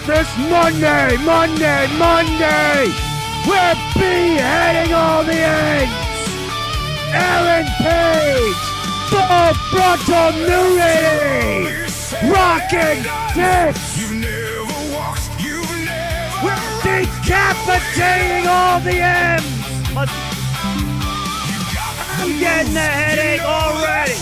this Monday. We're beheading all the eggs. Ellen Page, full frontal nudity, rocking dicks. We're decapitating all the M's. I'm getting a headache already.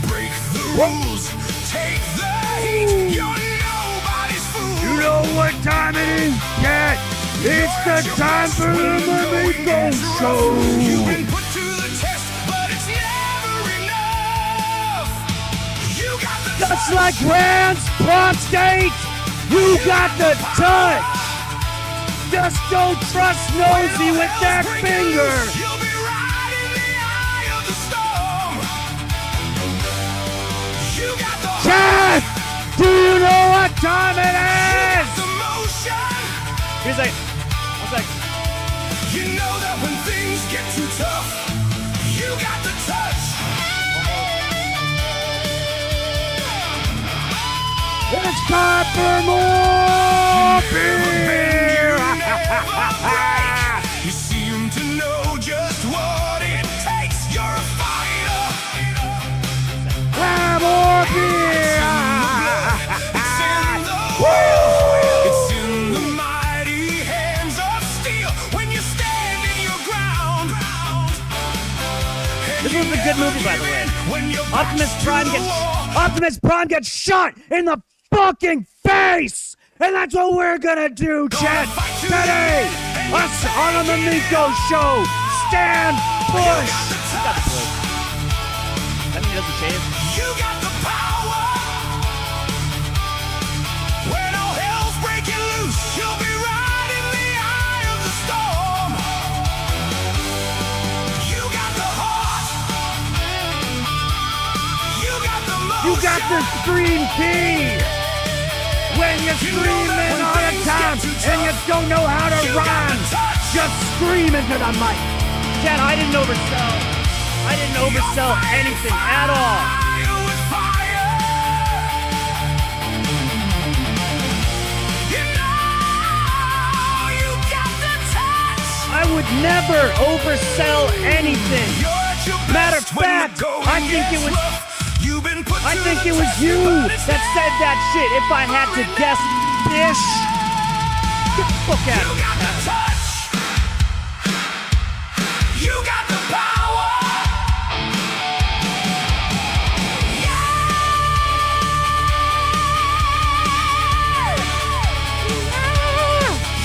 Break the rules, take the heat. You're nobody's fool. You know what time it is, cat? It's the time for the Mamico Show. You've been put to the test, but it's never enough. You got the Just like Rand's prostate, you got the touch. Just don't trust Nosy with that finger. You'll be right in the eye of the storm. You got the Cat, do you know what time it is? the motion. He's like, You know that when things get too tough, you got the touch. It's time for more beer. You seem to know just what it takes. You're a fighter. More beer. It's in the will. It's in the mighty hands of steel. When you stand in your ground. this was a good movie, by the way. When you're Optimus Prime gets shot in the fucking face, and that's what we're gonna do, Chad. Today, us on the Mamico Show. Stand push. That means he doesn't shave. You got the power. When all hell's breaking loose, you'll be right in the eye of the storm. You got the heart. You got the motion. You got the scream key. When you're screaming all the time and you don't know how to rhyme, just scream into the mic. Chad, I didn't oversell anything at all. Fire with fire. You know you got the touch. I would never oversell anything. You're at your Matter of best when fact, the going I think gets it was- rough. You've been put I to think the it was test, you but it's that said that shit. If I had to guess, Bish. Get the fuck out You of got the touch. You got the power.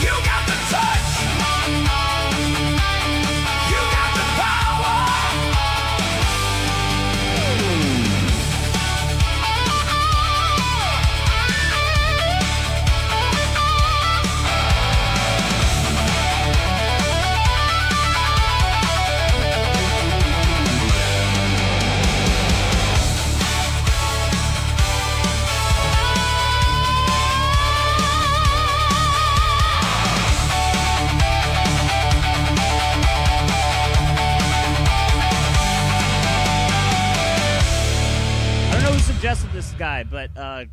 You got the touch. You got the power. Suggested this guy, but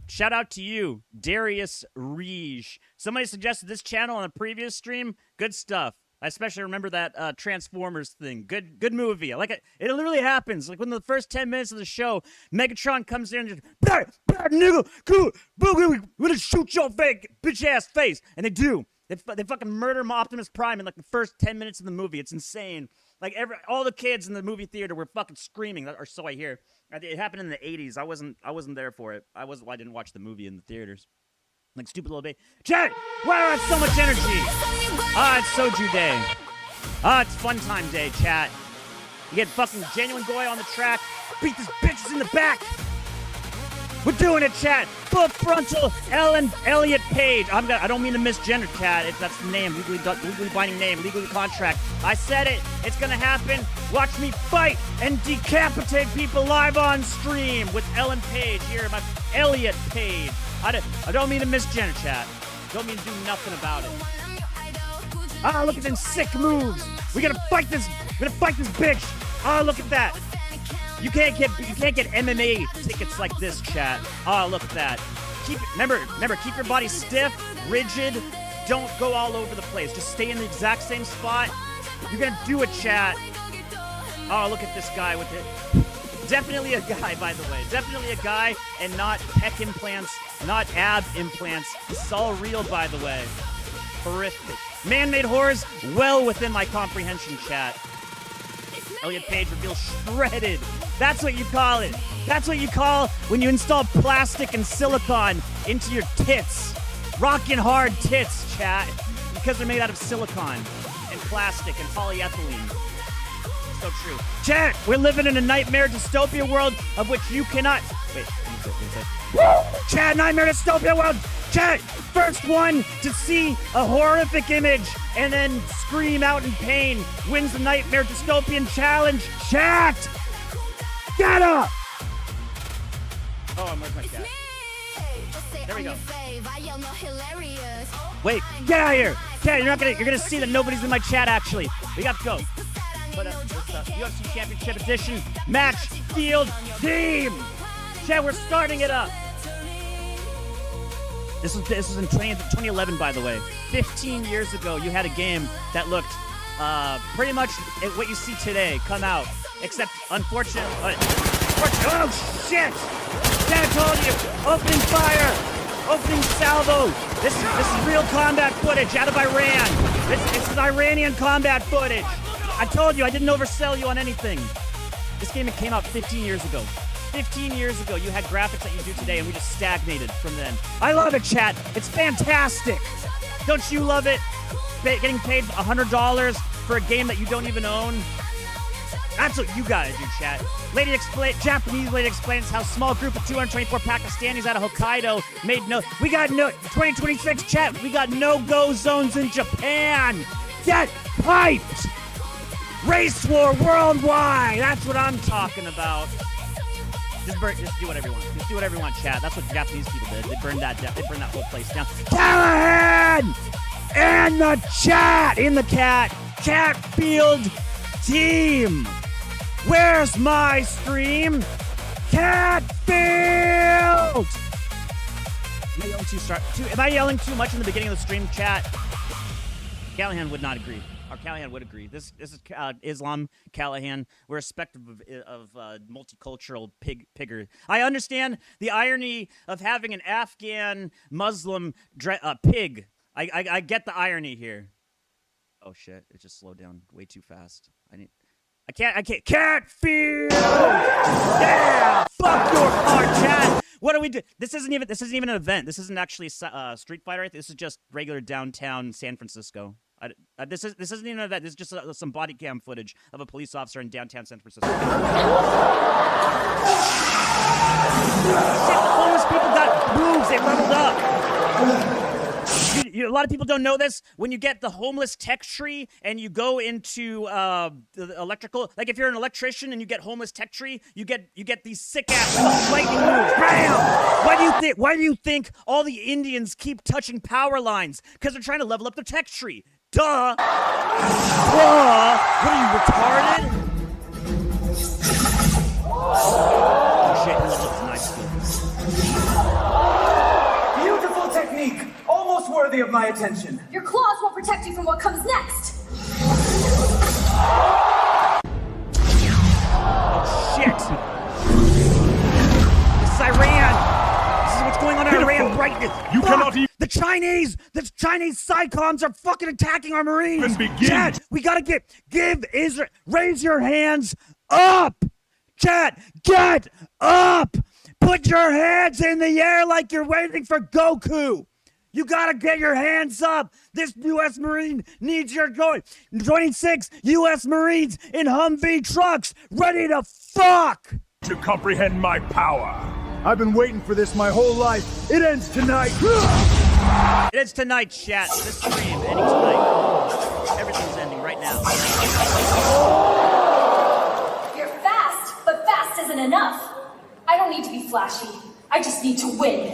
shout out to you, Darius Reege. Somebody suggested this channel on a previous stream. Good stuff. I especially remember that Transformers thing. Good movie. I like it. It literally happens. Like when the first 10 minutes of the show, Megatron comes in and just, bad nigga, cool, we're gonna shoot your fake bitch ass face, and they do. They fucking murder Optimus Prime in like the first 10 minutes of the movie. It's insane. Like all the kids in the movie theater were fucking screaming, or so I hear. It happened in the 80s. I wasn't there for it. I didn't watch the movie in the theaters. Like stupid little baby. Chat, why do I have so much energy? It's Soju Day. It's fun time day, chat. You get fucking Genuine Goy on the track. Beat this bitches in the back. We're doing it, chat. Full frontal ELLIOT Page. I don't mean to misgender, chat. That's the name, legally binding name, legally contract. I said it. It's gonna happen. Watch me fight and decapitate people live on stream with Ellen Page here, my ELLIOT Page. I don't mean to misgender, chat. Don't mean to do nothing about it. Look at them sick moves. We're gonna fight this bitch. Look at that. You can't get MMA tickets like this, chat. Look at that. Remember, keep your body stiff, rigid. Don't go all over the place. Just stay in the exact same spot. You're gonna do it, chat. Oh, look at this guy with it. Definitely a guy, by the way. Definitely a guy, and not pec implants, not ab implants. This is all real, by the way. Horrific. Man-made horrors, well within my comprehension, chat. Elliot Page reveals shredded. That's what you call it. That's what you call when you install plastic and silicone into your tits. Rockin' hard tits, chat. Because they're made out of silicone and plastic and polyethylene. So true. Chat, we're living in a nightmare dystopia world of which you cannot... Wait, chat, nightmare dystopia world. Chat, first one to see a horrific image and then scream out in pain wins the nightmare dystopian challenge. Chat, get up. Oh, and where's my cat? There we go. Wait, get out of here. Cat, you're gonna see that nobody's in my chat actually. We got to go. But UFC Championship Edition match field team. Chat, we're starting it up. This was in 2011, by the way. 15 years ago, you had a game that looked pretty much what you see today come out, except unfortunately. Oh shit! Dad told you. Opening fire. Opening salvo. This is real combat footage out of Iran. This is Iranian combat footage. I told you I didn't oversell you on anything. This game came out 15 years ago. 15 years ago, you had graphics that you do today, and we just stagnated from then. I love it, chat. It's fantastic. Don't you love it? Getting paid $100 for a game that you don't even own? That's what you gotta do, chat. Japanese lady explains how small group of 224 Pakistanis out of Hokkaido made no... 2026, chat, we got no-go zones in Japan. Get piped. Race war worldwide. That's what I'm talking about. Just do whatever you want. Just do whatever you want, chat. That's what Japanese people did. They burned that whole place down. Callahan! And the chat! In the cat field team! Where's my stream? Cat field! Am I yelling too much in the beginning of the stream, chat? Callahan would not agree. Or Callahan would agree. This is Islam Callahan. We're respective of multicultural pigger. I understand the irony of having an Afghan Muslim pig. I get the irony here. Oh shit! It just slowed down way too fast. I can't. Cat field. Yeah. Fuck your car, chat. What do we do? This isn't even an event. This isn't actually Street Fighter. This is just regular downtown San Francisco. This isn't even an event. This is just some body cam footage of a police officer in downtown San Francisco. Shit, the homeless people got moves. They leveled up. A lot of people don't know this. When you get the homeless tech tree and you go into the electrical, like if you're an electrician and you get homeless tech tree, you get these sick ass lightning moves. Bam! Why do you think all the Indians keep touching power lines? Because they're trying to level up their tech tree. Duh! What are you, retarded? Oh shit, he looks nice. Beautiful technique! Almost worthy of my attention. Your claws won't protect you from what comes next. Oh shit! This is Iran! This is what's going on in Iran right now. You cannot even... The Chinese SciComs are fucking attacking our Marines! Chad, we gotta give Israel... Raise your hands up! Chad, get up! Put your hands in the air like you're waiting for Goku! You gotta get your hands up! This U.S. Marine needs your join. 26 U.S. Marines in Humvee trucks, ready to fuck! To comprehend my power. I've been waiting for this my whole life. It ends tonight. It ends tonight, chat. This stream ending tonight. Everything's ending right now. You're fast, but fast isn't enough. I don't need to be flashy. I just need to win.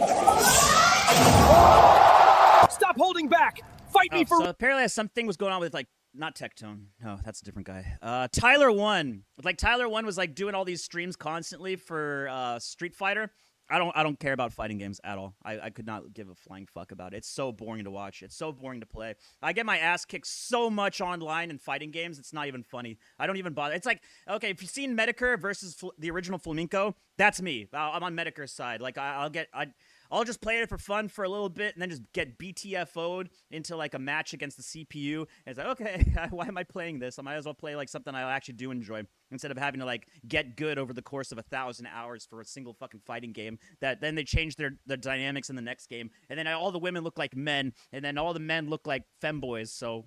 Stop holding back. Fight me for... So apparently something was going on with, like, not Tectone. No, that's a different guy. Tyler One. Like, Tyler One was, like, doing all these streams constantly for Street Fighter. I don't care about fighting games at all. I could not give a flying fuck about it. It's so boring to watch. It's so boring to play. I get my ass kicked so much online in fighting games. It's not even funny. I don't even bother. It's like, okay, if you've seen Medicare versus the original Flamenco, that's me. I'm on Medicare's side. Like I'll just play it for fun for a little bit and then just get BTFO'd into like a match against the CPU. And it's like, okay, why am I playing this? I might as well play like something I actually do enjoy instead of having to like get good over the course of 1,000 hours for a single fucking fighting game that then they change their dynamics in the next game. And then all the women look like men and then all the men look like femboys. So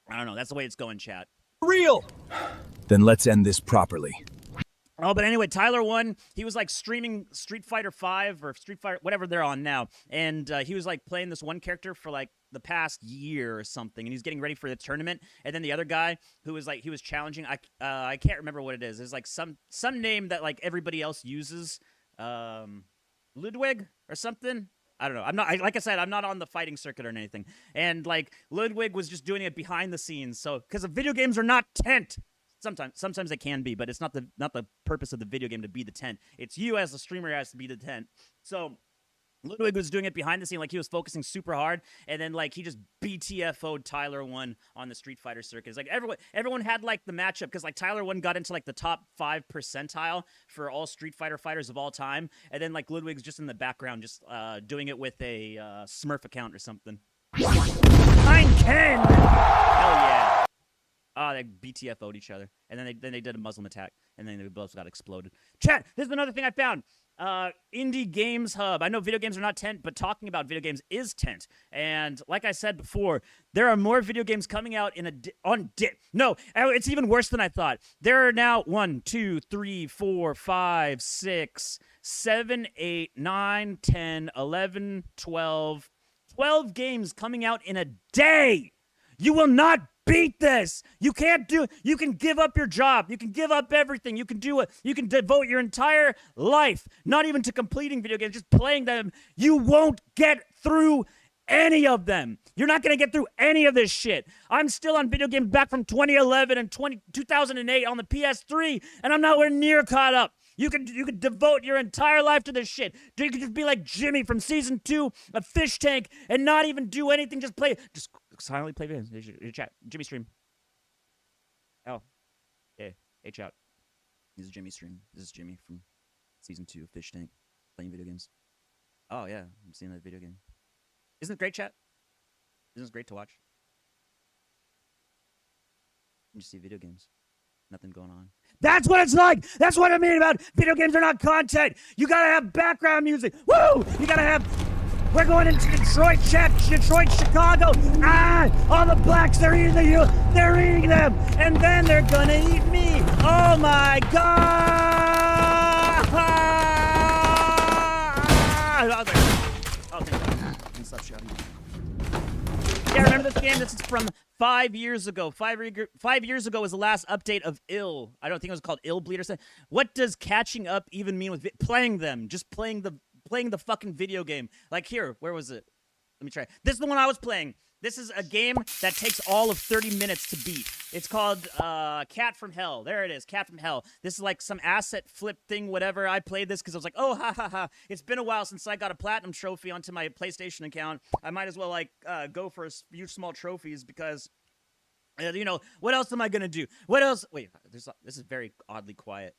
I don't know. That's the way it's going, chat. Real! Then let's end this properly. Oh, but anyway, Tyler won. He was like streaming Street Fighter 5 or Street Fighter, whatever they're on now. And he was like playing this one character for like the past year or something. And he's getting ready for the tournament. And then the other guy who was like, he was challenging. I can't remember what it is. There's like some name that like everybody else uses. Ludwig or something. I don't know. Like I said, I'm not on the fighting circuit or anything. And like Ludwig was just doing it behind the scenes. So, because the video games are not tent. Sometimes they can be, but it's not the purpose of the video game to be the tent. It's you as the streamer has to be the tent. So Ludwig was doing it behind the scene, like he was focusing super hard, and then like he just BTFO'd Tyler 1 on the Street Fighter circuit. It's like everyone had like the matchup because like Tyler 1 got into like the top 5 percentile for all Street Fighter fighters of all time, and then like Ludwig's just in the background, just doing it with a Smurf account or something. 9-10. Hell yeah. They BTFO'd each other, and then they did a Muslim attack, and then they both got exploded. Chat, this is another thing I found. Indie Games Hub. I know video games are not tent, but talking about video games is tent. And like I said before, there are more video games coming out No, it's even worse than I thought. There are now 1, 2, 3, 4, 5, 6, 7, 8, 9, 10, 11, 12. 12 games coming out in a day. You will not beat this. You can't do it. You can give up your job. You can give up everything. You can do it. You can devote your entire life, not even to completing video games, just playing them. You won't get through any of them. You're not going to get through any of this shit. I'm still on video games back from 2011 and 2008 on the PS3, and I'm nowhere near caught up. You could devote your entire life to this shit. You could just be like Jimmy from season 2 of Fish Tank and not even do anything. Just silently play videos. Your chat. Jimmy stream. Oh. Yeah. H out. This is Jimmy's stream. This is Jimmy from season 2 of Fish Tank playing video games. Oh yeah, I'm seeing that video game. Isn't it great, chat? Isn't it great to watch? You just see video games. Nothing going on. That's what it's like. That's what I mean about video games are not content. You gotta have background music. Woo! You gotta have. We're going into Detroit, Detroit, Chicago. All the blacks, they're eating they're eating them, and then they're gonna eat me. Oh my God! Stop shouting. Yeah, remember this game? This is from 5 years ago. 5 years ago was the last update of Ill. I don't think it was called Ill Bleed or something. What does catching up even mean with playing them? Just playing the fucking video game. Like here, where was it? Let me try. This is the one I was playing. This is a game that takes all of 30 minutes to beat. It's called Cat from Hell. There it is, Cat from Hell. This is like some asset flip thing, whatever. I played this because I was like, oh, ha, ha, ha. It's been a while since I got a platinum trophy onto my PlayStation account. I might as well like go for a few small trophies because, you know, what else am I going to do? What else? Wait, this is very oddly quiet.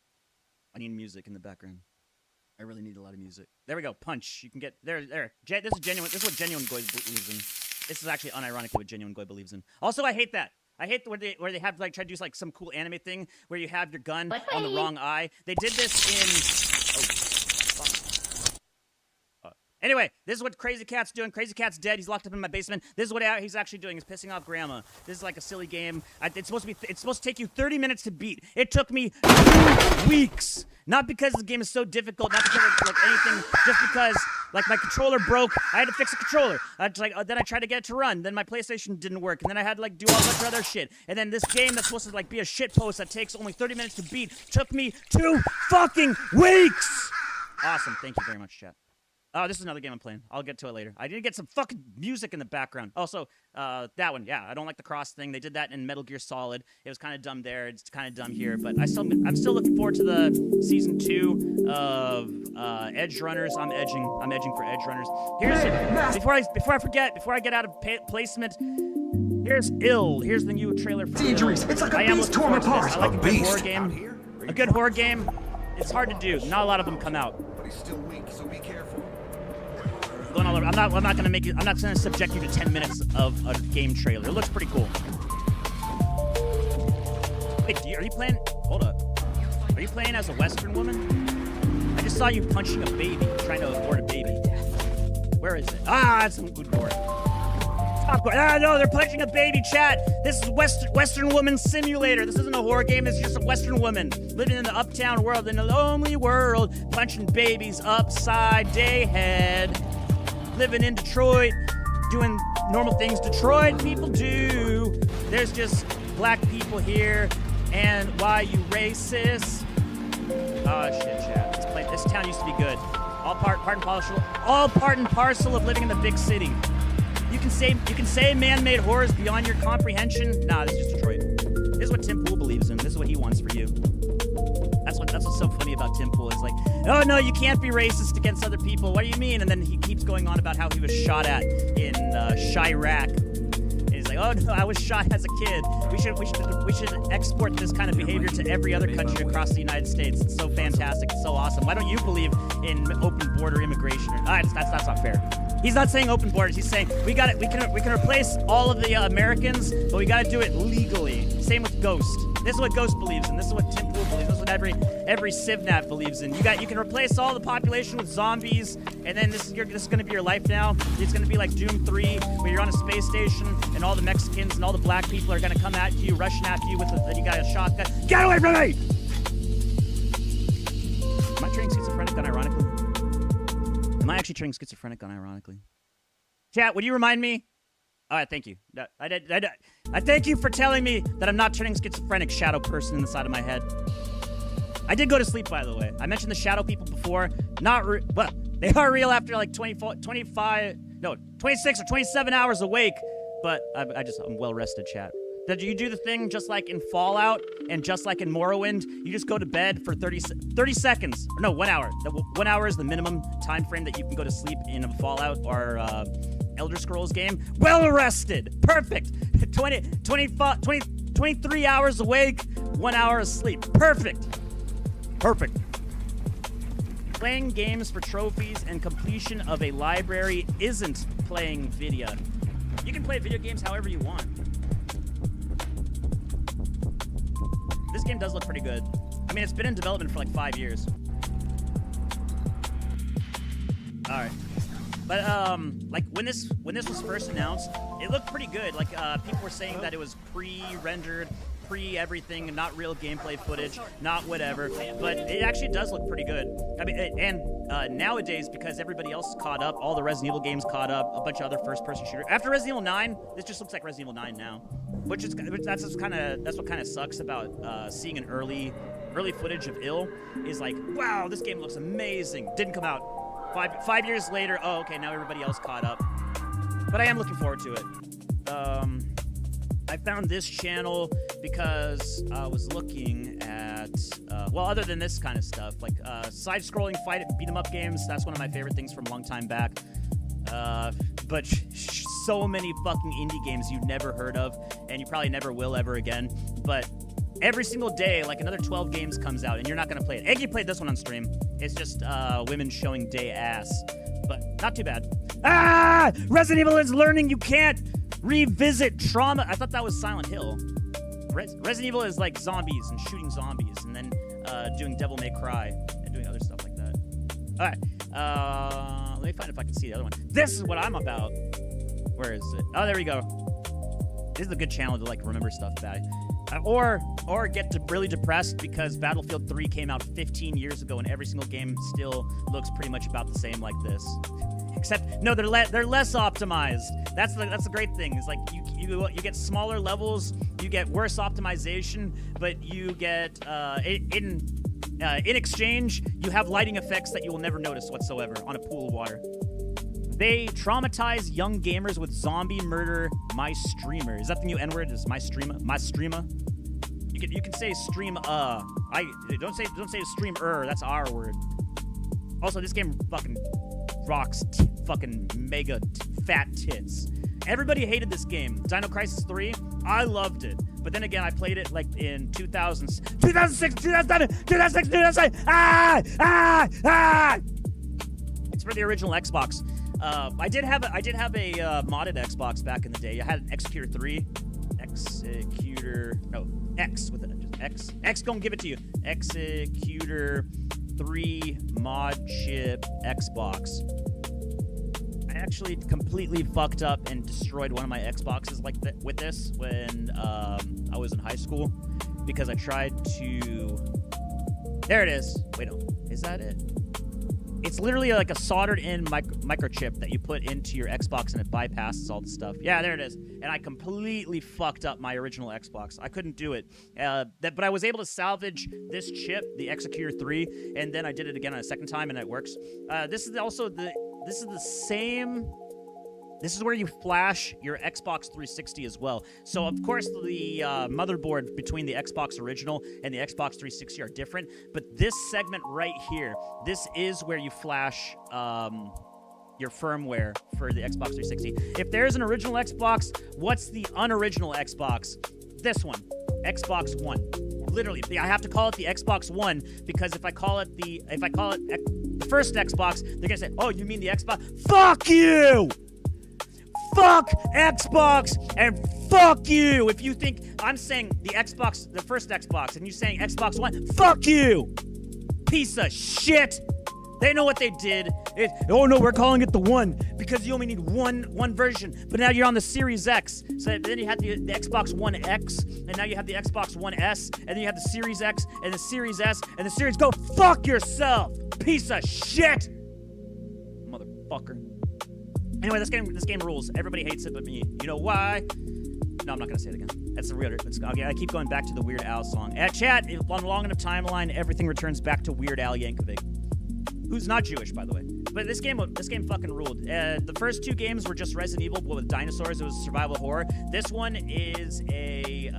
I need music in the background. I really need a lot of music. There we go. Punch. You can get there. This is genuine. This is what genuine Goy believes in. This is actually unironically what genuine Goy believes in. Also, I hate that. I hate where they have like try to do like some cool anime thing where you have your gun on the wrong eye. They did this in. Anyway, this is what Crazy Cat's doing. Crazy Cat's dead. He's locked up in my basement. This is what he's actually doing. He's pissing off Grandma. This is like a silly game. It's supposed to take you 30 minutes to beat. It took me 2 weeks. Not because the game is so difficult, not because of like anything, just because like my controller broke. I had to fix the controller. Then I tried to get it to run. Then my PlayStation didn't work, and then I had to like do all bunch of other shit. And then this game that's supposed to like be a shit post that takes only 30 minutes to beat took me 2 fucking weeks. Awesome. Thank you very much, chat. Oh, this is another game I'm playing. I'll get to it later. I didn't get some fucking music in the background. Also, that one, yeah, I don't like the cross thing. They did that in Metal Gear Solid. It was kind of dumb there. It's kind of dumb here, but I'm still looking forward to the season 2 of Edge Runners. I'm edging for Edge Runners. Before I forget, before I get out of placement, here's Ill. Here's the new trailer for Idris, Ill. it's like a I am beast looking torn forward to this. apart. I like a good horror game. A good horror game. It's hard to do. Not a lot of them come out. But he's still weak, so be careful. Going all over. I'm not gonna make it. I'm not gonna subject you to 10 minutes of a game trailer. It looks pretty cool. Wait, are you playing? Hold up. Are you playing as a Western woman? I just saw you punching a baby, trying to abort a baby. Where is it? Ah, it's some good gore. Ah, no, they're punching a baby, chat. This is Western Woman Simulator. This isn't a horror game. It's just a Western woman living in the uptown world, in a lonely world, punching babies upside day head. Living in Detroit, doing normal things Detroit people do. There's just black people here, and why you racist? Oh shit, chat. This town used to be good. All part and parcel of living in the big city. You can say man-made horrors beyond your comprehension. Nah, this is just Detroit. This is what Tim Pool believes in. This is what he wants for you. That's what's so funny about Tim Pool. Is like, oh no, you can't be racist against other people. What do you mean? And then he keeps going on about how he was shot at in Chirac. And he's like, oh no, I was shot as a kid. We should export this kind of behavior to every other country across the United States. It's so fantastic. It's so awesome. Why don't you believe in open border immigration? That's not fair. He's not saying open borders. He's saying we got it. We can replace all of the Americans, but we got to do it legally. Same with Ghost. This is what Ghost believes in. This is what Tim Pool believes. This is what every CivNav believes in. You can replace all the population with zombies, and then this is going to be your life now. It's going to be like Doom 3, where you're on a space station, and all the Mexicans and all the black people are going to come at you, rushing after you and you got a shotgun. Get away from me! Am I turning schizophrenic unironically? Am I actually turning schizophrenic unironically? Chat, would you remind me? All right, thank you. I thank you for telling me that I'm not turning schizophrenic shadow person in the side of my head. I did go to sleep, by the way. I mentioned the shadow people before. Well, they are real after like 26 or 27 hours awake. But I'm well rested, chat. Did you do the thing just like in Fallout and just like in Morrowind? You just go to bed for 30 seconds. No, 1 hour. 1 hour is the minimum time frame that you can go to sleep in a Fallout or Elder Scrolls game. Well rested. Perfect. 23 hours awake, 1 hour of sleep. Perfect. Playing games for trophies and completion of a library isn't playing video. You can play video games however you want. This game does look pretty good. I mean, it's been in development for like 5 years. All right. But like when this was first announced, it looked pretty good. Like people were saying that it was pre-rendered, pre-everything, not real gameplay footage, not whatever. But it actually does look pretty good. I mean, nowadays, because everybody else caught up, all the Resident Evil games caught up, a bunch of other first-person shooters. After Resident Evil 9, this just looks like Resident Evil 9 now, that's what kind of sucks about seeing an early footage of Ill. Is like, wow, this game looks amazing. Didn't come out. 5 years later, oh, okay, now everybody else caught up. But I am looking forward to it. I found this channel because I was looking at, well, other than this kind of stuff, like side-scrolling beat-em-up games. That's one of my favorite things from a long time back. But so many fucking indie games you've never heard of, and you probably never will ever again. But every single day, like another 12 games comes out, and you're not going to play it. Eggy played this one on stream. It's just women showing day ass, but not too bad. Ah! Resident Evil is learning you can't revisit trauma. I thought that was Silent Hill. Resident Evil is like zombies and shooting zombies, and then doing Devil May Cry and doing other stuff like that. All right. Let me find if I can see the other one. This is what I'm about. Where is it? Oh, there we go. This is a good channel to like remember stuff about. Or get really depressed because Battlefield 3 came out 15 years ago and every single game still looks pretty much about the same like this. Except no, they're less optimized. That's the great thing. Is like you get smaller levels, you get worse optimization, but you get in In exchange, you have lighting effects that you will never notice whatsoever on a pool of water. They traumatize young gamers with zombie murder. My streamer. Is that the new N-word? Is my streamer? My streamer? You can say stream. Don't say streamer. That's our word. Also, this game fucking rocks. Fucking mega fat tits. Everybody hated this game. Dino Crisis 3. I loved it. But then again, I played it like in 2006, 2007, 2007. It's for the original Xbox. I did have a modded Xbox back in the day. I had an Executor 3. X with it. Just X. X gonna give it to you. Executor 3 mod chip Xbox. I actually completely fucked up and destroyed one of my Xboxes with this when I was in high school because I tried to. There it is. Wait, no, is that it? It's literally like a soldered-in microchip that you put into your Xbox and it bypasses all the stuff. Yeah, there it is. And I completely fucked up my original Xbox. I couldn't do it. But I was able to salvage this chip, the Executor 3, and then I did it again on a second time, and it works. This is also this is the same. This is where you flash your Xbox 360 as well. So, of course, the motherboard between the Xbox original and the Xbox 360 are different. But this segment right here, this is where you flash your firmware for the Xbox 360. If there's an original Xbox, what's the unoriginal Xbox? This one, Xbox One. Literally, I have to call it the Xbox One because if I call it the first Xbox, they're gonna say, "Oh, you mean the Xbox?" Fuck you! Fuck Xbox and fuck you! If you think I'm saying the Xbox, the first Xbox, and you're saying Xbox One, fuck you! Piece of shit! They know what they did. Oh no, we're calling it the One because you only need one version. But now you're on the Series X. So then you have the Xbox One X, and now you have the Xbox One S, and then you have the Series X, and the Series S, and the Series. Go fuck yourself, piece of shit, motherfucker. Anyway, this game rules. Everybody hates it but me. You know why? No, I'm not gonna say it again. That's the weird. Okay, I keep going back to the Weird Al song. At chat, on a long enough timeline, everything returns back to Weird Al Yankovic, who's not Jewish, by the way. But this game fucking ruled. The first two games were just Resident Evil, but with dinosaurs. It was survival horror. This one is a.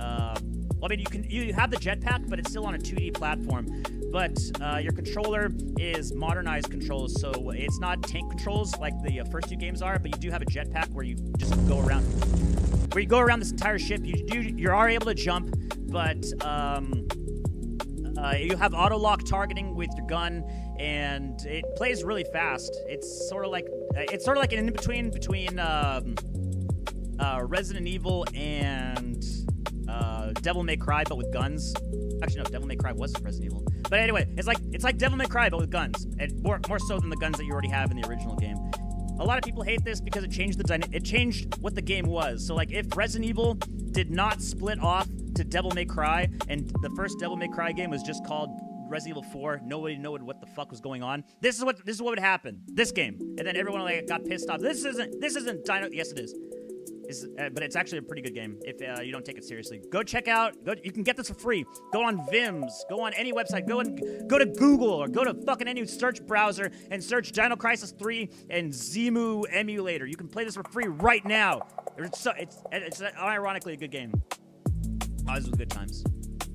Well, I mean, you have the jetpack, but it's still on a 2D platform. But your controller is modernized controls, so it's not tank controls like the first two games are. But you do have a jetpack where you just go around. Where you go around this entire ship. You are able to jump, but you have auto lock targeting with your gun, and it plays really fast. It's sort of like an in between Resident Evil and Devil May Cry, but with guns. Actually, no, Devil May Cry was Resident Evil. But anyway, it's like Devil May Cry, but with guns, and more so than the guns that you already have in the original game. A lot of people hate this because it changed it changed what the game was. So like, if Resident Evil did not split off to Devil May Cry, and the first Devil May Cry game was just called Resident Evil 4, nobody knew what the fuck was going on. This is what would happen. This game, and then everyone got pissed off. This isn't Dino. Yes, it is. But it's actually a pretty good game if you don't take it seriously. Go check out. You can get this for free. Go on Vims. Go on any website. Go to Google or go to fucking any search browser and search Dino Crisis 3 and Zemu emulator. You can play this for free right now. It's unironically a good game. Oh, this was good times.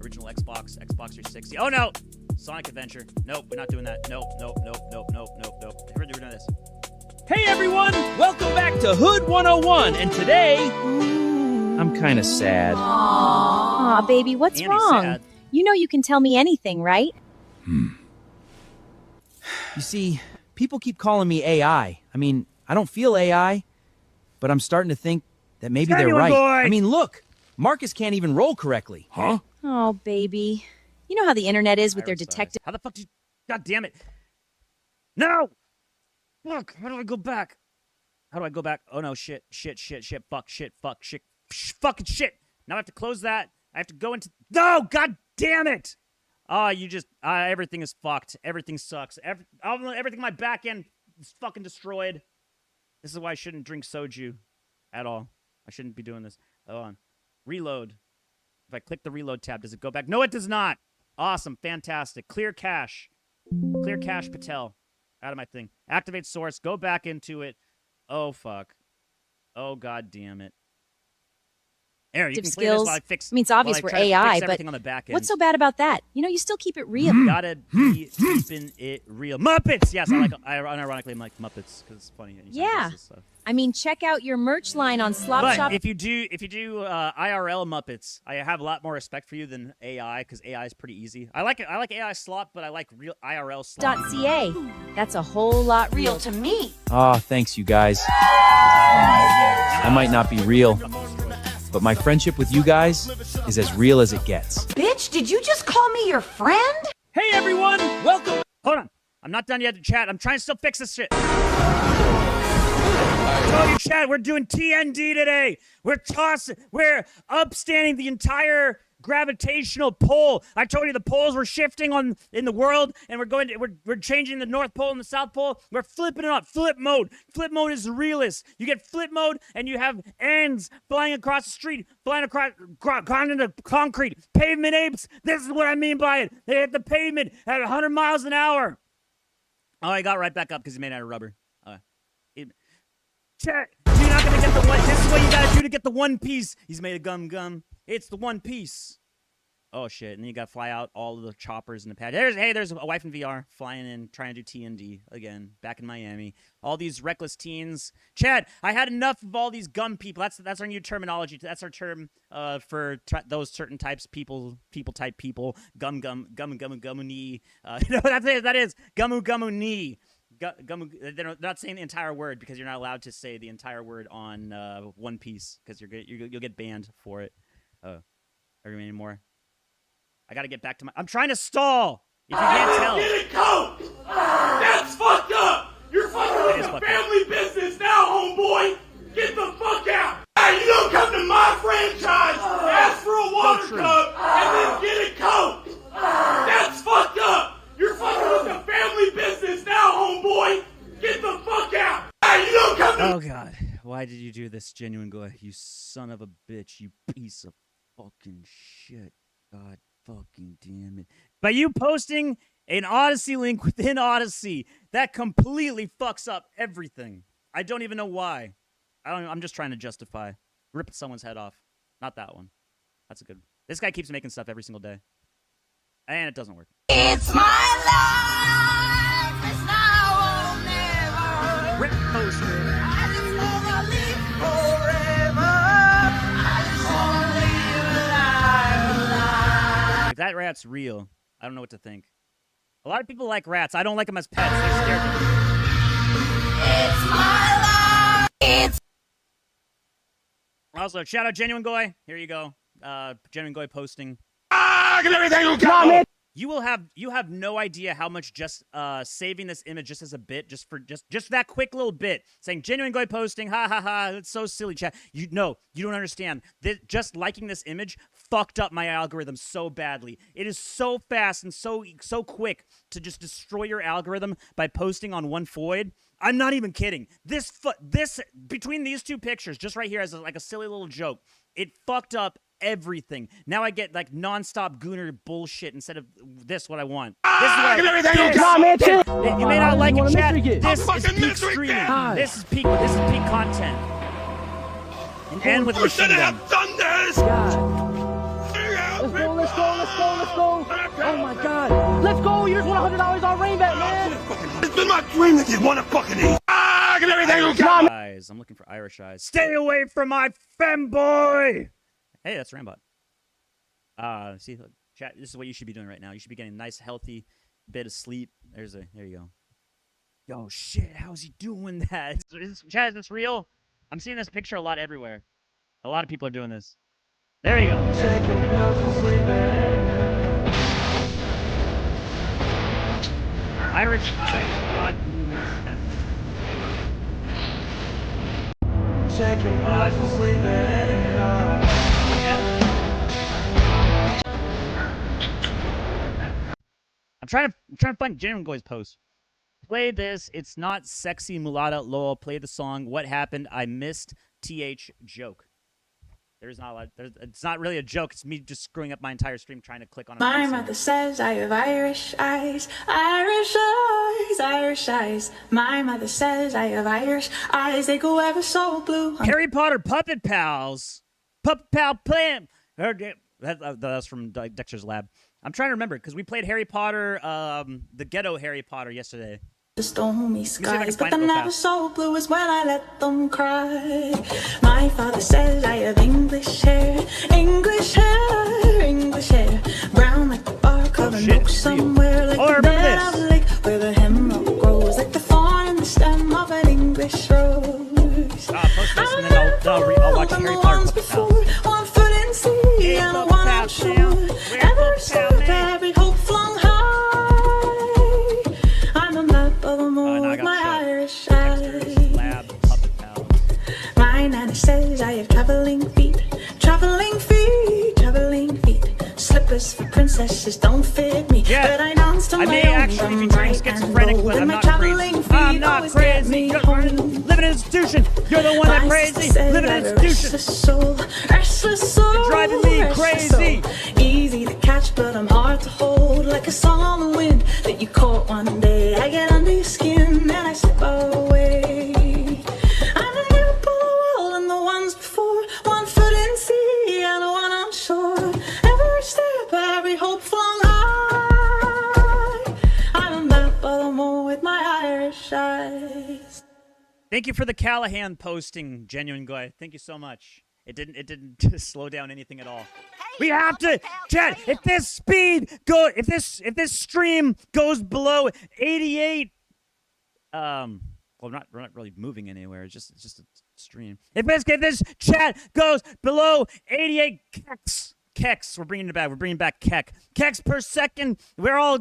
Original Xbox 360. Oh no, Sonic Adventure. Nope, we're not doing that. Nope. We're doing this. Hey everyone! Welcome back to Hood 101, and today, I'm kind of sad. Aw, baby, what's Andy's wrong? sad. You know you can tell me anything, right? You see, people keep calling me AI. I mean, I don't feel AI, but I'm starting to think that maybe they're right. Boy. I mean, look, Marcus can't even roll correctly. Huh? Oh, baby. You know how the internet is with their Iris detective. How the fuck did you... God damn it. No! Fuck, how do I go back? How do I go back? Oh no, shit, fuck, fucking shit. Now I have to close that. I have to go into... No, god damn it! Everything is fucked. Everything sucks. Everything in my back end is fucking destroyed. This is why I shouldn't drink soju at all. I shouldn't be doing this. Hold on. Reload. If I click the reload tab, does it go back? No, it does not. Awesome. Fantastic. Clear cache. Clear cache Patel. Out of my thing. Activate source. Go back into it. Oh, fuck. Oh, god damn it. There, you can clear this skills. while I fix. I mean, it's obvious while we're try to AI, fix but everything on the back end. what's so bad about that? You know, you still keep it real. Gotta be keeping it real. Muppets. Yes, I unironically like Muppets because it's funny. Yeah. I mean, check out your merch line on Slop But Shop. if you do IRL Muppets, I have a lot more respect for you than AI because AI is pretty easy. I like AI slop, but I like real IRL slop. .ca. That's a whole lot real to me. Ah, thanks, you guys. I might not be real, but my friendship with you guys is as real as it gets. Bitch, did you just call me your friend? Hey, everyone! Welcome. Hold on. I'm not done yet, chat. I'm trying to still fix this shit. I told you, chat, we're doing TND today. We're upstanding the entire gravitational pole. I told you the poles were shifting in the world, and we're changing the North Pole and the South Pole. We're flipping it up. Flip mode. Flip mode is the realest. You get flip mode, and you have ends flying across the street, flying across into concrete. Pavement apes. This is what I mean by it. They hit the pavement at 100 miles an hour. Oh, I got right back up because he made it out of rubber. Chat, you're not gonna get the one. This is what you gotta do to get the One Piece. He's made of gum. It's the One Piece. Oh shit! And then you gotta fly out all of the choppers in the pad. There's a wife in VR flying in, trying to do TND again, back in Miami. All these reckless teens. Chad, I had enough of all these gum people. That's our new terminology. That's our term for those certain types people type people. Gum knee. That is gumu knee. They're not saying the entire word because you're not allowed to say the entire word on One Piece because you'll get banned for it. Are you anymore? I gotta get back to my. I'm trying to stall. If you can't tell. Get it, coach. That's fucked up. You're fucking with the family business now, homeboy. Get the fuck out. Hey, you don't come to my franchise, ask for a water cup, and then get it, coach. That's fucked up. You're fucking with the family business now, homeboy. Get the fuck out. Hey, you don't come to. Oh god, why did you do this, Genuine Guy? You son of a bitch. You piece of fucking shit. God fucking damn it. By you posting an Odysee link within Odysee, that completely fucks up everything. I don't even know why. I'm just trying to justify. Rip someone's head off. Not that one. That's a good. This guy keeps making stuff every single day. And it doesn't work. It's my life. It's now or never. Rip poster. I just wanna live forever. I just wanna live alive. If that rat's real, I don't know what to think. A lot of people like rats. I don't like them as pets. They're scared of me. It's my life. It's Also, shout out Genuine Goy. Here you go. Genuine Goy posting. Get everything you got. You have no idea how much just saving this image just as a bit, just that quick little bit, saying Genuine Goy posting, ha ha ha, it's so silly, chat. You don't understand. Just liking this image fucked up my algorithm so badly. It is so fast and so quick to just destroy your algorithm by posting on one void. I'm not even kidding. This between these two pictures, just right here as like a silly little joke, it fucked up everything. Now I get like nonstop gooner bullshit instead of this. What I want. This is what you may not like it, chat. This is peak streaming. This is peak content. And with You should have done this. Let's go. Oh my god. Let's go. You just won $100 on Rainbat, man. It's been my dream to get one of fucking these. Get everything you got. Eyes. I'm looking for Irish eyes. Stay away from my femboy. Hey, that's Rambot. See, look, chat. This is what you should be doing right now. You should be getting a nice, healthy bit of sleep. There you go. Yo, shit. How's he doing that? Chat, is this real? I'm seeing this picture a lot everywhere. A lot of people are doing this. There you go. Irish. I'm trying to find Genuine Goy's post. Play this. It's not sexy mulatta. Lol. Play the song. What happened? I missed. TH joke. There's not a lot. It's not really a joke. It's me just screwing up my entire stream trying to click on it. My mother says I have Irish eyes, Irish eyes, Irish eyes. My mother says I have Irish eyes. They go ever so blue. Harry Potter Puppet Pals. Puppet Pal Plan. That's from Dexter's Lab. I'm trying to remember because we played Harry Potter, the ghetto Harry Potter yesterday. The stormy skies, but they're never so blue as when I let them cry. My father says I have English hair, English hair, English hair. Brown like the bark of an oak somewhere, like the bed of a lake where the hemlock grows, like the thorn in the stem of an English rose. Post this and then I'll watch Harry Potter Puppet Pals. 1 foot in sea and 1 on shore. Ever step, every hope flung high. I'm a map of the moon with my Irish eyes. My nanny says I have traveling feet, traveling feet, traveling feet. Slippers for princesses don't fit me, but I dance to my own actually be turning schizophrenic, but I'm not crazy. I'm not crazy. Live in an institution. You're the one that's crazy. Live in an institution. Restless soul, you're driving me crazy. Easy to catch, but I'm hard to hold. Like a song on the wind that you caught one day. I get under your skin and I slip away. I'm a map of the world and the ones before. 1 foot in sea and 1 on shore. Every step, every hope flung high. I'm a map of the moon with my Irish eyes. Thank you for the Callahan posting, Genuine Guy. Thank you so much. It didn't slow down anything at all. We have to, chat. If this stream goes below 88, well, we're not really moving anywhere. It's just a stream. If this chat goes below 88 keks, we're bringing it back. We're bringing back keks per second. We're all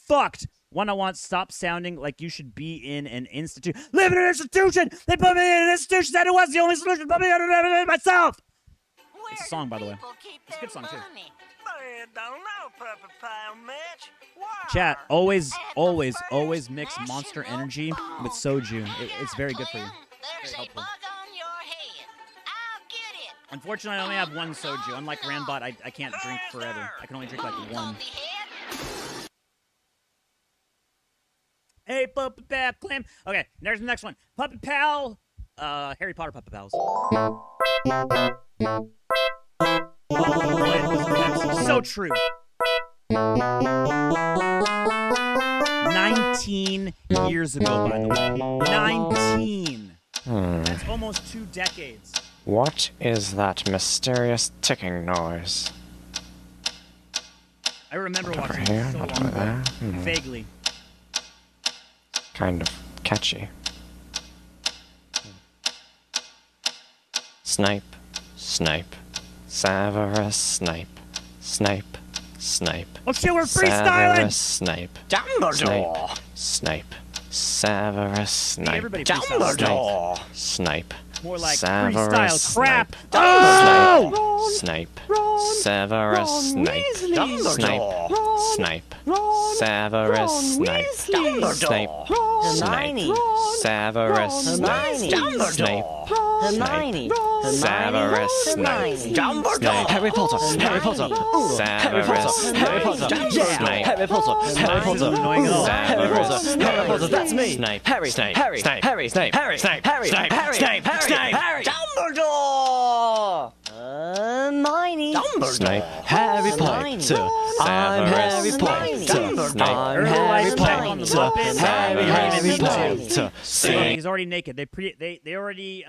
fucked. Wantnotwant, stop sounding like you should be in an institution. Live in an institution! They put me in an institution that it was the only solution. Put me in it myself! It's a song, by the way. It's a good song, too. Chat, always mix Monster Energy with soju. It's very good for you. Very helpful. Unfortunately, I only have 1 soju. Unlike Rambot, I can't drink forever. I can only drink like 1. Hey, Puppet Pal, Clam. Okay, there's the next one. Puppet Pal, Harry Potter Puppet Pals. So true. 19 years ago, by the way. 19. That's almost 2 decades. What is that mysterious ticking noise? I remember watching here, it so long ago. Vaguely. Kind of catchy. Snipe, snipe, Severus Snape, Snape, Snape. Oh shit, we're freestyling! Severus Snape, Dumbledore! Snape, Severus Snape, everybody Dumbledore! Snape. More like Severus freestyle crap. Snape. Oh! Snape, Severus Snape, Snape, Snape, Severus Snape, Snape, Snape, Severus Snape, Snape, Hermione, Severus Snape, Dumbledore, Harry Potter, Harry Potter, Severus Snape, Snape, Harry Potter, Harry Potter, Severus Snape, that's me, Snape, Harry, Snape, Harry, Snape, Harry, Snape, Harry, Snape, Harry, Snape, Harry, Snape, Harry, Snape, Harry, Dumbledore, Hermione, Snape, Harry Potter, I'm Harry Potter, I'm Harry Potter, He's already naked. They already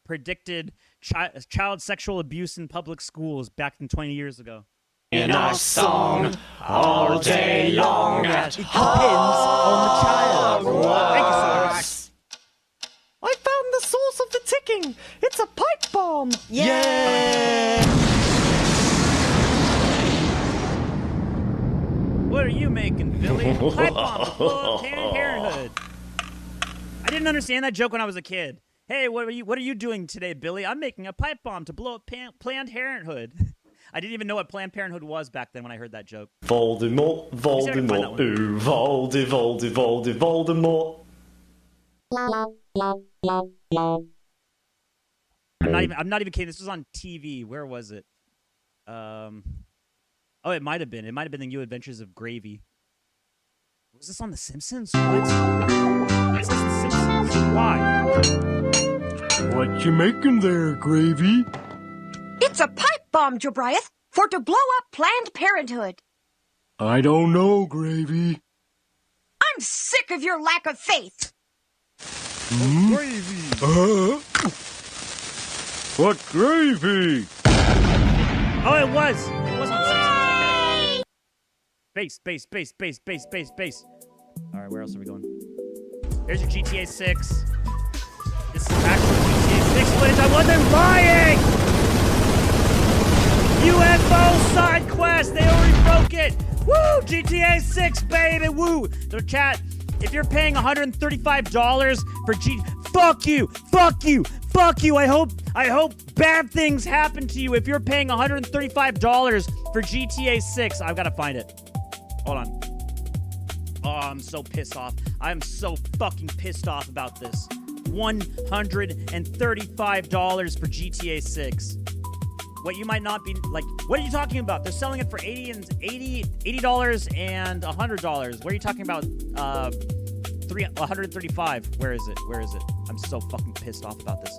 predicted child sexual abuse in public schools back in 20 years ago. In a song all day long. It depends on the child. Thank you so much. I found the source of the ticking. It's a pipe bomb. Yeah. What are you making, Billy? Pipe bomb to blow up Planned Parenthood. I didn't understand that joke when I was a kid. Hey, what are you doing today, Billy? I'm making a pipe bomb to blow up Planned Parenthood. I didn't even know what Planned Parenthood was back then when I heard that joke. Voldemort, Voldemort, ooh, Voldemort. I I'm not even kidding. This was on TV. Where was it? Oh, it might have been. It might have been the New Adventures of Gravy. Was this on The Simpsons? What? Is this The Simpsons? Why? What you making there, Gravy? It's a pipe bomb, Jobriath, for to blow up Planned Parenthood. I don't know, Gravy. I'm sick of your lack of faith. Gravy. What gravy? Oh, it was. It was on The Simpsons. Okay. Base. All right, where else are we going? There's your GTA 6. This is actual GTA 6 footage. I wasn't lying! UFO side quest. They already broke it. Woo! GTA 6, baby. Woo! So chat, if you're paying $135 for fuck you. I hope bad things happen to you if you're paying $135 for GTA 6. I've got to find it. Hold on. Oh, I'm so pissed off. I'm so fucking pissed off about this. $135 for GTA 6. What you might not be like, what are you talking about? They're selling it for $80 and $100. What are you talking about? 135. Where is it? I'm so fucking pissed off about this.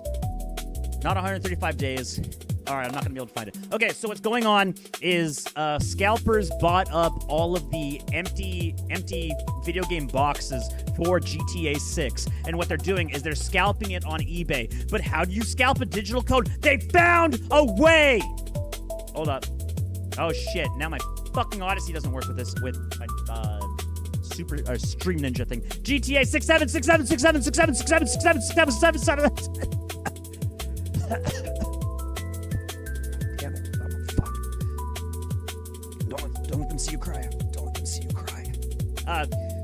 Not 135 days. All right, I'm not gonna be able to find it. Okay, so what's going on is scalpers bought up all of the empty video game boxes for GTA 6, and what they're doing is they're scalping it on eBay. But how do you scalp a digital code? They found a way. Hold up. Oh shit! Now my fucking Odysee doesn't work with this my super Stream Ninja thing. GTA 67. Damn it! Oh fuck! Don't let them see you cry.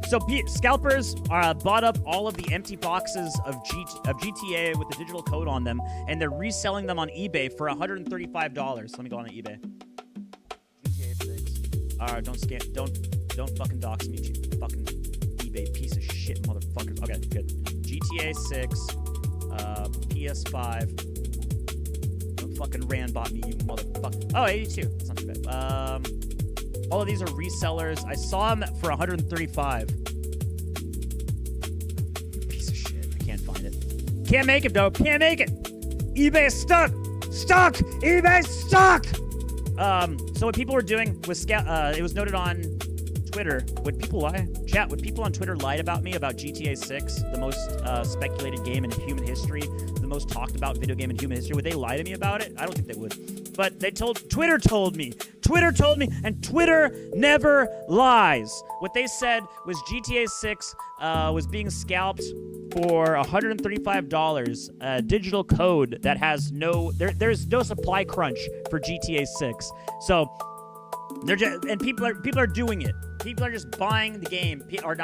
So scalpers bought up all of the empty boxes of GTA with the digital code on them, and they're reselling them on eBay for $135. Let me go on eBay. GTA 6. All right, don't fucking dox me, you fucking eBay piece of shit, motherfuckers. Okay, good. GTA 6, PS5. Don't fucking Randbot me, you motherfucker. Oh, 82. That's not too bad. All of these are resellers. I saw them for $135. Piece of shit. I can't find it. Can't make it, though. Can't make it. eBay is stuck. eBay stuck. So what people were doing was it was noted on Twitter. Would people lie? Chat, would people on Twitter lie about me about GTA 6, the most speculated game in human history, the most talked about video game in human history? Would they lie to me about it? I don't think they would. But Twitter told me, and Twitter never lies. What they said was GTA 6 was being scalped for $135, a digital code that has there's no supply crunch for GTA 6. So people are doing it. People are just buying the game, people are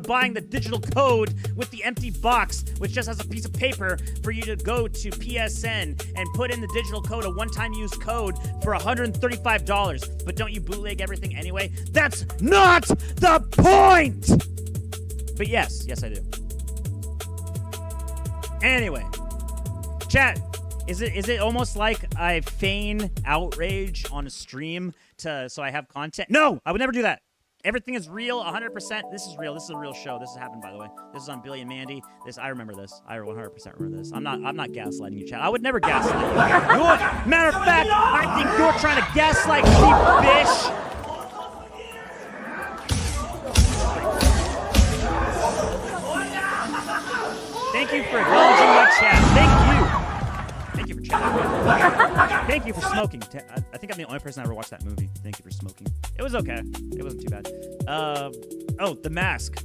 buying the digital code with the empty box, which just has a piece of paper for you to go to PSN and put in the digital code, a one-time use code for $135. But don't you bootleg everything anyway? That's not the point! But yes, I do. Anyway, chat, is it almost like I feign outrage on a stream so I have content? No, I would never do that. Everything is real, 100%. This is real. This is a real show. This has happened, by the way. This is on Billy and Mandy. I remember this. I 100% remember this. I'm not gaslighting you, chat. I would never gaslight you. Matter of fact, I think you're trying to gaslight me, bitch. Thank you for acknowledging my chat. Thank you for chatting. Thank you for smoking. I think I'm the only person that ever watched that movie. Thank you for smoking. It was okay. It wasn't too bad. The Mask.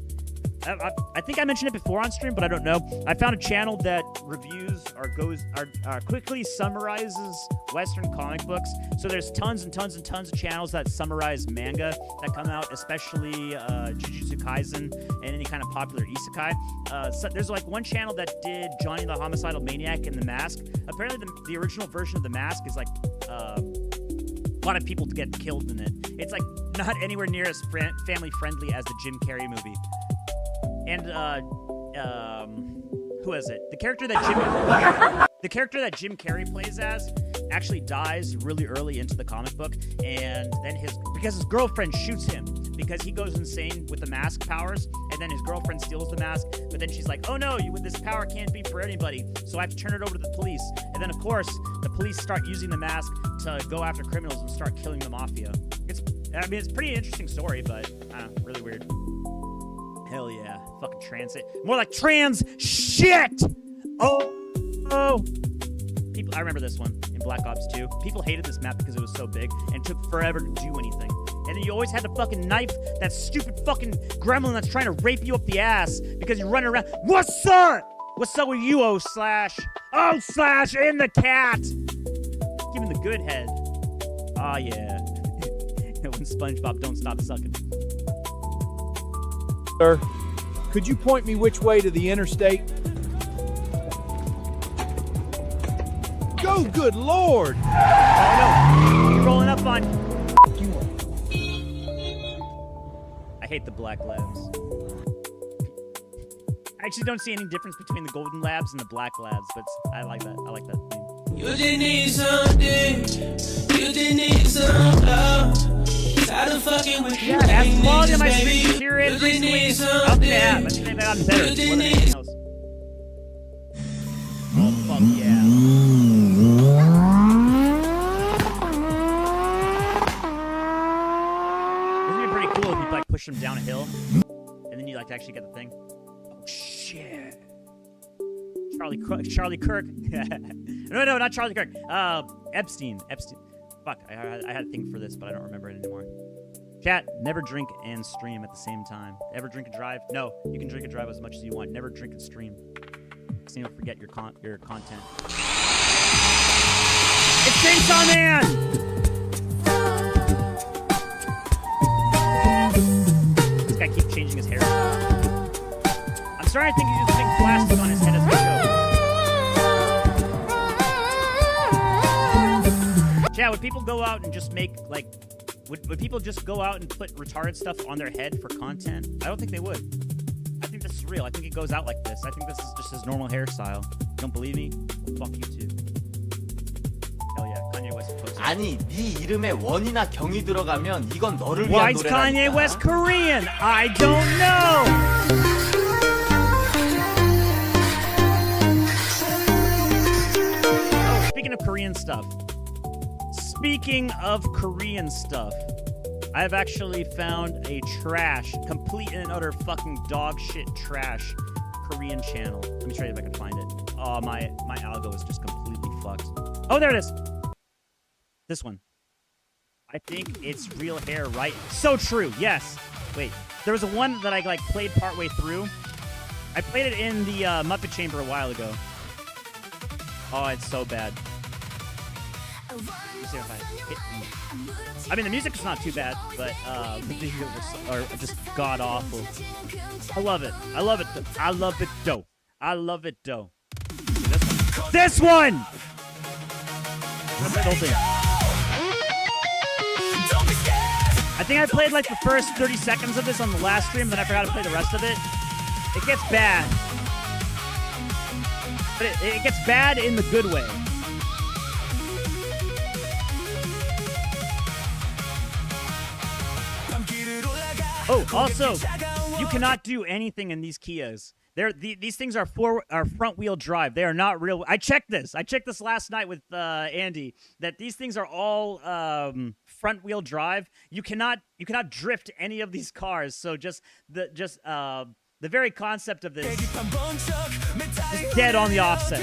I think I mentioned it before on stream, but I don't know. I found a channel that reviews quickly summarizes Western comic books. So there's tons and tons and tons of channels that summarize manga that come out, especially Jujutsu Kaisen and any kind of popular isekai. So there's like one channel that did Johnny the Homicidal Maniac and The Mask. Apparently the original version of The Mask is like a lot of people get killed in it. It's like not anywhere near as family friendly as the Jim Carrey movie. And who is it? The character that The character that Jim Carrey plays as actually dies really early into the comic book, and then because his girlfriend shoots him because he goes insane with the mask powers, and then his girlfriend steals the mask, but then she's like, oh no, this power can't be for anybody, so I have to turn it over to the police. And then of course the police start using the mask to go after criminals and start killing the mafia. It's a pretty interesting story, but I don't know, really weird. Hell yeah, fucking transit. More like trans shit. Oh. People, I remember this one in Black Ops 2. People hated this map because it was so big and took forever to do anything. And then you always had to fucking knife that stupid fucking gremlin that's trying to rape you up the ass because you're running around. What's up? What's up with you, O/Slash? O/Slash in the cat. Give him the good head. Oh yeah. When SpongeBob don't stop sucking. Sir, could you point me which way to the interstate? Go, good lord! Oh no, you're rolling up on. I hate the black labs. I actually don't see any difference between the golden labs and the black labs, but I like that. I like that theme. You just need something. You just need some love. Tired of fucking with you. Yeah, as quality of my stream deteriorated recently. Up to have. I think they've gotten better. More than anything else. Oh fuck yeah. Push him down a hill, and then you like to actually get the thing. Oh shit! Charlie Kirk. no, not Charlie Kirk. Epstein. Fuck, I had a thing for this, but I don't remember it anymore. Chat: never drink and stream at the same time. Ever drink and drive? No, you can drink and drive as much as you want. Never drink and stream. So you don't forget your content. It's Chainsaw Man. I keep changing his hairstyle. I'm starting to think he's just putting plastic on his head as we go. Yeah, would people go out and just make, like, would people just go out and put retarded stuff on their head for content? I don't think they would. I think this is real. I think it goes out like this. I think this is just his normal hairstyle. Don't believe me? Well, fuck you too. Hell yeah, Kanye West Poast. 아니, 네 이름에 원이나 경이 들어가면 이건 너를 위한 Why is Kanye West Korean? I don't know. Oh, speaking of Korean stuff. Speaking of Korean stuff, I've actually found a complete and utter fucking dog shit trash Korean channel. Let me show you if I can find it. Oh, my algo is just completely fucked. Oh, there it is. This one. I think it's real hair, right? So true. Yes. Wait. There was a one that I played partway through. I played it in the Muppet Chamber a while ago. Oh, it's so bad. Let's see if I mean, the music is not too bad, but the visuals are just god awful. I love it. I love it. I love it, though. I love it, though. This one. What's thing? I think I played like the first 30 seconds of this on the last stream, then I forgot to play the rest of it. It gets bad. But it gets bad in the good way. Oh, also, you cannot do anything in these Kias. These things are front-wheel drive. They are not real. I checked this. I checked this last night with Andy. That these things are all front-wheel drive. You cannot drift any of these cars. So just the very concept of this is dead on the offset.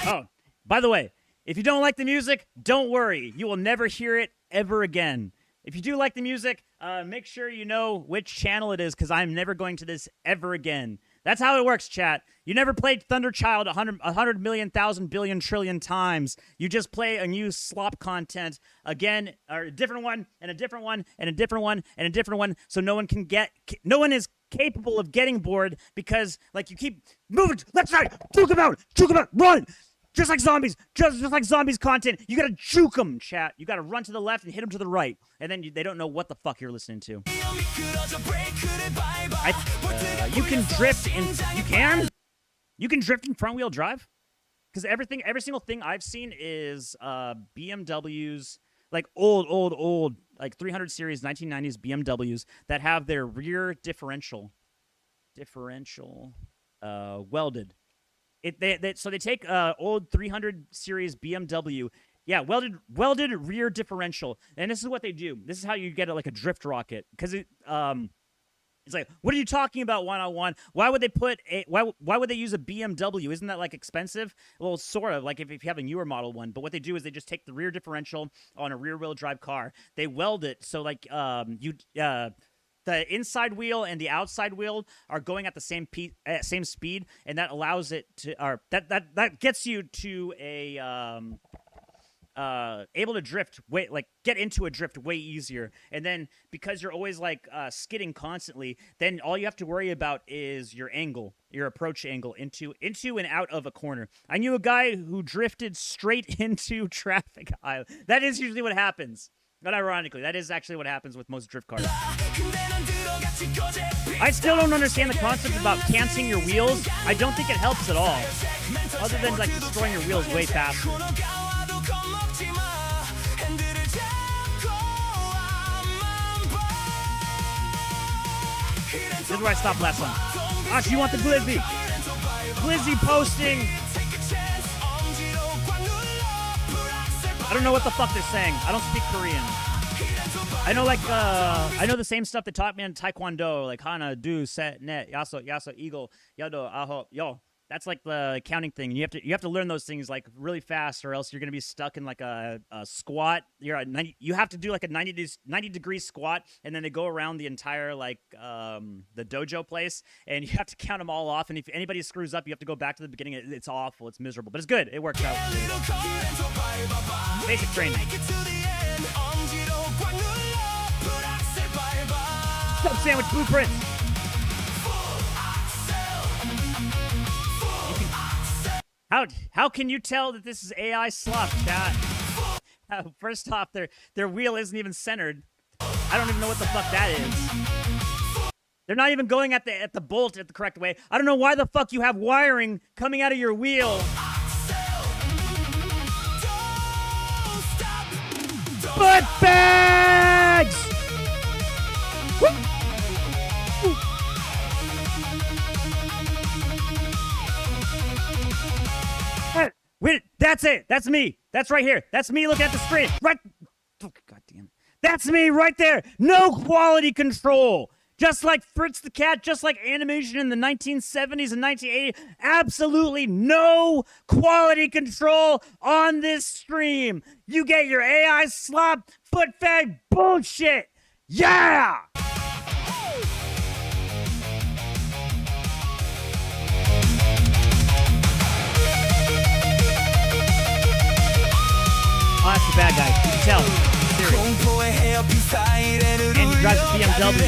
Oh, by the way, if you don't like the music, don't worry. You will never hear it ever again. If you do like the music, make sure you know which channel it is, because I'm never going to this ever again. That's how it works, chat. You never played Thunderchild 100 million, thousand, billion, trillion times. You just play and use slop content again, or a different one, and a different one, and a different one, and a different one, so no one is capable of getting bored, because, like, you keep moving left side, juke him out, run, Just like zombies. Just like zombies content. You gotta juke them, chat. You gotta run to the left and hit them to the right. And then they don't know what the fuck you're listening to. You can drift in... You can? You can drift in front-wheel drive? Because every single thing I've seen is BMWs, like old, like 300 series, 1990s BMWs that have their rear differential welded. So they take old 300 series BMW, yeah, welded rear differential, and this is what they do. This is how you get it like a drift rocket, because it's like, what are you talking about, one-on-one? Why would they put why would they use a BMW? Isn't that like expensive? Well, sort of, like if you have a newer model one. But what they do is they just take the rear differential on a rear-wheel drive car. They weld it so like the inside wheel and the outside wheel are going at the same speed, and that allows it to, or that gets you to a able to drift get into a drift way easier. And then because you're always like skidding constantly, then all you have to worry about is your angle, your approach angle into and out of a corner. I knew a guy who drifted straight into traffic. That is usually what happens. Not ironically, that is actually what happens with most drift cars. I still don't understand the concept about canceling your wheels. I don't think it helps at all, other than like destroying your wheels way faster. This is where I stopped last time. Actually, you want the Glizzy? Glizzy posting. I don't know what the fuck they're saying. I don't speak Korean. I know I know the same stuff they taught me in Taekwondo, like Hana, Do, Set, Net, Yaso, Eagle, Yado, Aho, Yo. That's like the counting thing. You have to learn those things like really fast, or else you're gonna be stuck in like a squat. You have to do like a 90 degree squat, and then they go around the entire like the dojo place, and you have to count them all off. And if anybody screws up, you have to go back to the beginning. It's awful. It's miserable, but it's good. It works out. Basic training. Sub sandwich blueprint. How can you tell that this is AI slop, chat? First off, their wheel isn't even centered. I don't even know what the fuck that is. They're not even going at the bolt at the correct way. I don't know why the fuck you have wiring coming out of your wheel. Butt bags! Wait, that's it. That's me. That's right here. That's me looking at the screen. Right. Oh, God damn it. That's me right there. No quality control. Just like Fritz the Cat, just like animation in the 1970s and 1980s. Absolutely no quality control on this stream. You get your AI slop, foot fag bullshit. Yeah! Oh, that's the bad guy. You can tell. And he drives a BMW.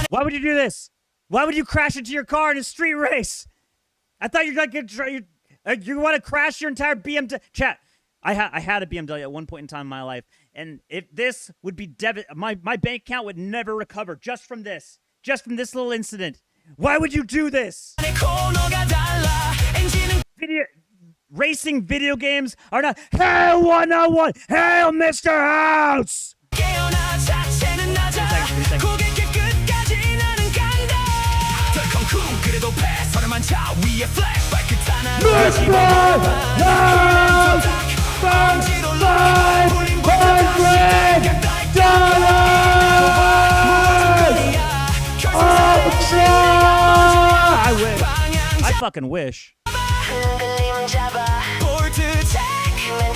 Why would you do this? Why would you crash into your car in a street race? I thought you'd like you want to crash your entire BMW. Chat. I had a BMW at one point in time in my life, and if this would be my bank account would never recover just from this little incident. Why would you do this? Racing video games are not. Hail 101! Hail Mr. House! I wish. I fucking wish.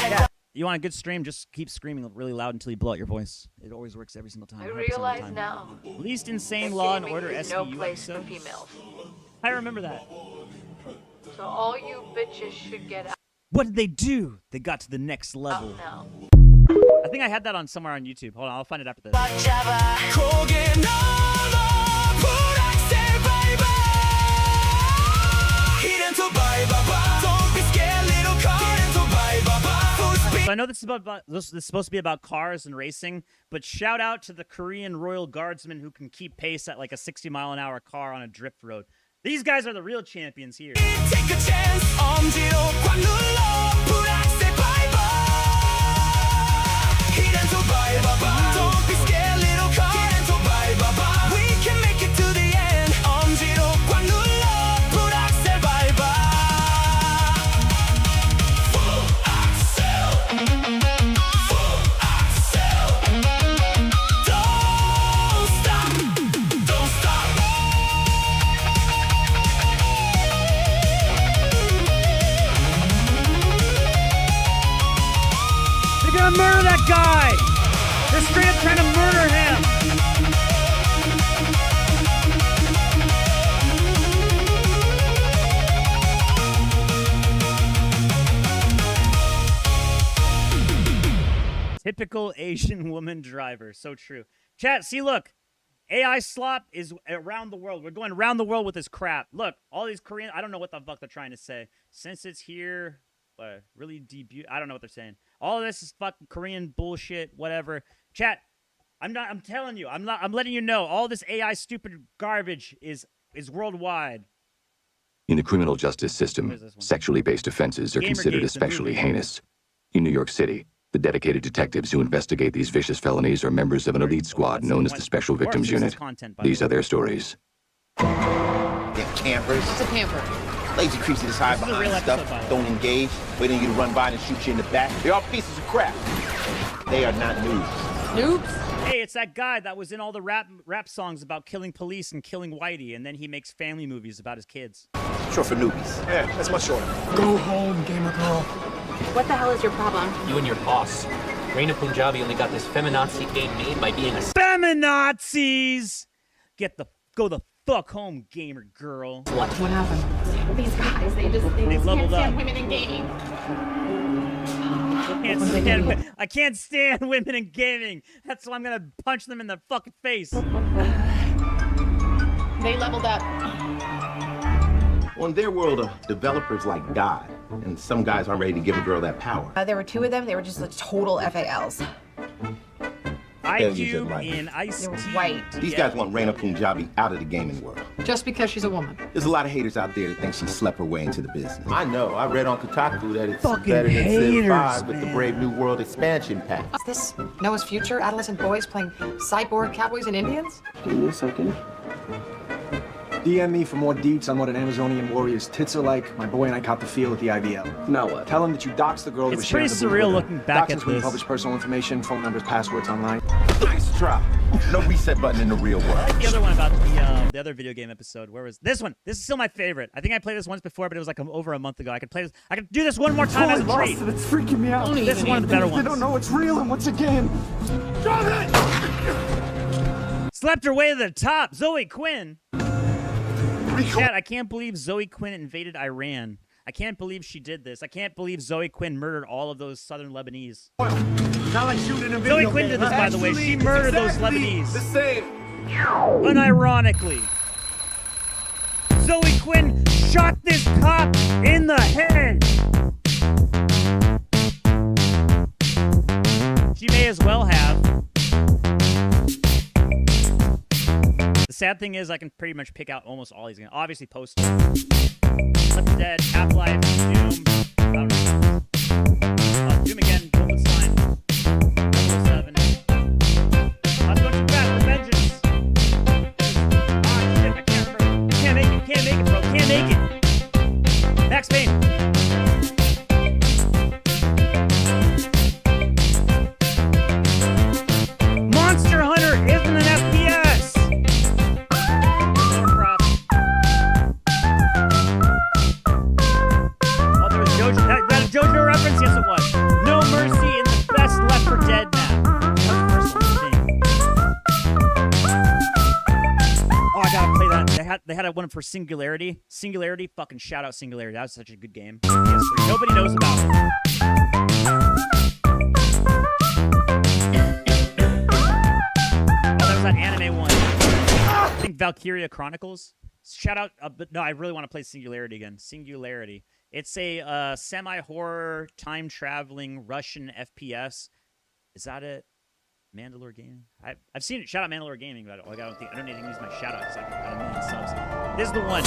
Yeah. You want a good stream? Just keep screaming really loud until you blow out your voice. It always works every single time. I realize now. Least insane Law and Order is SVU no place episode. for females. I remember that. So all you bitches should get out. What did they do? They got to the next level. Now. I think I had that on somewhere on YouTube. Hold on, I'll find it after this. So I know this is supposed to be about cars and racing, but shout out to the Korean Royal Guardsmen who can keep pace at like a 60-mile-an-hour car on a drift road. These guys are the real champions here. Take a chance. Don't be scared, little car. We can make it to the end. They're gonna murder that guy! They're straight up trying to murder him! Typical Asian woman driver. So true. Chat, see, look. AI slop is around the world. We're going around the world with this crap. Look, all these Korean... I don't know what the fuck they're trying to say. Since it's here... really debut... I don't know what they're saying. All of this is fucking Korean bullshit, whatever. Chat, I'm telling you. I'm letting you know. All this AI stupid garbage is worldwide. In the criminal justice system, sexually based offenses are considered especially heinous. In New York City, the dedicated detectives who investigate these vicious felonies are members of an elite squad known as the Special Victims Unit. These are their stories. Yeah, campers. It's a camper. Lazy creeps that just hide behind stuff, don't engage, waiting you to run by and shoot you in the back. They're all pieces of crap. They are not noobs. Noobs? Hey, it's that guy that was in all the rap songs about killing police and killing Whitey, and then he makes family movies about his kids. Short for newbies. Yeah, that's much shorter. Go home, gamer girl. What the hell is your problem? You and your boss. Reina Punjabi only got this feminazi game made by being a... Feminazis! Go the fuck home, gamer girl. What happened? These guys, they leveled can't stand up. women in gaming. I can't stand women in gaming. That's why I'm gonna punch them in the fucking face. They leveled up. Well, in their world, developers like God, and some guys aren't ready to give a girl that power. There were two of them. They were just the total FALs. IQ in Ice They were white. These guys want Reina Punjabi out of the gaming world. Just because she's a woman. There's a lot of haters out there that think she slept her way into the business. I know. I read on Kotaku that it's Fucking better than Civ haters, 5 with the Brave New World expansion pack. Is this Noah's future? Adolescent boys playing cyborg cowboys and Indians? Give me a second. DM me for more deets on what an Amazonian warrior's tits are like. My boy and I caught the feel at the IVL. Now what? Tell him that you doxed the girl that was It's sharing pretty the booth surreal with her. looking back at Doxing's when you this. publish personal information, phone numbers, passwords online. Nice try. No reset button in the real world. The other one about the other video game episode. Where was this one? This is still my favorite. I think I played this once before, but it was like over a month ago. I could play this. I could do this one more time as a treat. It's freaking me out. This is one of the better They ones. don't know what's real and what's a game. Drop it! Slept her way to the top. Zoe Quinn. Chat, I can't believe Zoe Quinn invaded Iran. I can't believe she did this. I can't believe Zoe Quinn murdered all of those southern Lebanese. Not like shooting a Zoe Quinn did this, by the way. She murdered those Lebanese. The same. Unironically. Zoe Quinn shot this cop in the head. She may as well have. The sad thing is I can pretty much pick out almost all these games. Obviously, Poast, Left 4 Dead, Half-Life, Doom, I don't know. Doom again, Wolfenstein, 007. I'm going to grab the vengeance. Ah, shit, I can't remember. Can't make it, bro. Can't make it. Max Payne. Monster Hunter isn't an FPS. Oh, there was Jojo. That a JoJo reference? Yes, it was. No Mercy in the best Left 4 Dead map. That was the first one, I think. Oh, I gotta play that. They had one for Singularity. Singularity, fucking shout out Singularity. That was such a good game. PS3. Nobody knows about it. that anime one? I think Valkyria Chronicles. Shout out, but no, I really want to play Singularity again. Singularity. It's a semi-horror, time-traveling Russian FPS. Is that it? Mandalore Gaming. I've seen it. Shout out Mandalore Gaming, but I don't need to use my shout out because I've got a million subs. This is the one.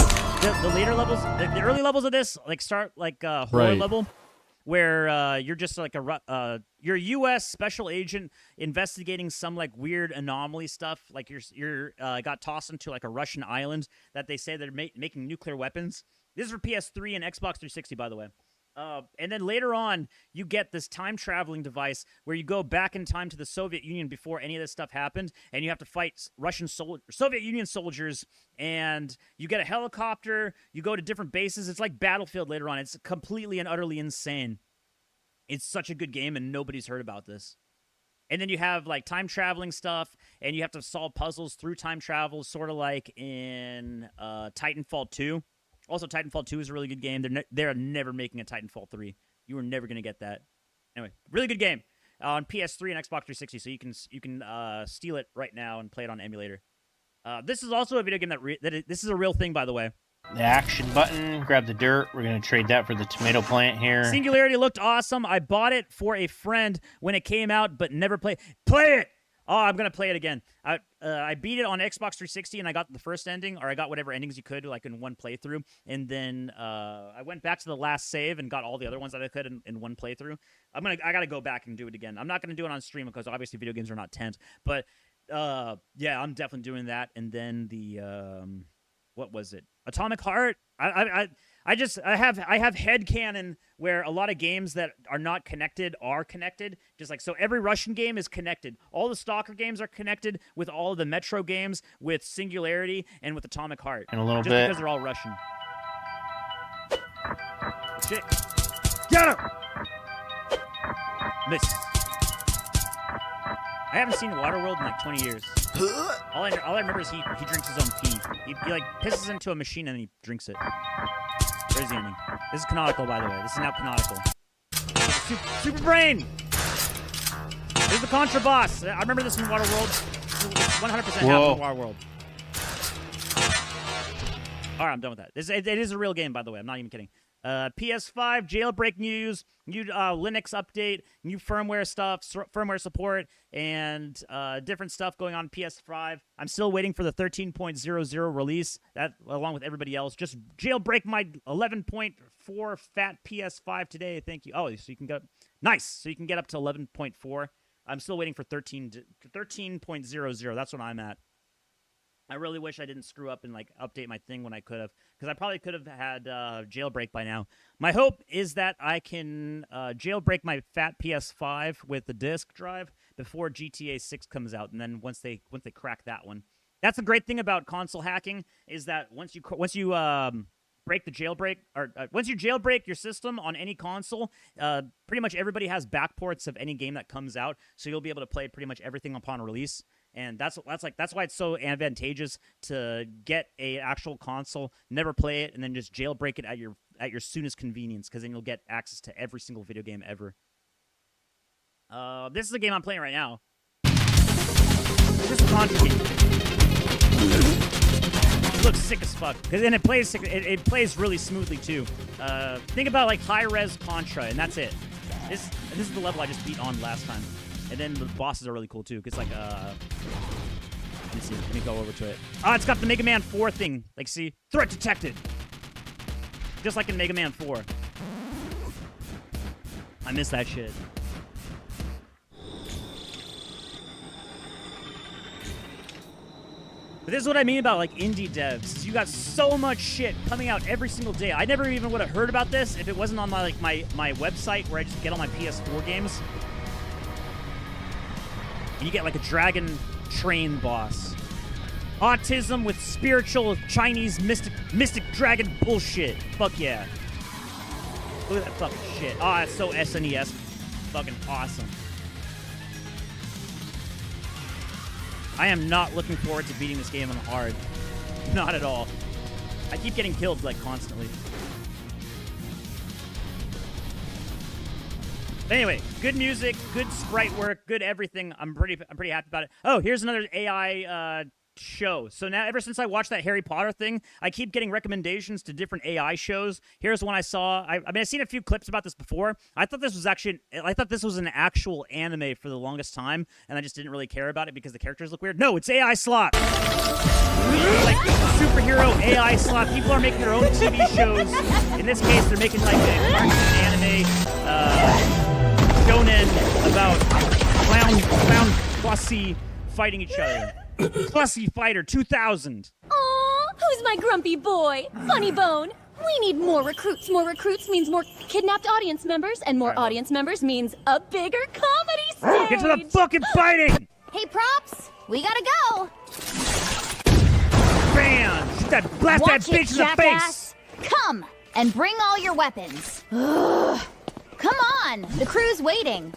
The later levels, the early levels of this, like start like horror level, where you're just like you're a U.S. special agent investigating some like weird anomaly stuff. Like you're got tossed into like a Russian island that they say they're making nuclear weapons. This is for PS3 and Xbox 360, by the way. And then later on, you get this time-traveling device where you go back in time to the Soviet Union before any of this stuff happened, and you have to fight Soviet Union soldiers, and you get a helicopter, you go to different bases. It's like Battlefield later on. It's completely and utterly insane. It's such a good game, and nobody's heard about this. And then you have, like, time-traveling stuff, and you have to solve puzzles through time travel, sort of like in Titanfall 2. Also, Titanfall 2 is a really good game. They're never making a Titanfall 3. You are never going to get that. Anyway, really good game on PS3 and Xbox 360, so you can steal it right now and play it on emulator. This is also a video game this is a real thing, by the way. The action button, grab the dirt. We're going to trade that for the tomato plant here. Singularity looked awesome. I bought it for a friend when it came out, but never played. Play it! Oh, I'm going to play it again. I beat it on Xbox 360, and I got the first ending, or I got whatever endings you could, like, in one playthrough. And then I went back to the last save and got all the other ones that I could in one playthrough. I got to go back and do it again. I'm not going to do it on stream because, obviously, video games are not tent. But, yeah, I'm definitely doing that. And then the, what was it? Atomic Heart? I have headcanon where a lot of games that are not connected are connected. Just like, so every Russian game is connected. All the Stalker games are connected with all of the Metro games, with Singularity, and with Atomic Heart. And a little just bit. Because they're all Russian. Shit. Get him! Miss. I haven't seen Waterworld in like 20 years. All I remember is he drinks his own pee. He like pisses into a machine and he drinks it. Where's the ending? This is canonical, by the way. This is now canonical. Super Brain! This is the Contra boss. I remember this in Waterworld. 100% happened in Waterworld. Alright, I'm done with that. It is a real game, by the way. I'm not even kidding. PS5 jailbreak news, new Linux update, new firmware stuff, firmware support, and different stuff going on PS5. I'm still waiting for the 13.00 release, that along with everybody else. Just jailbreak my 11.4 fat PS5 today. Thank you. Oh, so you can get nice. So you can get up to 11.4. I'm still waiting for 13.00. That's what I'm at. I really wish I didn't screw up and like update my thing when I could have, because I probably could have had jailbreak by now. My hope is that I can jailbreak my fat PS5 with the disk drive before GTA 6 comes out, and then once they crack that one, that's the great thing about console hacking is that once you break the jailbreak, or once you jailbreak your system on any console, pretty much everybody has backports of any game that comes out, so you'll be able to play pretty much everything upon release. And that's why it's so advantageous to get a actual console, never play it, and then just jailbreak it at your soonest convenience, because then you'll get access to every single video game ever. This is a game I'm playing right now. This is a Contra game. It looks sick as fuck, and it plays really smoothly too. Think about like high res Contra, and that's it. This is the level I just beat on last time. And then the bosses are really cool, too, because, like, let me go over to it. It's got the Mega Man 4 thing. Like, see? Threat detected! Just like in Mega Man 4. I miss that shit. But this is what I mean about, like, indie devs. Is you got so much shit coming out every single day. I never even would have heard about this if it wasn't on my website where I just get all my PS4 games. You get like a dragon train boss. Autism with spiritual Chinese mystic dragon bullshit. Fuck yeah. Look at that fucking shit. Oh, it's so SNES. Fucking awesome. I am not looking forward to beating this game on hard. Not at all. I keep getting killed like constantly. Anyway, good music, good sprite work, good everything. I'm pretty happy about it. Oh, here's another AI show. So now, ever since I watched that Harry Potter thing, I keep getting recommendations to different AI shows. Here's one I saw. I mean, I've seen a few clips about this before. I thought this was an actual anime for the longest time, and I just didn't really care about it because the characters look weird. No, it's AI slop. Like superhero AI slop. People are making their own TV shows. In this case, they're making like a cartoon anime shonen about clown Classy fighting each other. Classy Fighter 2000. Aw, who's my grumpy boy? Funny Bone. We need more recruits. More recruits means more kidnapped audience members, and more audience members means a bigger comedy stage. Get to the fucking fighting! Hey, props, we gotta go. Bam! Blast that bitch in the face! Come and bring all your weapons. Ugh. Come on, the crew's waiting.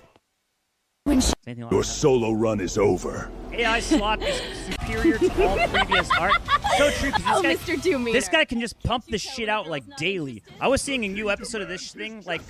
Your solo run is over. AI slop is superior to all previous art. So true, because Mr. Doomy. This guy can just pump this shit out like daily. I was seeing a new episode of this thing like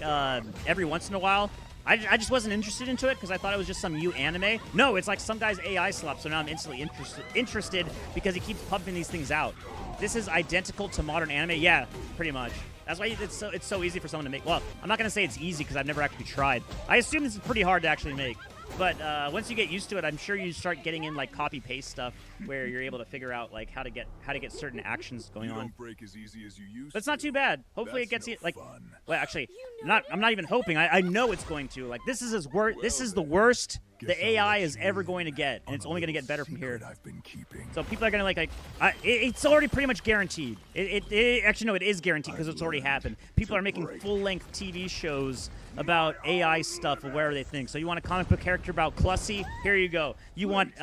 every once in a while. I just wasn't interested into it because I thought it was just some new anime. No, it's like some guy's AI slop, so now I'm instantly interested because he keeps pumping these things out. This is identical to modern anime. Yeah, pretty much. That's why it's so easy for someone to make. Well, I'm not going to say it's easy because I've never actually tried. I assume this is pretty hard to actually make. But once you get used to it, I'm sure you start getting in like copy-paste stuff where you're able to figure out like how to get certain actions going on. Break as easy as you used. But it's not too bad. Hopefully it gets you like. Well, actually, I'm not even hoping. I know it's going to. Like this is the worst the AI is ever going to get, and it's only going to get better from here. So people are going to it's already pretty much guaranteed. Actually, no, it is guaranteed because it's already happened. People are making full-length TV shows about AI stuff or whatever they think. So you want a comic book character about Clussy? Here you go. You want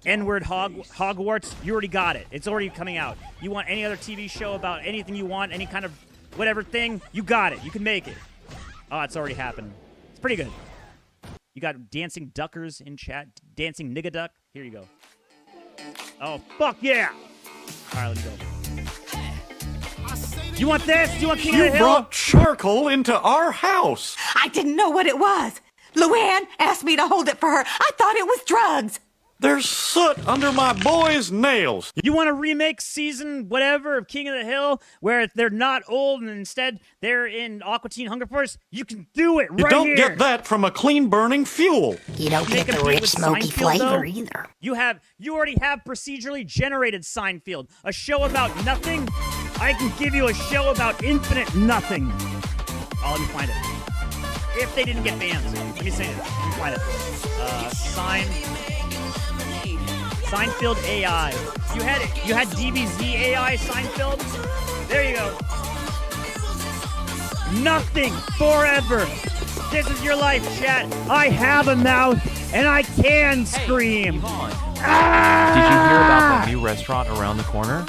N-word Hogwarts? You already got it. It's already coming out. You want any other TV show about anything you want, any kind of whatever thing? You got it. You can make it. Oh, it's already happened. It's pretty good. You got dancing duckers in chat. Dancing nigga duck. Here you go. Oh, fuck yeah. All right, let's go. You want this? You want King of the Hill? You brought charcoal into our house. I didn't know what it was. Luann asked me to hold it for her. I thought it was drugs. There's soot under my boy's nails. You want to remake season whatever of King of the Hill where they're not old and instead they're in Aqua Teen Hunger Force? You can do it right here. You don't get that from a clean-burning fuel. You don't get the rich, smoky flavor either. You already have procedurally generated Seinfeld, a show about nothing. I can give you a show about infinite nothing. Oh, let me find it. If they didn't get banned, let me say it. Let me find it. Seinfeld AI. You had DBZ AI Seinfeld. There you go. Nothing forever. This is your life, chat. I have a mouth and I can scream. Did you hear about that new restaurant around the corner?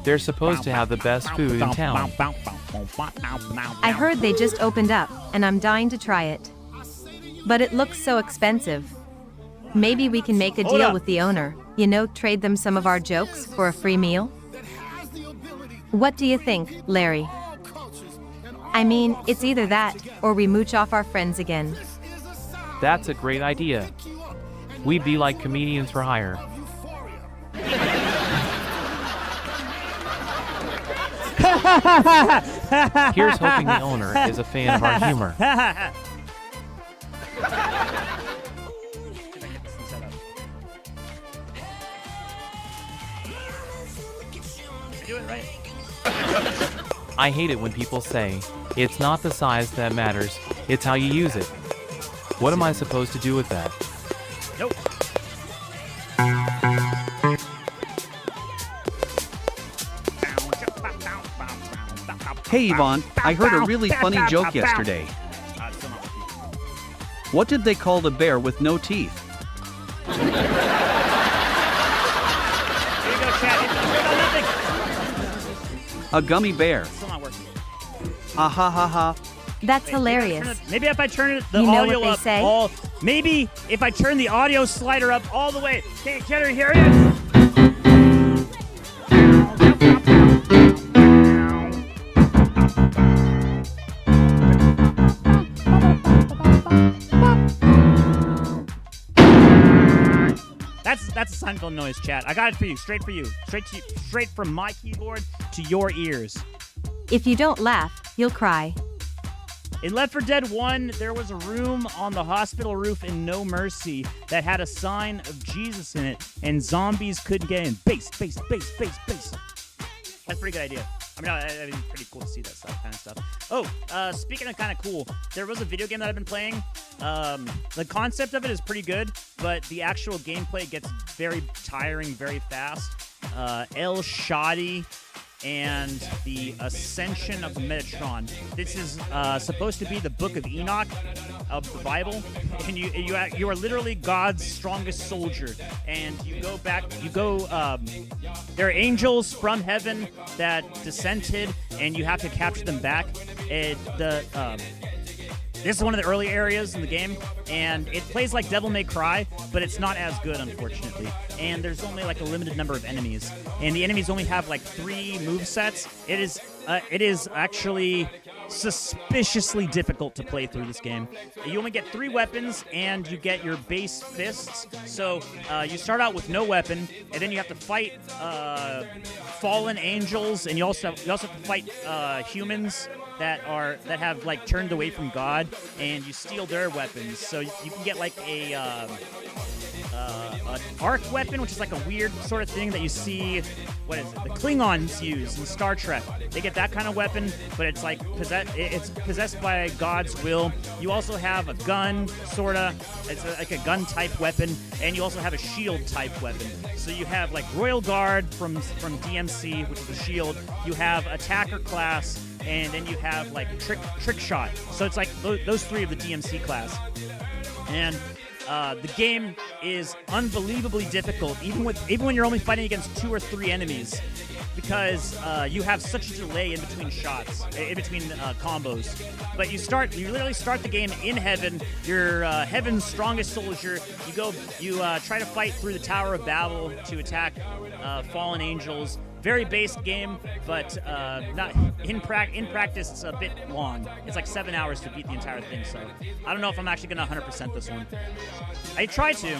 They're supposed to have the best food in town. I heard they just opened up, and I'm dying to try it. But it looks so expensive. Maybe we can make a deal with the owner. You know, trade them some of our jokes for a free meal? What do you think, Larry? I mean, it's either that, or we mooch off our friends again. That's a great idea. We'd be like comedians for hire. Here's hoping the owner is a fan of our humor. Do it right. I hate it when people say, it's not the size that matters, it's how you use it. What am I supposed to do with that? Nope. Hey, Vaughn, I heard a really funny joke yesterday. What did they call the bear with no teeth? Here you go, chat. A gummy bear. Still not working. Ha ha ha ha. That's hilarious. Maybe if I turn the You know audio what they up say? maybe if I turn the audio slider up all the way. Can you hear it? Seinfeld noise, chat. I got it for you. Straight for you. Straight from my keyboard to your ears. If you don't laugh, you'll cry. In Left 4 Dead 1, there was a room on the hospital roof in No Mercy that had a sign of Jesus in it, and zombies couldn't get in. Bass. That's a pretty good idea. I mean, it's pretty cool to see that kind of stuff. Oh, speaking of kind of cool, there was a video game that I've been playing. The concept of it is pretty good, but the actual gameplay gets very tiring very fast. El Shadi and the Ascension of Metatron. This is supposed to be the Book of Enoch of the Bible, and you are literally God's strongest soldier. And there are angels from heaven that dissented, and you have to capture them back. This is one of the early areas in the game, and it plays like Devil May Cry, but it's not as good, unfortunately. And there's only like a limited number of enemies, and the enemies only have like 3 movesets. It is actually suspiciously difficult to play through this game. You only get 3 weapons, and you get your base fists. So you start out with no weapon, and then you have to fight fallen angels, and you also have to fight humans that have like turned away from God, and you steal their weapons. So you can get like an arc weapon, which is like a weird sort of thing that you see. What is it? The Klingons use in Star Trek. They get that kind of weapon, but it's like it's possessed by God's will. You also have a gun, sorta. It's like a gun type weapon, and you also have a shield type weapon. So you have like Royal Guard from DMC, which is a shield. You have Attacker class, and then you have like trick shot. So it's like those 3 of the DMC class. And the game is unbelievably difficult, even when you're only fighting against 2 or 3 enemies, because you have such a delay in between shots, in between combos. But you literally start the game in heaven. You're heaven's strongest soldier. You try to fight through the Tower of Babel to attack fallen angels. Very base game, but not in practice. It's a bit long. It's like 7 hours to beat the entire thing. So I don't know if I'm actually gonna 100% this one. I try to,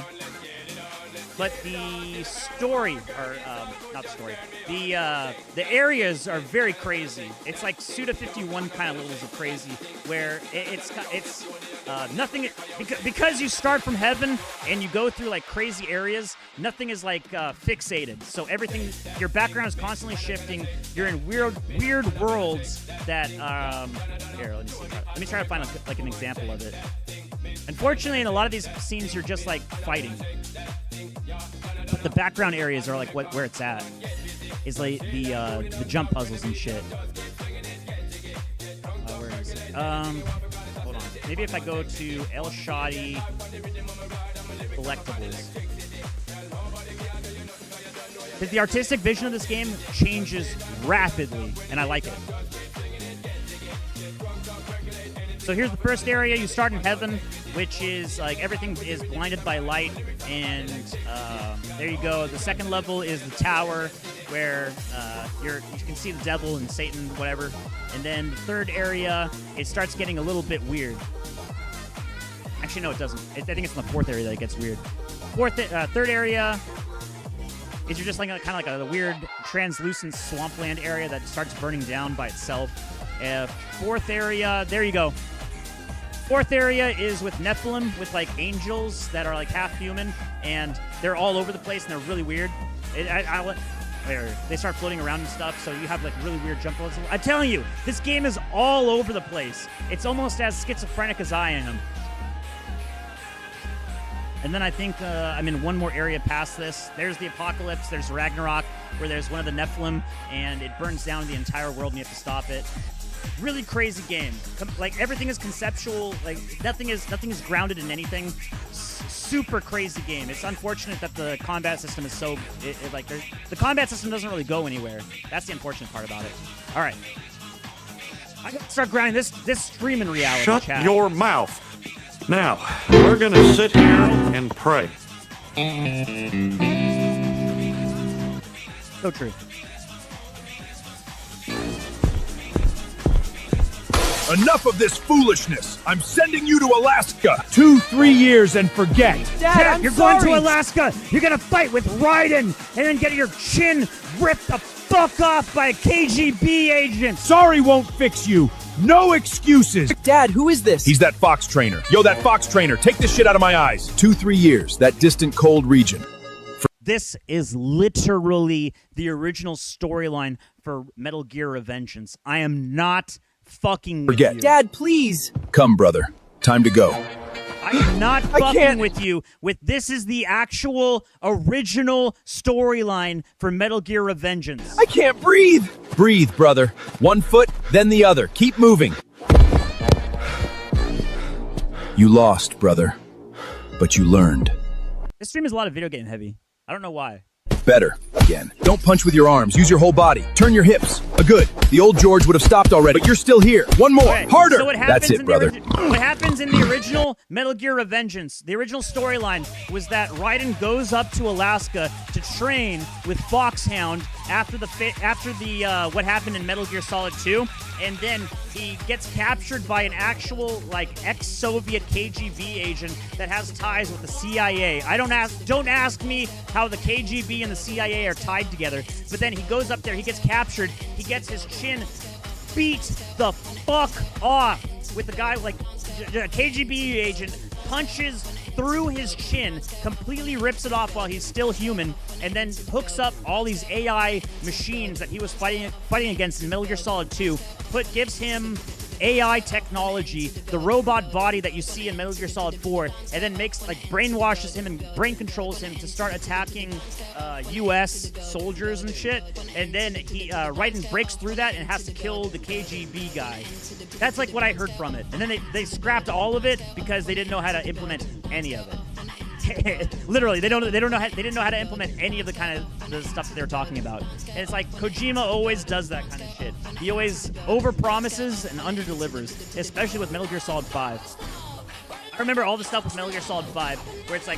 but the story, or not the story, the areas are very crazy. It's like Suda 51 kind of levels of crazy, where it's nothing, because you start from heaven and you go through like crazy areas. Nothing is like fixated, so everything, your background is constantly shifting. You're in weird worlds that here, let me try to find like an example of it. Unfortunately, in a lot of these scenes, you're just like fighting. But the background areas are like where it's at. Is like the jump puzzles and shit. Where is it? Hold on. Maybe if I go to El Shadi collectibles. The artistic vision of this game changes rapidly, and I like it. So here's the first area. You start in heaven, which is like everything is blinded by light, and there you go. The second level is the tower, where you can see the devil and Satan, whatever. And then the third area, it starts getting a little bit weird. Actually, no, it doesn't. I think it's in the fourth area that it gets weird. Third area is you're just like kind of like a weird translucent swampland area that starts burning down by itself. Fourth area, there you go. Fourth area is with Nephilim, with like angels that are like half human, and they're all over the place and they're really weird. They start floating around and stuff, so you have like really weird jump puzzles. I'm telling you, this game is all over the place. It's almost as schizophrenic as I am. And then I think I'm in one more area past this. There's the Apocalypse, there's Ragnarok, where there's one of the Nephilim, and it burns down the entire world and you have to stop it. Really crazy game. Like everything is conceptual. Like nothing is grounded in anything. Super crazy game. It's unfortunate that the combat system is so the combat system doesn't really go anywhere. That's the unfortunate part about it. All right, I gotta start grinding this stream in reality. Shut chat. your mouth. Now we're gonna sit here and pray. So true. Enough of this foolishness. I'm sending you to Alaska. 2-3 years and forget. Dad, you're going to Alaska. You're gonna fight with Raiden and then get your chin ripped the fuck off by a KGB agent. Sorry won't fix you. No excuses. Dad, who is this? He's that Fox trainer. Yo, that Fox trainer. Take this shit out of my eyes. 2-3 years. That distant cold region. This is literally the original storyline for Metal Gear Revengeance. I am not fucking with Forget. you. Dad, please. Come, brother. Time to go. I am not fucking with you. This is the actual original storyline for Metal Gear Revengeance. I can't breathe. Breathe, brother. One foot, then the other. Keep moving. You lost, brother. But you learned. This stream is a lot of video game heavy. I don't know why. Better. Again. Don't punch with your arms. Use your whole body. Turn your hips. Good. The old George would have stopped already, but you're still here. One more. Okay, Harder. so That's it, brother. What happens in the original Metal Gear Revengeance, the original storyline was that Raiden goes up to Alaska to train with Foxhound after the what happened in Metal Gear Solid 2, and then he gets captured by an actual ex-Soviet KGB agent that has ties with the CIA. Don't ask me how the KGB and the CIA are tied together, but then he goes up there, he gets captured, he gets his chin beat the fuck off with the guy, a KGB agent punches through his chin, completely rips it off while he's still human, and then hooks up all these AI machines that he was fighting against in Metal Gear Solid 2, gives him AI technology, the robot body that you see in Metal Gear Solid 4, and then brainwashes him and brain controls him to start attacking U.S. soldiers and shit. And then Raiden breaks through that and has to kill the KGB guy. That's what I heard from it. And then they scrapped all of it because they didn't know how to implement any of it. Literally, they didn't know how to implement any of the stuff that they were talking about. And it's Kojima always does that kind of shit. He always overpromises and underdelivers, especially with Metal Gear Solid 5. I remember all the stuff with Metal Gear Solid 5, where it's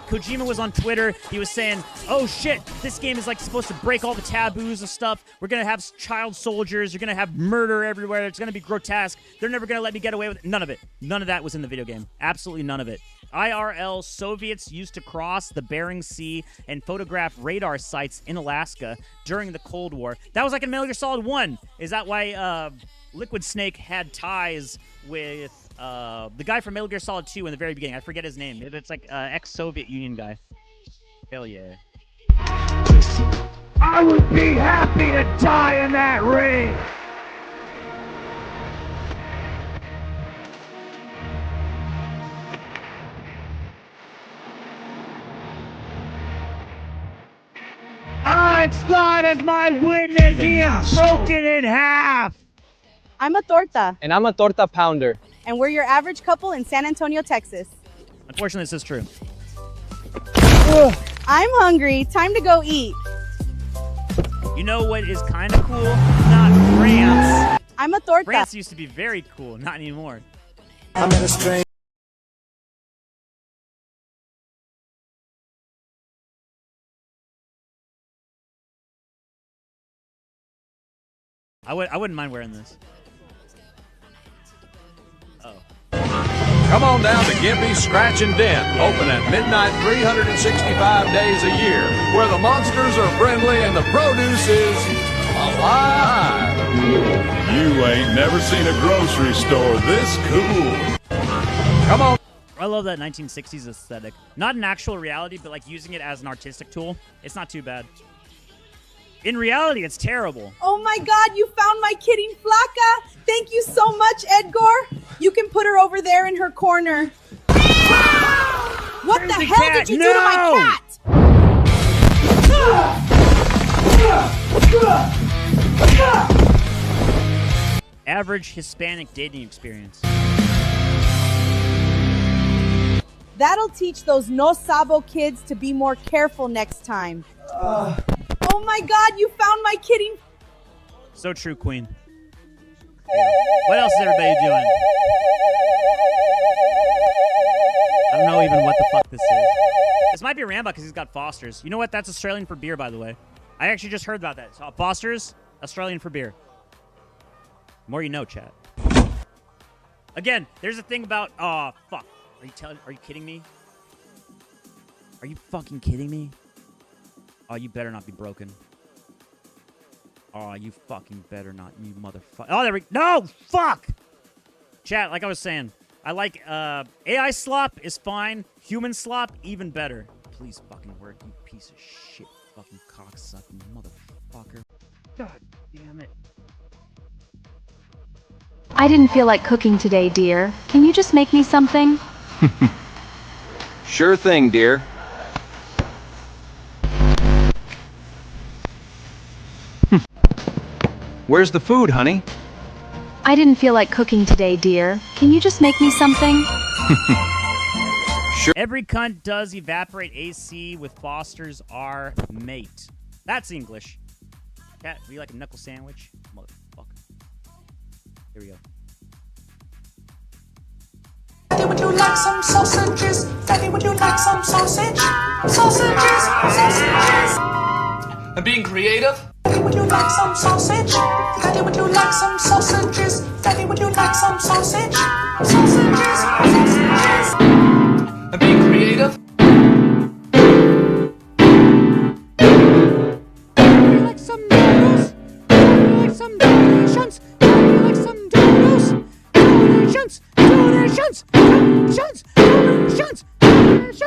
Kojima was on Twitter, he was saying, oh shit, this game is supposed to break all the taboos of stuff. We're gonna have child soldiers, you're gonna have murder everywhere, it's gonna be grotesque, they're never gonna let me get away with it. None of it. None of that was in the video game. Absolutely none of it. IRL, Soviets used to cross the Bering Sea and photograph radar sites in Alaska during the Cold War. That was in Metal Gear Solid 1. Is that why Liquid Snake had ties with the guy from Metal Gear Solid 2 in the very beginning? I forget his name. It's ex-Soviet Union guy. Hell yeah. I would be happy to die in that ring. I thought as my witness he is broken in half. I'm a torta. And I'm a torta pounder. And we're your average couple in San Antonio, Texas. Unfortunately, this is true. I'm hungry. Time to go eat. You know what is kind of cool? Not France. I'm a torta. France used to be very cool. Not anymore. I'm in a strange. I wouldn't mind wearing this. Oh. Come on down to Gimpy's Scratch and Dent, open at midnight 365 days a year, where the monsters are friendly and the produce is alive. You ain't never seen a grocery store this cool. Come on. I love that 1960s aesthetic. Not in actual reality, but using it as an artistic tool. It's not too bad. In reality, it's terrible. Oh my God, you found my kitty Flaca. Thank you so much, Edgar. You can put her over there in her corner. What the hell did you do to my cat? Average Hispanic dating experience. That'll teach those no sabo kids to be more careful next time. Oh my God, you found my kitty. So true, Queen. What else is everybody doing? I don't know even what the fuck this is. This might be Rambo because he's got Foster's. You know what? That's Australian for beer, by the way. I actually just heard about that. So Foster's, Australian for beer. More you know, chat. Again, there's a thing about... Oh, fuck. Are you kidding me? Are you fucking kidding me? Oh, you better not be broken. Oh, you fucking better not, you motherfucker. Oh, there we... No! Fuck! Chat, like I was saying, I like, AI slop is fine. Human slop, even better. Please fucking work, you piece of shit. Fucking cocksucking motherfucker. God damn it. I didn't feel like cooking today, dear. Can you just make me something? Sure thing, dear. Where's the food, honey? I didn't feel like cooking today, dear. Can you just make me something? Sure. Every cunt does evaporate AC with Foster's R mate. That's English. Cat, would you like a knuckle sandwich? Motherfucker. Here we go. Daddy, would you like some sausages? Daddy, would you like some sausage? Sausages, sausages. I'm being creative. Daddy, would you like some sausage? Daddy, would you like some sausages? Daddy, would you like some sausage? Sausages, sausages. I'm being creative. Would you like some noodles? Would you like some donations? Would you like some donuts? Donations, donations, donations, donations, donations,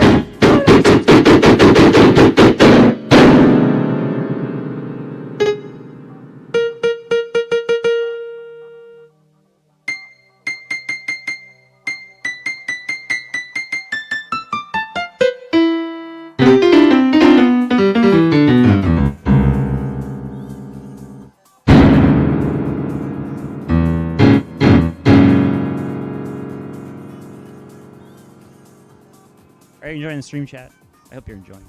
Are you enjoying the stream, chat? I hope you're enjoying it.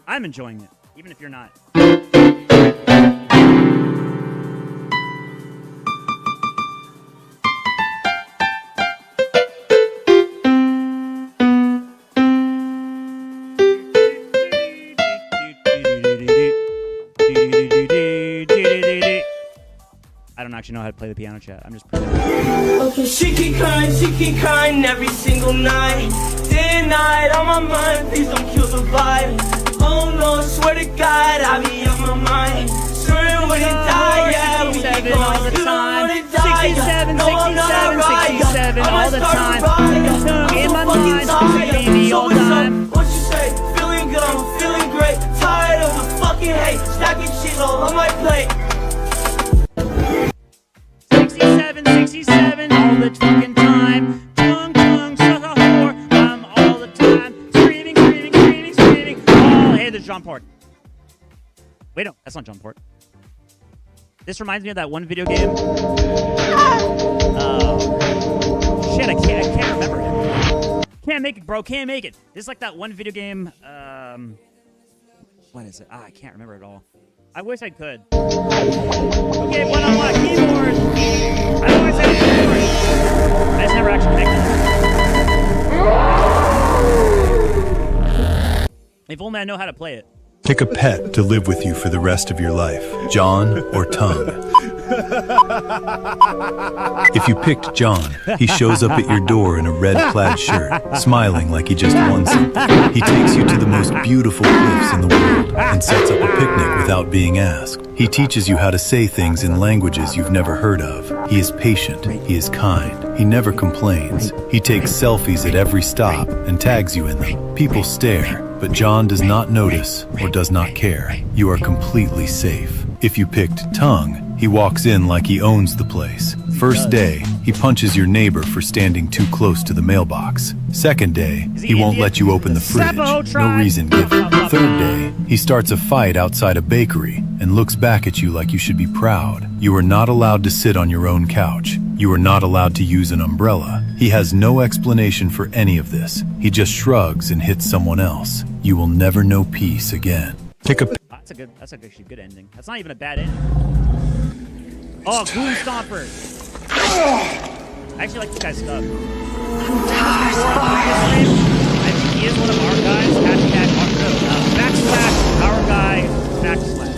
I'm enjoying it, even if you're not. I don't actually know how to play the piano, chat. I'm just okay, she keep crying every single night. Day and night on my mind, please don't kill the vibe. Oh no, swear to God, I be on my mind. Sure when it die, yeah, we keep going all the time. 67, no, 67, all the time. In my mind, baby, all the time. What you say? Feeling good, I'm feeling great. Tired of the fucking hate, stacking shit all on my plate. 67, all the fucking time. Tongue, suck a whore. I'm all the time. Screaming. Oh, hey, there's John Port. Wait, no, that's not John Port. This reminds me of that one video game. Shit, I can't remember it. Can't make it, bro. Can't make it. This is like that one video game. What is it? I can't remember it all. I wish I could. Okay, one on my keyboard. I always say keyboard. I just never actually connected it. If only I know how to play it. Pick a pet to live with you for the rest of your life, John or Tongue. If you picked John, he shows up at your door in a red plaid shirt, smiling like he just won something. He takes you to the most beautiful cliffs in the world and sets up a picnic without being asked. He teaches you how to say things in languages you've never heard of. He is patient. He is kind. He never complains. He takes selfies at every stop and tags you in them. People stare, but John does not notice or does not care. You are completely safe. If you picked Tongue, he walks in like he owns the place. First day, he punches your neighbor for standing too close to the mailbox. Second day, he won't let you open the fridge. No reason given. Third day, he starts a fight outside a bakery and looks back at you like you should be proud. You are not allowed to sit on your own couch. You are not allowed to use an umbrella. He has no explanation for any of this. He just shrugs and hits someone else. You will never know peace again. Pick a That's actually a good ending. That's not even a bad ending. Oh, Goon Stomper. I actually like this guy's stuff. I think he is one of our guys. Backslash our guy. Backslash.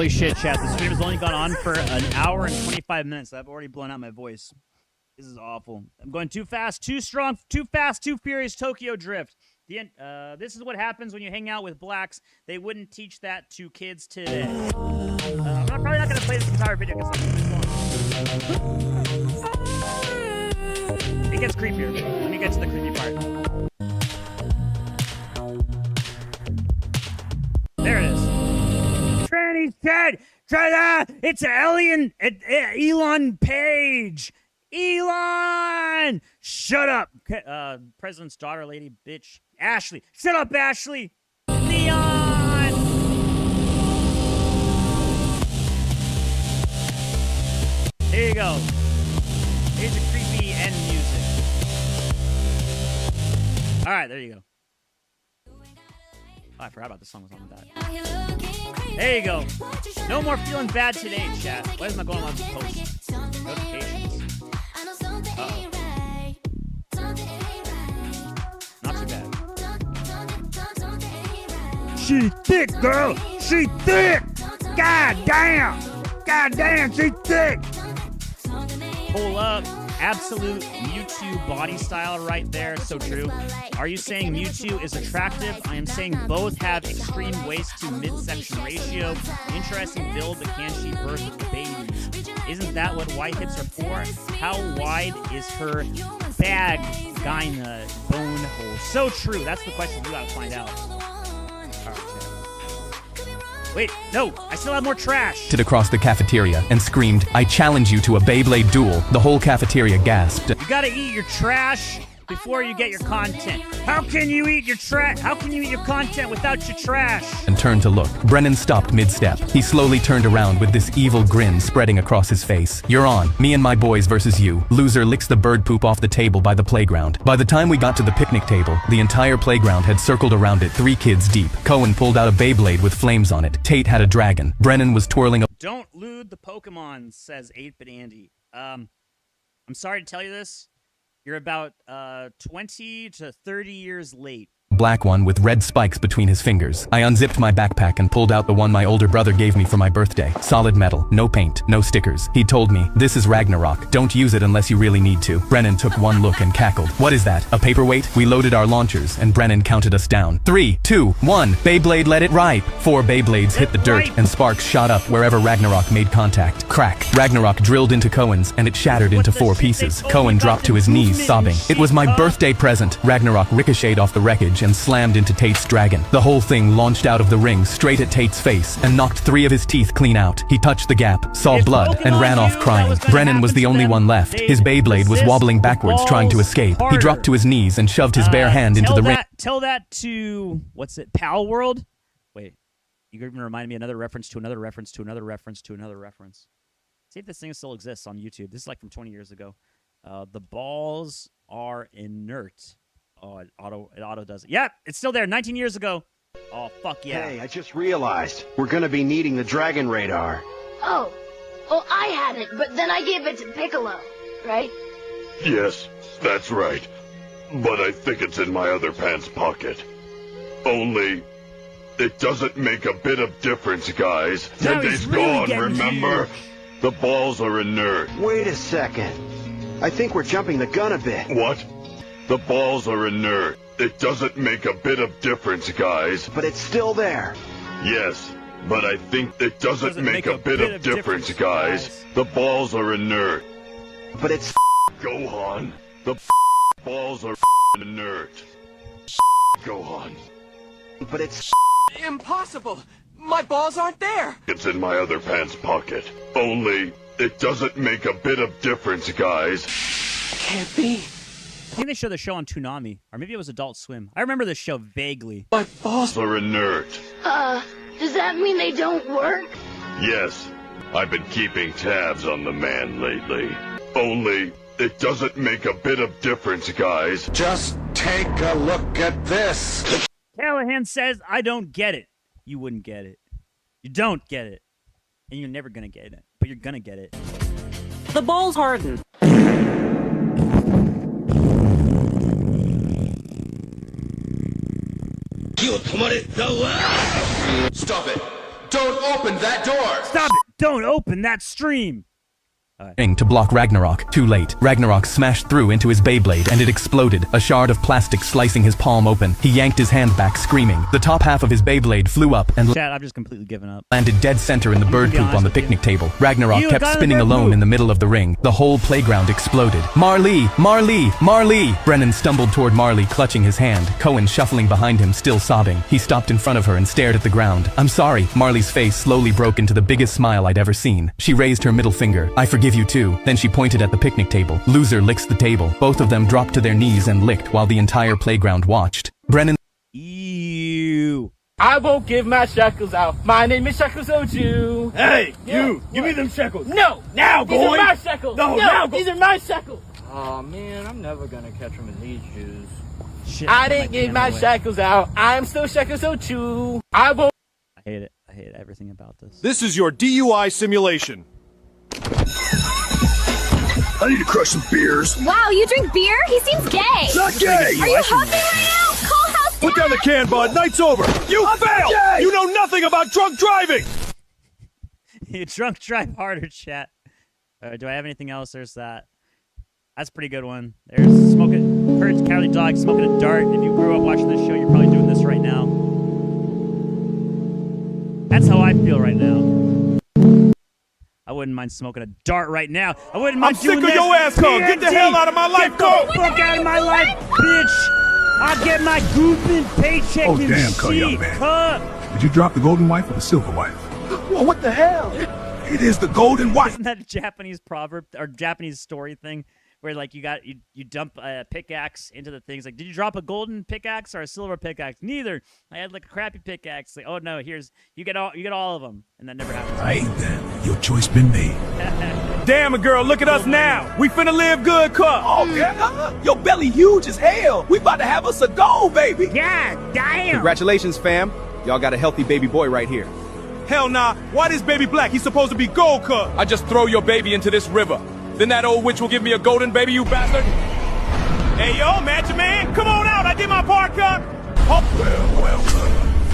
Holy shit, chat. The stream has only gone on for an hour and 25 minutes. I've already blown out my voice. This is awful. I'm going too fast, too strong, too fast, too furious. Tokyo Drift. This is what happens when you hang out with blacks. They wouldn't teach that to kids today. I'm probably not going to play this entire video because it gets creepier. Let me get to the creepy part. There it is. Tranny's dead. Try that. It's Elon Page. Elon! Shut up. President's daughter, lady, bitch. Ashley. Shut up, Ashley. Leon! There you go. Here's a creepy end music. All right, there you go. Oh, I forgot about the song was on with that. There you go. No more feeling bad today, chat. Why is my going on post notifications? Uh-oh. Not too bad. She thick, girl. She thick. God damn. God damn, she thick. Pull up. Absolute Mewtwo body style right there. So true. Are you saying Mewtwo is attractive? I am saying both have extreme waist to midsection ratio. Interesting build, but can she birth babies? Isn't that what white hips are for? How wide is her vagina bone hole? So true. That's the question we gotta find out. Wait, no, I still have more trash. Across the cafeteria and screamed, "I challenge you to a Beyblade duel." The whole cafeteria gasped. You gotta eat your trash before you get your content. How can you eat your trash? How can you eat your content without your trash? And turned to look. Brennan stopped mid-step. He slowly turned around with this evil grin spreading across his face. "You're on. Me and my boys versus you. Loser licks the bird poop off the table by the playground." By the time we got to the picnic table, the entire playground had circled around it 3 kids deep. Cohen pulled out a Beyblade with flames on it. Tate had a dragon. Brennan was twirling a— Don't lewd the Pokemon, says 8-Bit Andy. I'm sorry to tell you this. You're about 20 to 30 years late. black one with red spikes between his fingers. I unzipped my backpack and pulled out the one my older brother gave me for my birthday. Solid metal, no paint, no stickers. He told me, "This is Ragnarok. Don't use it unless you really need to." Brennan took one look and cackled. "What is that? A paperweight?" We loaded our launchers and Brennan counted us down. 3, 2, 1. Beyblade, let it rip. 4 Beyblades hit the dirt and sparks shot up wherever Ragnarok made contact. Crack. Ragnarok drilled into Cohen's and it shattered into 4 pieces. Cohen dropped to his knees sobbing. It was my birthday present. Ragnarok ricocheted off the wreckage and slammed into Tate's dragon. The whole thing launched out of the ring straight at Tate's face and knocked 3 of his teeth clean out. He touched the gap, saw blood, and ran off crying. Brennan was the only one left. His Beyblade was wobbling backwards trying to escape. He dropped to his knees and shoved his bare hand into the ring. Tell that to, what's it, Pal World? Wait, you even reminded me another reference to another reference to another reference to another reference. See if this thing still exists on YouTube. This is like from 20 years ago. The balls are inert. Oh, it auto does it. Yep, it's still there. 19 years ago. Oh, fuck yeah. Hey, I just realized we're gonna be needing the dragon radar. Oh, well, I had it, but then I gave it to Piccolo, right? Yes, that's right. But I think it's in my other pants pocket. Only, it doesn't make a bit of difference, guys. Tende's gone, remember? The balls are inert. Wait a second. I think we're jumping the gun a bit. What? The balls are inert. It doesn't make a bit of difference, guys. But it's still there. Yes, but I think it doesn't make a bit of difference, guys. The balls are inert. But it's Gohan. The balls are inert. Gohan. But it's impossible. My balls aren't there. It's in my other pants pocket. Only, it doesn't make a bit of difference, guys. Can't be. I think they showed the show on Toonami, or maybe it was Adult Swim. I remember this show vaguely. My balls are inert. Does that mean they don't work? Yes, I've been keeping tabs on the man lately. Only, it doesn't make a bit of difference, guys. Just take a look at this. Callahan says, I don't get it. You wouldn't get it. You don't get it. And you're never gonna get it. But you're gonna get it. The balls harden. Stop it. Don't open that door! Stop it! Don't open that stream! To block Ragnarok. Too late. Ragnarok smashed through into his Beyblade and it exploded, a shard of plastic slicing his palm open. He yanked his hand back, screaming. The top half of his Beyblade flew up and Chat, I've just completely given up. landed dead center in the bird poop on the picnic table. Ragnarok kept spinning alone in the middle of the ring. The whole playground exploded. Marley! Marley! Marley! Brennan stumbled toward Marley, clutching his hand. Cohen shuffling behind him, still sobbing. He stopped in front of her and stared at the ground. I'm sorry. Marley's face slowly broke into the biggest smile I'd ever seen. She raised her middle finger. I forgive you too. Then she pointed at the picnic table. Loser licks the table. Both of them dropped to their knees and licked while the entire playground watched. Brennan. Ew. I won't give my shekels out. My name is Shekels Oju. Hey, Yeah. you! Give me them shekels! No! Now, These boy! are my shekels! No, No, now, these are my shekels! Oh man, I'm never gonna catch them in these shoes. Shit, I didn't give my away. shekels out. I'm still Shekels Oju. I won't. I hate it. I hate everything about this. This is your DUI simulation. I need to crush some beers. Wow, you drink beer? He seems gay. Not gay. Are you huffing right now? Call house Put down the can, bud. Night's over. You failed. gay. You know nothing about drunk driving. You drunk drive harder, chat. Do I have anything else? There's that. That's a pretty good one. There's smoking. Heard Cowardly Dog smoking a dart. If you grew up watching this show, you're probably doing this right now. That's how I feel right now. I wouldn't mind smoking a dart right now. I wouldn't mind I'm doing sick of this. your ass, cuz. Get the PMD. hell out of my life, Get the cuz. fuck out of my life, bitch. I'll get my gooping paycheck Oh, and damn, cuz, young shit, man. cuz. Did you drop the golden wife or the silver wife? Well, what the hell? It is the golden wife. Isn't that a Japanese proverb or Japanese story thing where like you dump a pickaxe into the things? Like, did you drop a golden pickaxe or a silver pickaxe? Neither. I had like a crappy pickaxe. Like, oh no, here's you get all of them, and that never happens. I ain't then. Your choice been made. Damn it, girl. Look at us now. We finna live good, cuz. Oh, yeah? Your belly huge as hell. We about to have us a goal, baby. Yeah, damn. Congratulations, fam. Y'all got a healthy baby boy right here. Hell nah. Why this baby black? He's supposed to be gold, cuz. I just throw your baby into this river. Then that old witch will give me a golden baby, you bastard. Hey, yo, Magic Man. Come on out. I did my part, cuz. Well,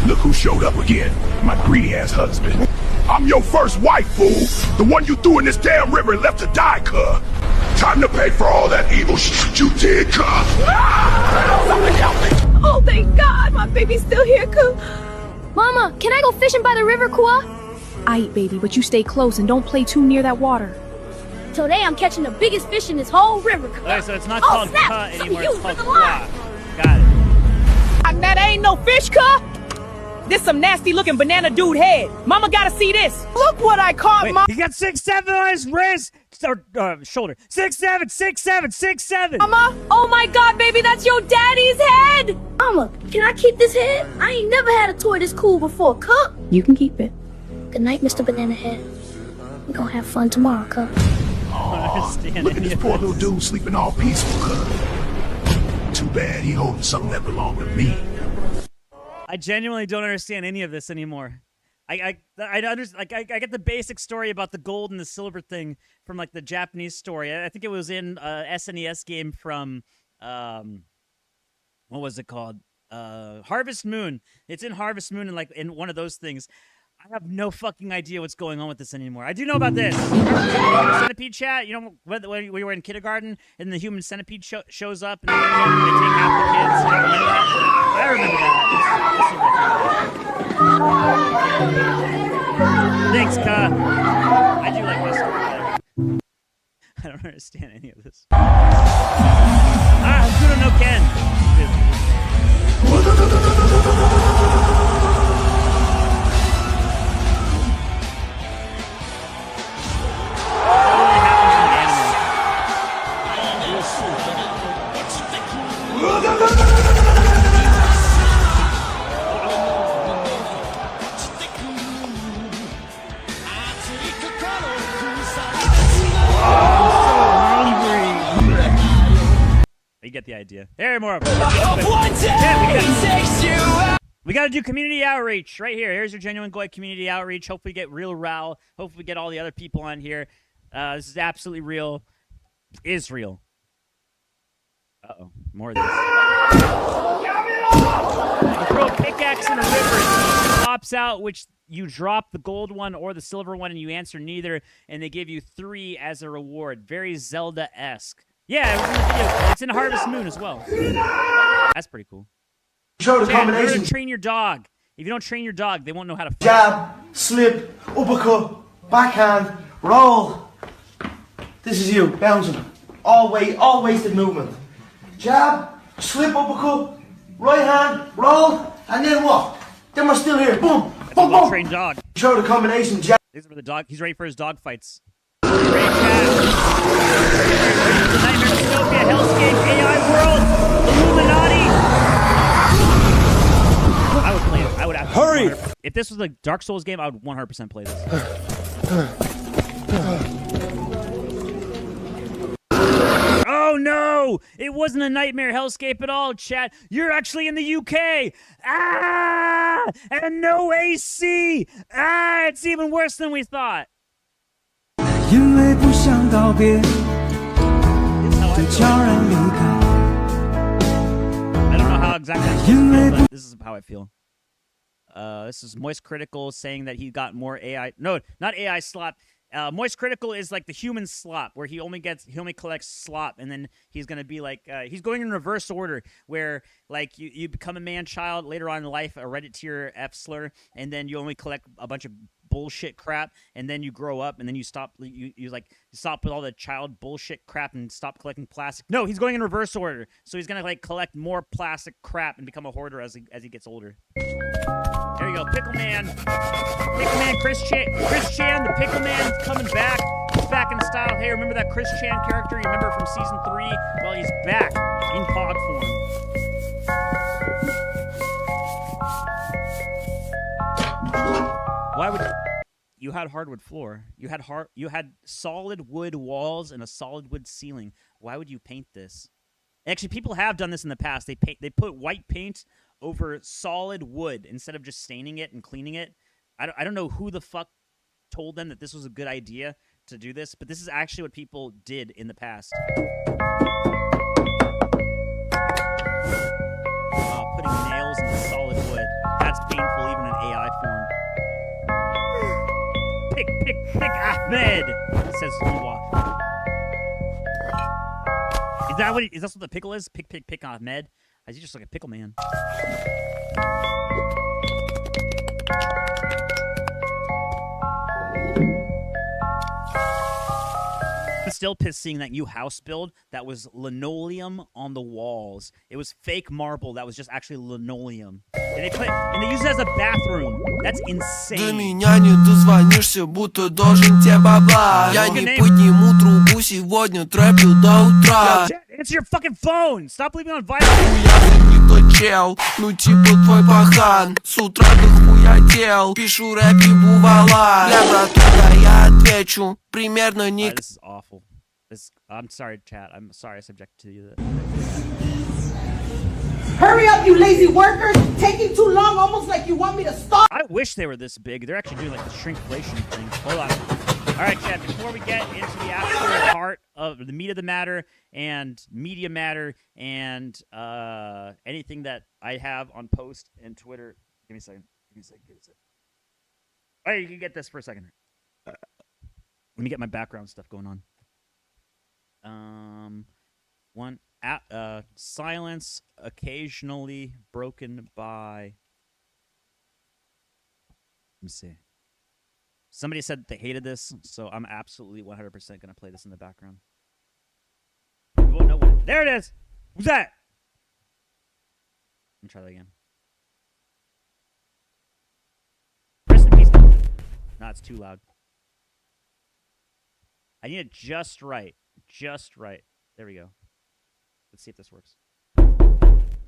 look who showed up again. My greedy-ass husband. I'm your first wife, fool. The one you threw in this damn river and left to die, cuh. Time to pay for all that evil shit you did, cuh. Oh, thank God, my baby's still here, Coo. Mama, can I go fishing by the river, Kua? Aight, baby, but you stay close and don't play too near that water. Today I'm catching the biggest fish in this whole river. Okay, so it's not Oh, called snap. cut anymore. You It's called for the line. qua. Got it. That ain't no fish, cuh. This some nasty looking banana dude head. Mama gotta see this. Look what I caught, Wait, Mama. he got 6'7" on his wrist or shoulder. 6'7", 6'7", 6'7". Mama, oh my God, baby, that's your daddy's head. Mama, can I keep this head? I ain't never had a toy this cool before, Cup. You can keep it. Good night, Mr. Banana Head. We gonna have fun tomorrow, Cup. Look at this poor little dude sleeping all peaceful, cuh. Too bad he holding something that belonged to me. I genuinely don't understand any of this anymore. I get the basic story about the gold and the silver thing from like the Japanese story. I think it was in SNES game from what was it called? Harvest Moon. It's in Harvest Moon and like in one of those things. I have no fucking idea what's going on with this anymore. I do know about this. Centipede chat. You know when we were in kindergarten and the human centipede shows up and they take half the kids. You remember that? I remember that. Thanks, Ka. I do like this story. I don't understand any of this. Hakuna no Ken. You get the idea. There are more of them. We got to do community outreach right here. Here's your Genuine Goy community outreach. Hopefully get Real Ral. Hopefully get all the other people on here. This is absolutely real. Is real. Uh-oh. More of this. You throw a pickaxe in a river, it pops out, which you drop the gold one or the silver one and you answer neither, and they give you 3 as a reward. Very Zelda-esque. Yeah, it's in Harvest Moon as well. That's pretty cool. Show the combination. Train your dog. If you don't train your dog, they won't know how to fight. Jab, slip, uppercut, backhand, roll. This is you, bouncing. All wasted movement. Jab, slip, uppercut, right hand, roll, and then what? Then we're still here. Boom, boom, boom. Trained dog. Show the combination. Jab. This is for the dog. He's ready for his dog fights. Great chat. The Nightmare Dystopia, Hellscape, AI World, Illuminati. I would play it. I would absolutely. Hurry! If this was a Dark Souls game, I would 100% play this. Oh no! It wasn't a Nightmare Hellscape at all, chat. You're actually in the UK. Ah! And no AC. Ah! It's even worse than we thought. 因为不想告别，就悄然离开。 I don't know how exactly I'm supposed to feel, but this is how I feel. This is Moist Critical saying that he got more AI. No, not AI slop. Moist Critical is like the human slop, where he only collects slop, and then he's gonna be like he's going in reverse order, where like you become a man-child later on in life, a Redditor F slur, and then you only collect a bunch of bullshit crap, and then you grow up, and then you stop stop with all the child bullshit crap and stop collecting plastic. No, he's going in reverse order, so he's gonna like collect more plastic crap and become a hoarder as he gets older. There you go, Pickle Man, Chris Chan, the Pickle Man, coming back. He's back in style. Hey, remember that Chris Chan character you remember from season 3? Well, he's back in Pog form. Why would you had hardwood floor? You had solid wood walls and a solid wood ceiling. Why would you paint this? Actually, people have done this in the past. They put white paint over solid wood instead of just staining it and cleaning it. I don't know who the fuck told them that this was a good idea to do this, but this is actually what people did in the past. Putting nails into solid wood. That's painful even in AI form. Pick Ahmed, says Luwa. Is that what the pickle is? Pick Ahmed? Is he just like a pickle man? I'm still pissed seeing that new house build that was linoleum on the walls. It was fake marble that was just actually linoleum. And they used it as a bathroom. That's insane. До меня не дозвонишься, будто должен тебе бабла. Я не подниму трубу сегодня, трэплю до утра. Answer your fucking phone. Stop leaving on vibrate. Хуя не тот чел, ну типа твой пахан. С утра до хуя дел, пишу рэпи бувала. Для братуха я отвечу, примерно не... This is awful. I'm sorry, chat. I'm sorry I subjected to you. Hurry up, you lazy workers! Taking too long, almost like you want me to stop. I wish they were this big. They're actually doing like the shrinkflation thing. Hold on. All right, chat. Before we get into the actual part of the meat of the matter and media matter and anything that I have on Poast and Twitter, give me a second. All right, you can get this for a second. Let me get my background stuff going on. Silence occasionally broken by. Let me see. Somebody said they hated this, so I'm absolutely 100% going to play this in the background. You won't know what. There it is! Who's that? Let me try that again. Rest in peace. No, it's too loud. I need it just right. Just right. There we go. Let's see if this works.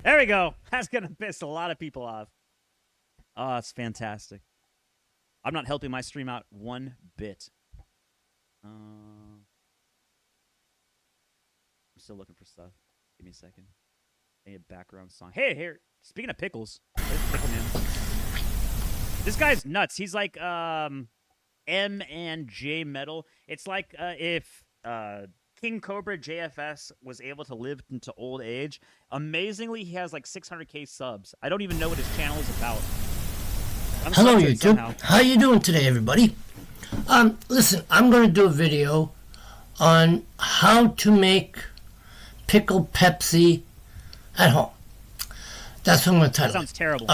There we go. That's going to piss a lot of people off. Oh, it's fantastic. I'm not helping my stream out one bit. I'm still looking for stuff. Give me a second. I need a background song. Hey, here. Speaking of pickles. There's Pickle Man. This guy's nuts. He's like M and J Metal. It's like if King Cobra JFS was able to live into old age. Amazingly, he has like 600k subs. I don't even know what his channel is about. Hello YouTube, how you doing today everybody? Listen, I'm going to do a video on how to make pickled Pepsi at home. That's what I'm going to title. That sounds terrible.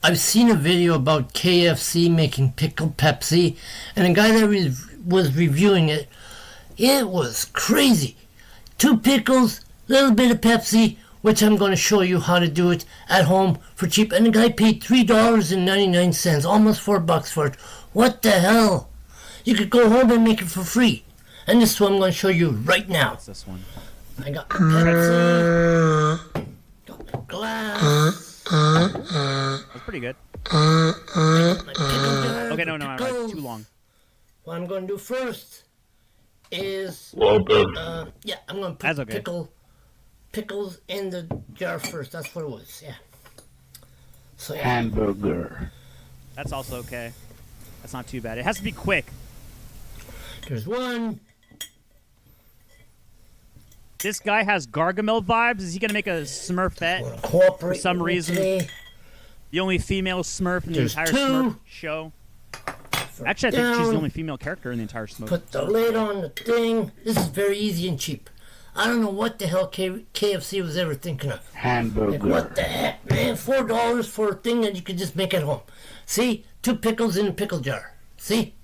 I've seen a video about KFC making pickled Pepsi, and the guy that was reviewing it, it was crazy. 2 pickles, little bit of Pepsi, which I'm going to show you how to do it at home for cheap. And the guy paid $3.99, almost $4 for it. What the hell? You could go home and make it for free. And this is what I'm going to show you right now. What's this one? I got Pepsi, got my glass. That's pretty good. Okay, no, too long. What I'm going to do first is, I'm going to put pickles in the jar first. That's what it was, yeah. So yeah. Hamburger. That's also okay. That's not too bad. It has to be quick. There's one. This guy has Gargamel vibes. Is he gonna make a Smurfette for some reason? Today. The only female Smurf in the entire Smurf show. Actually, I think she's the only female character in the entire Smurf. Put the lid on the thing. This is very easy and cheap. I don't know what the hell KFC was ever thinking of. Hamburger. Like, what the heck, man? $4 for a thing that you could just make at home. See? 2 pickles in a pickle jar. See?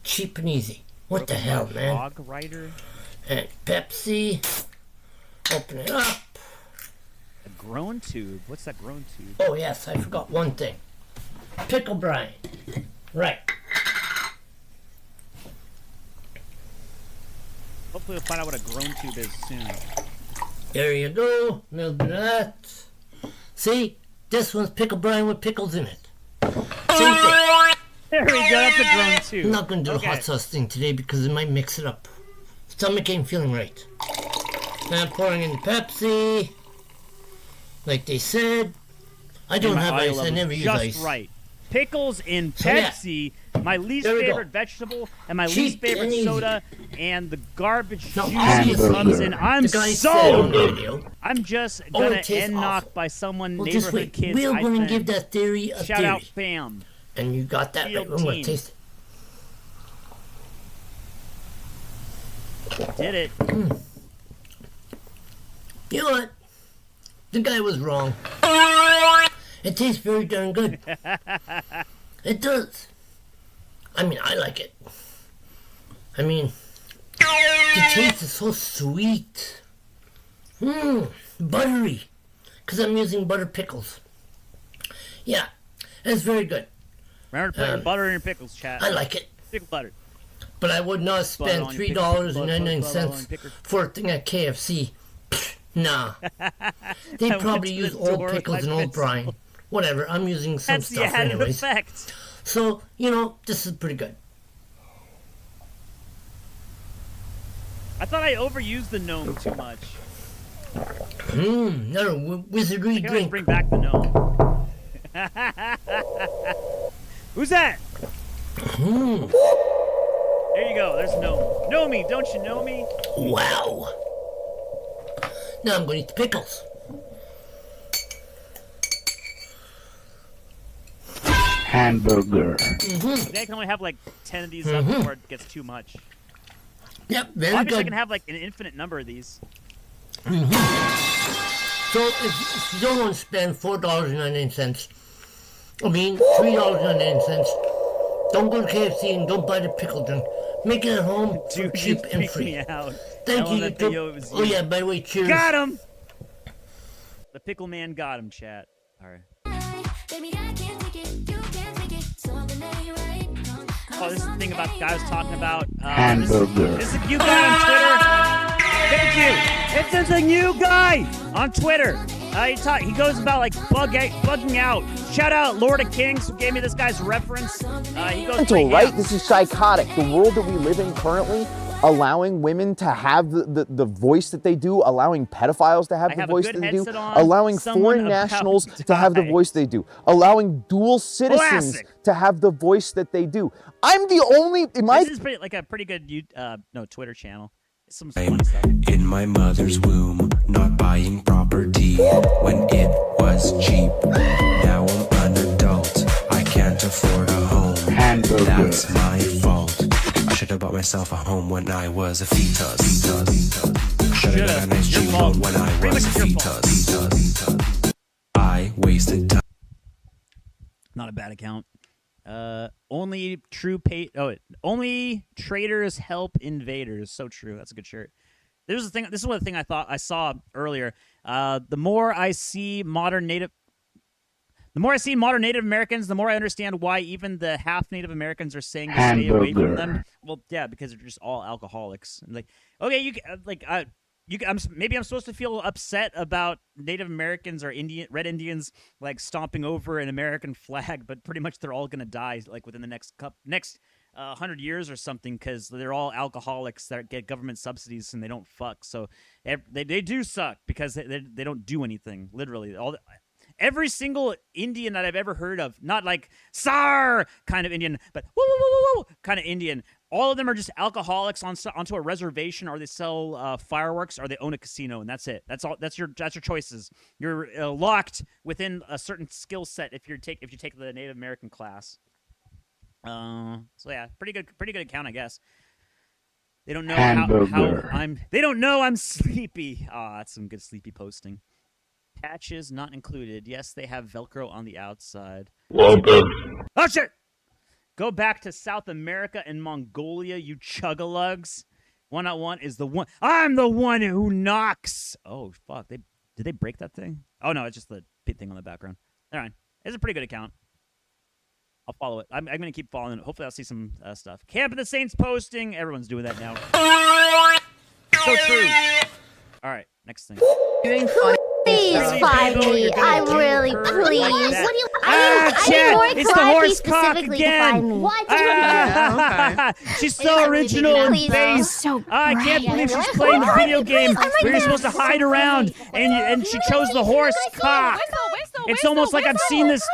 Cheap and easy. What the hell, man? Dog rider. And Pepsi. Open it up. A grown tube. What's that grown tube? Oh, yes. I forgot one thing. Pickle brine. Right. Hopefully we'll find out what a grown tube is soon. There you go. A little bit of that. See? This one's pickle brine with pickles in it. Same thing. There we go. That's a grown tube. I'm not going to do the hot sauce thing today because it might mix it up. Stomach ain't feeling right. Now I'm pouring in the Pepsi. Like they said. I don't have ice. I never use ice. Just right. Pickles in Pepsi. My least favorite vegetable and my least favorite soda, and the garbage juice comes in. I'm just gonna end knocked by someone neighborhood kids. We're gonna give that theory a shout out, fam. And you got that right. I'm gonna taste it. Did it? You know what? The guy was wrong. It tastes very darn good. It does. I mean, I like it. I mean, the taste is so sweet. Buttery. Because I'm using butter pickles. Yeah, it's very good. Remember to put your butter in your pickles, chat. I like it. Pickle butter. But I would not spend $3.99 for a thing at KFC. Nah. They probably use old pickles and old brine. Whatever, I'm using some stuff anyways. Effect. So, you know, this is pretty good. I thought I overused the gnome too much. Another wizardry drink. Always bring back the gnome. Who's that? There you go, there's gnome. Know me, don't you know me? Wow. Now I'm going to eat the pickles. Hamburger. I think I can only have like 10 of these up before it gets too much. Yep, very Obviously good. I can have like an infinite number of these. So if you don't want to spend $4.99, I mean $3.99, don't go to KFC and don't buy the pickle drink. Make it at home for cheap and free. Me out. Thank you, YouTube. Oh yeah, by the way, cheers. Got him! The pickle man got him, chat. Alright. Oh, this is the thing about the guy I was talking about. Hamburger. This is a new guy on Twitter. Thank you. This is a new guy on Twitter. He goes about like bugging out. Shout out Lord of Kings who gave me this guy's reference. He goes mental, right? This is psychotic. The world that we live in currently, allowing women to have the voice that they do, allowing pedophiles to have the voice that they do, allowing foreign nationals to have the voice they do, allowing dual citizens to have the voice that they do. I'm the only. This is pretty, like a pretty good Twitter channel. Some funny stuff. In my mother's womb, not buying property when it was cheap. Now I'm an adult. I it's my fault. I should have bought myself a home when I was a fetus. Should have got a nice G-loan when I was a fetus. I wasted time. Not a bad account. Only traitors help invaders. So true. That's a good shirt. This is the thing I saw earlier. The more I see modern Native Americans, the more I understand why even the half Native Americans are saying to stay away from them. Well, yeah, because they're just all alcoholics. Like, okay, maybe I'm supposed to feel upset about Native Americans or Red Indians like stomping over an American flag, but pretty much they're all gonna die like within the next 100 years or something, because they're all alcoholics that get government subsidies and they don't fuck. So they do suck because they don't do anything. Literally, every single Indian that I've ever heard of, not like SAR kind of Indian, but woo woo woo woo kind of Indian. All of them are just alcoholics onto a reservation, or they sell fireworks, or they own a casino, and that's it. That's all. That's your choices. You're locked within a certain skill set if you take the Native American class. So yeah, pretty good account, I guess. They don't know how I'm. They don't know I'm sleepy. That's some good sleepy posting. Patches not included. Yes, they have Velcro on the outside. Oh shit! Go back to South America and Mongolia, you chuggalugs. Wantnotwant is the one. I'm the one who knocks. Oh fuck! Did they break that thing? Oh no, it's just the thing on the background. All right, it's a pretty good account. I'll follow it. I'm gonna keep following it. Hopefully, I'll see some stuff. Camp of the Saints posting. Everyone's doing that now. So true. All right, next thing. Doing fun. Please find me. I really, please. What do you? Chat, it's the horse cock again. What? She's so original in face. I can't believe she's playing the video game where you're supposed to hide around, and she chose the horse cock. It's almost like I've seen this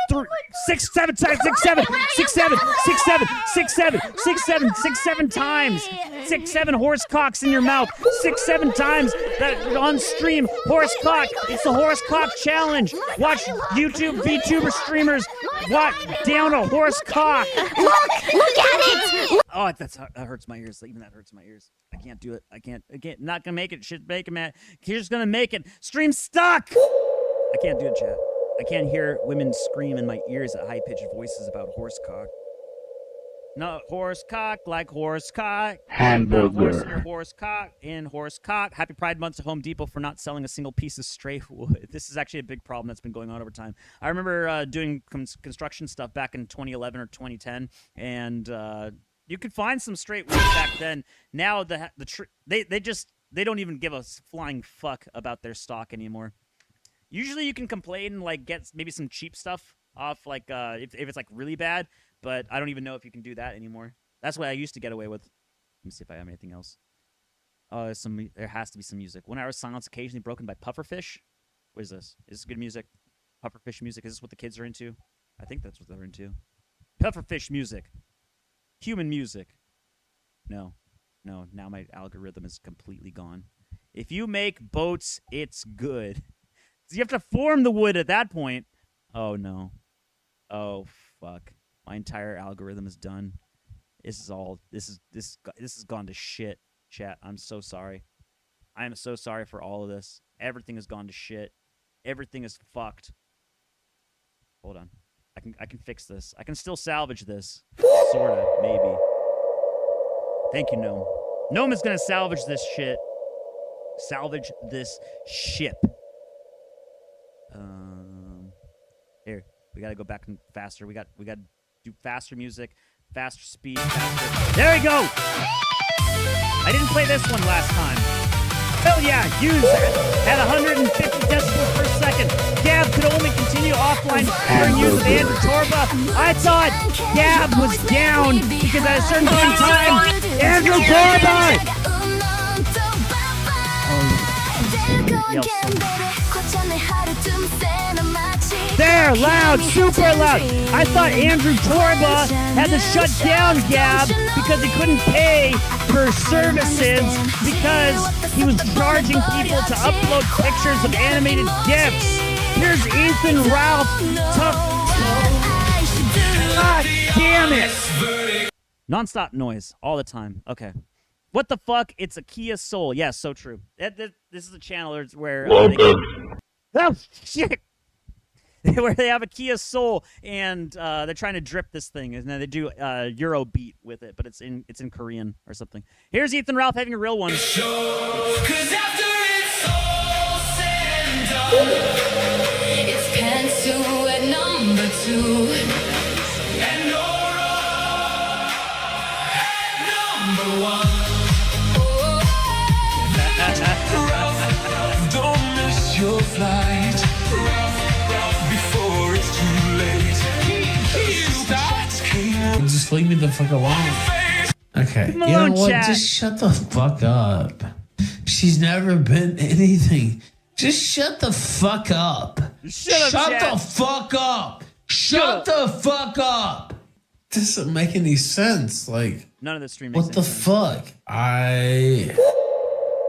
6, 7 times. 6, 7 times. 6, 7 horse cocks in your mouth. 6, 7 times that on stream. Horse cock. It's the horse cock challenge. Watch YouTube VTuber streamers down a horse cock. Look at it. Oh, that hurts my ears. Even that hurts my ears. I can't do it. I can't. Not gonna make it. Shit, make it, man. Here's gonna make it. Stream stuck. I can't do it, chat. I can't hear women scream in my ears at high-pitched voices about horse cock. No, horse cock, like horse cock. Hamburger. Horse in your horse cock, in horse cock. Happy Pride Month to Home Depot for not selling a single piece of stray wood. This is actually a big problem that's been going on over time. I remember doing construction stuff back in 2011 or 2010, and you could find some straight wood back then. Now they don't even give a flying fuck about their stock anymore. Usually you can complain and like get maybe some cheap stuff off, like if it's like really bad, but I don't even know if you can do that anymore. That's what I used to get away with. Let me see if I have anything else. Oh, there has to be some music. 1 hour silence occasionally broken by pufferfish. What is this? Is this good music? Pufferfish music. Is this what the kids are into? I think that's what they're into. Pufferfish music. Human music. No. Now my algorithm is completely gone. If you make boats, it's good. You have to form the wood at that point. Oh no. Oh fuck. My entire algorithm is done. This has gone to shit, chat. I'm so sorry. I am so sorry for all of this. Everything has gone to shit. Everything is fucked. Hold on. I can fix this. I can still salvage this. Sorta, maybe. Thank you, Gnome. Gnome is gonna salvage this shit. Salvage this ship. Here, we gotta go back and faster. We gotta do faster music, faster speed, faster. There we go. I didn't play this one last time. Hell yeah, use it at 150 decibels per second. Gab could only continue offline during use of Andrew Torba. I thought Gab was down because at a certain point in time, Andrew Torba. There, loud, super loud. I thought Andrew Torba had to shut down Gab because he couldn't pay for services because he was charging people to upload pictures of animated GIFs. Here's Ethan Ralph. God damn it. Non-stop noise all the time. Okay. What the fuck? It's a Kia Soul. Yes, so true. This is a channel where oh shit, where they have a Kia Soul and they're trying to drip this thing, and then they do Euro beat with it, but it's in Korean or something. Here's Ethan Ralph having a real one. Cause after it's all said and done, it's pants to at number 2. And Nora at number 1. Don't miss your flight before it's too late. Just leave me the fuck alone. Okay, Come you know on, what? chat. Just shut the fuck up. She's never been anything. Just shut the fuck up. Shut up, chat. the fuck up. Shut the fuck up. This doesn't make any sense. Like, None of this stream makes what the any sense. fuck?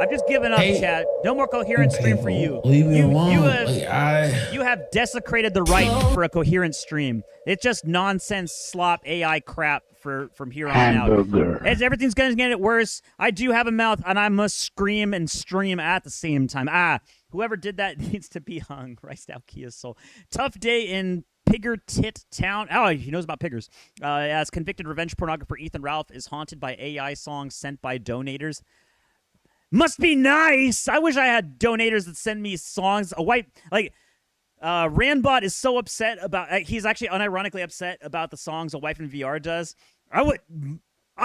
I've just given up, chat. No more coherent stream for you. Leave me alone. You have desecrated the right for a coherent stream. It's just nonsense, slop, AI crap from here on Hamburger. out. As everything's going to get worse, I do have a mouth, and I must scream and stream at the same time. Whoever did that needs to be hung. Rice out Kia Soul. Tough day in Pigger Tit Town. Oh, he knows about piggers. As convicted revenge pornographer Ethan Ralph is haunted by AI songs sent by donators. Must be nice. I wish I had donators that send me songs. Randbot is so upset about. He's actually unironically upset about the songs A Wife in VR does. I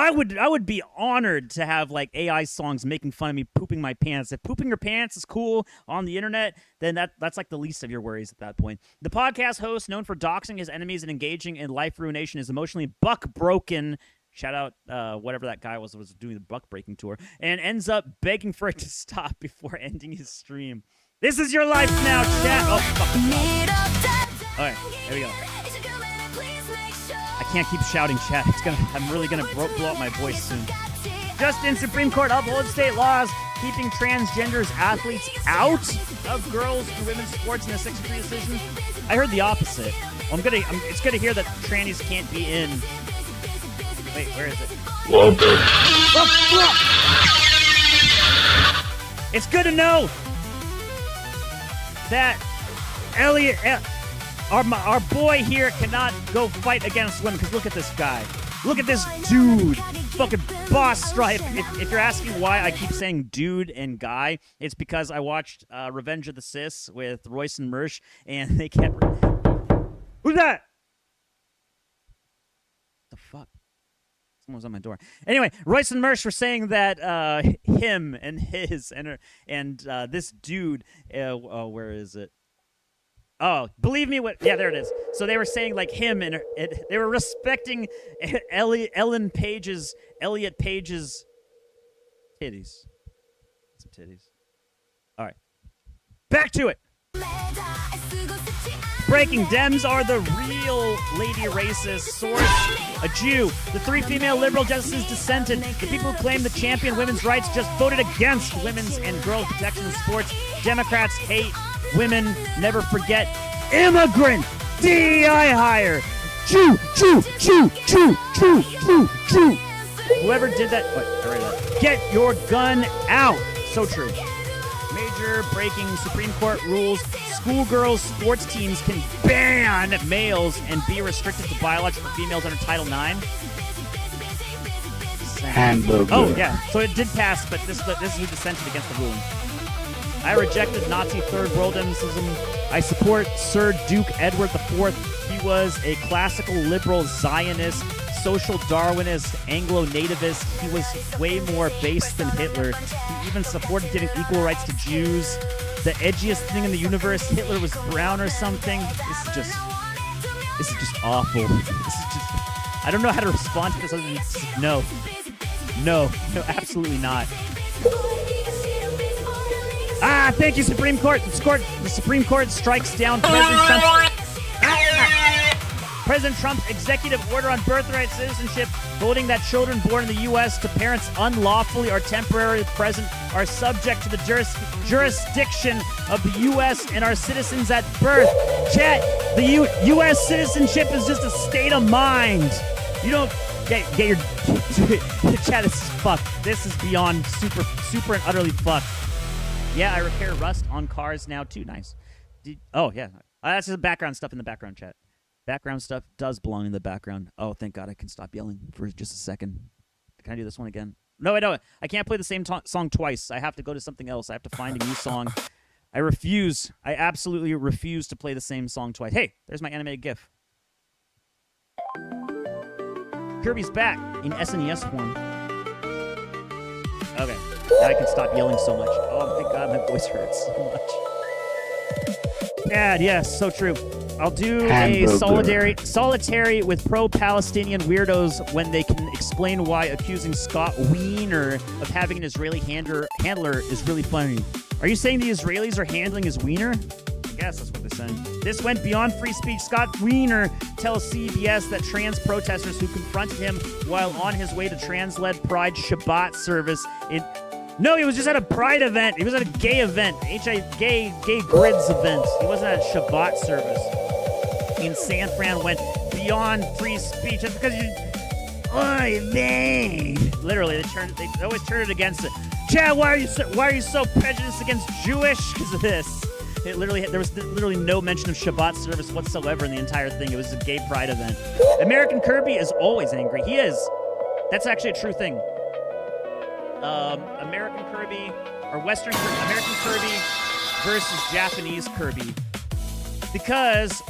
would be honored to have like AI songs making fun of me pooping my pants. If pooping your pants is cool on the internet, then that's like the least of your worries at that point. The podcast host, known for doxing his enemies and engaging in life ruination, is emotionally buck-broken. Shout out whatever that guy was doing the buck breaking tour, and ends up begging for it to stop before ending his stream. This is your life now, chat. Oh, fuck. All right, here we go. I can't keep shouting, chat. I'm really gonna blow up my voice soon. Justin, Supreme Court upholds state laws keeping transgenders athletes out of girls and women's sports in a 6-3 decision. I heard the opposite. Well, it's good to hear that trannies can't be in. Wait, where is it? It's good to know that Elliot, our boy here, cannot go fight against women. Because look at this guy. Look at this dude. Fucking boss stripe. If you're asking why I keep saying dude and guy, it's because I watched Revenge of the Cis with Royce and Mersch, and they kept... Who's that? The fuck? Someone was on my door. Anyway, Royce and Mersch were saying that him and his and this dude, where is it? Oh, believe me, yeah, there it is. So they were saying like him and they were respecting Elliot Page's titties. Some titties. All right, back to it. Breaking Dems are the real lady racist source. A Jew. The 3 female liberal justices dissented. The people who claim the champion women's rights just voted against women's and girls' protection in sports. Democrats hate women. Never forget. Immigrant. DEI hire. Jew. Whoever did that. Get your gun out. So true. Major breaking Supreme Court rules. Schoolgirls' sports teams can ban males and be restricted to biological females under Title IX. Hamburger. Oh, yeah. So it did pass, but this is who dissented against the ruling. I rejected Nazi Third Worldism. I support Sir Duke Edward IV. He was a classical liberal Zionist, social Darwinist, Anglo-nativist. He was way more base than Hitler. He even supported giving equal rights to Jews. The edgiest thing in the universe, Hitler was brown or something. This is just awful. This is just, I don't know how to respond to this other than no, absolutely not. Thank you, Supreme Court. The Supreme Court strikes down President Trump's executive order on birthright citizenship, voting that children born in the U.S. to parents unlawfully or temporarily present are subject to the jurisdiction of the U.S. and are citizens at birth. Chat, the U.S. citizenship is just a state of mind. You don't Get your the chat is fucked. This is beyond super and utterly fucked. Yeah, I repair rust on cars now too. Nice. Oh yeah, that's just background stuff in the background chat. Background stuff does belong in the background. Oh, thank God I can stop yelling for just a second. Can I do this one again? No, I don't. I can't play the same song twice. I have to go to something else. I have to find a new song. I refuse. I absolutely refuse to play the same song twice. Hey, there's my animated GIF. Kirby's back in SNES form. Okay, now I can stop yelling so much. Oh my God, my voice hurts so much. Dad, yes, so true. I'll do a solitary with pro-Palestinian weirdos when they can explain why accusing Scott Wiener of having an Israeli handler is really funny. Are you saying the Israelis are handling his wiener? I guess that's what they're saying. This went beyond free speech. Scott Wiener tells CBS that trans protesters who confronted him while on his way to trans-led Pride Shabbat service No, he was just at a Pride event. He was at a gay event. Gay grids event. He wasn't at a Shabbat service. In San Fran went beyond free speech. That's because you... Oy vey. Literally, they always turn it against it. Chad, why are you so prejudiced against Jewish? Because of this. There was literally no mention of Shabbat service whatsoever in the entire thing. It was a gay Pride event. American Kirby is always angry. He is. That's actually a true thing. American Kirby or American Kirby versus Japanese Kirby, because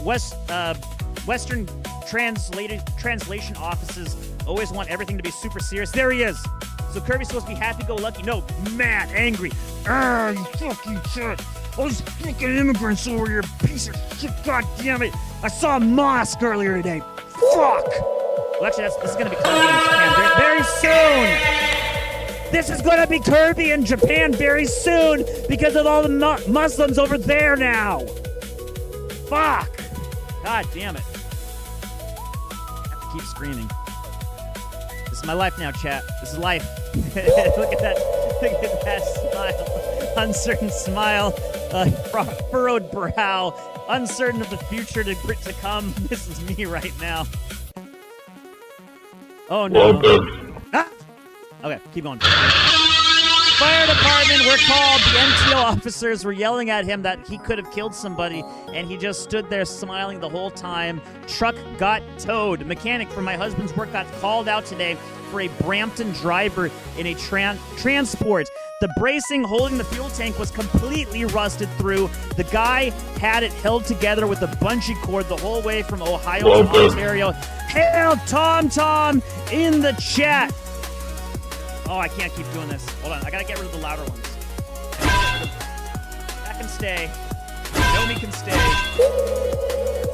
Western translation offices always want everything to be super serious. There he is. So Kirby's supposed to be happy-go-lucky. No, mad, angry. You fucking shit. All these fucking immigrants over here, piece of shit. God damn it! I saw a mosque earlier today. Fuck. Well, actually, this is gonna be Kirby in Japan very soon. This is going to be Kirby in Japan very soon because of all the Muslims over there now. Fuck. God damn it. I have to keep screaming. This is my life now, chat. This is life. Look at that. Look at that smile. Uncertain smile. Furrowed brow. Uncertain of the future to come. This is me right now. Oh, no. Ah! Okay, keep going. Fire department were called. The MTO officers were yelling at him that he could have killed somebody, and he just stood there smiling the whole time. Truck got towed. Mechanic from my husband's work got called out today for a Brampton driver in a transport. The bracing holding the fuel tank was completely rusted through. The guy had it held together with a bungee cord the whole way from Ohio to Ontario. Hail Tom in the chat. Oh, I can't keep doing this. Hold on, I gotta get rid of the louder ones. That can stay. Nomi can stay.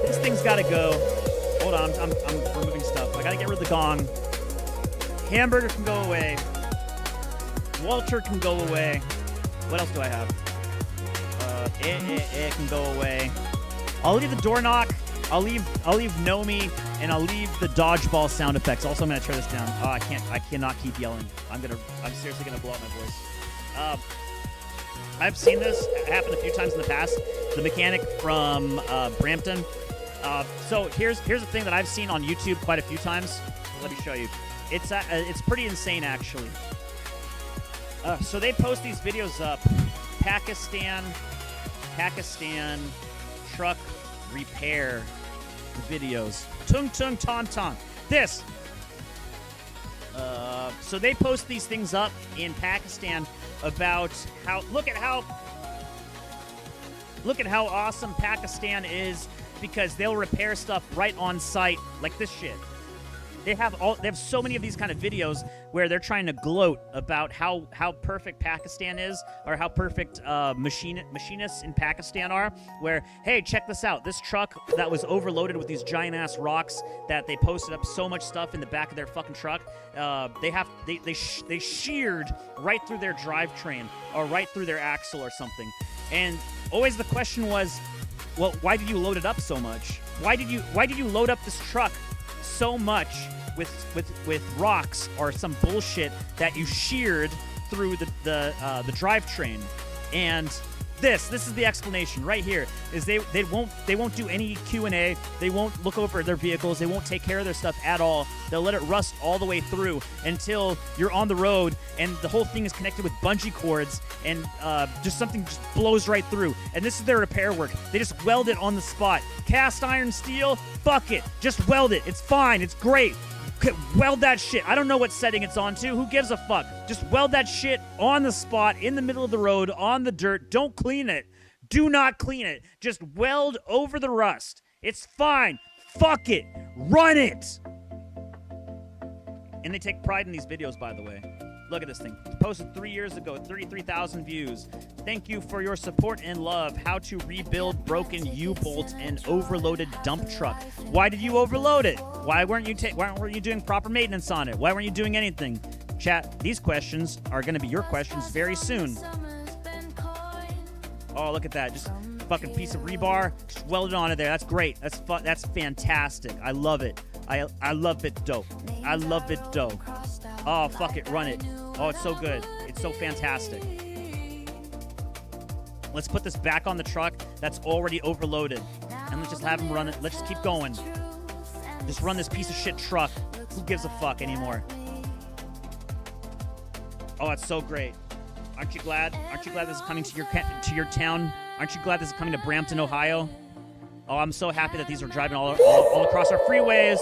This thing's gotta go. Hold on, I'm removing stuff. I gotta get rid of the gong. Hamburger can go away. Walter can go away. What else do I have? It can go away. I'll leave the door knock. I'll leave Nomi, and I'll leave the dodgeball sound effects. Also, I'm gonna turn this down. Oh, I cannot keep yelling. I'm seriously gonna blow out my voice. I've seen this happen a few times in the past. The mechanic from Brampton. So here's the thing that I've seen on YouTube quite a few times. Let me show you. It's pretty insane, actually. So they post these videos up. Pakistan truck repair videos. Tung tung ton ton. This. So they post these things up in Pakistan about how look at how awesome Pakistan is, because they'll repair stuff right on site, like this shit. They have so many of these kind of videos where they're trying to gloat about how perfect Pakistan is, or how perfect machinists in Pakistan are, where, hey, check this out. This truck that was overloaded with these giant-ass rocks that they posted up so much stuff in the back of their fucking truck, they sheared right through their drivetrain or right through their axle or something. And always the question was, well, why did you load it up so much? Why did you load up this truck so much with rocks or some bullshit that you sheared through the drivetrain? And this. This is the explanation right here. Is they won't do any Q&A. They won't look over their vehicles. They won't take care of their stuff at all. They'll let it rust all the way through until you're on the road and the whole thing is connected with bungee cords and just something just blows right through. And this is their repair work. They just weld it on the spot. Cast iron steel, fuck it. Just weld it. It's fine. It's great. Weld that shit. I don't know what setting it's on to. Who gives a fuck? Just weld that shit on the spot, in the middle of the road, on the dirt. Don't clean it. Do not clean it. Just weld over the rust. It's fine. Fuck it. Run it. And they take pride in these videos, by the way. Look at this thing. Posted 3 years ago, 33,000 views. Thank you for your support and love. How to rebuild broken U-bolt and overloaded dump truck. Why did you overload it? Why weren't you doing proper maintenance on it? Why weren't you doing anything? Chat, these questions are going to be your questions very soon. Oh, look at that. Just fucking piece of rebar. Just welded onto there. That's great. That's fantastic. I love it. I love it dope. I love it dope. Oh, fuck it. Run it. Oh, it's so good. It's so fantastic. Let's put this back on the truck that's already overloaded. And let's just have him run it. Let's just keep going. Just run this piece of shit truck. Who gives a fuck anymore? Oh, it's so great. Aren't you glad? Aren't you glad this is coming to your town? Aren't you glad this is coming to Brampton, Ohio? Oh, I'm so happy that these are driving all across our freeways.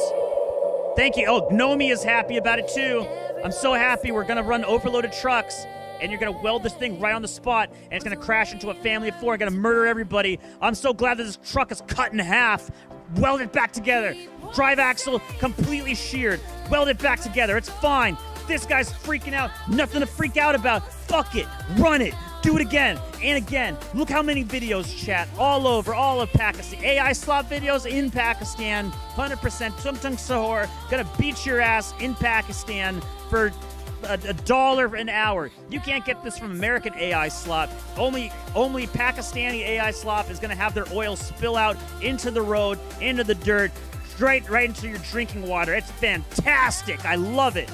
Thank you. Oh, Nomi is happy about it too. I'm so happy. We're going to run overloaded trucks, and you're going to weld this thing right on the spot, and it's going to crash into a family of four and going to murder everybody. I'm so glad that this truck is cut in half, welded back together. Drive axle completely sheared, welded back together. It's fine. This guy's freaking out. Nothing to freak out about. Fuck it. Run it. Do it again and again. Look how many videos, chat, all of Pakistan. AI slot videos in Pakistan, 100%. Tumtung Sahor gonna beat your ass in Pakistan for $1 an hour. You can't get this from American AI slop. Only Pakistani AI slop is gonna have their oil spill out into the road, into the dirt, straight right into your drinking water. It's fantastic. I love it.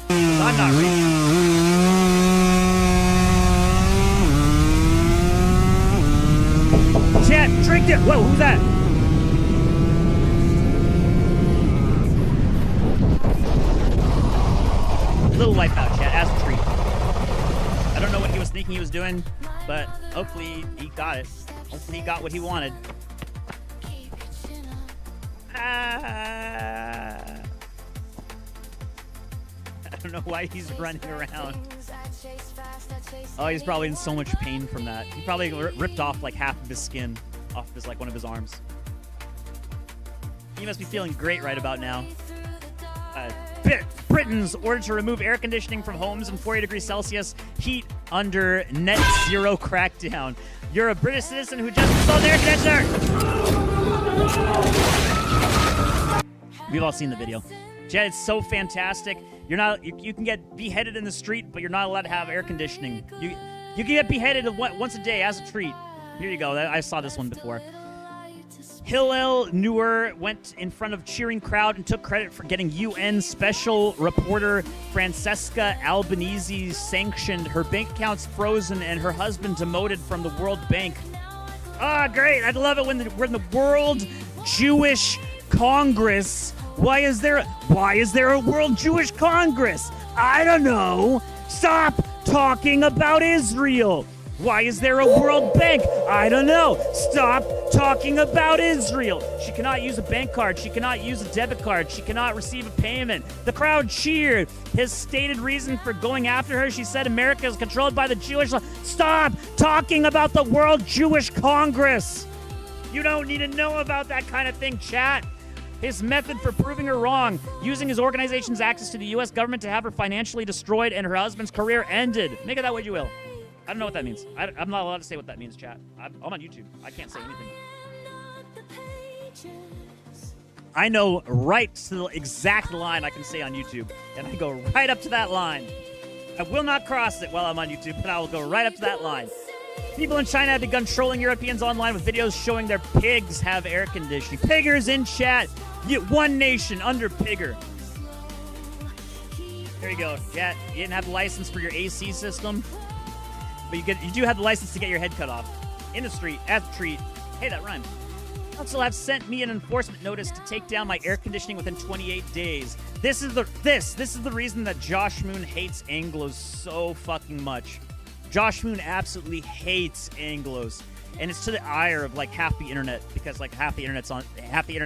I'm not ready. Chat, drink it. Whoa, who's that? Little wipeout, chat, as a treat. I don't know what he was thinking he was doing, but hopefully he got it. Hopefully he got what he wanted. I don't know why he's running around. Oh, he's probably in so much pain from that. He probably ripped off like half of his skin off of one of his arms. He must be feeling great right about now. Britain's ordered to remove air conditioning from homes in 40 degrees Celsius heat under net zero crackdown. You're a British citizen who just installed the air conditioner. We've all seen the video. Jed, it's so fantastic. You can get beheaded in the street, but you're not allowed to have air conditioning. You can get beheaded once a day as a treat. Here you go. I saw this one before. Hillel Neuer went in front of cheering crowd and took credit for getting UN Special Reporter Francesca Albanese sanctioned, her bank accounts frozen, and her husband demoted from the World Bank. Ah, great. I'd love it when we're in the World Jewish Congress. Why is there a World Jewish Congress? I don't know. Stop talking about Israel. Why is there a World Bank? I don't know. Stop talking about Israel. She cannot use a bank card. She cannot use a debit card. She cannot receive a payment. The crowd cheered. His stated reason for going after her, she said America is controlled by the Jewish law. Stop talking about the World Jewish Congress. You don't need to know about that kind of thing, chat. His method for proving her wrong, using his organization's access to the U.S. government to have her financially destroyed and her husband's career ended. Make of that what you will. I don't know what that means. I'm not allowed to say what that means, chat. I'm on YouTube. I can't say anything. I know right to the exact line I can say on YouTube, and I go right up to that line. I will not cross it while I'm on YouTube, but I will go right up to that line. People in China have begun trolling Europeans online with videos showing their pigs have air conditioning. Piggers in chat. One nation under pigger. There you go. Yeah, you didn't have the license for your AC system. but you do have the license to get your head cut off in the street as a treat. Hey, that rhymed. Council have sent me an enforcement notice to take down my air conditioning within 28 days. This is the reason that Josh Moon hates Anglos so fucking much. Josh Moon absolutely hates Anglos, and it's to the ire of like half the internet, because like half the internet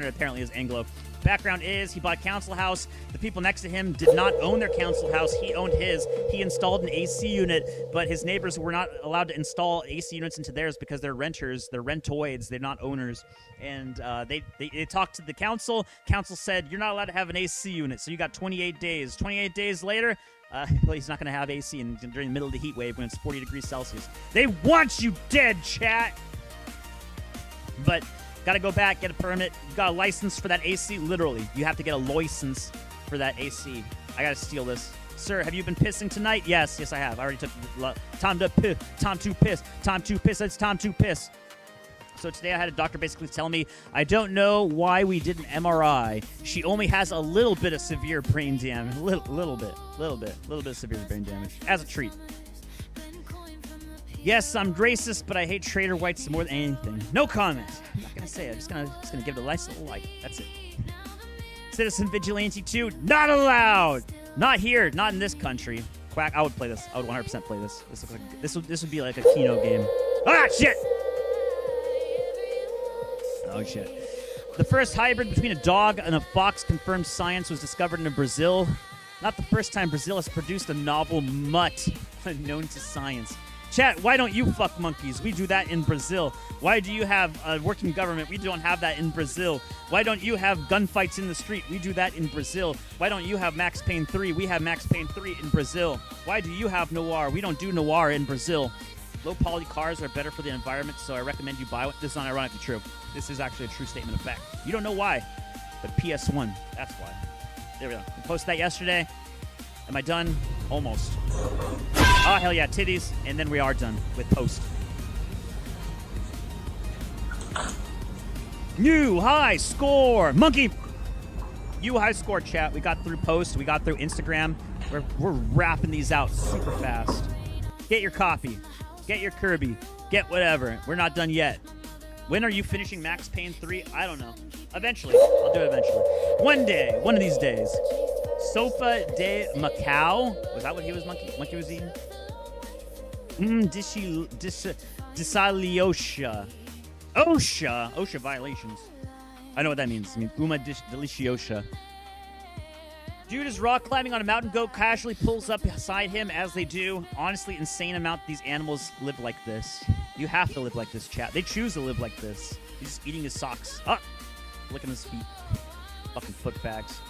apparently is Anglo. Background is he bought council house. The people next to him did not own their council house. He owned his. He installed an AC unit, but his neighbors were not allowed to install AC units into theirs because they're renters. They're rentoids. They're not owners. And they talked to the council. Council said, you're not allowed to have an AC unit, so you got 28 days. 28 days later, well, he's not going to have AC during the middle of the heat wave when it's 40 degrees Celsius. They want you dead, chat. But got to go back, get a permit. You got a license for that AC. Literally, you have to get a license for that AC. I got to steal this. Sir, have you been pissing tonight? Yes, I have. I already took time to piss. Time to piss. Time to piss. It's time to piss. So today I had a doctor basically tell me, I don't know why we did an MRI. She only has a little bit of severe brain damage. Little bit of severe brain damage. As a treat. Yes, I'm racist, but I hate traitor whites more than anything. No comment. I'm not gonna say it. I'm just gonna give it a nice little like. That's it. Citizen Vigilante 2, not allowed. Not here. Not in this country. Quack. I would play this. I would 100% play this. This would be like a Kino game. Ah, shit. Oh, shit. The first hybrid between a dog and a fox confirmed science was discovered in Brazil. Not the first time Brazil has produced a novel mutt unknown to science. Chat, why don't you fuck monkeys? We do that in Brazil. Why do you have a working government? We don't have that in Brazil. Why don't you have gunfights in the street? We do that in Brazil. Why don't you have Max Payne 3? We have Max Payne 3 in Brazil. Why do you have noir? We don't do noir in Brazil. Low-poly cars are better for the environment, so I recommend you buy one. This is not ironically true. This is actually a true statement of fact. You don't know why, but PS1, that's why. There we go. I posted that yesterday. Am I done? Almost. Oh, hell yeah, titties. And then we are done with Poast. New high score. Monkey. New high score, chat. We got through Poast. We got through Instagram. We're wrapping these out super fast. Get your coffee. Get your Kirby. Get whatever. We're not done yet. When are you finishing Max Payne 3? I don't know. Eventually. I'll do it eventually. One day. One of these days. Sofa de Macau. Was that what he was monkey was eating? Disaliosha. OSHA violations. I know what that means. I mean, Uma Deliciosha. Dude is rock climbing on a mountain goat, casually pulls up beside him as they do. Honestly, insane amount these animals live like this. You have to live like this, chat. They choose to live like this. He's just eating his socks. Ah! Licking his feet. Fucking foot bags.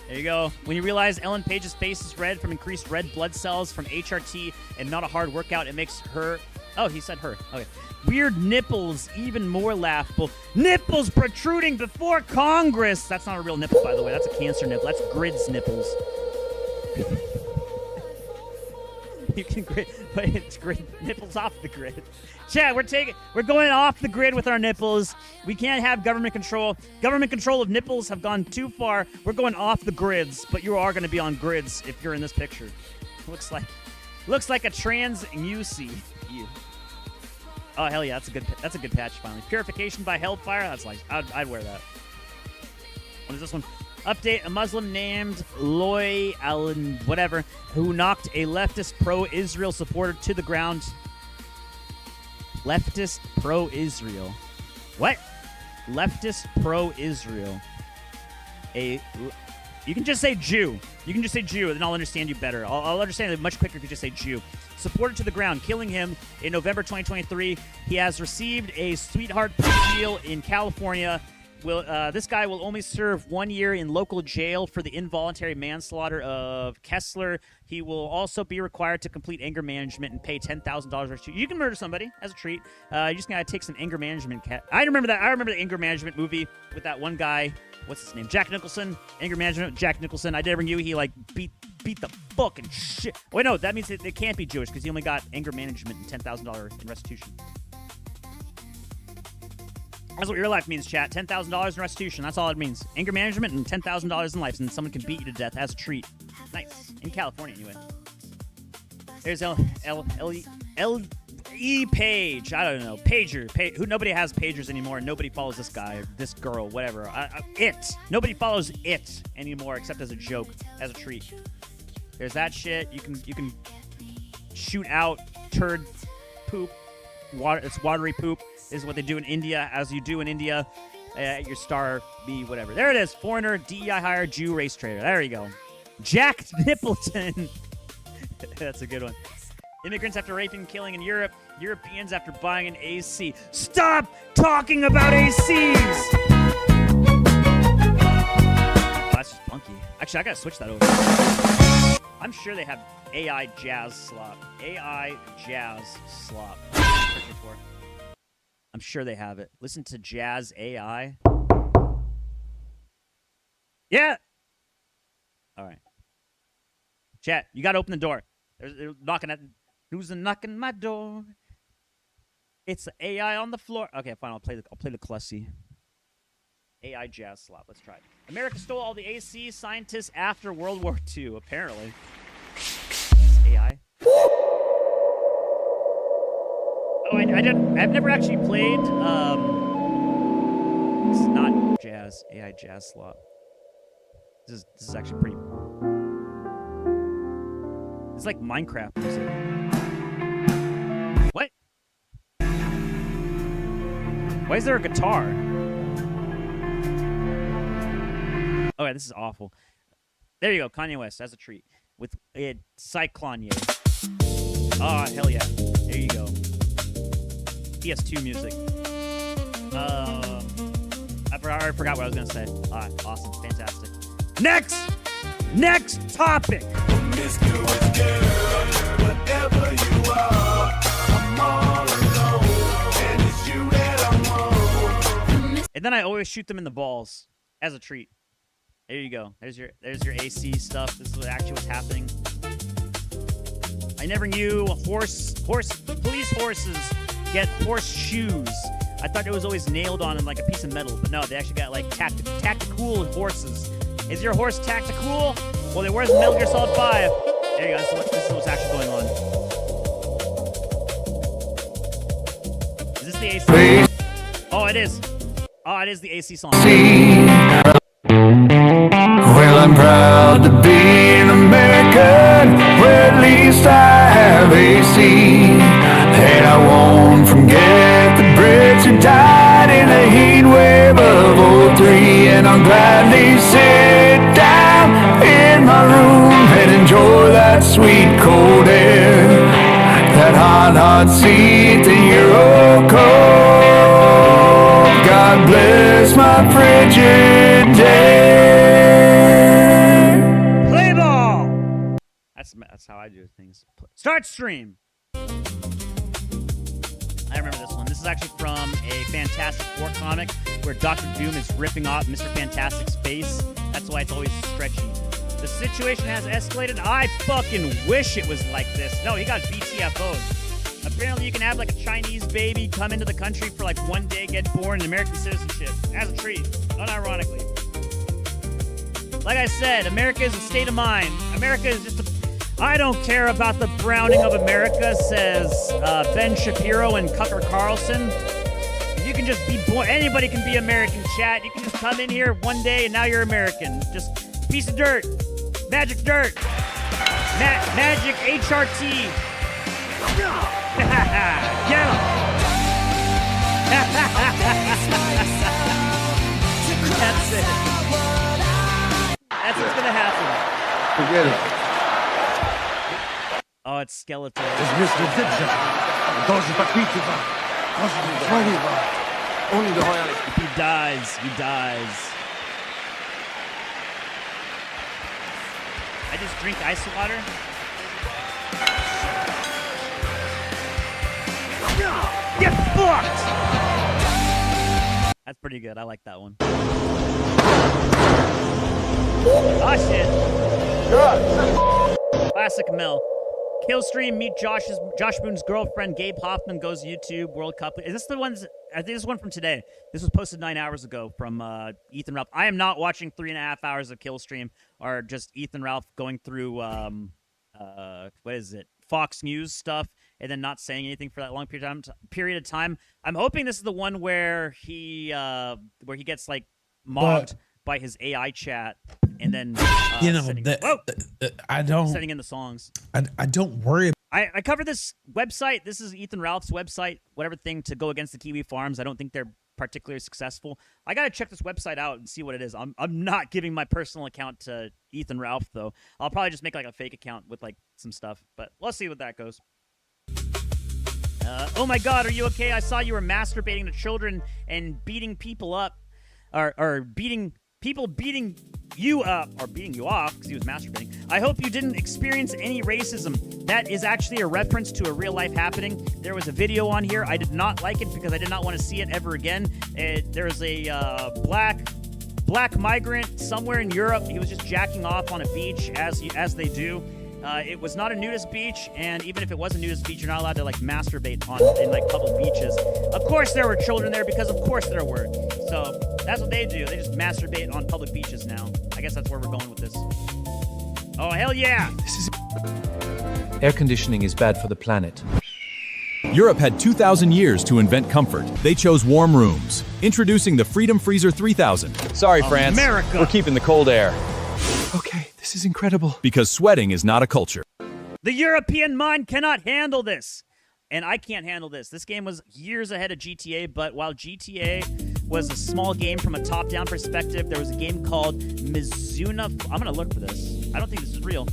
There you go. When you realize Ellen Page's face is red from increased red blood cells from HRT and not a hard workout, it makes her... Oh, he said her. Okay. Weird nipples, even more laughable. Nipples protruding before Congress. That's not a real nipple, by the way. That's a cancer nipple. That's Grid's nipples. You can grid, but it's grid nipples off the grid. Chat, we're going off the grid with our nipples. We can't have government control. Government control of nipples have gone too far. We're going off the grids, but you are going to be on grids if you're in this picture. Looks like a trans UC. Oh hell yeah, that's a good patch finally. Purification by Hellfire. That's like I'd wear that. What is this one? Update: a Muslim named Loy Allen, whatever, who knocked a leftist pro-Israel supporter to the ground. Leftist pro-Israel. What? Leftist pro-Israel. You can just say Jew. You can just say Jew, and then I'll understand you better. I'll understand it much quicker if you just say Jew. Supported to the ground, killing him in November 2023. He has received a sweetheart deal in California. This guy will only serve 1 year in local jail for the involuntary manslaughter of Kessler. He will also be required to complete anger management and pay $10,000. You can murder somebody as a treat. You just gotta take some anger management. I remember that. I remember the anger management movie with that one guy. What's his name? Jack Nicholson. Anger management. Jack Nicholson. I did bring you. He like beat the fucking shit. Wait, no, that means they can't be Jewish because he only got anger management and $10,000 in restitution. That's what your life means, chat. $10,000 in restitution. That's all it means. Anger management and $10,000 in life, and someone can beat you to death as a treat. Nice. In California, anyway. There's E page. I don't know. Pager. Who nobody has pagers anymore. Nobody follows this guy or this girl, whatever. It. Nobody follows it anymore except as a joke, as a treat. There's that shit. You can shoot out turd poop. Water. It's watery poop. This is what they do in India. As you do in India, your star be whatever. There it is. Foreigner, DEI hire, Jew, race trader. There you go. Jack Nippleton. That's a good one. Immigrants after raping and killing in Europe. Europeans after buying an AC. Stop talking about ACs! Oh, that's just funky. Actually, I gotta switch that over. I'm sure they have AI jazz slop. AI jazz slop. Searching for. I'm sure they have it. Listen to jazz AI. Yeah! Alright. Chat, you gotta open the door. They're knocking at... Who's knocking my door? It's the AI on the floor. Okay, fine. I'll play the Clussy. AI jazz slop. Let's try it. America stole all the AC scientists after World War II. Apparently, it's AI. Oh, I've never actually played. It's not jazz. AI jazz slop. This is actually pretty. It's like Minecraft music. What? Why is there a guitar? Oh, yeah, this is awful. There you go, Kanye West as a treat with Cyclone. Oh, hell yeah. There you go. PS2 music. I forgot what I was going to say. Awesome. Fantastic. Next topic. Whatever you are, I'm all alone, and it's you that I want. And then I always shoot them in the balls as a treat. There you go. There's your AC stuff. This is actually what's happening. I never knew police horses get horse shoes. I thought it was always nailed on in like a piece of metal, but no, they actually got like tactical horses. Is your horse tactical? Well, then where's Metal Gear Solid 5? There you go. This is what's actually going on. Is this the AC? Oh, it is. Oh, it is the AC song. Well, I'm proud to be an American, where at least I have AC. And I won't forget the Brits who died in the heat wave of 03. And I'll gladly sit down in my room and enjoy that sweet cold air, that hot seat, the Euro cold. God bless my frigid day. Play ball. That's how I do things. Start stream. I remember this one. This is actually from a Fantastic Four comic where Dr. Doom is ripping off Mr. Fantastic's face. That's why it's always stretchy. The situation has escalated. I fucking wish it was like this. No, he got BTFO'd. Apparently you can have like a Chinese baby come into the country for like one day, get born in American citizenship as a treat, unironically. Like I said, America is a state of mind. America is just a... I don't care about the browning of America, says Ben Shapiro and Tucker Carlson. You can just be born. Anybody can be American, chat. You can just come in here one day and now you're American. Just piece of dirt. Magic dirt. Magic HRT. Get him. That's it. That's what's gonna happen. Forget it. Oh, it's skeletal. He dies. I just drink ice water. Get fucked! That's pretty good. I like that one. Oh, shit. Classic Mel. Killstream, meet Josh Boone's girlfriend. Gabe Hoffman goes YouTube World Cup. Is this the ones? I think this is one from today. This was posted 9 hours ago from Ethan Ralph. I am not watching 3.5 hours of Killstream or just Ethan Ralph going through what is it? Fox News stuff and then not saying anything for that long period of time. I'm hoping this is the one where he gets like mocked by his AI chat, and then setting in the songs. I don't worry. I cover this website. This is Ethan Ralph's website. Whatever thing to go against the Kiwi Farms. I don't think they're particularly successful. I gotta check this website out and see what it is. I'm not giving my personal account to Ethan Ralph though. I'll probably just make like a fake account with like some stuff. But let's see what that goes. Oh my God, are you okay? I saw you were masturbating to children and beating people up, or beating you up, or beating you off because he was masturbating. I hope you didn't experience any racism. That is actually a reference to a real life happening. There was a video on here. I did not like it because I did not want to see it ever again. There was a black migrant somewhere in Europe. He was just jacking off on a beach as they do. It was not a nudist beach, and even if it was a nudist beach, you're not allowed to like masturbate in like public beaches. Of course there were children there because of course there were. So that's what they do. They just masturbate on public beaches now. I guess that's where we're going with this. Oh hell yeah! Air conditioning is bad for the planet. Europe had 2,000 years to invent comfort. They chose warm rooms. Introducing the Freedom Freezer 3000. Sorry, France. America. We're keeping the cold air. Okay, this is incredible. Because sweating is not a culture. The European mind cannot handle this. And I can't handle this. This game was years ahead of GTA, but while GTA was a small game from a top-down perspective, there was a game called Mizuna. I'm going to look for this. I don't think this is real.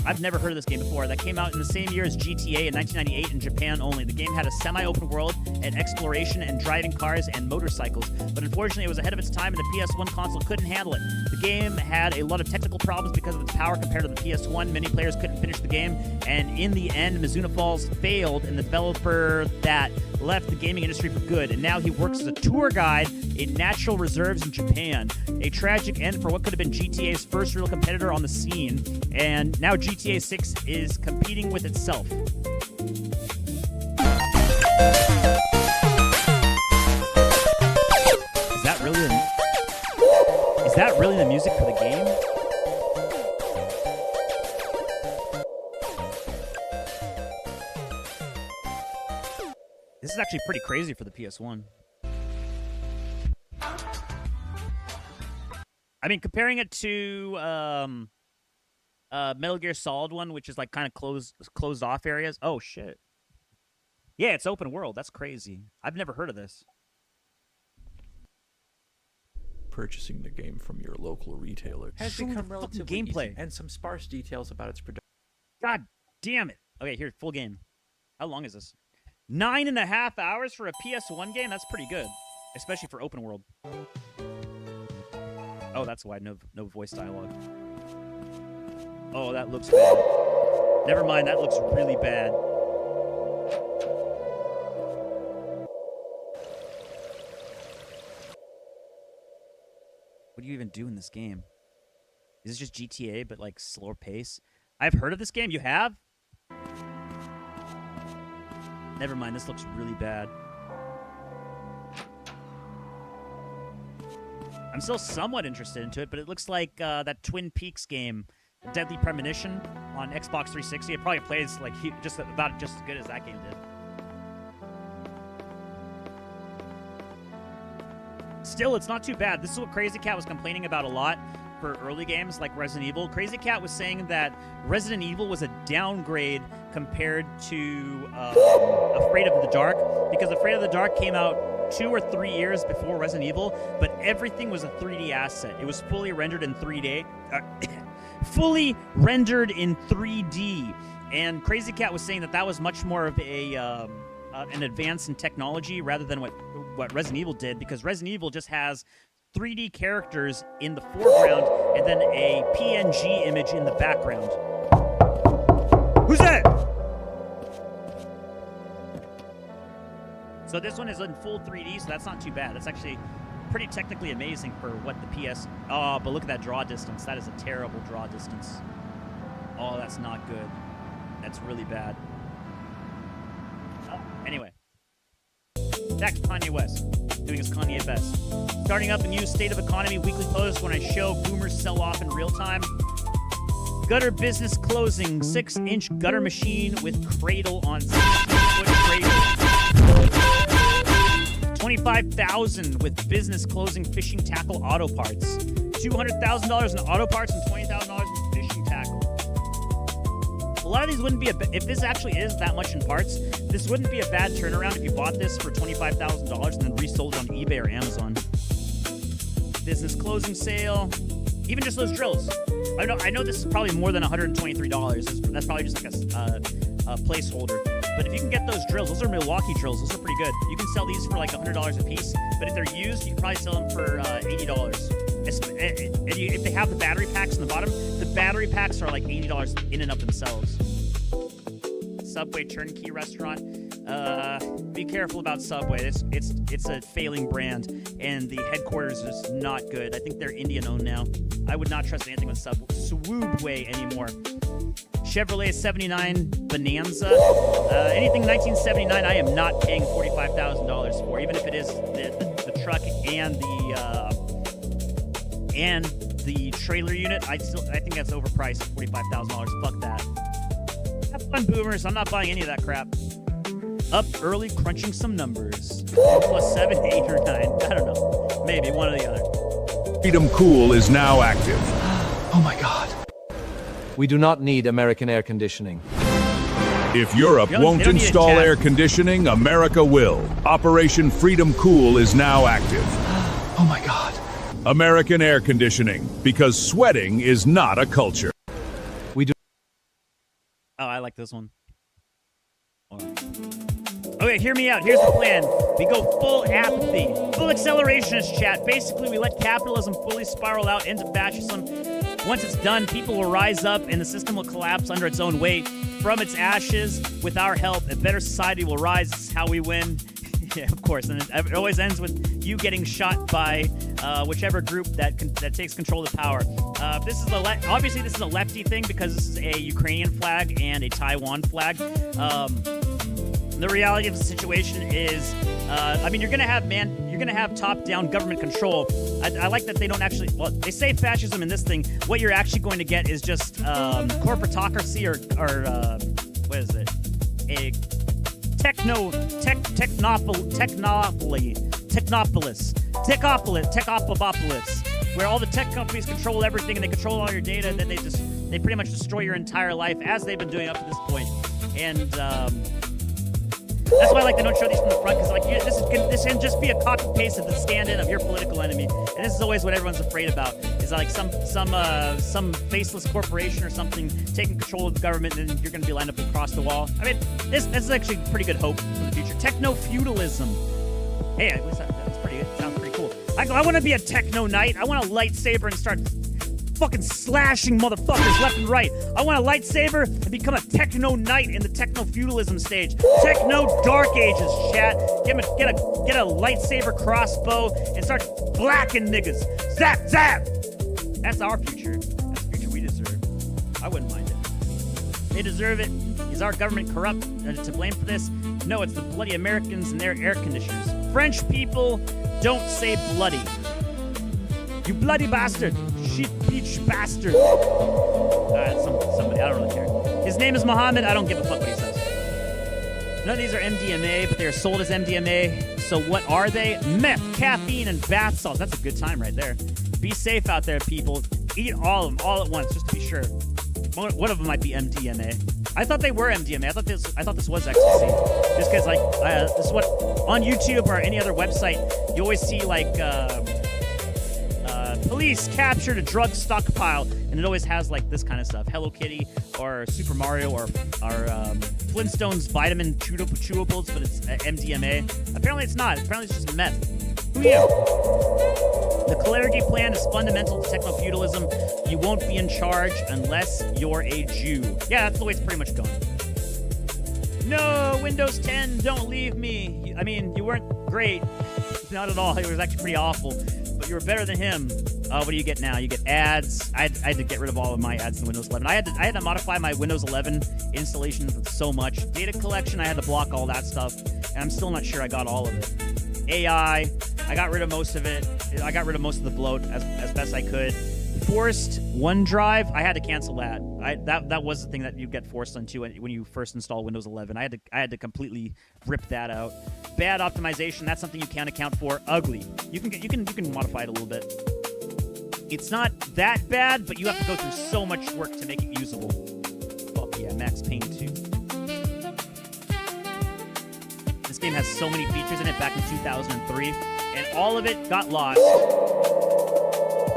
I've never heard of this game before. That came out in the same year as GTA in 1998 in Japan only. The game had a semi-open world and exploration and driving cars and motorcycles, but unfortunately it was ahead of its time and the PS1 console couldn't handle it. The game had a lot of technical problems because of its power compared to the PS1. Many players couldn't finish the game, and in the end, Mizuna Falls failed, and the developer that left the gaming industry for good, and now he works as a tour guide in natural reserves in Japan. A tragic end for what could have been GTA's first real competitor on the scene, and now GTA 6 is competing with itself. Is that really the music for the game? This is actually pretty crazy for the PS1. I mean, comparing it to Metal Gear Solid 1, which is like kind of closed off areas. Oh shit. Yeah, it's open world. That's crazy. I've never heard of this. Purchasing the game from your local retailer has become relatively gameplay easy, and some sparse details about its production. God damn it. Okay, here, full game. How long is this? 9.5 hours for a PS1 game? That's pretty good, especially for open world. Oh, that's why no voice dialogue. Oh, that looks bad. Never mind, that looks really bad. What do you even do in this game? Is this just GTA, but like slower pace? I've heard of this game. You have? Never mind, this looks really bad. I'm still somewhat interested into it, but it looks like that Twin Peaks game, Deadly Premonition, on Xbox 360. It probably plays like just about just as good as that game did. Still, it's not too bad. This is what Crazy Cat was complaining about a lot for early games like Resident Evil. Crazy Cat was saying that Resident Evil was a downgrade compared to Afraid of the Dark, because Afraid of the Dark came out 2 or 3 years before Resident Evil, but everything was a 3D asset. It was fully rendered in 3D. Fully rendered in 3D. And Crazy Cat was saying that that was much more of an advance in technology rather than what Resident Evil did, because Resident Evil just has 3D characters in the foreground and then a PNG image in the background. Who's that? So this one is in full 3D, so that's not too bad. That's actually pretty technically amazing for what the PS... Oh, but look at that draw distance. That is a terrible draw distance. Oh, that's not good. That's really bad. Anyway. Back to Kanye West, doing his Kanye best. Starting up a new State of Economy weekly post when I show boomers sell off in real time. Gutter business closing. 6-inch gutter machine with cradle on 16-foot cradle. $25,000 with business closing fishing tackle auto parts. $200,000 in auto parts and $20,000 in fishing tackle. A lot of these wouldn't be if this actually is that much in parts, this wouldn't be a bad turnaround if you bought this for $25,000 and then resold it on eBay or Amazon. Business closing sale. Even just those drills. I know this is probably more than $123. That's probably just like a placeholder. But if you can get those drills, those are Milwaukee drills. Those are pretty good. You can sell these for like $100 a piece. But if they're used, you can probably sell them for $80. If they have the battery packs on the bottom, the battery packs are like $80 in and of themselves. Subway turnkey restaurant. Be careful about Subway. It's a failing brand, and the headquarters is not good. I think they're Indian-owned now. I would not trust anything with Swoopway anymore. Chevrolet 79 Bonanza. Anything 1979, I am not paying $45,000 for, even if it is the truck and the trailer unit. I think that's overpriced. $45,000. Fuck that. Have fun, boomers. I'm not buying any of that crap. Up early, crunching some numbers. +7, 8, or 9. I don't know. Maybe one or the other. Freedom Cool is now active. Oh my God. We do not need American air conditioning. If Europe won't install air conditioning, America will. Operation Freedom Cool is now active. Oh my God. American air conditioning, because sweating is not a culture. We do. Oh, I like this one. Okay, hear me out. Here's the plan. We go full apathy, full accelerationist chat. Basically, we let capitalism fully spiral out into fascism. Once it's done, people will rise up and the system will collapse under its own weight. From its ashes, with our help, a better society will rise. This is how we win. Yeah, of course. And it always ends with you getting shot by whichever group that takes control of the power. Obviously, this is a lefty thing because this is a Ukrainian flag and a Taiwan flag. The reality of the situation is, you're gonna have top-down government control. I like that they don't actually. Well, they say fascism in this thing. What you're actually going to get is just corporatocracy or what is it? A techopolis, where all the tech companies control everything and they control all your data. And then they pretty much destroy your entire life as they've been doing up to this point. And that's why they don't show these from the front, because this can just be a copy paste of the stand-in of your political enemy, and this is always what everyone's afraid about. Is some faceless corporation or something taking control of the government, and then you're going to be lined up across the wall. I mean, this is actually pretty good hope for the future. Techno-feudalism. Hey, at least that's pretty good. Sounds pretty cool. I want to be a techno knight. I want a lightsaber and start fucking slashing motherfuckers left and right. I want a lightsaber and become a techno knight in the techno feudalism stage. Techno dark ages, chat. Get a lightsaber crossbow and start blacking niggas. Zap zap. That's our future. That's the future we deserve. I wouldn't mind it. They deserve it. Is our government corrupt to blame for this? No, it's the bloody Americans and their air conditioners. French people don't say bloody. You bloody bastard. Shit peach bastard. Somebody, I don't really care. His name is Muhammad. I don't give a fuck what he says. None of these are MDMA, but they are sold as MDMA. So what are they? Meth, caffeine, and bath salts. That's a good time right there. Be safe out there, people. Eat all of them all at once, just to be sure. One of them might be MDMA. I thought they were MDMA. I thought this was ecstasy. Just because, this is what on YouTube or any other website you always see police captured a drug stockpile, and it always has this kind of stuff. Hello Kitty or Super Mario or Flintstones vitamin chewables, but it's MDMA. Apparently it's not. Apparently it's just meth. Who knew? The Clarity Plan is fundamental to techno-feudalism. You won't be in charge unless you're a Jew. Yeah, that's the way it's pretty much going. No, Windows 10, don't leave me. I mean, you weren't great. Not at all. It was actually pretty awful. But you were better than him. What do you get now? You get ads. I had to get rid of all of my ads in Windows 11. I had to modify my Windows 11 installation so much. Data collection, I had to block all that stuff. And I'm still not sure I got all of it. AI, I got rid of most of it. I got rid of most of the bloat as best I could. forced OneDrive. I had to cancel that. That was the thing that you get forced into when you first install Windows 11. I had to completely rip that out. Bad optimization. That's something you can't account for. Ugly. You can modify it a little bit. It's not that bad, but you have to go through so much work to make it usable. Fuck yeah, Max Payne 2. This game has so many features in it back in 2003, and all of it got lost.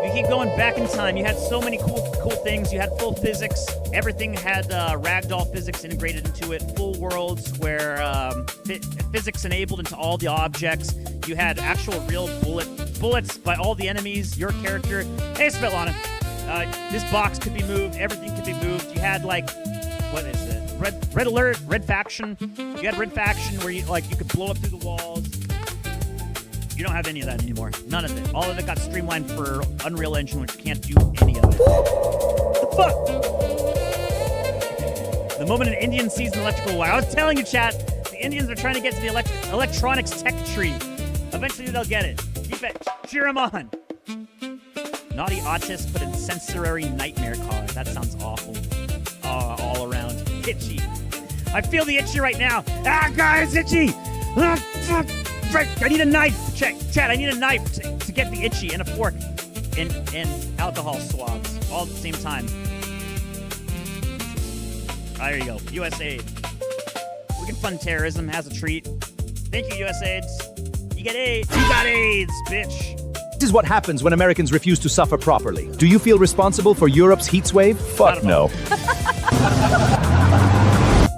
You keep going back in time. You had so many cool things. You had full physics. Everything had ragdoll physics integrated into it. Full worlds where physics enabled into all the objects. You had actual real bullets by all the enemies. Your character. Hey, Svetlana. This box could be moved. Everything could be moved. You had like, what is it? Red alert. Red faction. You had red faction where you could blow up through the walls. You don't have any of that anymore. None of it. All of it got streamlined for Unreal Engine, which can't do any of it. The fuck? The moment an Indian sees an electrical wire. I was telling you, chat, the Indians are trying to get to the electronics tech tree. Eventually they'll get it. Keep it. Cheer them on. Naughty autist, but incendiary nightmare car. That sounds awful. All around. Itchy. I feel the itchy right now. Ah, guys, itchy. Ah, fuck. I need a knife. Chat, I need a knife to get the itchy and a fork and alcohol swabs all at the same time. There you go. USAID. We can fund terrorism as a treat. Thank you, USAID. You get AIDS. You got AIDS, bitch. This is what happens when Americans refuse to suffer properly. Do you feel responsible for Europe's heat wave? Fuck no.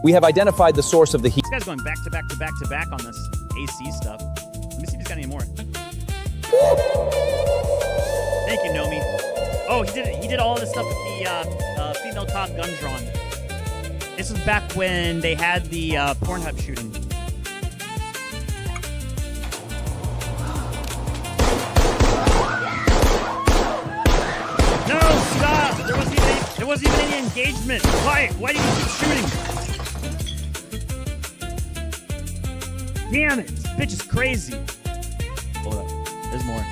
We have identified the source of the heat. This guy's going back to back to back to back on this AC stuff. Let me see if he's got any more. Thank you, Nomi. Oh, he did all this stuff with the female cop gun drawn. This was back when they had the Pornhub shooting. No, stop! There wasn't even any engagement. Why do you keep shooting? Damn it! This bitch is crazy. Hold up. There's more.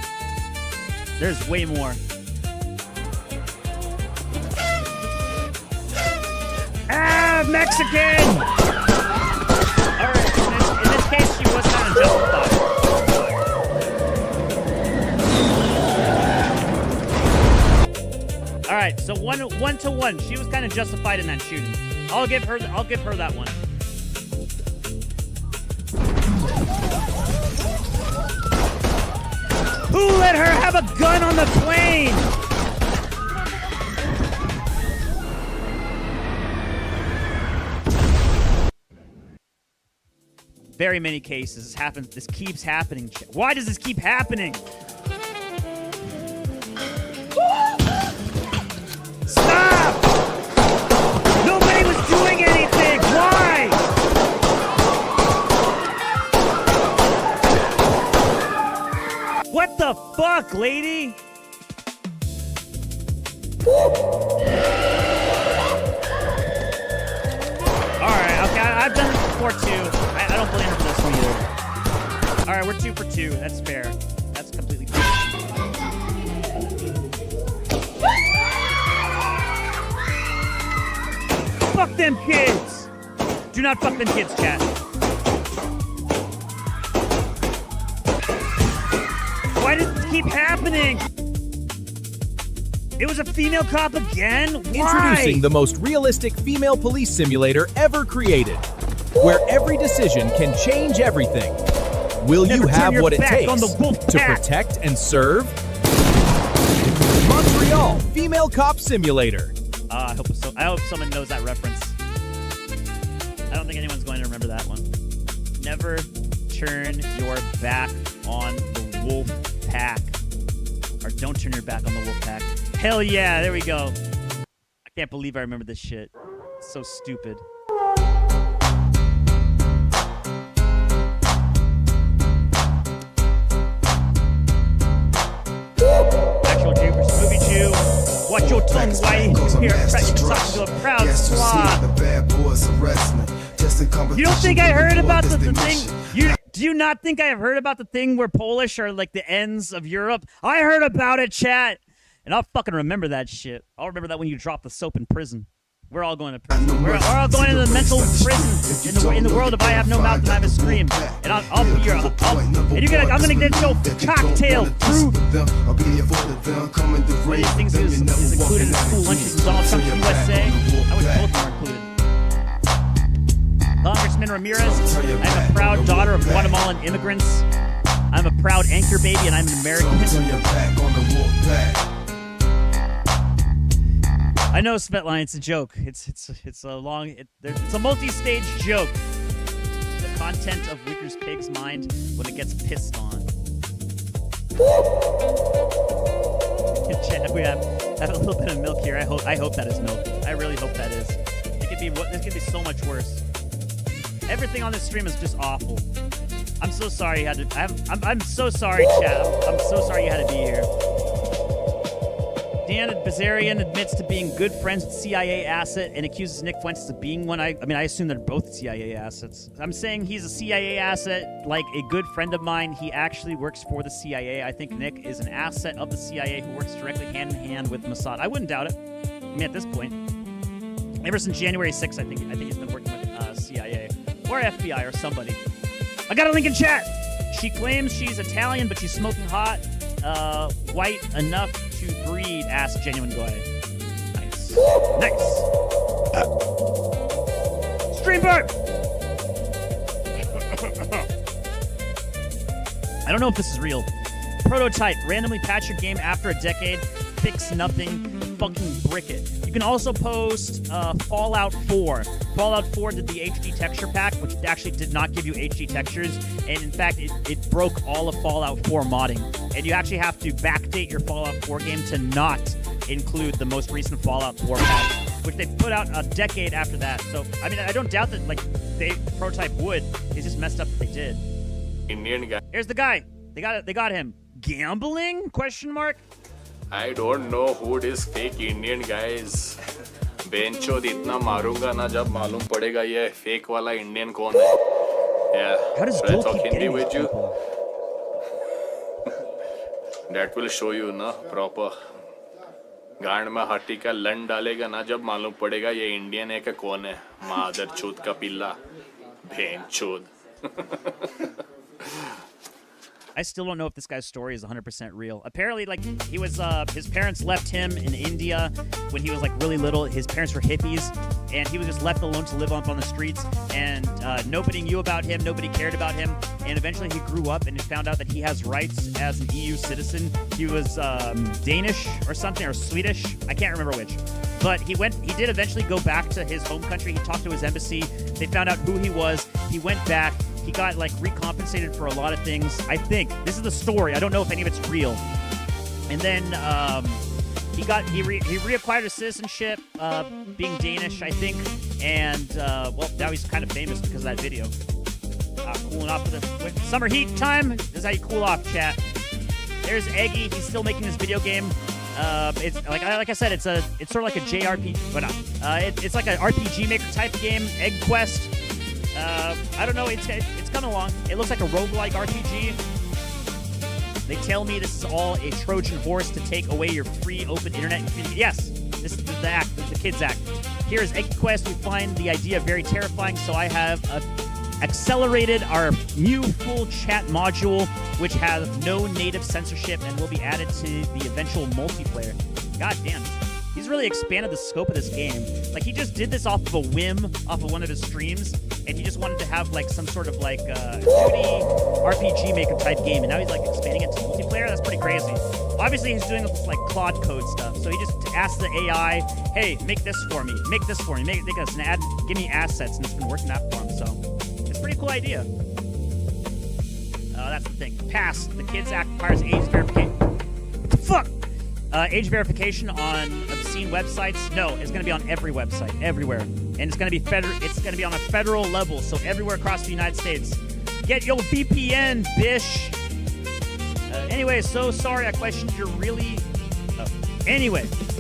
There's way more. Ah, Mexican! Alright, in this case, she was kind of justified. Alright, so one to one. She was kind of justified in that shooting. I'll give her that one. Who let her have a gun on the plane? Very many cases. This keeps happening. Why does this keep happening? Stop! Nobody was doing anything. Why? What the fuck, lady? Alright, okay, I've done this before too. I don't blame her for this one either. Alright, we're 2 for 2. That's fair. That's completely fair. Fuck them kids! Do not fuck them kids, chat. Why does this keep happening? It was a female cop again? Why? Introducing the most realistic female police simulator ever created, where every decision can change everything. Will you have what it takes to protect and serve? Montreal Female Cop Simulator. I hope someone knows that reference. I don't think anyone's going to remember that one. Never turn your back on the wolf pack. Or don't turn your back on the wolf pack. Hell yeah, there we go. I can't believe I remember this shit. It's so stupid. Actual Jew versus movie Jew. Watch your tongue, white. Here, talking to a proud slob. You don't think I heard about the thing? Do you not think I have heard about the thing where Polish are like the ends of Europe? I heard about it, chat. And I'll fucking remember that shit. I'll remember that when you drop the soap in prison. We're all going to prison. We're all going to the mental prison in the world if I have no mouth and I have a scream. And I'll be your... I'm gonna get your cocktail through. One of these things is included in school lunches in Donald Trump's USA. I wish both were included. Congressman Ramirez, I'm a proud daughter of Guatemalan immigrants. I'm a proud anchor baby and I'm an American. I know, Svetline, it's a joke. It's a multi-stage joke. The content of Wicker's pig's mind when it gets pissed on. We have a little bit of milk here. I hope that is milk. I really hope that is. This could be so much worse. Everything on this stream is just awful. I'm so sorry you had to. I'm so sorry, chat. I'm so sorry you had to be here. Dan Bazarian admits to being good friends with CIA asset and accuses Nick Fuentes of being one. I assume they're both CIA assets. I'm saying he's a CIA asset, like a good friend of mine. He actually works for the CIA. I think Nick is an asset of the CIA who works directly hand in hand with Mossad. I wouldn't doubt it. I mean, at this point, ever since January 6th, I think he's been working with CIA or FBI or somebody. I got a link in chat. She claims she's Italian, but she's smoking hot. White enough to breed, asked Genuine Guy. Nice. Nice. Stream burp! I don't know if this is real. Prototype. Randomly patch your game after a decade. Fix nothing. Fucking brick it. You can also post Fallout 4. Fallout 4 did the HD texture pack, which actually did not give you HD textures. And in fact, it broke all of Fallout 4 modding. And you actually have to backdate your Fallout 4 game to not include the most recent Fallout 4 patch, which they put out a decade after that. So, I mean, I don't doubt that, like, Prototype would. It's just messed up that they did. Indian guy. Here's the guy. They got him. Gambling? Question mark? I don't know who this fake Indian guy is. बेंचोद इतना मारूंगा ना जब मालूम पड़ेगा ये fake वाला Indian कौन है. Yeah. How does Should I talk Hindi with you? That will show you ना proper. गांड में हड्डी का लन डालेगा ना जब मालूम पड़ेगा ये इंडियन है कि कौन है. मादर चूत का पिल्ला. बेंचोद. I still don't know if this guy's story is 100% real. Apparently, like, he was, his parents left him in India when he was, like, really little. His parents were hippies, and he was just left alone to live up on the streets, and nobody knew about him, nobody cared about him, and eventually he grew up and found out that he has rights as an EU citizen. He was Danish or something, or Swedish. I can't remember which. But he did eventually go back to his home country. He talked to his embassy. They found out who he was. He went back. He got, like, recompensated for a lot of things. I think this is the story. I don't know if any of it's real. And then he reacquired his citizenship, being Danish, I think. And well, now he's kind of famous because of that video. Cooling off for the summer heat time. This is how you cool off, chat. There's Eggy. He's still making this video game. It's like I said, it's sort of like a JRPG. But it's like an RPG maker type game. Egg Quest. I don't know. It's coming along. It looks like a roguelike RPG. They tell me this is all a Trojan horse to take away your free open internet. Yes, this is the act, the kids act. Here is Egg Quest. We find the idea very terrifying, so I have accelerated our new full chat module, which has no native censorship and will be added to the eventual multiplayer. God damn. He's really expanded the scope of this game. Like, he just did this off of a whim, off of one of his streams, and he just wanted to have, like, some sort of, like, 2D RPG maker type game, and now he's, like, expanding it to multiplayer? That's pretty crazy. Obviously, he's doing this, like, Claude code stuff, so he just asked the AI, hey, make this for me, make this for me, make this, and give me assets, and it's been working out for him, so it's a pretty cool idea. That's the thing. Pass. The Kids Act requires age verification. What the fuck? Age verification on obscene websites? No, it's going to be on every website, everywhere, and it's going to be It's going to be on a federal level, so everywhere across the United States. Get your VPN, bish. Anyway, so sorry I questioned your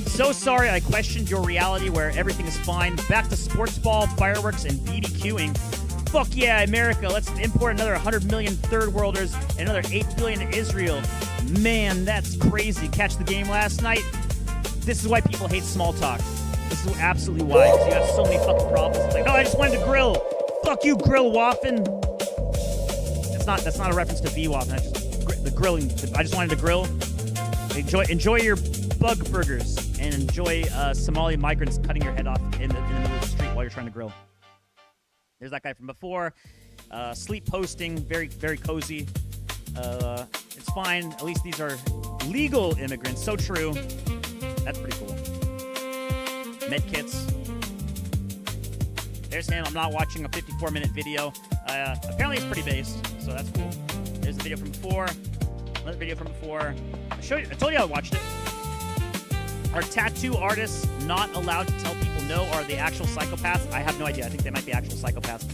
so sorry I questioned your reality where everything is fine. Back to sports ball, fireworks, and BBQing. Fuck yeah, America! Let's import another 100 million third worlders and another 8 billion to Israel. Man, that's crazy. Catch the game last night. This is why people hate small talk. This is absolutely why. Because you got so many fucking problems. It's like, no, I just wanted to grill. Fuck you, grill waffin. That's not a reference to V-Waffin. The grilling. I just wanted to grill. Enjoy your bug burgers and enjoy Somali migrants cutting your head off in the middle of the street while you're trying to grill. There's that guy from before. Sleep posting, very, very cozy. It's fine. At least these are legal immigrants. So true. That's pretty cool. Med kits. There's him. I'm not watching a 54-minute video. Apparently it's pretty based, so that's cool. There's a video from before. Another video from before. I told you I watched it. Are tattoo artists not allowed to tell people no? Or are they actual psychopaths? I have no idea. I think they might be actual psychopaths.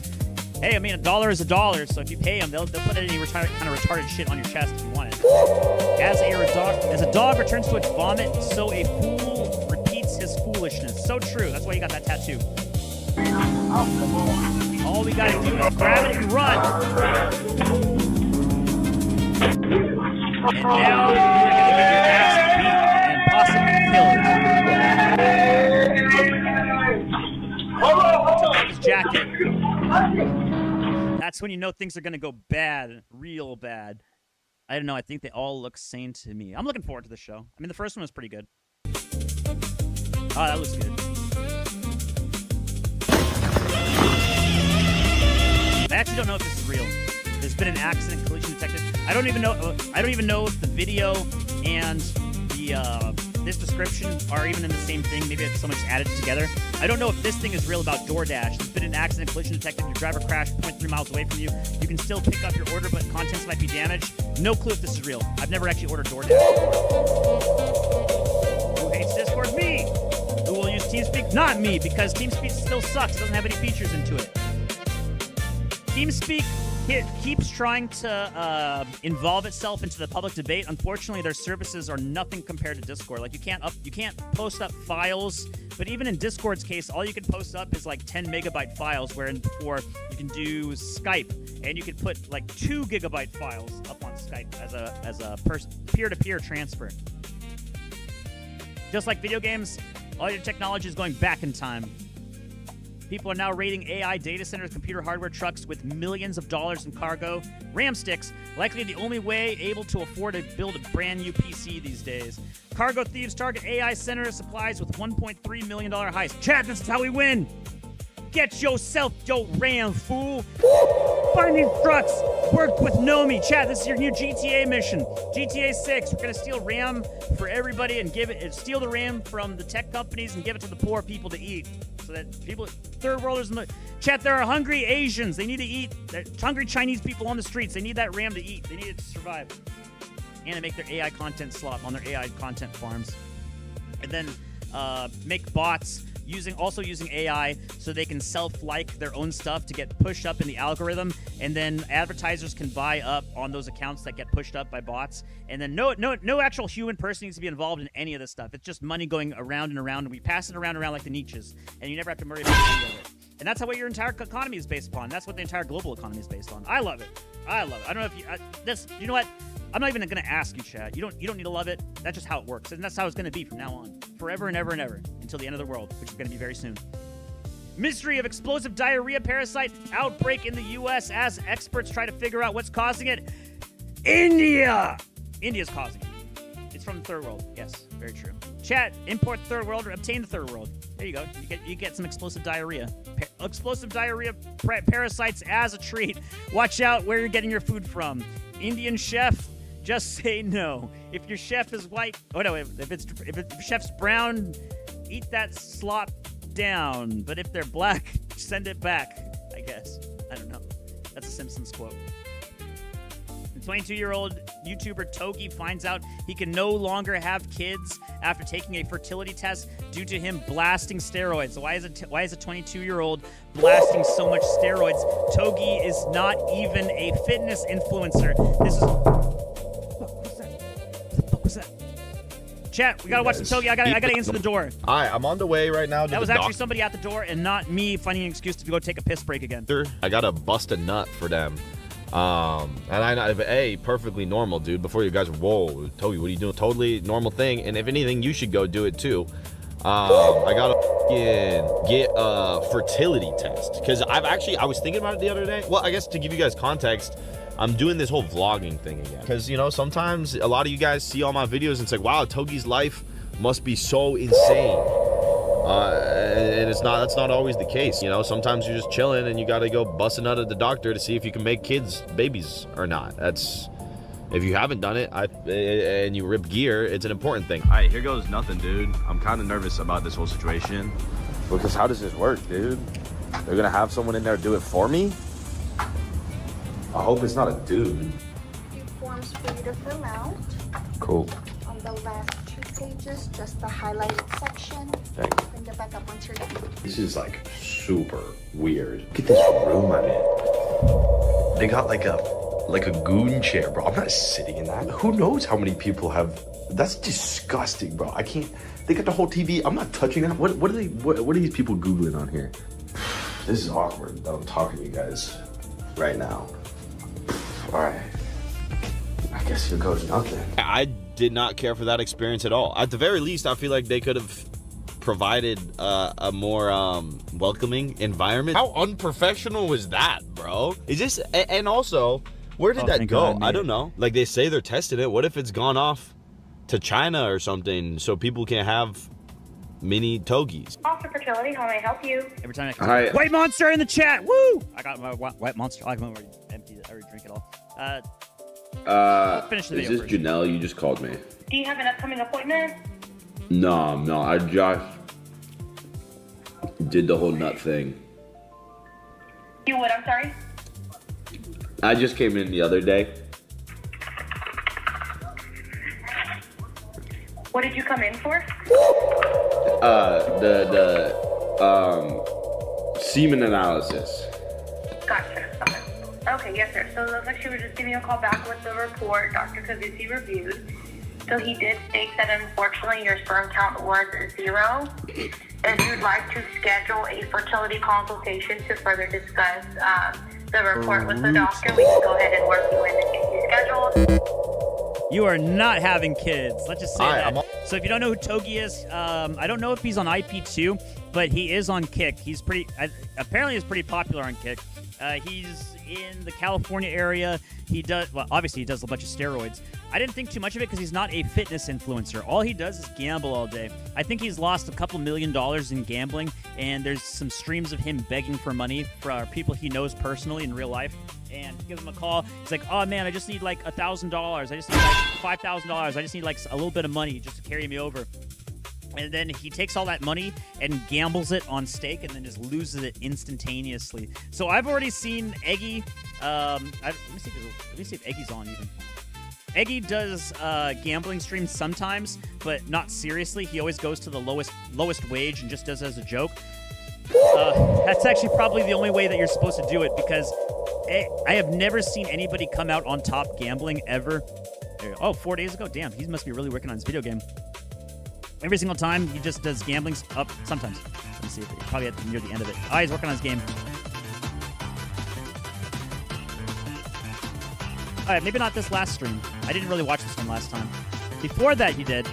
Hey, I mean, $1 is $1, so if you pay them, they'll put any kind of retarded shit on your chest if you want it. As a dog returns to its vomit, so a fool repeats his foolishness. So true. That's why you got that tattoo. All we gotta do is grab it and run. And now you're gonna get your ass beat and possibly killed. Took off his jacket. That's when you know things are gonna go bad, real bad. I don't know. I think they all look sane to me. I'm looking forward to the show. I mean, the first one was pretty good. Oh, that looks good. I actually don't know if this is real. There's been an accident collision detected. I don't even know if the video and this description are even in the same thing. Maybe someone just added it together. I don't know if this thing is real about DoorDash. There's been an accident collision detected. Your driver crashed 0.3 miles away from you. You can still pick up your order, but contents might be damaged. No clue if this is real. I've never actually ordered DoorDash. Who hates Discord? Me. Who will use TeamSpeak? Not me, because TeamSpeak still sucks. It doesn't have any features into it. TeamSpeak keeps trying to involve itself into the public debate. Unfortunately, their services are nothing compared to Discord. Like you can't post up files, but even in Discord's case, all you can post up is like 10 megabyte files, wherein before you can do Skype and you can put like 2 gigabyte files up on Skype as a peer-to-peer transfer. Just like video games, all your technology is going back in time. People are now raiding AI data centers, computer hardware trucks with millions of dollars in cargo. RAM sticks, likely the only way able to afford to build a brand new PC these days. Cargo thieves target AI center supplies with $1.3 million heist. Chat, this is how we win. Get yourself your RAM, fool. Find these trucks. Work with Nomi. Chat, this is your new GTA mission. GTA 6. We're going to steal RAM for everybody and steal the RAM from the tech companies and give it to the poor people to eat. So that people, third worlders in the chat, there are hungry Asians. They need to eat. There's hungry Chinese people on the streets. They need that RAM to eat. They need it to survive. And to make their AI content slop on their AI content farms. And then make bots using AI so they can self-like their own stuff to get pushed up in the algorithm. And then advertisers can buy up on those accounts that get pushed up by bots. And then no actual human person needs to be involved in any of this stuff. It's just money going around and around, and we pass it around and around like the niches. And you never have to worry about any of it. And that's how what your entire economy is based upon. That's what the entire global economy is based on. I love it. I love it. I don't know if you know what? I'm not even going to ask you, Chad. You don't need to love it. That's just how it works. And that's how it's going to be from now on. Forever and ever and ever. Until the end of the world, which is going to be very soon. Mystery of explosive diarrhea parasite outbreak in the U.S. as experts try to figure out what's causing it. India! India's causing it. It's from the third world. Yes, very true. Chat, import the third world or obtain the third world. There you go. You get some explosive diarrhea. Explosive diarrhea parasites as a treat. Watch out where you're getting your food from. Indian chef, just say no. If your chef is white, if chef's brown, eat that slop down. But if they're black, send it back, I guess. I don't know. That's a Simpsons quote. The 22-year-old YouTuber Togi finds out he can no longer have kids after taking a fertility test due to him blasting steroids. So why is a 22-year-old blasting so much steroids? Togi is not even a fitness influencer. This is... What's that? Chat, we gotta watch the Togi. I gotta answer the door. All right, I'm on the way right now to that was actually somebody at the door and not me finding an excuse to go take a piss break again. I gotta bust a nut for them. And hey, perfectly normal, dude. Before you guys, whoa, Toby, what are you doing? Totally normal thing. And if anything, you should go do it too. I gotta get a fertility test because I was thinking about it the other day. Well, I guess to give you guys context, I'm doing this whole vlogging thing again because, you know, sometimes a lot of you guys see all my videos and it's like, wow, Togi's life must be so insane. And that's not always the case. You know, sometimes you're just chilling and you got to go bust a nut at the doctor to see if you can make babies or not. That's, if you haven't done it and you rip gear, it's an important thing. All right, here goes nothing, dude. I'm kind of nervous about this whole situation because how does this work, dude? They're gonna have someone in there do it for me? I hope it's not a dude. Few forms for you to fill out. Cool. On the last 2 pages, just the highlighted section. Thanks. Bring it back up once you're done. This is like super weird. Look at this room I'm in. They got like a goon chair, bro. I'm not sitting in that. Who knows how many people have? That's disgusting, bro. I can't. They got the whole TV. I'm not touching that. What are these people Googling on here? This is awkward that I'm talking to you guys right now. All right. I guess here goes nothing. I did not care for that experience at all. At the very least, I feel like they could have provided a more welcoming environment. How unprofessional was that, bro? Is this, and also, where did that go? I don't know. Like, they say they're testing it. What if it's gone off to China or something so people can't have mini Togis? Offer fertility, how may I help you? Every time I White Monster in the chat. Woo! I got my White Monster. I already emptied it. I already drank it all. I'll finish the video is this first. Janelle? You just called me. Do you have an upcoming appointment? No, I just did the whole nut thing. You would, I'm sorry? I just came in the other day. What did you come in for? Semen analysis. Gotcha. Okay, yes, sir. So it looks like she was just giving you a call back with the report Dr. Odysee reviewed. So he did state that unfortunately your sperm count was 0. If you'd like to schedule a fertility consultation to further discuss the report with the doctor, we can go ahead and work you in and get you scheduled. You are not having kids. Let's just say that. So if you don't know who Togi is, I don't know if he's on IP2, but he is on Kick. He's apparently he's pretty popular on Kick. He's in the California area. Obviously he does a bunch of steroids. I didn't think too much of it because he's not a fitness influencer. All he does is gamble all day. I think he's lost a couple $1 million in gambling, and there's some streams of him begging for money for people he knows personally in real life. And he gives him a call. He's like, oh man, I just need like $1,000. I just need like $5,000. I just need like a little bit of money just to carry me over. And then he takes all that money and gambles it on stake and then just loses it instantaneously. So I've already seen Eggy. Let me see if Eggy's on even. Eggy does gambling streams sometimes, but not seriously. He always goes to the lowest wage and just does it as a joke. That's actually probably the only way that you're supposed to do it because I have never seen anybody come out on top gambling ever. Oh, 4 days ago? Damn, he must be really working on his video game. Every single time, he just does gambling up sometimes. Let me see. Probably near the end of it. Oh, he's working on his game. All right, maybe not this last stream. I didn't really watch this one last time. Before that, he did.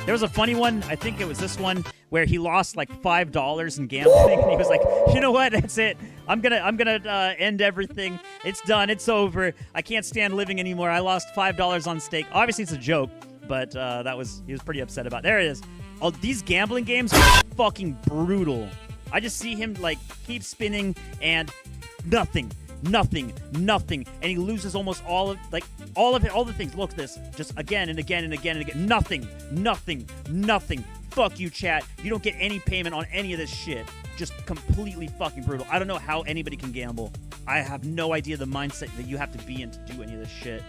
There was a funny one. I think it was this one where he lost like $5 in gambling, and he was like, "You know what? That's it. I'm gonna end everything. It's done. It's over. I can't stand living anymore. I lost $5 on stake." Obviously, it's a joke. But he was pretty upset about it. There it is. Oh, these gambling games are fucking brutal. I just see him like keep spinning and nothing. And he loses almost all of the things. Look at this. Just again and again and again and again. Nothing. Fuck you, chat. You don't get any payment on any of this shit. Just completely fucking brutal. I don't know how anybody can gamble. I have no idea the mindset that you have to be in to do any of this shit.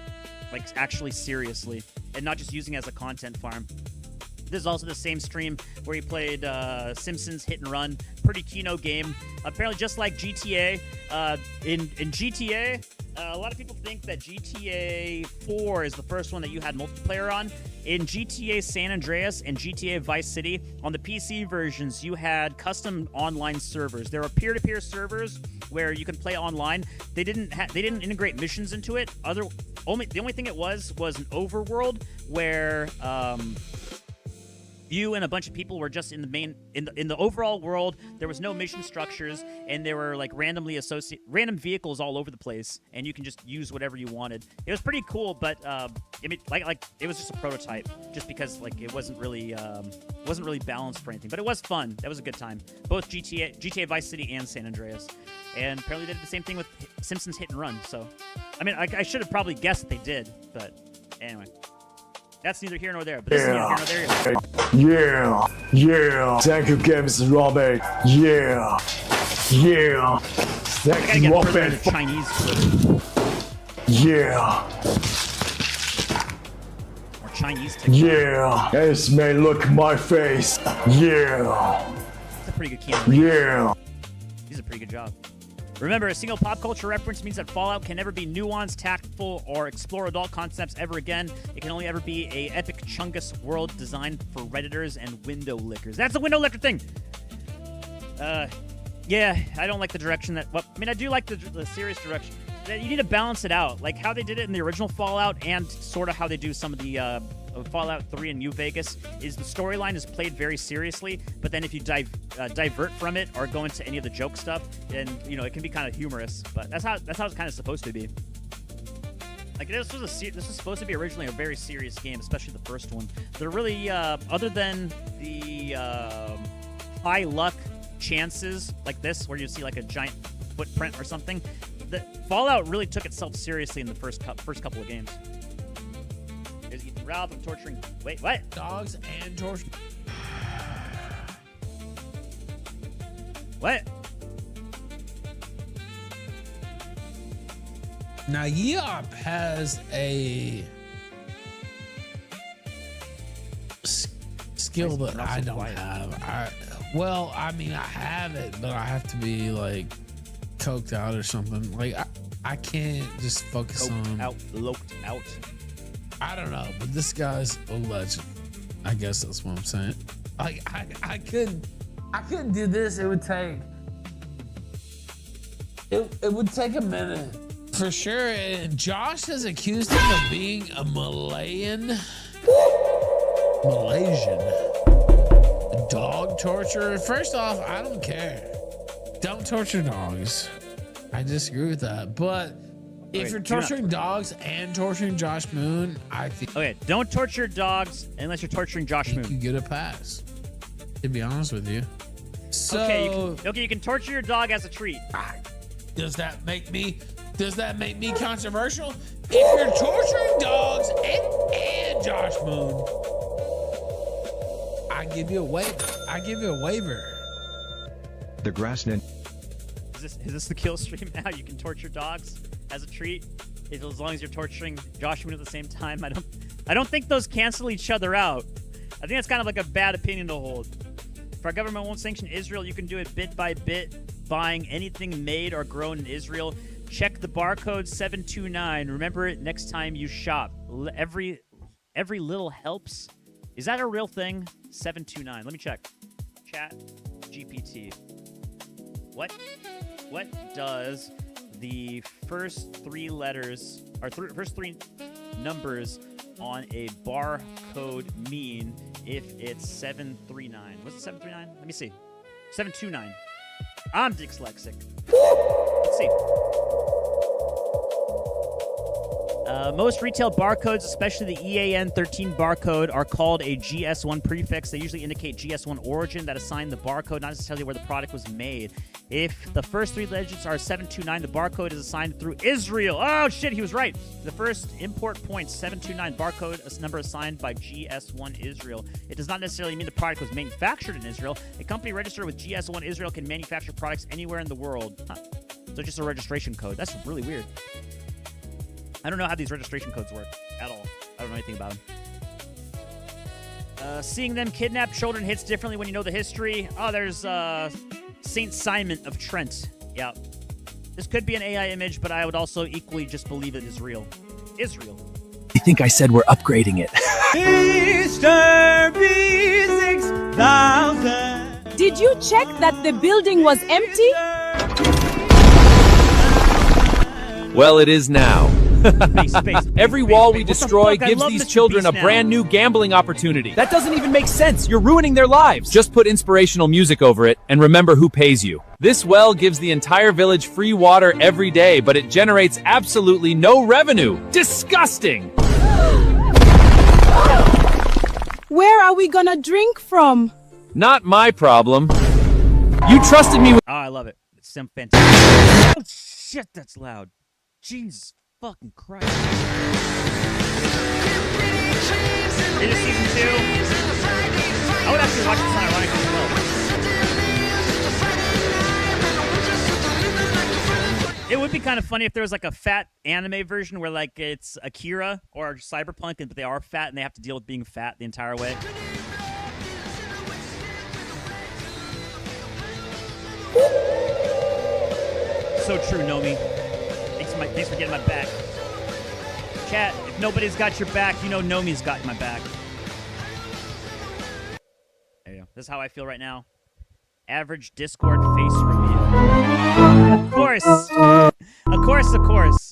Like, actually, seriously. And not just using it as a content farm. This is also the same stream where he played Simpsons Hit and Run. Pretty keynote game. Apparently, just like GTA. In GTA, a lot of people think that GTA 4 is the first one that you had multiplayer on. In GTA San Andreas and GTA Vice City, on the PC versions, you had custom online servers. There were peer-to-peer servers where you can play online. They didn't integrate missions into it. The only thing it was an overworld where you and a bunch of people were just in the main in the overall world. There was no mission structures, and there were like random vehicles all over the place, and you can just use whatever you wanted. It was pretty cool, but I mean, like it was just a prototype, just because like it wasn't really balanced for anything. But it was fun. That was a good time. Both GTA Vice City and San Andreas, and apparently they did the same thing with Simpsons Hit and Run. So, I mean, I should have probably guessed they did, but anyway. That's neither here nor there, but this is neither here nor there. Yeah. Thank you, Games Robert. Yeah. Thank you, Robert. Chinese. Yeah. Or Chinese. TikTok. Yeah. Yes, man, look my face. Yeah. That's a pretty good camera. Yeah. He's a pretty good job. Remember, a single pop culture reference means that Fallout can never be nuanced, tactful, or explore adult concepts ever again. It can only ever be a epic chungus world designed for Redditors and window lickers. That's a window licker thing! Yeah, I don't like the direction that... Well, I mean, I do like the serious direction. You need to balance it out. Like how they did it in the original Fallout and sort of how they do some of the... Fallout 3 and New Vegas is the storyline is played very seriously, but then if you divert from it or go into any of the joke stuff, then it can be kind of humorous. But that's how it's kind of supposed to be. Like this was supposed to be originally a very serious game, especially the first one. They're really other than the high luck chances like this, where you see like a giant footprint or something. The Fallout really took itself seriously in the first couple of games. Ralph, I'm torturing. Wait, what? Dogs and torture. What? Now, Yop has a skill that I don't have. I mean, I have it, but I have to be like coked out or something. Like I can't just focus on loked out. I don't know, but this guy's a legend. I guess that's what I'm saying. Like I couldn't do this. It would take a minute for sure. And Josh has accused him of being a Malaysian dog torturer. First off, I don't care. Don't torture dogs. I disagree with that, but. If you're torturing dogs and torturing Josh Moon, I think... Okay, don't torture dogs unless you're torturing Josh Moon. You get a pass, to be honest with you. So... Okay, you can torture your dog as a treat. Does that make me controversial? If you're torturing dogs and Josh Moon, I give you a waiver. The Grassland. Is this the kill stream now? You can torture dogs as a treat, as long as you're torturing Josh Moon at the same time. I don't think those cancel each other out. I think that's kind of like a bad opinion to hold. If our government won't sanction Israel, you can do it bit by bit, buying anything made or grown in Israel. Check the barcode 729. Remember it next time you shop. Every little helps. Is that a real thing? 729. Let me check. Chat GPT. What does the first three letters or first three numbers on a barcode mean if it's 739? What's it, 739? Let me see. 729. I'm dyslexic. Let's see. Most retail barcodes, especially the EAN13 barcode, are called a GS1 prefix. They usually indicate GS1 origin that assign the barcode, not necessarily where the product was made. If the first three digits are 729, the barcode is assigned through Israel. Oh, shit, he was right. The first import point, 729, barcode, a number assigned by GS1 Israel. It does not necessarily mean the product was manufactured in Israel. A company registered with GS1 Israel can manufacture products anywhere in the world. Huh. So just a registration code. That's really weird. I don't know how these registration codes work at all. I don't know anything about them. Seeing them kidnap children hits differently when you know the history. Oh, there's Saint Simon of Trent. Yeah. This could be an AI image, but I would also equally just believe it is real. Israel. I think I said we're upgrading it. Mr. B6000. Did you check that the building was empty? Well, it is now. Every wall we destroy gives these children a brand new gambling opportunity. That doesn't even make sense. You're ruining their lives. Just put inspirational music over it and remember who pays you. This well gives the entire village free water every day, but it generates absolutely no revenue. Disgusting! Where are we gonna drink from? Not my problem. You trusted me with— Oh, I love it. It's some fantastic. Oh, shit, that's loud. Jesus fucking Christ. It is season 2. I would actually watch this ironically as well. It would be kind of funny if there was like a fat anime version where like it's Akira or Cyberpunk, but they are fat and they have to deal with being fat the entire way. So true, Nomi. Thanks for getting my back. Chat, if nobody's got your back, you know Nomi's got my back. There you go. This is how I feel right now. Average Discord face reveal. Of course.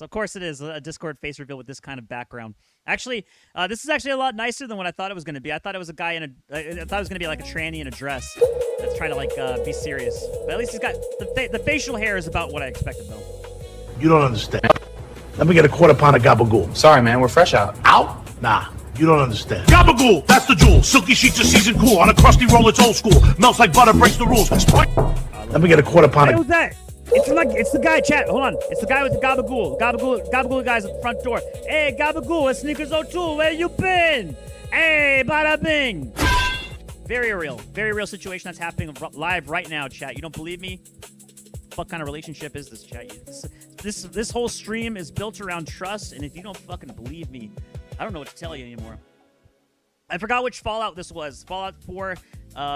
Of course it is a Discord face reveal with this kind of background. Actually, this is actually a lot nicer than what I thought it was going to be. I thought it was a guy in I thought it was going to be like a tranny in a dress that's trying to like be serious. But at least he's got the facial hair is about what I expected though. You don't understand. Let me get a quarter pound of gabagool. Sorry, man, we're fresh out. Out? Nah, you don't understand. Gabagool, that's the jewel. Silky sheets are seasoned cool. On a crusty roll, it's old school. Melts like butter, breaks the rules. Let me get a quarter pound Hey, of... who's that? It's the guy, chat. Hold on. It's the guy with the gabagool. Gabagool guy's at the front door. Hey, gabagool, it's Sneakers O'Toole. Where you been? Hey, bada bing. Very real situation that's happening live right now, chat. You don't believe me? What kind of relationship is this, chat? This whole stream is built around trust, and if you don't fucking believe me, I don't know what to tell you anymore. I forgot which Fallout this was. Fallout 4,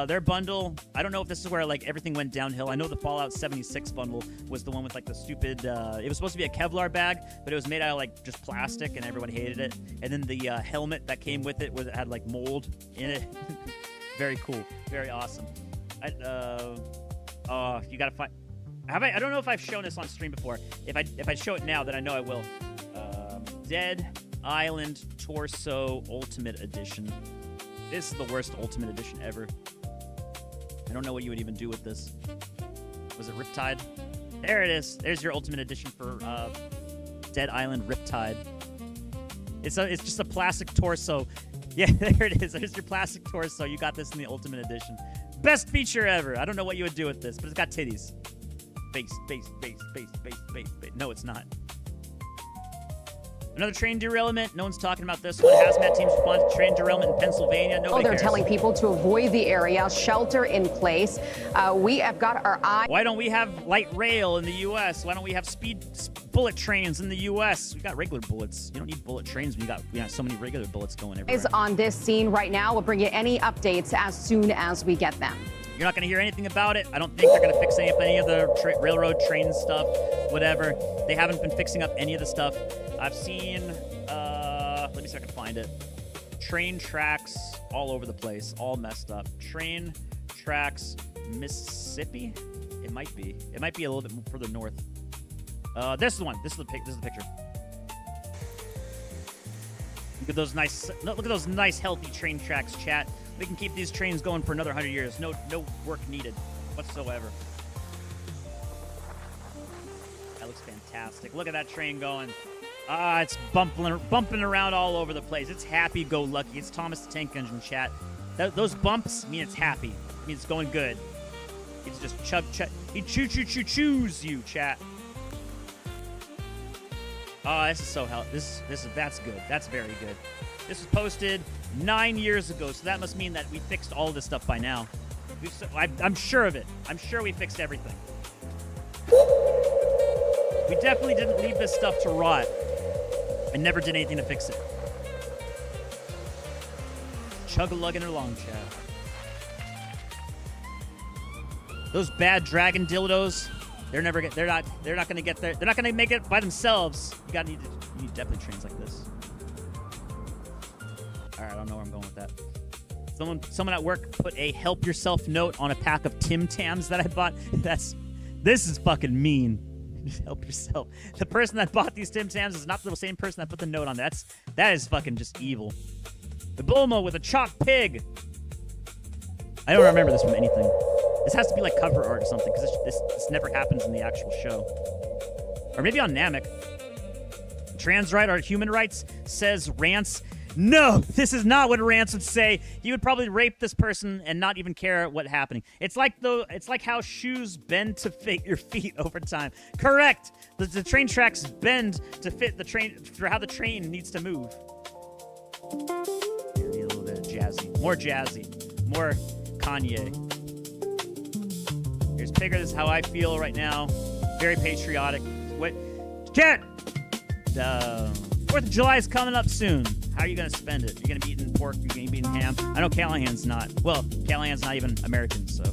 their bundle. I don't know if this is where like everything went downhill. I know the Fallout 76 bundle was the one with like the stupid. It was supposed to be a Kevlar bag, but it was made out of like just plastic, and everyone hated it. And then the helmet that came with it had like mold in it. Very cool, very awesome. You gotta find. I don't know if I've shown this on stream before. If I show it now, then I know I will. Dead Island Torso Ultimate Edition. This is the worst Ultimate Edition ever. I don't know what you would even do with this. Was it Riptide? There it is. There's your Ultimate Edition for Dead Island Riptide. It's just a plastic torso. Yeah, there it is. There's your plastic torso. You got this in the Ultimate Edition. Best feature ever. I don't know what you would do with this, but it's got titties. Base. No, it's not. Another train derailment. No one's talking about this one. Hazmat teams responded to train derailment in Pennsylvania. Nobody they're cares. telling people to avoid the area, shelter in place. We have got our eye. Why don't we have light rail in the U.S.? Why don't we have bullet trains in the U.S.? We got regular bullets. You don't need bullet trains when you got so many regular bullets going everywhere. Is on this scene right now. We'll bring you any updates as soon as we get them. You're not going to hear anything about it. I don't think they're going to fix any of the railroad train stuff, whatever. They haven't been fixing up any of the stuff. I've seen, let me see if I can find it. Train tracks all over the place, all messed up. Train tracks, Mississippi? It might be. It might be a little bit further north. This is the one. This is the picture. Look at those nice healthy train tracks, chat. We can keep these trains going for another 100 years. No work needed whatsoever. That looks fantastic. Look at that train going. It's bumping around all over the place. It's happy-go-lucky. It's Thomas the Tank Engine, chat. Those bumps mean it's happy. It means it's going good. It's just chug. He choose you, chat. Oh, this is so that's good. That's very good. This was posted 9 years ago, so that must mean that we fixed all this stuff by now. I'm sure of it. I'm sure we fixed everything. We definitely didn't leave this stuff to rot. I never did anything to fix it. Chug-a-lugging along, chat. Those bad dragon dildos, they're not gonna get there. They're not gonna make it by themselves. You definitely trains like this. don't know where I'm going with that. Someone at work put a help yourself note on a pack of Tim Tams that I bought. This is fucking mean. Just help yourself. The person that bought these Tim Tams is not the same person that put the note on. That is fucking just evil. The Bulma with a chalk pig. I don't remember this from anything. This has to be like cover art or something, because this never happens in the actual show. Or maybe on Namek. Trans right or human rights says Rance. No, this is not what Rance would say. He would probably rape this person and not even care what's happening. It's like how shoes bend to fit your feet over time. Correct. The train tracks bend to fit the train for how the train needs to move. Here, need a little bit of jazzy. More jazzy. More Kanye. Here's Pigger. This is how I feel right now. Very patriotic. What? Chat! 4th of July is coming up soon. How are you going to spend it? You're going to be eating pork? You're going to be eating ham? I know Callahan's not. Well, Callahan's not even American, so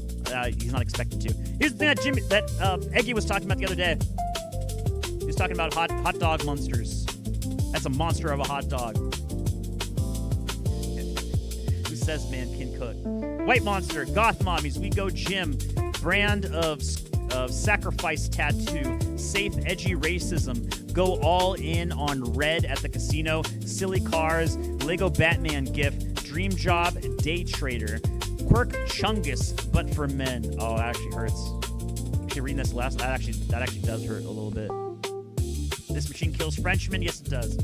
he's not expected to. Here's the thing that Eggy was talking about the other day. He was talking about hot dog monsters. That's a monster of a hot dog. Who says man can cook? White Monster, Goth Mommies, We Go Gym, brand of sacrifice tattoo, safe edgy racism, go all in on red at the casino, silly cars, Lego Batman gif, dream job, day trader, quirk chungus, but for men. Oh, that actually hurts. Actually, reading this last, that actually does hurt a little bit. This machine kills Frenchmen? Yes, it does.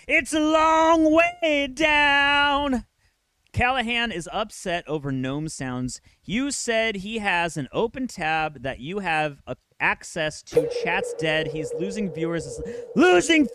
It's a long way down. Callahan is upset over gnome sounds. You said he has an open tab that you have access to. Chat's dead. He's losing viewers. Losing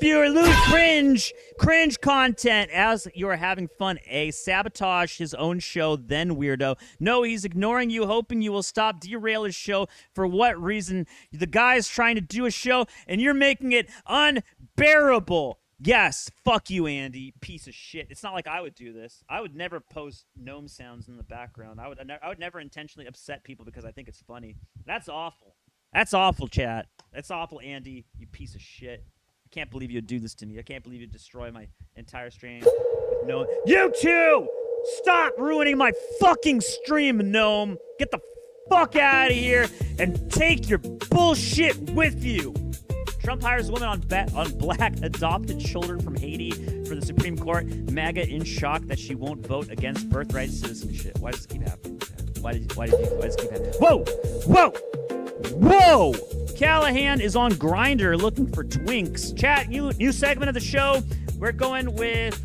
cringe content as you're having fun. Sabotage his own show, then weirdo. No, he's ignoring you, hoping you will stop, derail his show. For what reason? The guy's trying to do a show, and you're making it unbearable. Yes, fuck you, Andy, piece of shit. It's not like I would do this. I would never post gnome sounds in the background. I would never intentionally upset people because I think it's funny. That's awful. That's awful, chat. That's awful, Andy, you piece of shit. I can't believe you'd do this to me. I can't believe you'd destroy my entire stream with no. You too! Stop ruining my fucking stream, gnome. Get the fuck out of here and take your bullshit with you. Trump hires woman on black adopted children from Haiti for the Supreme Court. MAGA in shock that she won't vote against birthright citizenship. Why does this keep happening? Why does this keep happening? Whoa! Callahan is on Grindr looking for twinks. Chat, new segment of the show. We're going with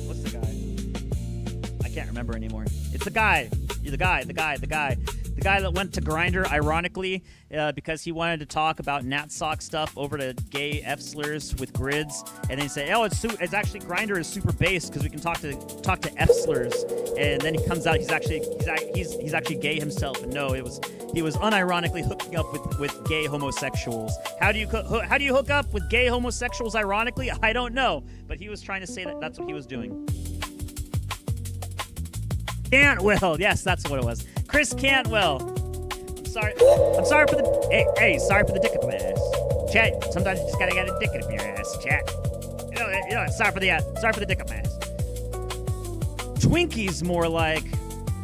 what's the guy? I can't remember anymore. It's the guy. The guy that went to Grindr, ironically, because he wanted to talk about Natsock stuff over to gay F slurs with grids, and then he said, "Oh, it's actually Grindr is super based because we can talk to F slurs." And then he comes out, he's actually gay himself. And no, he was unironically hooking up with gay homosexuals. How do you hook up with gay homosexuals ironically? I don't know, but he was trying to say that's what he was doing. Cantwell, yes, that's what it was. Chris Cantwell. Sorry for the hey, sorry for the dick up my ass. Chat, sometimes you just gotta get a dick up your ass, chat. You know, sorry for the dick up my ass. Twinkies more like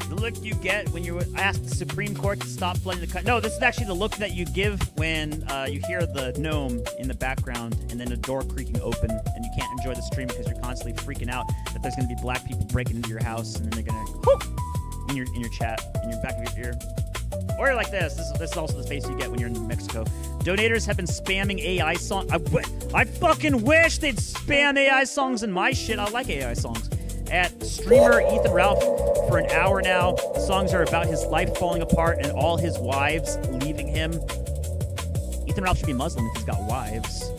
the look you get when you ask the Supreme Court to stop flooding the country. No, this is actually the look that you give when you hear the gnome in the background and then a door creaking open and you can't enjoy the stream because you're constantly freaking out that there's gonna be black people breaking into your house and then they're gonna whoop, in your chat, in your back of your ear. Or like this. This is also the face you get when you're in Mexico. Donators have been spamming AI songs. I fucking wish they'd spam AI songs in my shit. I like AI songs. At streamer Ethan Ralph for an hour now. The songs are about his life falling apart and all his wives leaving him. Ethan Ralph should be Muslim if he's got wives.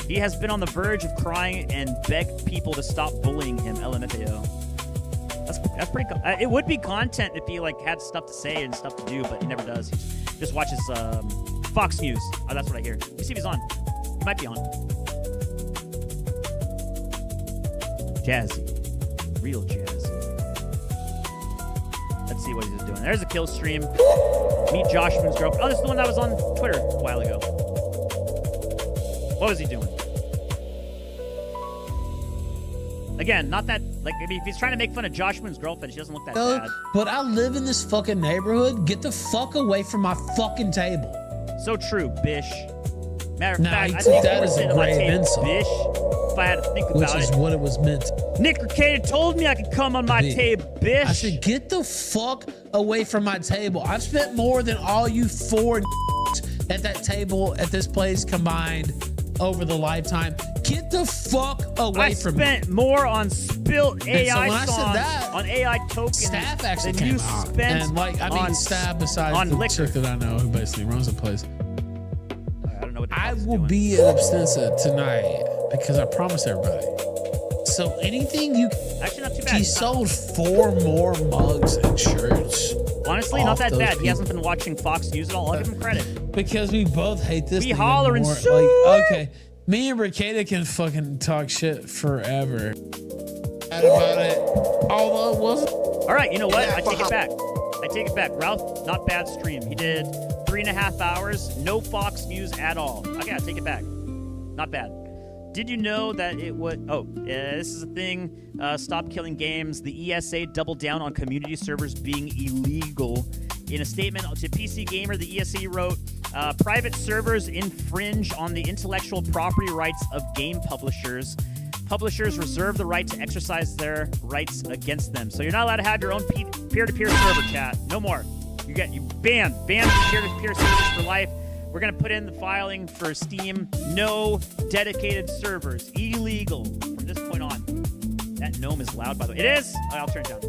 He has been on the verge of crying and begged people to stop bullying him. LMFAO. That's pretty cool. It would be content if he like had stuff to say and stuff to do, but he never does. He just watches Fox News. Oh, that's what I hear. Let me see if he's on. He might be on. Jazzy. Real jazzy. Let's see what he's doing. There's a kill stream. Meet Josh Moon's girlfriend. Oh, this is the one that was on Twitter a while ago. What was he doing? Again, not that, like, I mean, if he's trying to make fun of Josh Moon's girlfriend, she doesn't look that bad. But I live in this fucking neighborhood. Get the fuck away from my fucking table. So true, bish. Matter of fact, I took think that as a grave insult. Bish, if I had to think Which about is it. what it was meant. Nick Arcade told me I could come on my table, bish. I said, get the fuck away from my table. I've spent more than all you four at that table at this place combined over the lifetime. Get the fuck away from me. I spent more on spilt AI when I said songs, that, on AI tokens Staff actually than you came out. spent And like, I mean, on Staff besides on the liquor. chick that I know who basically runs the place. I don't know what the I fuck's will doing. be at Abstinenza tonight because I promised everybody. So anything you Actually, not too bad. He sold 4 more mugs and shirts. Honestly, not off that those bad. people. He hasn't been watching Fox News at all. I'll give him credit. Because we both hate this. We thing hollering more. so Like, okay, me and Bricada can fucking talk shit forever about it. Although it wasn't. All right, you know what? I take it back. I take it back. Ralph, not bad stream. He did 3.5 hours, no Fox News at all. Okay, I take it back. Not bad. Did you know that it would... Oh, this is a thing. Stop killing games. The ESA doubled down on community servers being illegal. In a statement to PC Gamer, the ESA wrote, private servers infringe on the intellectual property rights of game publishers. Publishers reserve the right to exercise their rights against them. So you're not allowed to have your own peer-to-peer server, chat. No more. You banned peer-to-peer servers for life. We're going to put in the filing for Steam. No dedicated servers. Illegal from this point on. That gnome is loud, by the way. It is? Oh, I'll turn it down.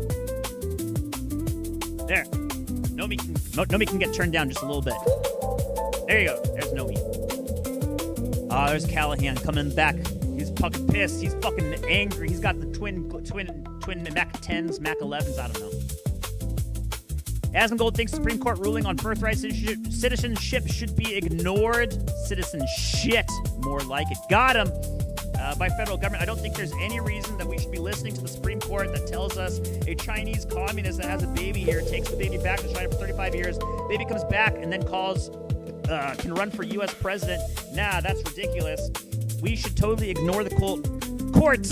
There. Nomi can get turned down just a little bit. There you go. There's Nomi. There's Callahan coming back. He's fucking pissed. He's fucking angry. He's got the twin Mac 10s, Mac 11s. I don't know. Asmongold thinks Supreme Court ruling on birthright citizenship should be ignored. Citizen shit, more like it. Got him. By federal government. I don't think there's any reason that we should be listening to the Supreme Court that tells us a Chinese communist that has a baby here takes the baby back to China for 35 years. Baby comes back and then can run for U.S. president. Nah, that's ridiculous. We should totally ignore the court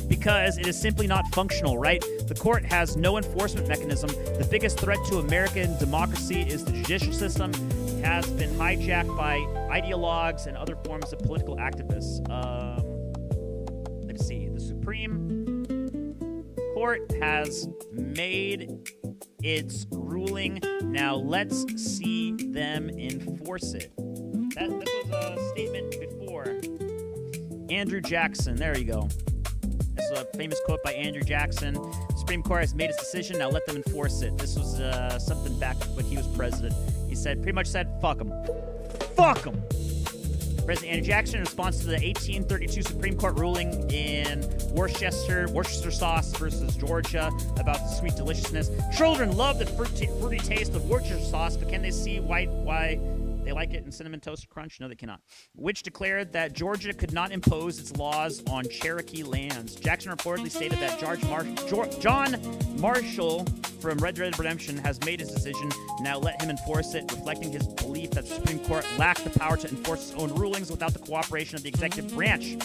because it is simply not functional, right? The court has no enforcement mechanism. The biggest threat to American democracy is the judicial system. It has been hijacked by ideologues and other forms of political activists. Let's see. The Supreme Court has made its ruling. Now let's see them enforce it. This was a statement before. Andrew Jackson. There you go. This is a famous quote by Andrew Jackson. The Supreme Court has made its decision. Now let them enforce it. This was something back when he was president. He pretty much said, fuck them. Fuck them. President Andrew Jackson, in response to the 1832 Supreme Court ruling in Worcester sauce versus Georgia about the sweet deliciousness. Children love the fruity taste of Worcester sauce, but can they see why they like it in Cinnamon Toast Crunch? No, they cannot. Which declared that Georgia could not impose its laws on Cherokee lands. Jackson reportedly stated that John Marshall from Red Dead Redemption has made his decision. Now let him enforce it, reflecting his belief that the Supreme Court lacked the power to enforce its own rulings without the cooperation of the executive branch.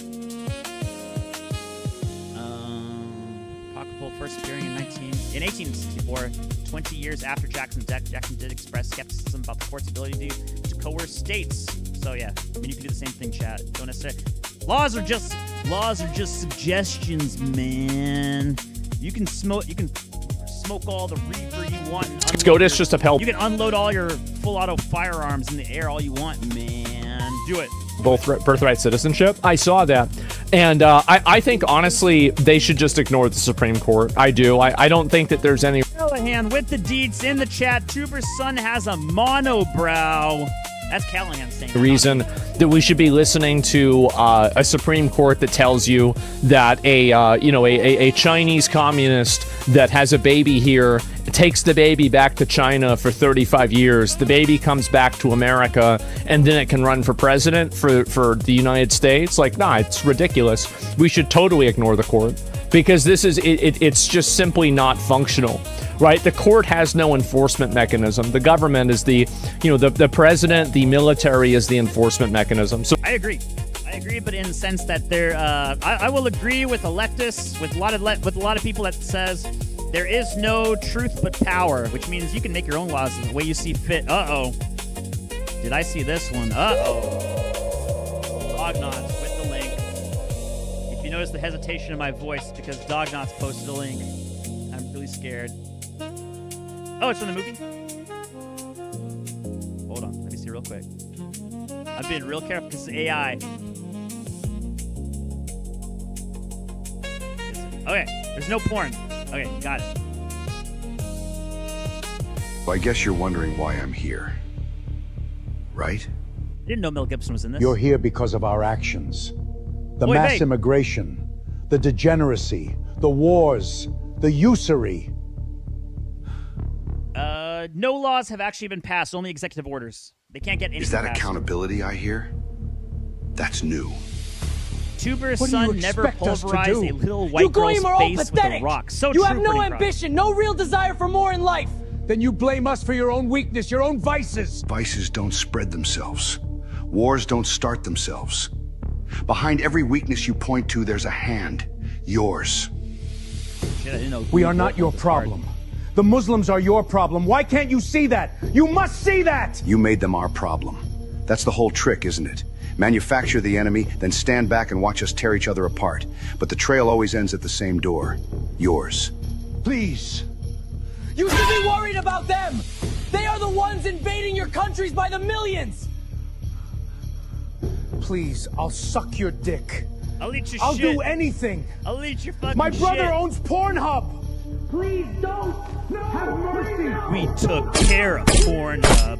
Apocryphal first appearing in 1864, 20 years after Jackson's death. Jackson did express skepticism about the court's ability to coerce states. So yeah, I mean, you can do the same thing, chat. Don't necessarily. Laws are just suggestions, man. You can smoke all the reefer you want. SCOTUS just upheld. You can unload all your full auto firearms in the air all you want, man. Do it. Both birthright citizenship. I saw that. And I think, honestly, they should just ignore the Supreme Court. I do. I don't think that there's any... Callahan with the deeds in the chat. Trooper's son has a monobrow. That's Callahan saying The reason that we should be listening to a Supreme Court that tells you that a Chinese communist that has a baby here takes the baby back to China for 35 years. The baby comes back to America, and then it can run for president for the United States. Like, nah, it's ridiculous. We should totally ignore the court because it's just simply not functional. Right? The court has no enforcement mechanism. The government is the president, the military is the enforcement mechanism. So I agree, but in the sense that I will agree with a leftist, with a lot of people that says there is no truth but power, which means you can make your own laws the way you see fit. Uh-oh. Did I see this one? Uh-oh. Dognots with the link. If you notice the hesitation in my voice, because Dognots posted a link. I'm really scared. Oh, it's from the movie? Hold on. Let me see real quick. I'm being real careful because it's AI. Okay. There's no porn. Okay, got it. Well, I guess you're wondering why I'm here. Right? Didn't know Mel Gibson was in this. You're here because of our actions. The mass immigration, the degeneracy, the wars, the usury. No laws have actually been passed, only executive orders. They can't get anything Is that passed. accountability I hear? That's new. Tuber's son never pulverized a little white You girl's are all face with a pathetic. rock. So you true, have no Pretty Croc. ambition, no real desire for more in life. Then you blame us for your own weakness, your own vices. Vices don't spread themselves. Wars don't start themselves. Behind every weakness you point to, there's a hand. Yours. Shit, I didn't know We are not your problem. The Muslims are your problem. Why can't you see that? You must see that! You made them our problem. That's the whole trick, isn't it? Manufacture the enemy, then stand back and watch us tear each other apart. But the trail always ends at the same door. Yours. Please. You should be worried about them. They are the ones invading your countries by the millions. Please, I'll suck your dick. I'll eat your I'll shit. do anything. I'll eat your fucking My brother shit. owns Pornhub. Please don't. No, have mercy. We took care of Pornhub.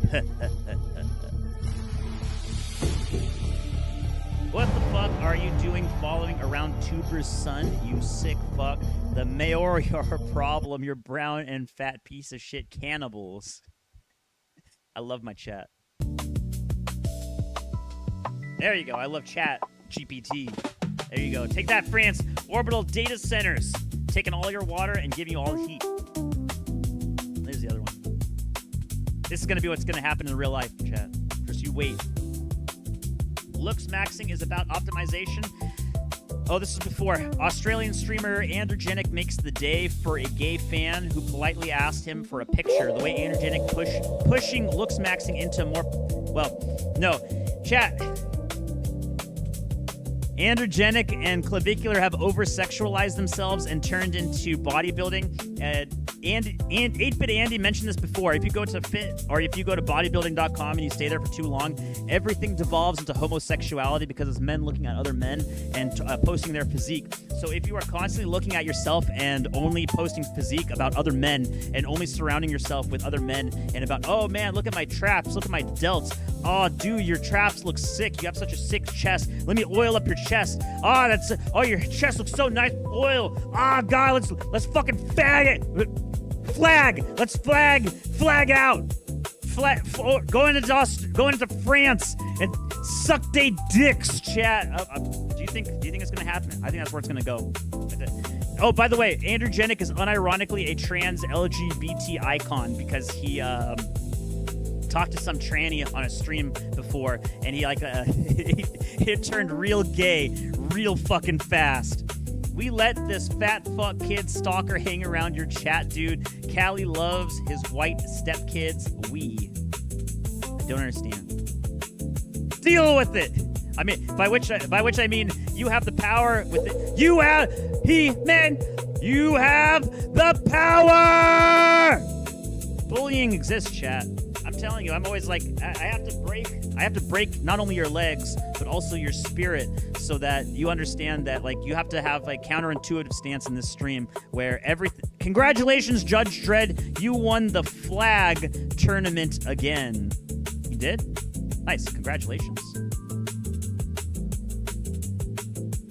What the fuck are you doing following around Tuber's son, you sick fuck? The mayor, you're a problem. You're brown and fat piece of shit cannibals. I love my chat. There you go. I love chat. GPT. There you go. Take that, France. Orbital data centers. Taking all your water and giving you all the heat. There's the other one. This is going to be what's going to happen in real life, chat. Just you wait. Looks maxing is about optimization. Oh, this is before. Australian streamer Androgenic makes the day for a gay fan who politely asked him for a picture. The way Androgenic pushing looks maxing into more... Well, no. Chat... Androgenic and Clavicular have over-sexualized themselves and turned into bodybuilding. And 8-Bit Andy mentioned this before. If you go to FIT or if you go to bodybuilding.com and you stay there for too long, everything devolves into homosexuality because it's men looking at other men and posting their physique. So if you are constantly looking at yourself and only posting physique about other men and only surrounding yourself with other men and about, oh man, look at my traps, look at my delts. Oh, dude, your traps look sick. You have such a sick chest. Let me oil up your chest. Oh, your chest looks so nice. Oil. God, let's fucking fag it. Flag. Let's flag out. Go into France and suck they dicks, chat. Do you think it's gonna happen? I think that's where it's gonna go. Oh, by the way, Androgenic is unironically a trans LGBT icon because he talked to some tranny on a stream before, and he it turned real gay real fucking fast. We let this fat fuck kid stalker hang around your chat, dude. Callie loves his white stepkids. I don't understand. Deal with it. I mean, by which I mean you have the power with it. You have the power. Bullying exists, chat. I'm telling you, I'm always like, I have to break not only your legs, but also your spirit so that you understand that, like, you have to have a counterintuitive stance in this stream where congratulations, Judge Dredd, you won the flag tournament again. You did? Nice. Congratulations.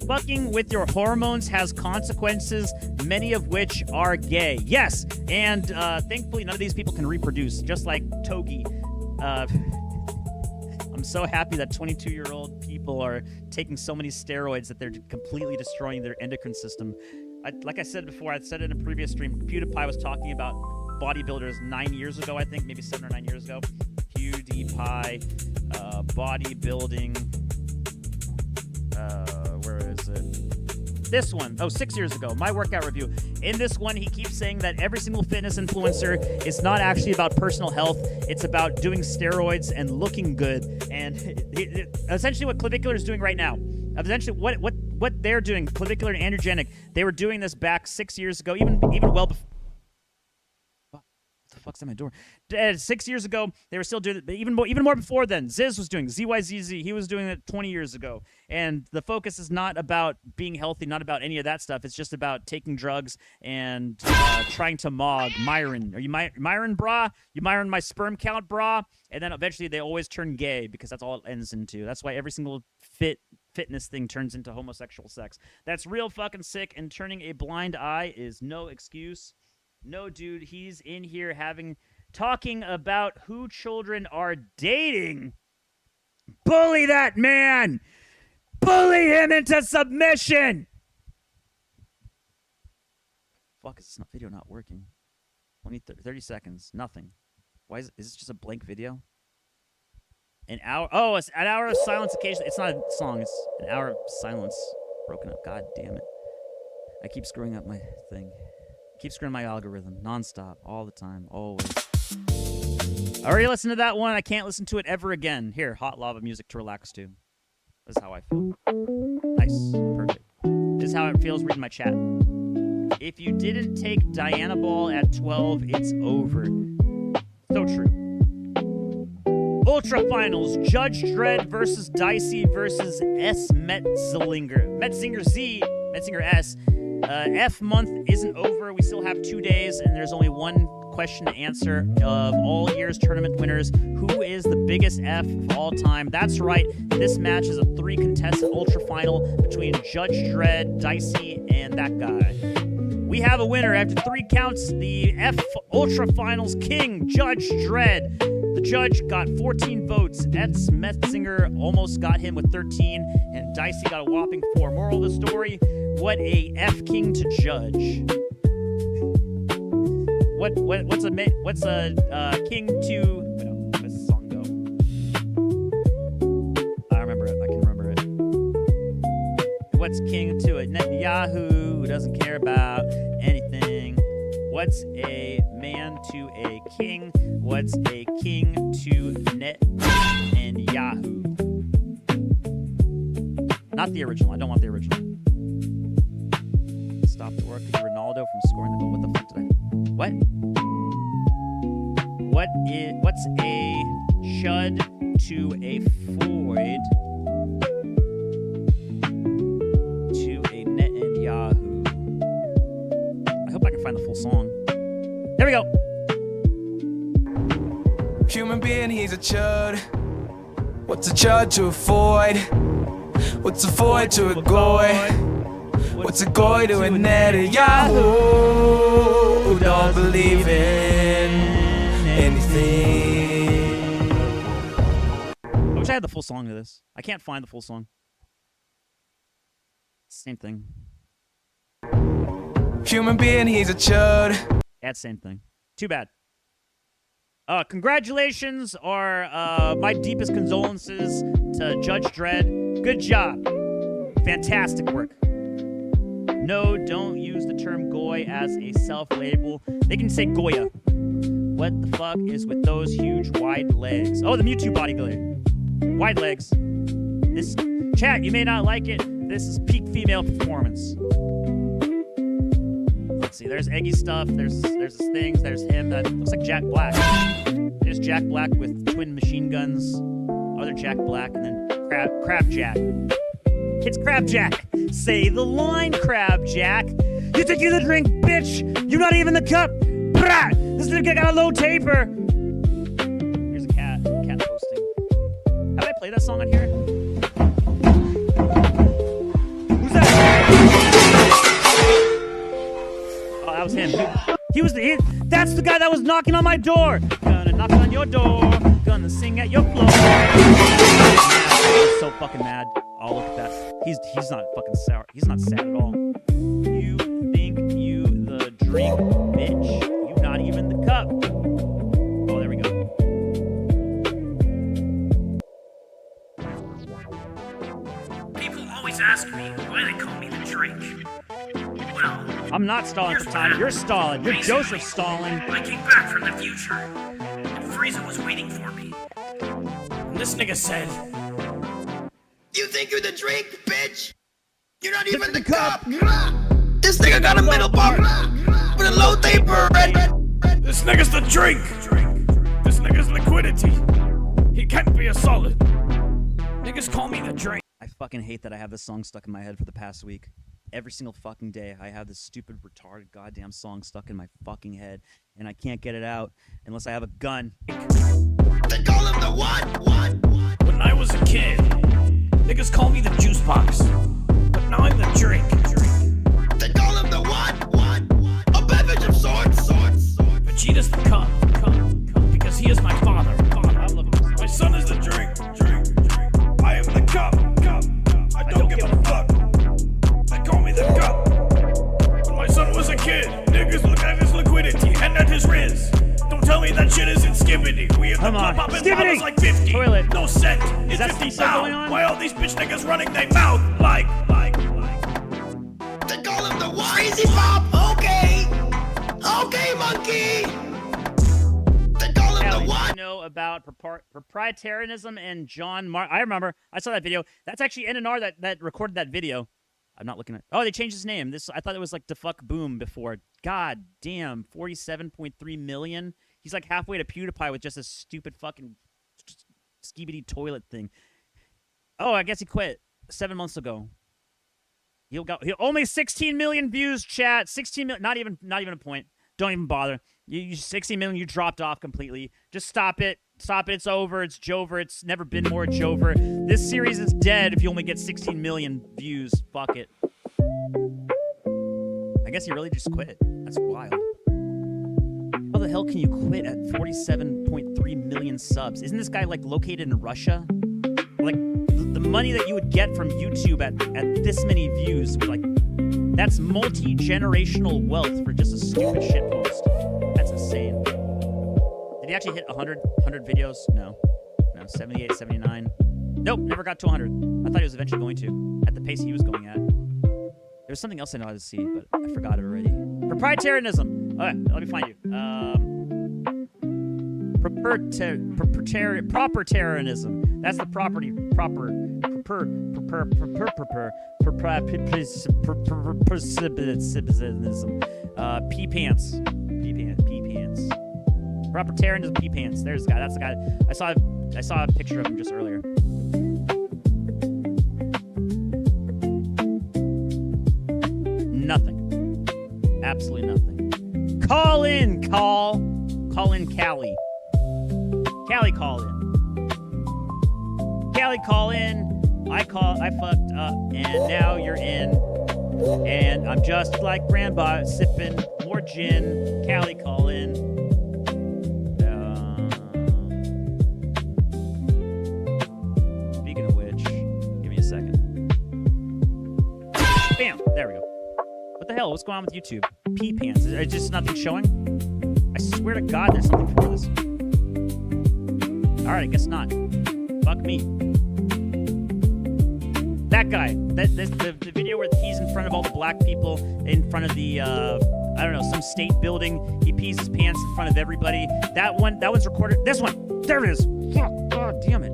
Fucking with your hormones has consequences, many of which are gay. Yes, and thankfully none of these people can reproduce, just like Togi. I'm so happy that 22-year-old people are taking so many steroids that they're completely destroying their endocrine system. Like I said before, I said it in a previous stream, PewDiePie was talking about bodybuilders 9 years ago, I think, maybe 7 or 9 years ago. PewDiePie, bodybuilding, where is it? This one, 6 years ago, my workout review. In this one, he keeps saying that every single fitness influencer is not actually about personal health. It's about doing steroids and looking good. And essentially what Clavicular is doing right now, essentially what they're doing, Clavicular and Androgenic, they were doing this back 6 years ago, even well before. The fuck's at my door? 6 years ago, they were still doing it, but even more before then. Ziz was doing ZYZZ. He was doing it 20 years ago. And the focus is not about being healthy, not about any of that stuff. It's just about taking drugs and trying to mog Myron. Are you Myron, brah? You Myron my sperm count, brah? And then eventually they always turn gay because that's all it ends into. That's why every single fitness thing turns into homosexual sex. That's real fucking sick, and turning a blind eye is no excuse. No, dude, he's in here talking about who children are dating. Bully that man! Bully him into submission! Fuck, is this video not working? 30 seconds, nothing. Why is this just a blank video? An hour, it's an hour of silence occasionally. It's not a song, it's an hour of silence broken up. God damn it. I keep screwing up my thing. Keep screwing my algorithm nonstop, all the time, always. I already listened to that one. I can't listen to it ever again. Here, hot lava music to relax to. This is how I feel. Nice, perfect. This is how it feels reading my chat. If you didn't take Diana Ball at 12, it's over. So true. Ultra Finals: Judge Dredd versus Dicey versus S. Metzinger. Metzinger Z, Metzinger S. F month isn't over. We still have 2 days, and there's only one question to answer of all year's tournament winners. Who is the biggest F of all time? That's right. This match is a 3-contestant ultra final between Judge Dredd, Dicey, and that guy. We have a winner after 3 counts. The F Ultra Finals king, Judge Dredd. The judge got 14 votes. Etz Metzinger almost got him with 13, and Dicey got a whopping 4. Moral of the story: what a F king to judge. What's a king to? What's the song go? I remember it. I can remember it. What's king to a Netanyahu who doesn't care about anything? What's a man to a king? What's a king to Net and Yahoo? Not the original. I don't want the original. Stop the work of Ronaldo from scoring the goal. What the fuck did I... What? What's a chud to a Floyd to a Net and Yahoo? I hope I can find the full song. There we go. Human being, he's a chud. What's a chud to avoid? What's a void to a goy? What's a goy to a Netanyahu who don't believe in anything? I wish I had the full song to this. I can't find the full song. Same thing. Human being, he's a chud. Yeah, same thing. Too bad. Congratulations or my deepest condolences to Judge Dredd. Good job. Fantastic work. No, don't use the term goy as a self-label. They can say Goya. What the fuck is with those huge wide legs? Oh, the Mewtwo body glade. Wide legs. This chat, you may not like it. This is peak female performance. Let's see, there's Eggy stuff, there's his things, there's him. That looks like Jack Black. There's Jack Black with twin machine guns. Other Jack Black, and then Crab Jack. It's Crab Jack. Say the line, Crab Jack. You think you're the drink, bitch? You're not even the cup. Brah! This nigga got a low taper. Here's a cat posting. play that song on here? Who's that? Oh, that was him. He was that's the guy that was knocking on my door. Gonna knock on your door. Gonna sing at your floor. I'm so fucking mad. Oh, look at that. He's not fucking sour. He's not sad at all. You think you the drink, bitch. You not even the cup. Oh, there we go. People always ask me why they call me the drink. Well, I'm not stalling for time. You're stalling. You're Joseph stalling. I came back from the future, and Frieza was waiting for me. And this nigga said, You think you're the drink, bitch? You're not even the cup. This nigga got a middle part with a low taper. this nigga's the drink. This nigga's liquidity. He can't be a solid. Niggas call me the drink. I fucking hate that I have this song stuck in my head for the past week. Every single fucking day, I have this stupid, retarded, goddamn song stuck in my fucking head, and I can't get it out unless I have a gun. They call him the what? When I was a kid, niggas call me the juice box, but now I'm the drink. They call him the what? A beverage of sorts. Vegeta's the cup, because he is my father. My son is the drink. I am the cup. I don't give a fuck. They call me the cup. When my son was a kid, niggas look at his liquidity and at his riz. Don't tell me that shit isn't skibbity. We have the club popping bottles like 50. Toilet. No cent. It's 50 pound. Why all these bitch niggas running they mouth like. They call him the what? Crazy Pop. Okay, monkey. They call him the what? You know about proprietarianism and John I remember. I saw that video. That's actually NNR that recorded that video. I'm not looking at. Oh, they changed his name. I thought it was like DeFuck Boom before. God damn, 47.3 million. He's like halfway to PewDiePie with just a stupid fucking skibidi toilet thing. Oh, I guess he quit 7 months ago. He only 16 million views. Chat 16 million. Not even a point. Don't even bother. You 16 million. You dropped off completely. Just stop it. Stop it. It's over. It's Jover. It's never been more Jover. This series is dead if you only get 16 million views. Fuck it. I guess he really just quit. That's wild. How the hell can you quit at 47.3 million subs? Isn't this guy like located in Russia? Like the money that you would get from YouTube at this many views, like that's multi-generational wealth for just a stupid shit post. That's insane. Did he actually hit 100 videos? No, 78, 79. Nope, never got to 100. I thought he was eventually going to, at the pace he was going at. There was something else I know how to see, but I forgot it already. Proprietarianism. Okay, let me find you. Propertarianism. That's the property. Pee pants. Propertarianism. Pee pants. There's the guy. That's the guy. I saw a picture of him just earlier. Nothing. Absolutely nothing. Call in, Call in, Callie. Callie, call in. Callie, call in. I fucked up, and now you're in. And I'm just like Grandpa, sipping more gin. Callie, call in. Speaking of which, give me a second. Bam! There we go. What the hell? What's going on with YouTube? Pee pants. Is there just nothing showing? I swear to God, there's something for this. All right, I guess not. Fuck me. That guy. The video where he's in front of all the black people, in front of the I don't know, some state building. He pees his pants in front of everybody. That one's recorded. This one. There it is. Fuck. God damn it.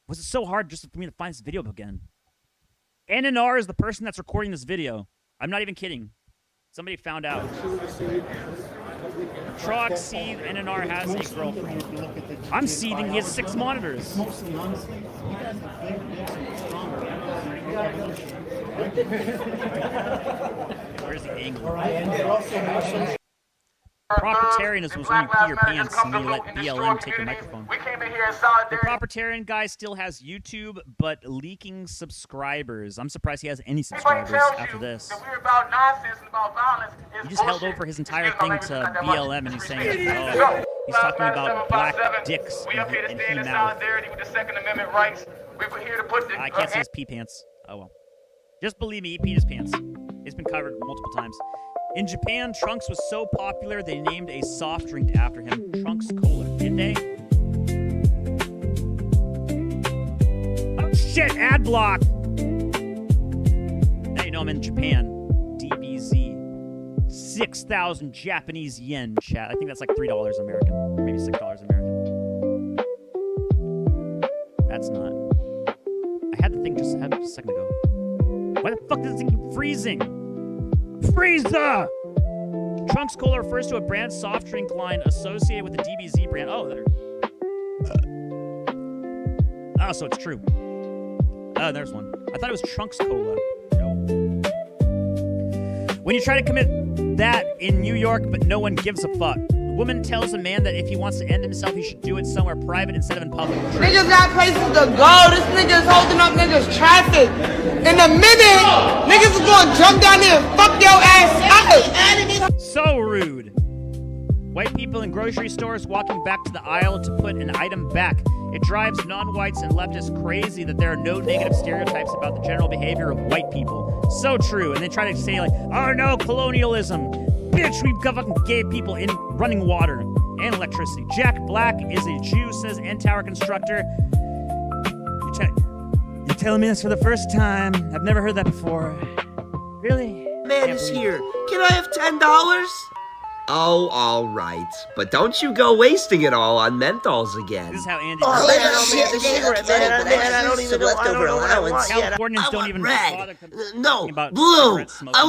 Was it so hard just for me to find this video again? NNR is the person that's recording this video. I'm not even kidding. Somebody found out. Trox seethe, NNR has a girlfriend. I'm seething, he has 6 monitors. Where's the angle? Propertarianism was when you pee your pants and you let BLM take your microphone. We came in here in solidarity. The Propertarian guy still has YouTube, but leaking subscribers. I'm surprised he has any subscribers after this. We're about nonsense and about violence. He just held over his entire thing to BLM, and he's saying, oh, he's talking about black dicks We up here to and stand in he-mouth. solidarity with the Second Amendment rights. We're here to put the... I can't see his pee pants. Oh well. Just believe me, he peed his pants. It's been covered multiple times. In Japan, Trunks was so popular they named a soft drink after him, Trunks Cola. Did they? Oh shit, ad block! Now you know I'm in Japan. DBZ. 6,000 Japanese yen, chat. I think that's like $3 American. Or maybe $6 American. That's not. I had the thing just a second ago. Why the fuck does it keep freezing? Frieza! Trunks Cola refers to a brand soft drink line associated with the DBZ brand. Oh, there. Oh, so it's true. Oh, there's one. I thought it was Trunks Cola. No. When you try to commit that in New York, but no one gives a fuck. A woman tells a man that if he wants to end himself, he should do it somewhere private instead of in public. Niggas got places to go. This nigga's holding up niggas' traffic. In a minute, niggas is gonna jump down there and fuck your ass out. So rude. White people in grocery stores walking back to the aisle to put an item back. It drives non-whites and leftists crazy that there are no negative stereotypes about the general behavior of white people. So true. And they try to say like, oh no, colonialism. Bitch, we've got fucking gay people in running water and electricity. Jack Black is a Jew, says N-Tower constructor. You're telling me this for the first time. I've never heard that before. Really? Man is here. Can I have $10? Oh, all right. But don't you go wasting it all on menthols again. This is how Andy... Oh, man, I don't even know leftover allowance. Californians don't even bother No, about blue. cigarette smoking.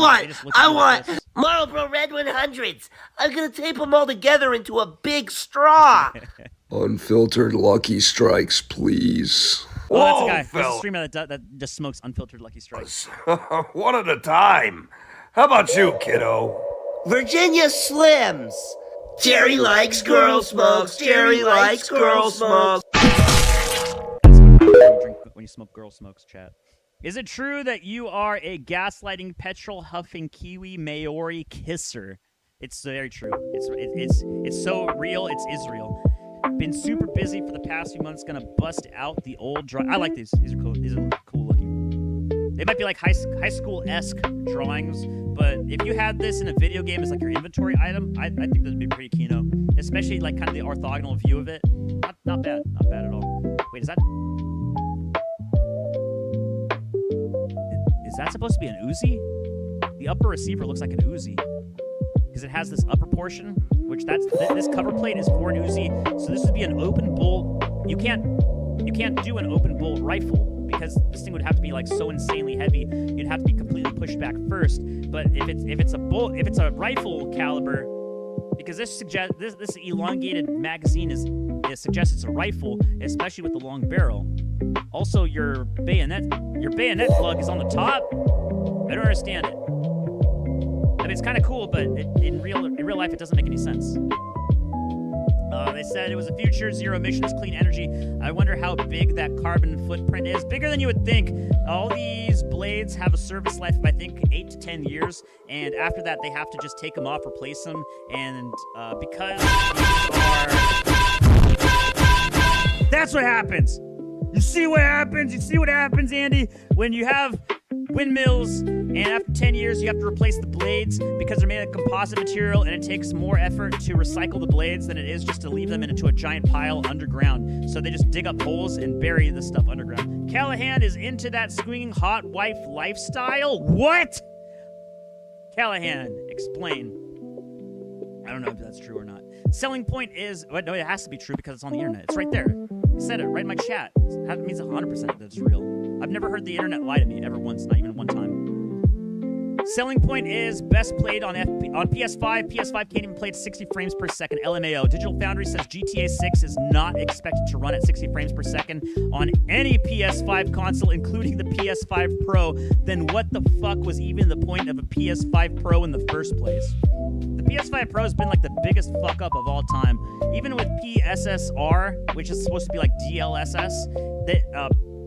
I want Marlboro Red 100s. I'm gonna tape them all together into a big straw. Unfiltered Lucky Strikes, please. Oh, that's a guy. There's a streamer that just smokes unfiltered Lucky Strikes. One at a time. How about you, kiddo? Virginia Slims. Jerry likes girl smokes. Jerry likes girl smokes. Drink when you smoke girl smokes, chat. Is it true that you are a gaslighting, petrol huffing, Kiwi Maori kisser? It's very true. It's so real. It's Israel. Been super busy for the past few months. Gonna bust out the old drawing. I like these. These are cool. These are cool looking. They might be like high school-esque drawings, but if you had this in a video game as like your inventory item, I think that would be pretty kino. Especially like kind of the orthogonal view of it. Not bad. Not bad at all. Wait, is that supposed to be an Uzi? The upper receiver looks like an Uzi because it has this upper portion, which this cover plate is for an Uzi. So this would be an open bolt. You can't do an open bolt rifle because this thing would have to be like so insanely heavy. You'd have to be completely pushed back first. But if it's a rifle caliber, because this elongated magazine it suggests it's a rifle, especially with the long barrel. Also, your bayonet plug is on the top. I don't understand it. I mean, it's kind of cool, but in real life, it doesn't make any sense. They said it was the future, zero emissions, clean energy. I wonder how big that carbon footprint is. Bigger than you would think. All these blades have a service life of, I think, 8 to 10 years. And after that, they have to just take them off, replace them. And because that's what happens. You see what happens? You see what happens, Andy? When you have windmills, and after 10 years, you have to replace the blades because they're made of composite material, and it takes more effort to recycle the blades than it is just to leave them into a giant pile underground. So they just dig up holes and bury the stuff underground. Callahan is into that swinging hot wife lifestyle? What? Callahan, explain. I don't know if that's true or not. Selling point is... No, it has to be true because it's on the internet. It's right there. I said it right in my chat. That means 100% that it's real. I've never heard the internet lie to me ever once, not even one time. Selling point is best played on PS5. PS5 can't even play at 60 frames per second. LMAO. Digital Foundry says GTA 6 is not expected to run at 60 frames per second on any PS5 console, including the PS5 Pro. Then what the fuck was even the point of a PS5 Pro in the first place? The PS5 Pro has been like the biggest fuck up of all time. Even with PSSR, which is supposed to be like DLSS, that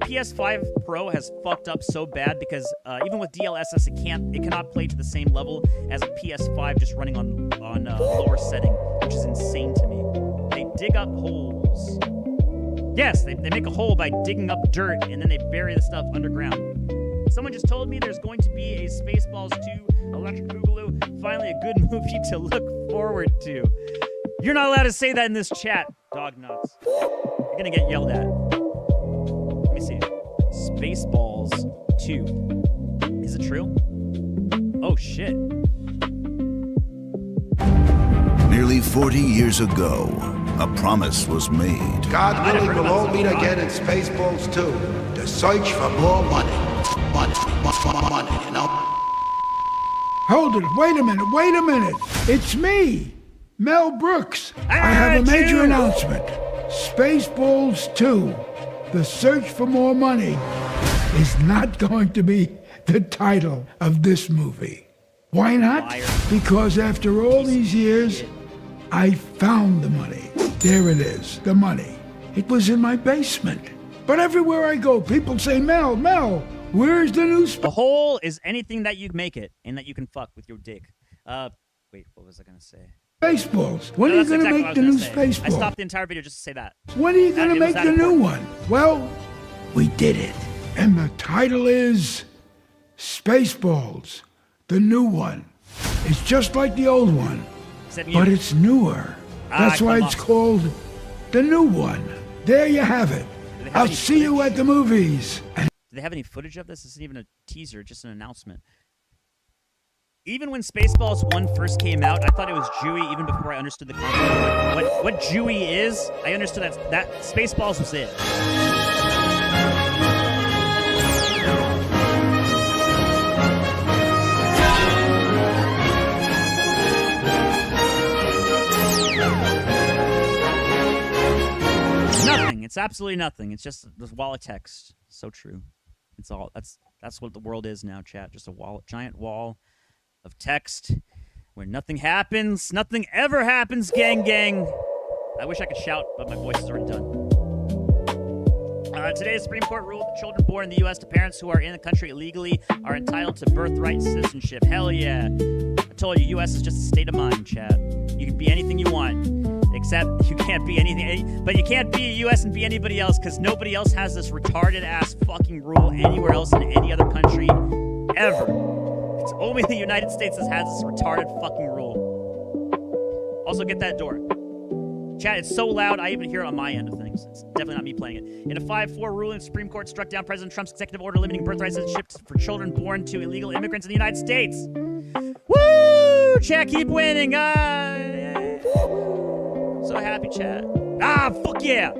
PS5 Pro has fucked up so bad because even with DLSS, it cannot play to the same level as a PS5 just running on lower setting, which is insane to me. They dig up holes. Yes, they make a hole by digging up dirt and then they bury the stuff underground. Someone just told me there's going to be a Spaceballs 2 Electric Boogaloo. Finally, a good movie to look forward to. You're not allowed to say that in this chat, dog nuts. You're gonna get yelled at. Let me see. Spaceballs 2. Is it true? Oh, shit. Nearly 40 years ago, a promise was made. God willing, we'll all meet again in Spaceballs 2. The search for more money. Money, you know? Hold it. Wait a minute. It's me, Mel Brooks. I have a major announcement. Spaceballs 2, The Search for More Money, is not going to be the title of this movie. Why not? Because after all these years, I found the money. There it is, the money. It was in my basement. But everywhere I go, people say, Mel, where's the new The hole is anything that you make it and that you can fuck with your dick. Wait, what was I gonna say? Spaceballs. When are you going to make the new Spaceballs? I stopped the entire video just to say that. When are you going to make the new one? Well, we did it. And the title is Spaceballs, the new one. It's just like the old one, but it's newer. That's why it's called the new one. There you have it. I'll see you at the movies. Do they have any footage of this? This isn't even a teaser, just an announcement. Even when Spaceballs 1 first came out, I thought it was Jewy even before I understood the concept. What Jewy is, I understood that Spaceballs was it. Nothing. It's absolutely nothing. It's just this wall of text. So true. It's all. That's what the world is now, chat. Just a wall, giant wall of text where nothing happens. Nothing ever happens, gang. I wish I could shout, but my voice is already done. Today, the Supreme Court ruled that children born in the U.S. to parents who are in the country illegally are entitled to birthright citizenship. Hell yeah. I told you, U.S. is just a state of mind, chat. You can be anything you want, except you can't be anything. But you can't be a U.S. and be anybody else, because nobody else has this retarded-ass fucking rule anywhere else in any other country ever. It's only the United States that has this retarded fucking rule. Also, get that door. Chat, it's so loud, I even hear it on my end of things. It's definitely not me playing it. In a 5-4 ruling, the Supreme Court struck down President Trump's executive order limiting birthright citizenship for children born to illegal immigrants in the United States. Woo! Chat, keep winning. So happy, chat. Fuck yeah!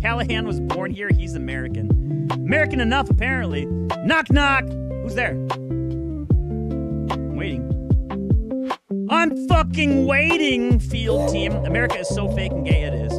Callahan was born here. He's American. American enough, apparently. Knock, knock. Who's there? I'm waiting. I'm fucking waiting, field team. America is so fake and gay it is.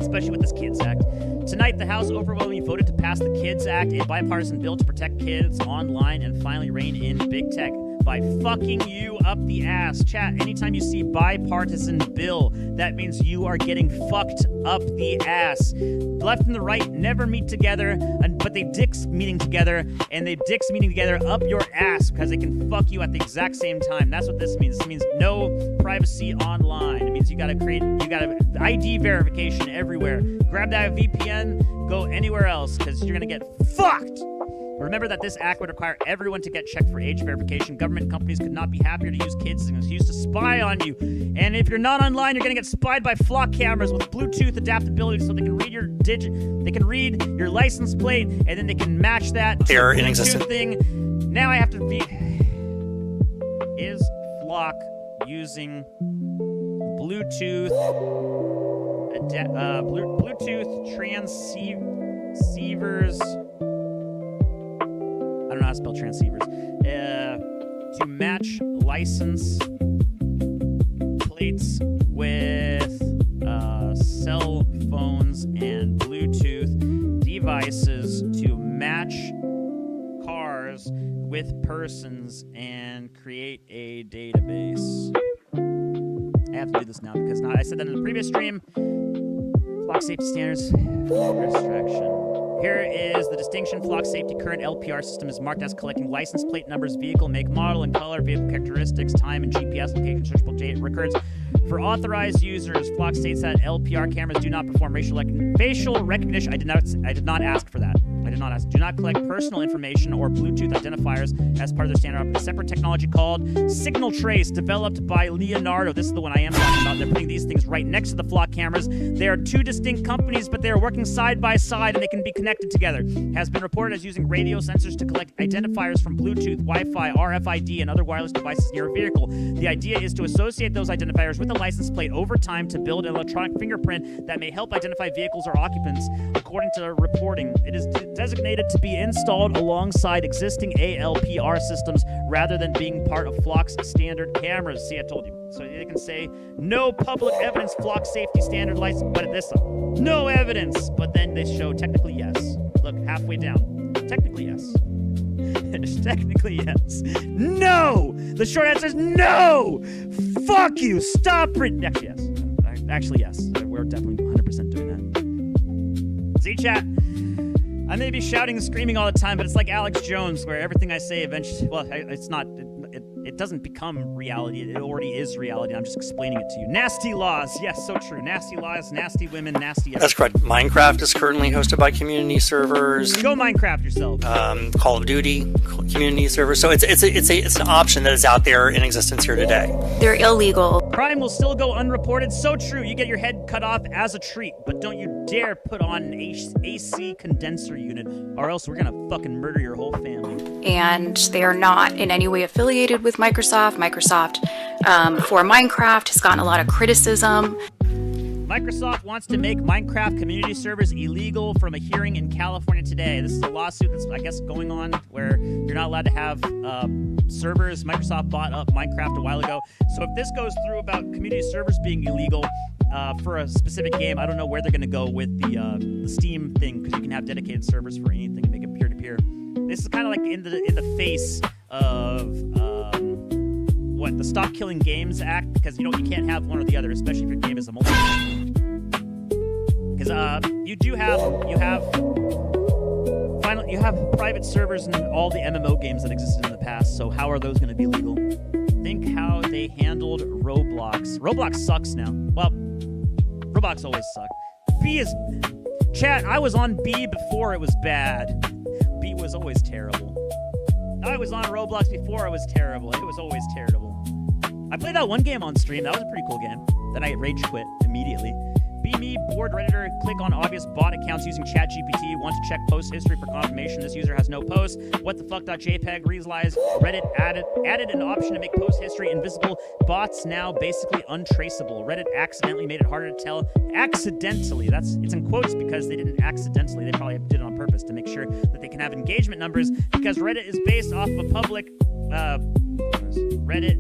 Especially with this Kids Act. Tonight, the House overwhelmingly voted to pass the Kids Act, a bipartisan bill to protect kids online and finally rein in big tech by fucking you up the ass. Chat, anytime you see bipartisan bill, that means you are getting fucked up the ass. The left and the right never meet together, but they dicks meeting together, and they dicks meeting together up your ass because they can fuck you at the exact same time. That's what this means. This means no privacy online. It means you gotta ID verification everywhere. Grab that VPN, go anywhere else, because you're gonna get fucked. Remember that this act would require everyone to get checked for age verification. Government companies could not be happier to use kids as an excuse to spy on you. And if you're not online, you're going to get spied by flock cameras with Bluetooth adaptability, so they can read your they can read your license plate, and then they can match that to Error the inexistent. Bluetooth thing. Now I have to be... Is Flock using Bluetooth Bluetooth transceivers? I don't know how to spell transceivers. To match license plates with cell phones and Bluetooth devices to match cars identifiers with persons and create a database. I have to do this now because I said that in the previous stream. Flock safety standards. Restriction. Here is the distinction. Flock safety current LPR system is marked as collecting license plate numbers, vehicle make, model, and color, vehicle characteristics, time, and GPS location searchable data records. For authorized users, Flock states that LPR cameras do not perform facial recognition. I did not ask for that. I did not ask. Do not collect personal information or Bluetooth identifiers as part of their standard. A separate technology called Signal Trace, developed by Leonardo. This is the one I am talking about. They're putting these things right next to the Flock cameras. They are two distinct companies, but they are working side by side, and they can be connected together. Has been reported as using radio sensors to collect identifiers from Bluetooth, Wi-Fi, RFID, and other wireless devices near a vehicle. The idea is to associate those identifiers with a license plate over time to build an electronic fingerprint that may help identify vehicles or occupants. According to reporting, it is designated to be installed alongside existing ALPR systems rather than being part of Flock's standard cameras. See, I told you. So they can say, no public evidence Flock safety standard license, but at this time, no evidence. But then they show technically yes. Look, halfway down. Technically yes. Technically yes. No! The short answer is no! Fuck you! Stop it! Actually, yes. Actually, yes. We're definitely 100% doing that. Z-chat. I may be shouting and screaming all the time, but it's like Alex Jones, where everything I say eventually, well, it's not, it doesn't become reality. It already is reality. I'm just explaining it to you. Nasty laws. Yes, so true. Nasty laws, nasty women, nasty everything. That's correct. Minecraft is currently hosted by community servers. Go Minecraft yourself. Call of Duty community servers. So it's an option that is out there in existence here today. They're illegal. Crime will still go unreported. So true. You get your head cut off as a treat, but don't you dare put on an AC condenser unit, or else we're gonna fucking murder your whole family. And they are not in any way affiliated with Microsoft. Microsoft, for Minecraft, has gotten a lot of criticism. Microsoft wants to make Minecraft community servers illegal from a hearing in California today. This is a lawsuit that's, I guess, going on where you're not allowed to have servers. Microsoft bought up Minecraft a while ago. So if this goes through about community servers being illegal for a specific game, I don't know where they're going to go with the Steam thing, because you can have dedicated servers for anything, make it peer-to-peer. This is kind of like in the face of the Stop Killing Games Act, because you can't have one or the other, especially if your game is a multiplayer. Because you have private servers in all the MMO games that existed in the past. So how are those going to be legal? Think how they handled Roblox. Roblox sucks now. Well, Roblox always sucked. Chat. I was on B before it was bad. B was always terrible. I was on Roblox before it was terrible. It was always terrible. I played that one game on stream. That was a pretty cool game. Then I rage quit immediately. Be me, bored Redditor. Click on obvious bot accounts using ChatGPT. Want to check post history for confirmation this user has no post. What the fuck.jpg realize Reddit added an option to make post history invisible. Bots now basically untraceable. Reddit accidentally made it harder to tell. Accidentally. It's in quotes because they didn't accidentally. They probably did it on purpose to make sure that they can have engagement numbers, because Reddit is based off of a public Reddit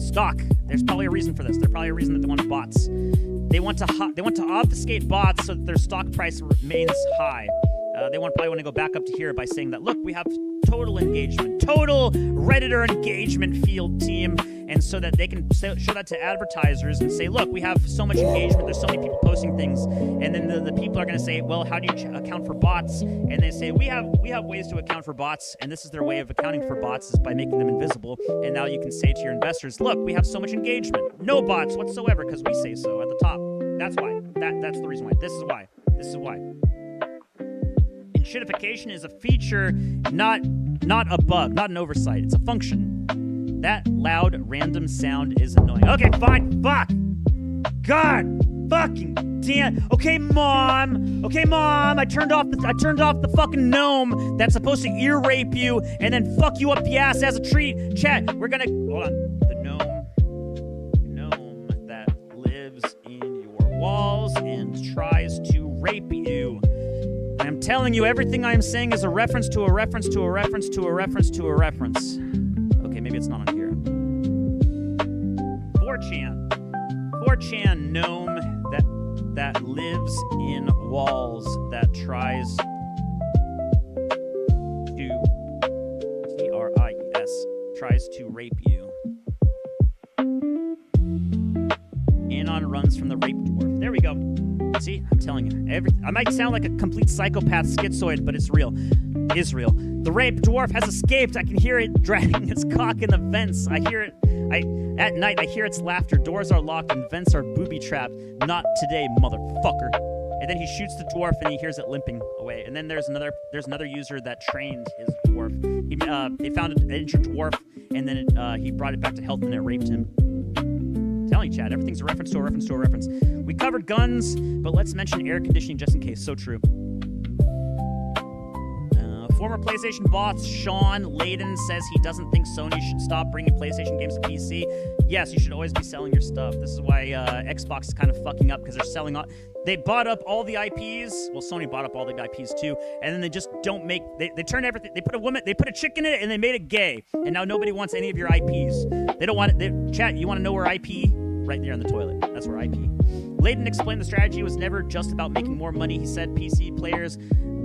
stock. There's probably a reason for this. There's probably a reason that they want bots. They want to obfuscate bots so that their stock price remains high. They probably want to go back up to here by saying that, look, we have total engagement, total Redditor engagement field team, and so that they can show that to advertisers and say, look, we have so much engagement, there's so many people posting things, and then the people are going to say, well, how do you account for bots? And they say, we have ways to account for bots, and this is their way of accounting for bots, is by making them invisible. And now you can say to your investors, look, we have so much engagement, no bots whatsoever, because we say so at the top. That's why. That's the reason why. This is why. Enshittification is a feature, not a bug, not an oversight. It's a function. That loud random sound is annoying. Okay, fine. Fuck. God fucking damn. Okay, mom. I turned off the fucking gnome that's supposed to ear rape you and then fuck you up the ass as a treat. Chat, we're gonna hold on. The gnome that lives in your walls and tries to rape you. I'm telling you, everything I'm saying is a reference to a reference to a reference to a reference to a reference. Okay, maybe it's not on here. 4chan gnome that lives in walls that tries to tries to rape you. Anon runs from the rape dwarf. There we go. See, I'm telling you. I might sound like a complete psychopath schizoid, but it's real. Israel. The rape dwarf has escaped. I can hear it dragging its cock in the vents. I hear it. At night, I hear its laughter. Doors are locked and vents are booby-trapped. Not today, motherfucker. And then he shoots the dwarf and he hears it limping away. And then there's another user that trained his dwarf. They found an injured dwarf, and then he brought it back to health and it raped him. I'm telling you, Chad, everything's a reference to a reference to a reference. We covered guns, but let's mention air conditioning just in case. So true. Former PlayStation boss Sean Layden says he doesn't think Sony should stop bringing PlayStation games to PC. Yes, you should always be selling your stuff. This is why Xbox is kind of fucking up, because they're selling all. They bought up all the IPs. Well, Sony bought up all the IPs too, and then they just don't make. They turn everything. They put a chick in it, and they made it gay. And now nobody wants any of your IPs. They don't want it. Chat, you want to know where IP? Right there in the toilet. That's where IP. Layden explained the strategy was never just about making more money. He said PC players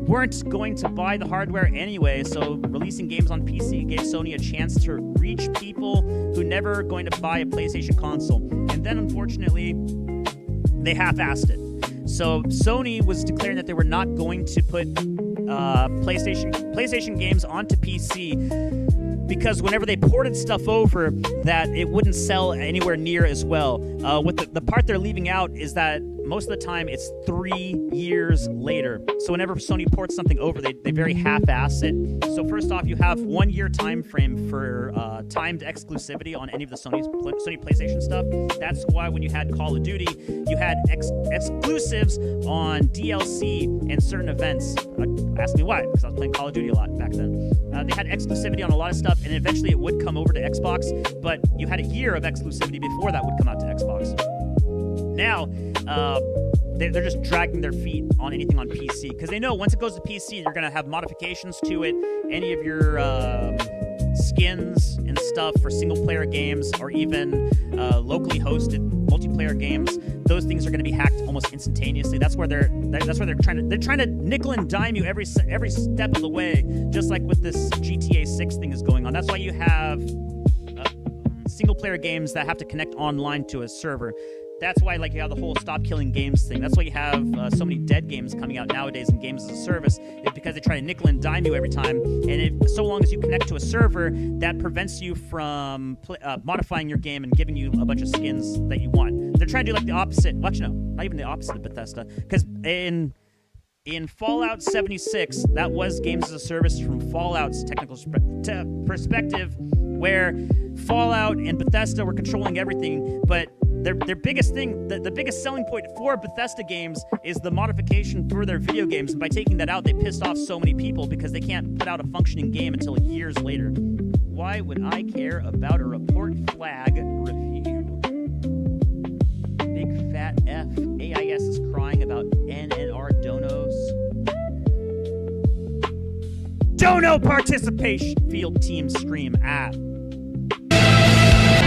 weren't going to buy the hardware anyway, so releasing games on PC gave Sony a chance to reach people who never going to buy a PlayStation console. And then, unfortunately, they half-assed it. So Sony was declaring that they were not going to put PlayStation games onto PC because whenever they ported stuff over, that it wouldn't sell anywhere near as well. What the part they're leaving out is that most of the time it's 3 years later. So whenever Sony ports something over, they very half-ass it. So first off, you have 1 year time frame for timed exclusivity on any of the Sony PlayStation stuff. That's why when you had Call of Duty, you had exclusives on DLC and certain events. Ask me why, because I was playing Call of Duty a lot back then. They had exclusivity on a lot of stuff, and eventually it would come over to Xbox, but you had a year of exclusivity before that would come out to Xbox. Now, they're just dragging their feet on anything on PC, because they know once it goes to PC, you're going to have modifications to it. Any of your skins and stuff for single-player games, or even locally hosted multiplayer games, those things are going to be hacked almost instantaneously. That's where they're trying to nickel and dime you every step of the way, just like with this GTA 6 thing is going on. That's why you have single-player games that have to connect online to a server. That's why, like, you have the whole stop killing games thing. That's why you have so many dead games coming out nowadays in games as a service. It's because they try to nickel and dime you every time. And so long as you connect to a server, that prevents you from modifying your game and giving you a bunch of skins that you want. They're trying to do like the opposite. Well, actually, no, not even the opposite of Bethesda. Because in Fallout 76, that was games as a service from Fallout's technical perspective, where Fallout and Bethesda were controlling everything, but their biggest thing, the biggest selling point for Bethesda games is the modification for their video games. And by taking that out, they pissed off so many people because they can't put out a functioning game until years later. Why would I care about a report flag review? Big fat F. AIS is crying about NNR donos. Dono participation field team stream app.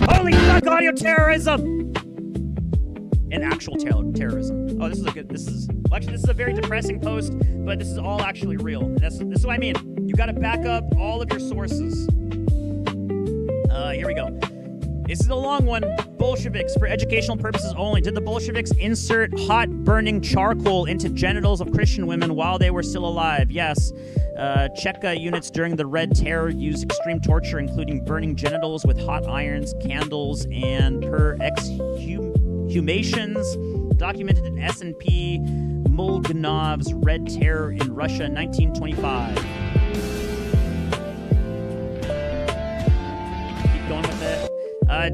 Holy fuck, audio terrorism! And actual terrorism. Oh, this is a very depressing post, but this is all actually real. And this is what I mean. You gotta back up all of your sources. Here we go. This is a long one. Bolsheviks for educational purposes only. Did the Bolsheviks insert hot burning charcoal into genitals of Christian women while they were still alive? Yes. Cheka units during the Red Terror used extreme torture, including burning genitals with hot irons, candles, and exhumations. Documented in S&P Mulganov's Red Terror in Russia, 1925. Keep going with it.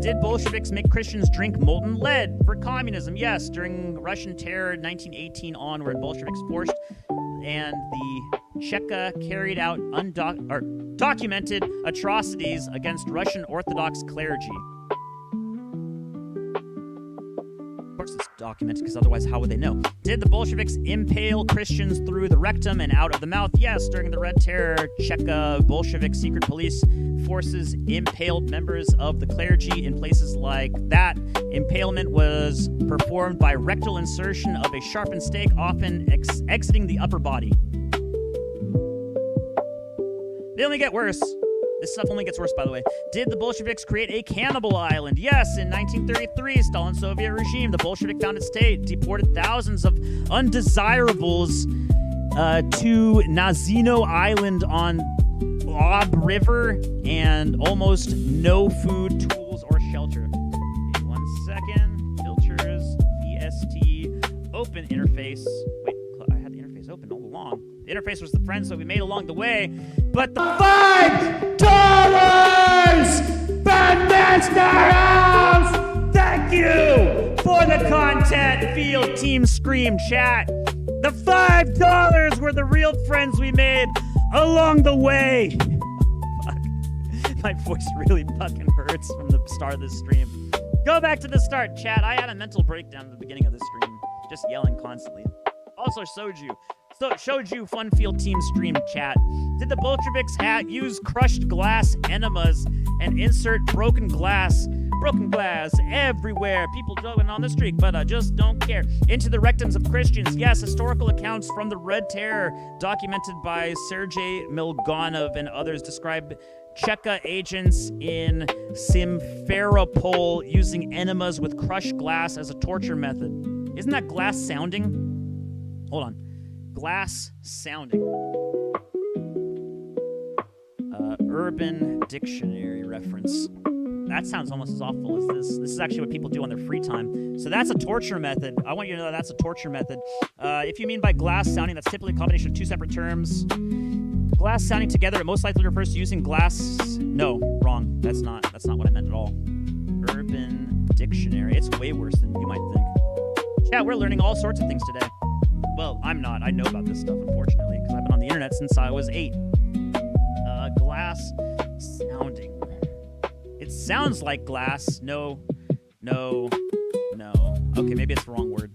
Did Bolsheviks make Christians drink molten lead for communism? Yes. During Russian Terror, 1918 onward, Bolsheviks forced and the Cheka carried out documented atrocities against Russian Orthodox clergy. Of course it's documented, because otherwise how would they know? Did the Bolsheviks impale Christians through the rectum and out of the mouth? Yes. During the Red Terror, Cheka Bolshevik secret police forces impaled members of the clergy in places like that. Impalement was performed by rectal insertion of a sharpened stake, often exiting the upper body. They only get worse. This stuff only gets worse, by the way. Did the Bolsheviks create a cannibal island? Yes, in 1933, Stalin's Soviet regime, the Bolshevik founded state, deported thousands of undesirables to Nazino Island on Ob River, and almost no food, tools, or shelter. Okay, 1 second. Filters, VST, open interface. Wait, I had the interface open all along. The interface was the friends that we made along the way, but the $5 Bandmaster House! Thank you for the content, Field Team Scream chat. The $5 were the real friends we made along the way. Fuck. My voice really fucking hurts from the start of this stream. Go back to the start, chat. I had a mental breakdown at the beginning of this stream, just yelling constantly. Also, Soju. Showju Fun Field Team stream chat. Did the Bolsheviks use crushed glass enemas and insert broken glass everywhere? People going on the street, but I just don't care. Into the rectums of Christians. Yes, historical accounts from the Red Terror, documented by Sergei Milganov and others, describe Cheka agents in Simferopol using enemas with crushed glass as a torture method. Isn't that glass sounding? Hold on. Glass sounding. Urban Dictionary reference. That sounds almost as awful as this. This is actually what people do on their free time. So that's a torture method. I want you to know that's a torture method. If you mean by glass sounding, that's typically a combination of two separate terms. Glass sounding together, it most likely refers to using glass. No, wrong. That's not what I meant at all. Urban Dictionary. It's way worse than you might think. Yeah, we're learning all sorts of things today. Well, I'm not. I know about this stuff, unfortunately, because I've been on the internet since I was 8. Glass sounding. It sounds like glass. No. Okay, maybe it's the wrong word.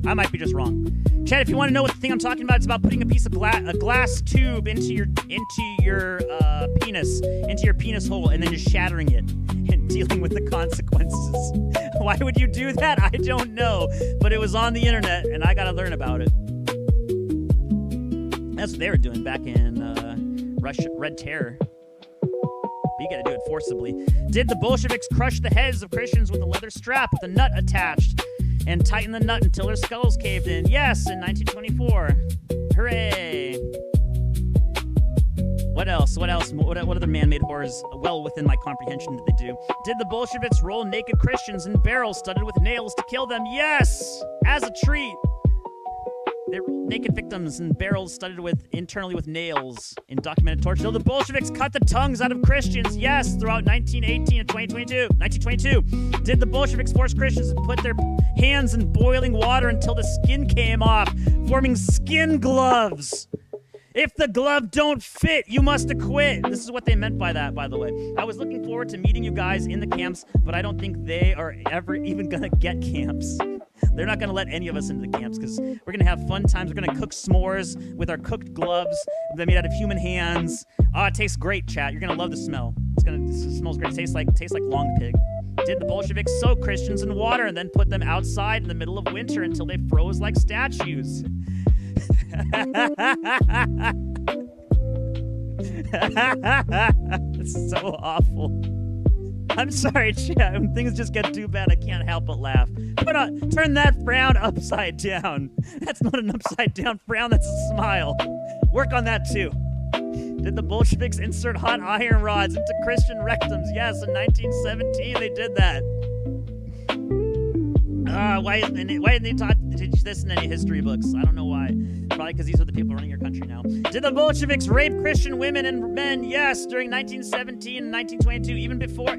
I might be just wrong. Chad, if you want to know what the thing I'm talking about, it's about putting a piece of a glass tube into your penis hole, and then just shattering it and dealing with the consequences. Why would you do that? I don't know, but it was on the internet, and I got to learn about it. That's what they were doing back in Red Terror. But you got to do it forcibly. Did the Bolsheviks crush the heads of Christians with a leather strap with a nut attached and tighten the nut until their skulls caved in? Yes, in 1924. Hooray! What else? What other man-made horrors well within my comprehension did they do? Did the Bolsheviks roll naked Christians in barrels studded with nails to kill them? Yes! As a treat. They rolled naked victims in barrels studded internally with nails in documented torture. Did the Bolsheviks cut the tongues out of Christians? Yes, throughout 1918 and 1922. Did the Bolsheviks force Christians to put their hands in boiling water until the skin came off, forming skin gloves? If the glove don't fit, you must acquit. This is what they meant by that, by the way. I was looking forward to meeting you guys in the camps, but I don't think they are ever even gonna get camps. They're not gonna let any of us into the camps because we're gonna have fun times. We're gonna cook s'mores with our cooked gloves. They're made out of human hands. Oh, it tastes great, chat. You're gonna love the smell. It smells great. It tastes like long pig. Did the Bolsheviks soak Christians in water and then put them outside in the middle of winter until they froze like statues? It's so awful. I'm sorry, chat. When things just get too bad, I can't help but laugh. Turn that frown upside down. That's not an upside down frown, that's a smile. Work on that too. Did the Bolsheviks insert hot iron rods into Christian rectums? Yes, in 1917 they did that. Why didn't they teach this in any history books? I don't know why. Probably because these are the people running your country now. Did the Bolsheviks rape Christian women and men? Yes, during 1917 and 1922, even before,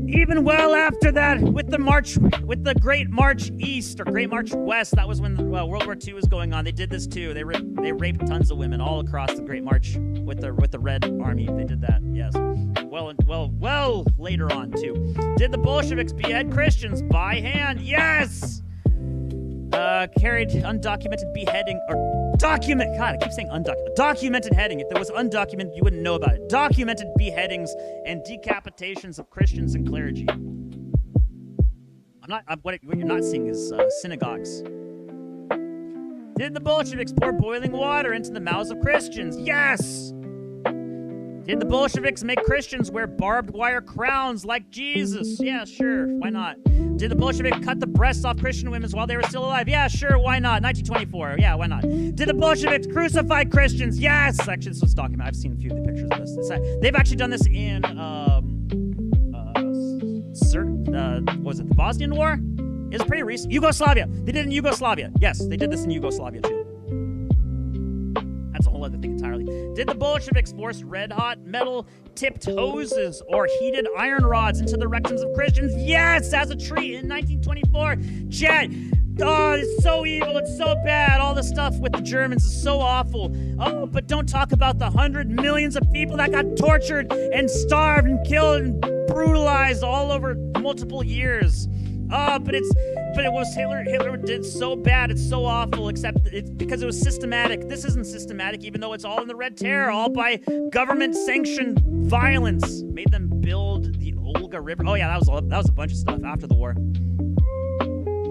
even well after that, with the Great March East or Great March West. That was when World War II was going on. They did this too. They raped tons of women all across the Great March with the Red Army. They did that. Yes. Well, later on too. Did the Bolsheviks behead Christians by hand? Yes. Carried undocumented beheading or document. God, I keep saying undocumented. Documented heading. If there was undocumented, you wouldn't know about it. Documented beheadings and decapitations of Christians and clergy. What you're not seeing is synagogues. Did the Bolsheviks pour boiling water into the mouths of Christians? Yes. Did the Bolsheviks make Christians wear barbed wire crowns like Jesus? Yeah, sure. Why not? Did the Bolsheviks cut the breasts off Christian women while they were still alive? Yeah, sure. Why not? 1924. Yeah, why not? Did the Bolsheviks crucify Christians? Yes. Actually, this was documented. I've seen a few of the pictures of this. They've actually done this in, was it the Bosnian War? It's pretty recent. Yugoslavia. They did it in Yugoslavia. Yes, they did this in Yugoslavia too. That's a whole other thing entirely. Did the Bolsheviks force red-hot metal-tipped hoses or heated iron rods into the rectums of Christians? Yes, as a treat in 1924. Chat. Oh, it's so evil. It's so bad. All the stuff with the Germans is so awful. Oh, but don't talk about the 100 millions of people that got tortured and starved and killed and brutalized all over multiple years. Oh, but it was Hitler did so bad. It's so awful, except it's because it was systematic. This isn't systematic, even though it's all in the Red Terror, all by government-sanctioned violence. Made them build the Olga River. Oh yeah, that was a bunch of stuff after the war.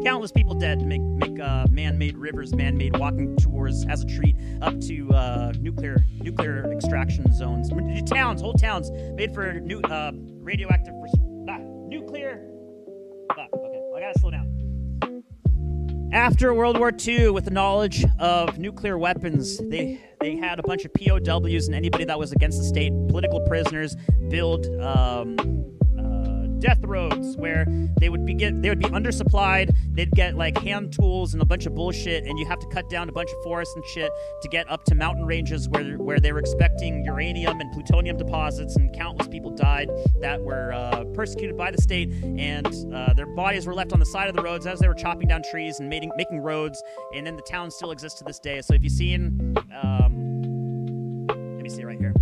Countless people dead to make man-made rivers, man-made walking tours as a treat up to nuclear extraction zones. Whole towns made for radioactive nuclear. Okay, I gotta slow down. After World War II, with the knowledge of nuclear weapons, they had a bunch of POWs and anybody that was against the state, political prisoners, build death roads where they would be undersupplied. They'd get like hand tools and a bunch of bullshit, and you have to cut down a bunch of forests and shit to get up to mountain ranges where they were expecting uranium and plutonium deposits, and countless people died that were persecuted by the state, and their bodies were left on the side of the roads as they were chopping down trees and making roads. And then the town still exists to this day. So if you've seen, let me see right here.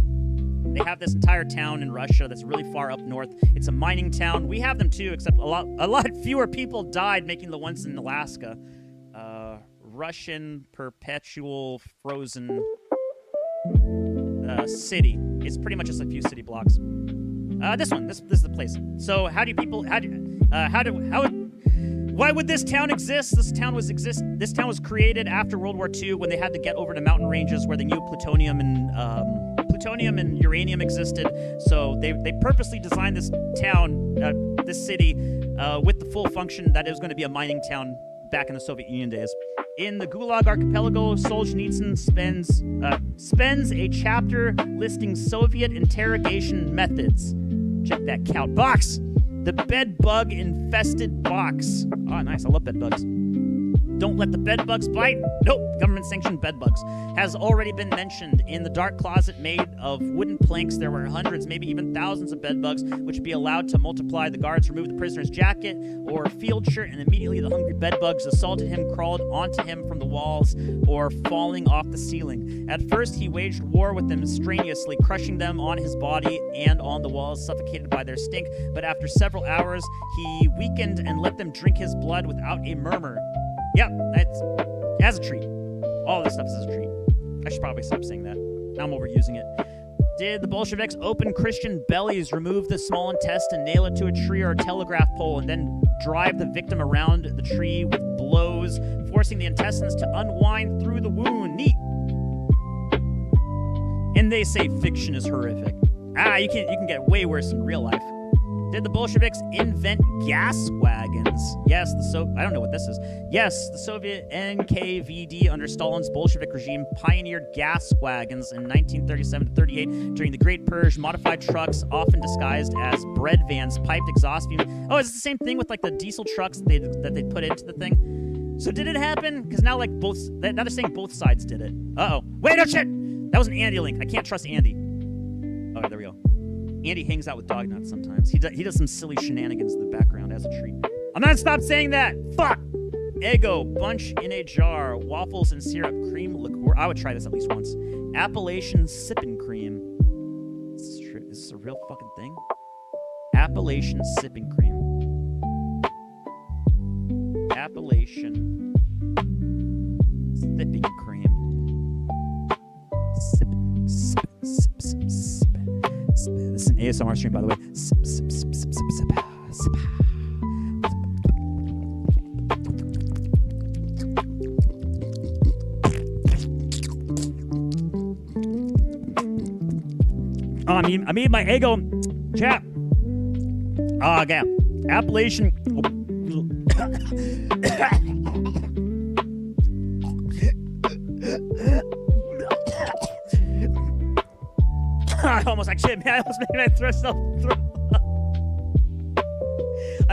They have this entire town in Russia that's really far up north. It's a mining town. We have them too, except a lot fewer people died making the ones in Alaska. Russian perpetual frozen city. It's pretty much just a few city blocks. This is the place. So why would this town exist? This town was created after World War II when they had to get over to mountain ranges where they knew plutonium and uranium existed. So they purposely designed this town, this city, with the full function that it was going to be a mining town back in the Soviet Union days. In the Gulag Archipelago, Solzhenitsyn spends a chapter listing Soviet interrogation methods. Check that count box. The bed bug infested box. Oh, nice. I love bed bugs. Don't let the bed bugs bite. Nope. Government-sanctioned bed bugs has already been mentioned. In the dark closet made of wooden planks, there were hundreds, maybe even thousands of bed bugs, which would be allowed to multiply. The guards removed the prisoner's jacket or field shirt, and immediately the hungry bed bugs assaulted him, crawled onto him from the walls, or falling off the ceiling. At first, he waged war with them strenuously, crushing them on his body and on the walls, suffocated by their stink. But after several hours, he weakened and let them drink his blood without a murmur. Yep, that's as a treat. All this stuff is as a treat. I should probably stop saying that. Now I'm overusing it. Did the Bolsheviks open Christian bellies, remove the small intestine, nail it to a tree or a telegraph pole, and then drive the victim around the tree with blows, forcing the intestines to unwind through the wound? Neat. And they say fiction is horrific. You can get way worse in real life. Did the Bolsheviks invent gas wagons? Yes, I don't know what this is. Yes, the Soviet NKVD under Stalin's Bolshevik regime pioneered gas wagons in 1937-38 during the Great Purge. Modified trucks, often disguised as bread vans, piped exhaust fumes. Oh, is it the same thing with like the diesel trucks that they put into the thing? So did it happen? Because now now they're saying both sides did it. Uh-oh. Wait, no shit! That was an Andy link. I can't trust Andy. Okay, there we go. Andy hangs out with Dognuts sometimes. He does some silly shenanigans in the background as a treat. I'm not stop saying that. Fuck. Eggo, bunch in a jar, waffles and syrup, cream liqueur. I would try this at least once. Appalachian sipping cream. Is this a real fucking thing? Appalachian sipping cream. Appalachian sipping cream. Sip. This is an ASMR stream, by the way. Sip. Oh, I'm eating my ego. Chat. Okay. Appalachian. I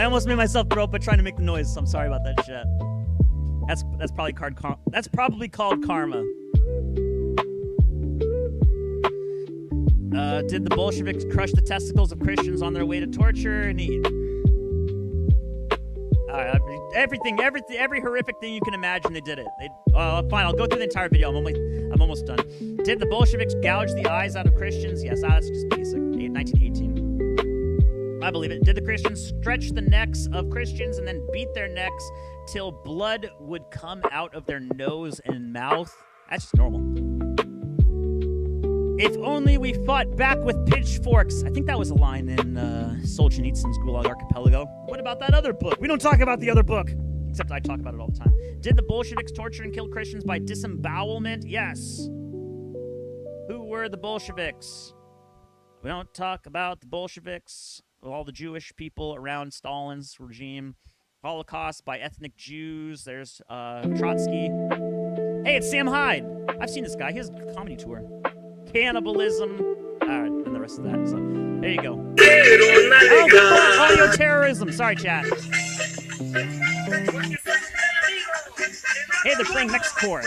almost made myself throw up by trying to make the noise. So I'm sorry about that shit. That's probably called karma. Did the Bolsheviks crush the testicles of Christians on their way to torture? Neat. Every horrific thing you can imagine, they did it. Fine, I'll go through the entire video. I'm almost done. Did the Bolsheviks gouge the eyes out of Christians? Yes, that's just basic. 1918. I believe it. Did the Christians stretch the necks of Christians and then beat their necks till blood would come out of their nose and mouth? That's just normal. If only we fought back with pitchforks. I think that was a line in Solzhenitsyn's Gulag Archipelago. What about that other book? We don't talk about the other book. Except I talk about it all the time. Did the Bolsheviks torture and kill Christians by disembowelment? Yes. Who were the Bolsheviks? We don't talk about the Bolsheviks. All the Jewish people around Stalin's regime. Holocaust by ethnic Jews. There's Trotsky. Hey, it's Sam Hyde. I've seen this guy. He has a comedy tour. Cannibalism. All right, and the rest of that. So there you go. Oh, audio terrorism. Sorry, chat. Hey, they're playing Mexicore.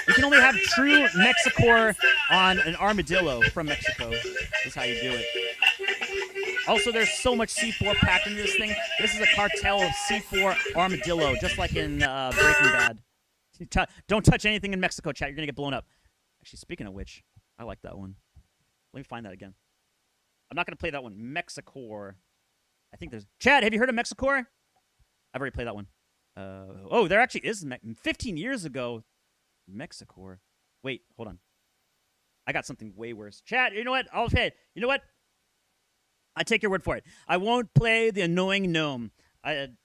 You can only have true Mexicore on an armadillo from Mexico. That's how you do it. Also, there's so much C4 packed into this thing. This is a cartel of C4 armadillo, just like in Breaking Bad. Don't touch anything in Mexico, chat. You're going to get blown up. Actually, speaking of which, I like that one. Let me find that again. I'm not going to play that one. Mexicore. I think there's... Chad, have you heard of Mexicore? I've already played that one. Oh, there actually is... 15 years ago, Mexicore. Wait, hold on. I got something way worse. Chad, you know what? I'll pay. You know what? I take your word for it. I won't play the annoying gnome. I'm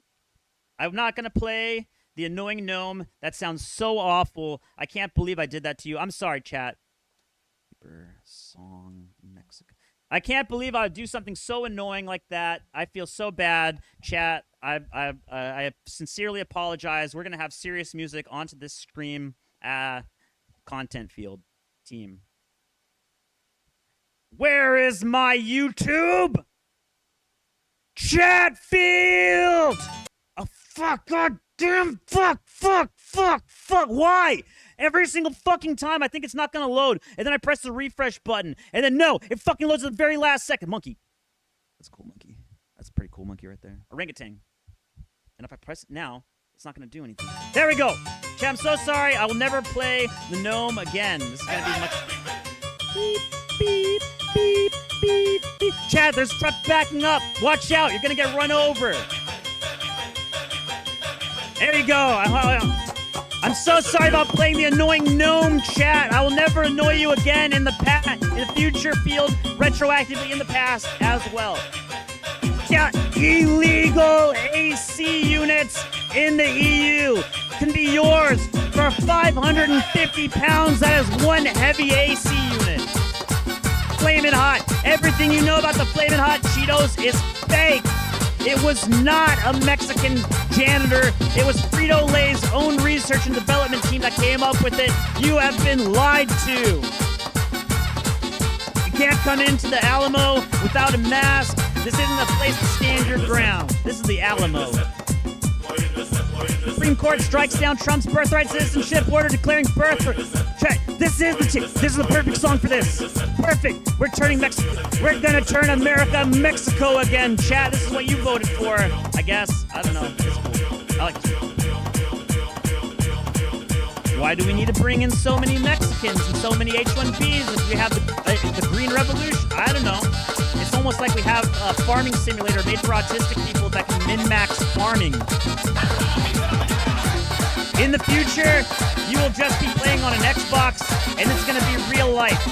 not going to play... The annoying gnome. That sounds so awful. I can't believe I did that to you. I'm sorry, chat. Song Mexico. I can't believe I would do something so annoying like that. I feel so bad, chat. I sincerely apologize. We're gonna have serious music onto this stream. Content field team. Where is my YouTube? Chat field. Oh fuck! God. Damn, fuck. Why? Every single fucking time I think it's not going to load. And then I press the refresh button. And then no, it fucking loads at the very last second. Monkey. That's a cool monkey. That's a pretty cool monkey right there. Orangutan. And if I press it now, it's not going to do anything. There we go. Chat, I'm so sorry. I will never play the gnome again. This is going to be much... Beep, beep, beep, beep, beep. Chat, there's truck backing up. Watch out. You're going to get run over. There you go. I'm so sorry about playing the annoying gnome, chat. I will never annoy you again in the future field, retroactively in the past as well. Yeah, illegal AC units in the EU can be yours for 550 pounds. That is one heavy AC unit. Flamin' Hot. Everything you know about the Flamin' Hot Cheetos is fake. It was not a Mexican janitor. It was Frito-Lay's own research and development team that came up with it. You have been lied to. You can't come into the Alamo without a mask. This isn't a place to stand your ground. This is the Alamo. Supreme Court strikes down Trump's birthright citizenship order declaring birthright. This is the perfect song for this. Perfect. We're gonna turn America Mexico again, chat. This is what you voted for, I guess. I don't know. It's cool. I like this. Why do we need to bring in so many Mexicans and so many H-1Bs if we have the Green Revolution? I don't know. It's almost like we have a farming simulator made for autistic people that can min-max farming. In the future, you will just be playing on an Xbox, and it's going to be real life.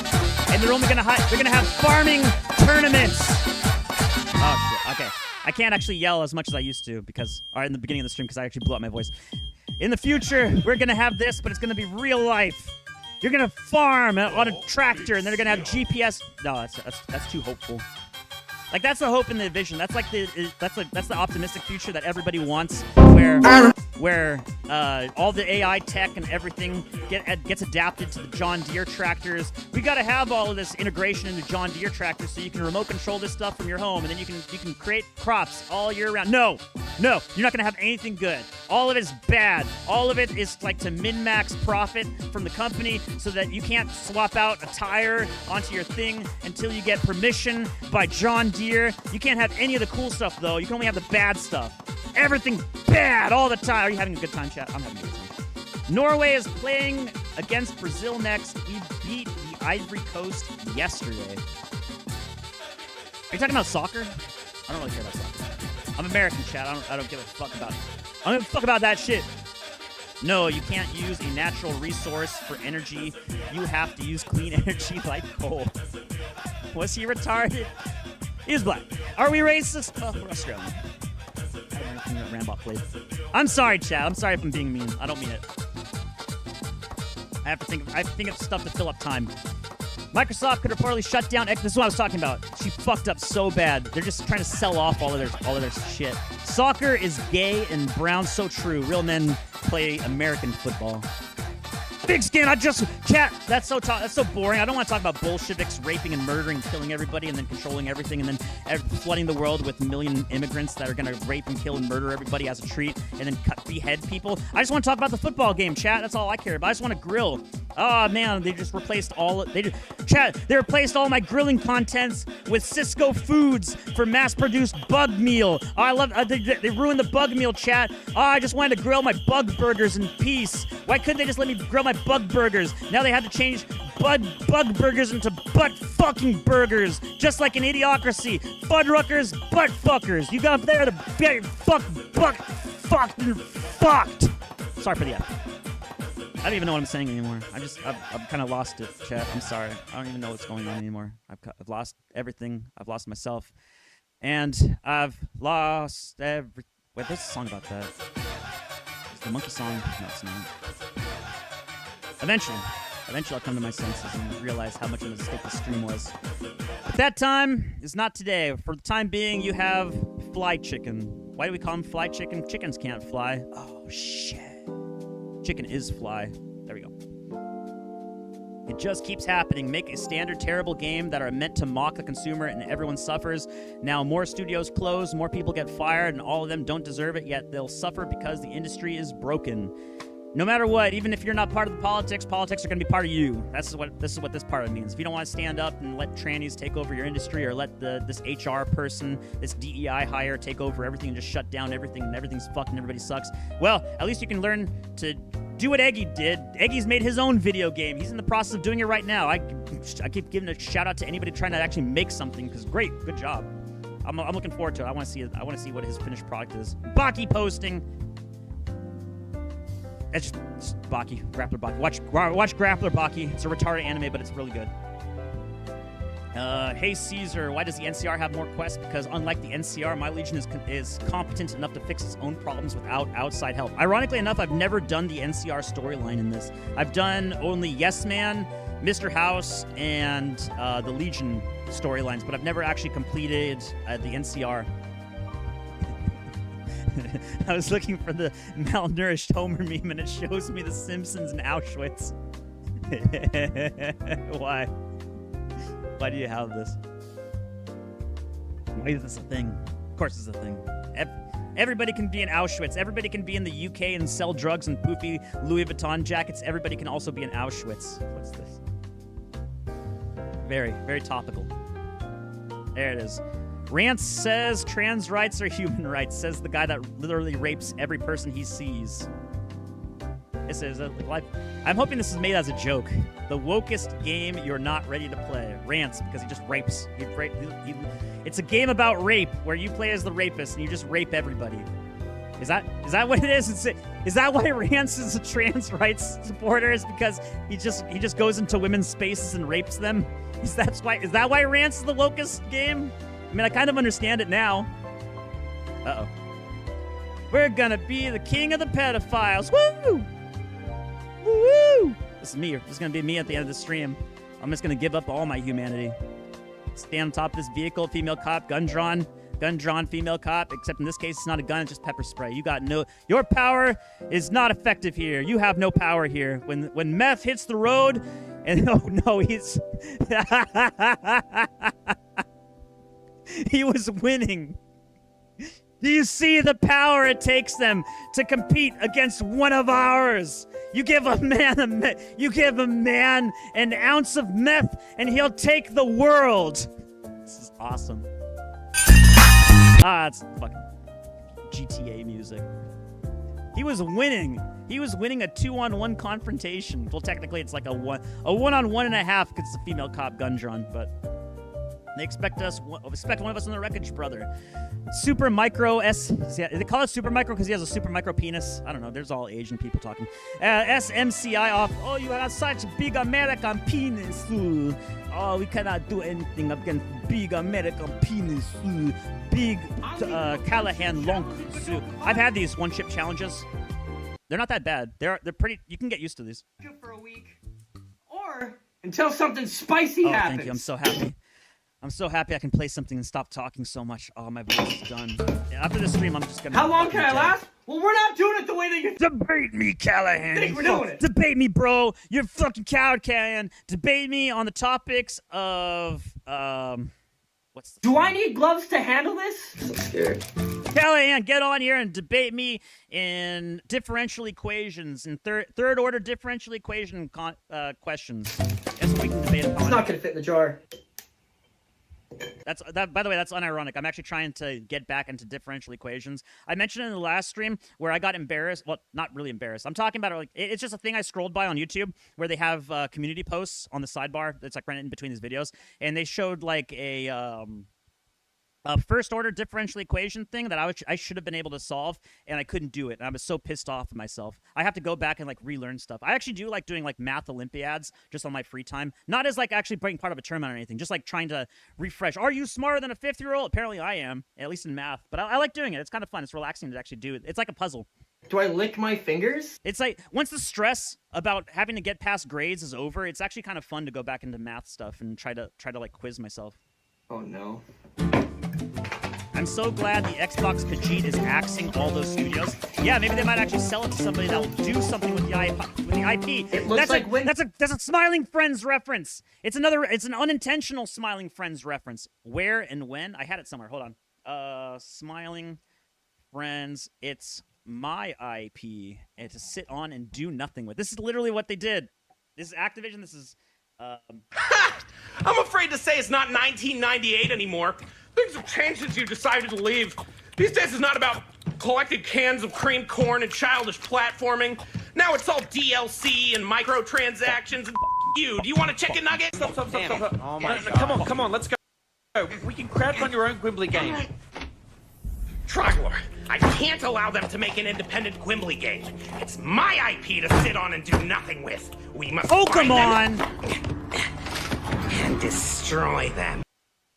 And they're only going to have farming tournaments. Oh shit. Okay. I can't actually yell as much as I used to in the beginning of the stream because I actually blew out my voice. In the future, we're going to have this, but it's going to be real life. You're gonna farm on a tractor, and they're gonna have GPS. No, that's too hopeful. Like, that's the hope and the vision. That's like that's the optimistic future that everybody wants, where all the AI tech and everything gets adapted to the John Deere tractors. We got to have all of this integration into John Deere tractors so you can remote control this stuff from your home, and then you can create crops all year round. No, you're not gonna have anything good. All of it is bad. All of it is like to min-max profit from the company so that you can't swap out a tire onto your thing until you get permission by John Deere. You can't have any of the cool stuff, though. You can only have the bad stuff. Everything bad all the time. Are you having a good time, chat? I'm having a good time. Norway is playing against Brazil next. We beat the Ivory Coast yesterday. Are you talking about soccer? I don't really care about soccer. I'm American, chat. I don't give a fuck about it. I don't give a fuck about that shit. No, you can't use a natural resource for energy. You have to use clean energy like coal. Was he retarded? He was black. Are we racist? Oh, we're Australian. I don't know anything that Rambot played. I'm sorry, chat. I'm sorry if I'm being mean. I don't mean it. I have to think of stuff to fill up time. Microsoft could reportedly shut down. This is what I was talking about. She fucked up so bad. They're just trying to sell off all of their shit. Soccer is gay and brown. So true. Real men play American football. Big skin. Chat. That's so boring. I don't want to talk about Bolsheviks raping and murdering and killing everybody and then controlling everything and then flooding the world with a million immigrants that are going to rape and kill and murder everybody as a treat and then behead people. I just want to talk about the football game, chat. That's all I care about. I just want to grill. Oh man, they just replaced they replaced all my grilling contents with Cisco Foods for mass-produced bug meal. Oh, I love they ruined the bug meal, chat. Oh, I just wanted to grill my bug burgers in peace. Why couldn't they just let me grill my bug burgers? Now they had to change bug burgers into butt fucking burgers, just like an Idiocracy. Fuddruckers, butt fuckers. You got up there to get fucked. Sorry for the F. I don't even know what I'm saying anymore. I've kind of lost it, chat. I'm sorry. I don't even know what's going on anymore. I've lost everything. I've lost myself. And I've lost every... Wait, there's a song about that. Is the monkey song? No, it's not. Eventually I'll come to my senses and realize how much of a mistake the stream was. But that time is not today. For the time being, you have fly chicken. Why do we call them fly chicken? Chickens can't fly. Oh, shit. Chicken is fly. There we go. It just keeps happening. Make a standard terrible game that are meant to mock the consumer and everyone suffers. Now more studios close, more people get fired, and all of them don't deserve it, yet they'll suffer because the industry is broken. No matter what, even if you're not part of the politics are going to be part of you. This is what this part of it means. If you don't want to stand up and let trannies take over your industry or let this HR person, this DEI hire take over everything and just shut down everything and everything's fucked and everybody sucks, well, at least you can learn to do what Eggy did. Eggy's made his own video game. He's in the process of doing it right now. I keep giving a shout out to anybody trying to actually make something because great, good job. I'm looking forward to it. I want to see it. I want to see what his finished product is. Baki posting. It's just Baki, Grappler Baki. Watch Grappler Baki. It's a retarded anime, but it's really good. Hey Caesar, why does the NCR have more quests? Because unlike the NCR, my Legion is competent enough to fix its own problems without outside help. Ironically enough, I've never done the NCR storyline in this. I've done only Yes Man, Mr. House, and the Legion storylines, but I've never actually completed the NCR. I was looking for the malnourished Homer meme, and it shows me the Simpsons in Auschwitz. Why? Why do you have this? Why is this a thing? Of course it's a thing. Everybody can be in Auschwitz. Everybody can be in the UK and sell drugs and poofy Louis Vuitton jackets. Everybody can also be in Auschwitz. What's this? Very, very topical. There it is. Rance says trans rights are human rights, says the guy that literally rapes every person he sees. This is I'm hoping this is made as a joke. The wokest game you're not ready to play. Rance, because he just rapes. It's a game about rape where you play as the rapist and you just rape everybody. Is that what it is? Is that why Rance is a trans rights supporter? Is because he just goes into women's spaces and rapes them? Is that why Rance is the wokest game? I mean, I kind of understand it now. Uh-oh. We're gonna be the king of the pedophiles. Woo! Woo! This is me. This is gonna be me at the end of the stream. I'm just gonna give up all my humanity. Stand on top of this vehicle, female cop, gun drawn, female cop. Except in this case, it's not a gun; it's just pepper spray. You got no. Your power is not effective here. You have no power here. When meth hits the road, and oh no, he's he was winning. Do you see the power it takes them to compete against one of ours? You give a man an ounce of meth, and he'll take the world. This is awesome. It's fucking GTA music. He was winning. He was winning a 2-on-1 confrontation. Well, technically, it's like a 1-on-1.5 because it's a female cop gun drawn, but they expect one of us in the wreckage, brother. Super micro S. They call it super micro because he has a super micro penis. I don't know. There's all Asian people talking. SMCI off. Oh, you have such big American penis. Oh, we cannot do anything against big American penis. Big Callahan lonk. I've had these one-chip challenges. They're not that bad. They're pretty. You can get used to these. For a week, or until something spicy happens. Thank you. I'm so happy. I'm so happy I can play something and stop talking so much. Oh, my voice is done. After this stream, I'm just gonna. How long can I last? Well, we're not doing it the way that you debate me, Callahan. Think we're doing it. Debate me, bro. You're a fucking coward, Callahan. Debate me on the topics of Do I need gloves to handle this? I'm scared. Callahan, get on here and debate me in differential equations and third order differential equation questions. That's what we can debate upon. It's not gonna fit in the jar. By the way, that's unironic. I'm actually trying to get back into differential equations. I mentioned in the last stream where I got embarrassed. Well, not really embarrassed. I'm talking about it's just a thing I scrolled by on YouTube where they have community posts on the sidebar. It's like right in between these videos, and they showed like a first order differential equation thing that I should have been able to solve, and I couldn't do it. And I was so pissed off at myself. I have to go back and like relearn stuff. I actually do like doing like math Olympiads just on my free time, not as like actually being part of a tournament or anything, just like trying to refresh. Are you smarter than a 5-year-old? Apparently I am, at least in math. But I like doing it. It's kind of fun. It's relaxing to actually do it. It's like a puzzle. Do I lick my fingers? It's like once the stress about having to get past grades is over, it's actually kind of fun to go back into math stuff and try to like quiz myself. Oh no. I'm so glad the Xbox Khajiit is axing all those studios. Yeah, maybe they might actually sell it to somebody that will do something with the IP. It looks that's a Smiling Friends reference. It's an unintentional Smiling Friends reference. Where and when? I had it somewhere. Hold on. Smiling Friends. It's my IP and to sit on and do nothing with. This is literally what they did. This is Activision. This is. I'm afraid to say it's not 1998 anymore. Things have changed since you decided to leave. These days it's not about collected cans of creamed corn and childish platforming. Now it's all DLC and microtransactions and you. Do you want a chicken nugget? Stop. Oh my God. Come on, let's go. We can craft on your own Gwimbly game. Trogler, I can't allow them to make an independent Gwimbly game. It's my IP to sit on and do nothing with. We must come find on! Them and destroy them.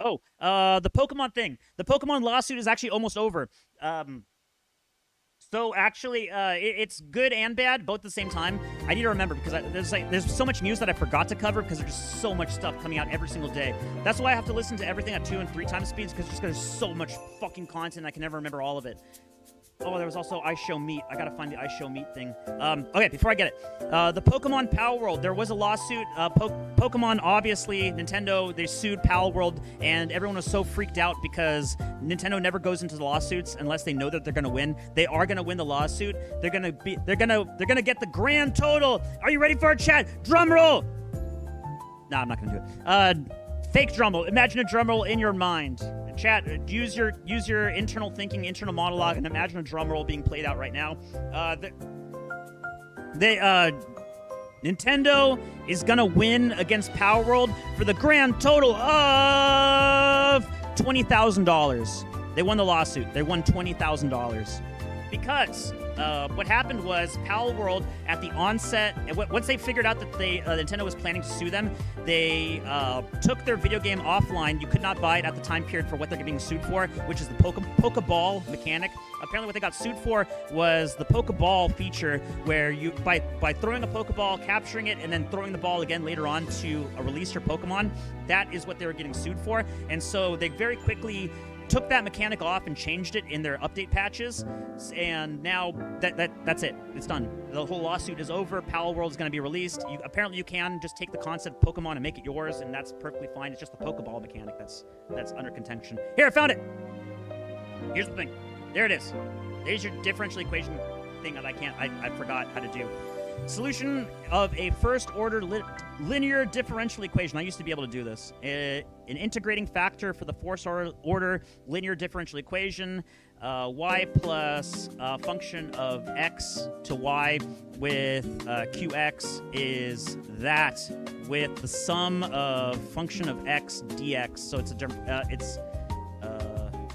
Oh, the Pokemon thing. The Pokemon lawsuit is actually almost over. So actually, it's good and bad both at the same time. I need to remember because there's so much news that I forgot to cover because there's just so much stuff coming out every single day. That's why I have to listen to everything at 2 and 3 times speeds because there's so much fucking content I can never remember all of it. Oh, there was also I Show Meat. I gotta find the I Show Meat thing. Okay, before I get it. The Pokemon Pal World. There was a lawsuit. Pokemon, obviously, Nintendo, they sued Pal World, and everyone was so freaked out because Nintendo never goes into the lawsuits unless they know that they're gonna win. They are gonna win the lawsuit. They're gonna get the grand total. Are you ready for it, chat? Drum roll! Nah, I'm not gonna do it. Fake drum roll. Imagine a drum roll in your mind. Chat, use your internal thinking, internal monologue, and imagine a drum roll being played out right now. Nintendo is gonna win against Power World for the grand total of $20,000. They won the lawsuit. They won $20,000 because what happened was Pal World at the onset, once they figured out that Nintendo was planning to sue them, they took their video game offline. You could not buy it at the time period for what they're being sued for, which is the Pokeball mechanic. Apparently what they got sued for was the Pokeball feature, where you, by throwing a Pokeball, capturing it, and then throwing the ball again later on to release your Pokemon, that is what they were getting sued for. And so they very quickly took that mechanic off and changed it in their update patches, and now that's it. It's done. The whole lawsuit is over. Pal World is going to be released. Apparently you can just take the concept of Pokemon and make it yours, and that's perfectly fine. It's just the Pokeball mechanic that's under contention. Here, I found it. Here's the thing. There it is. There's your differential equation thing that I forgot how to do. Solution of a first-order linear differential equation. I used to be able to do this. An integrating factor for the first-order linear differential equation. Y plus function of x to y with qx is that with the sum of function of x dx. So it's a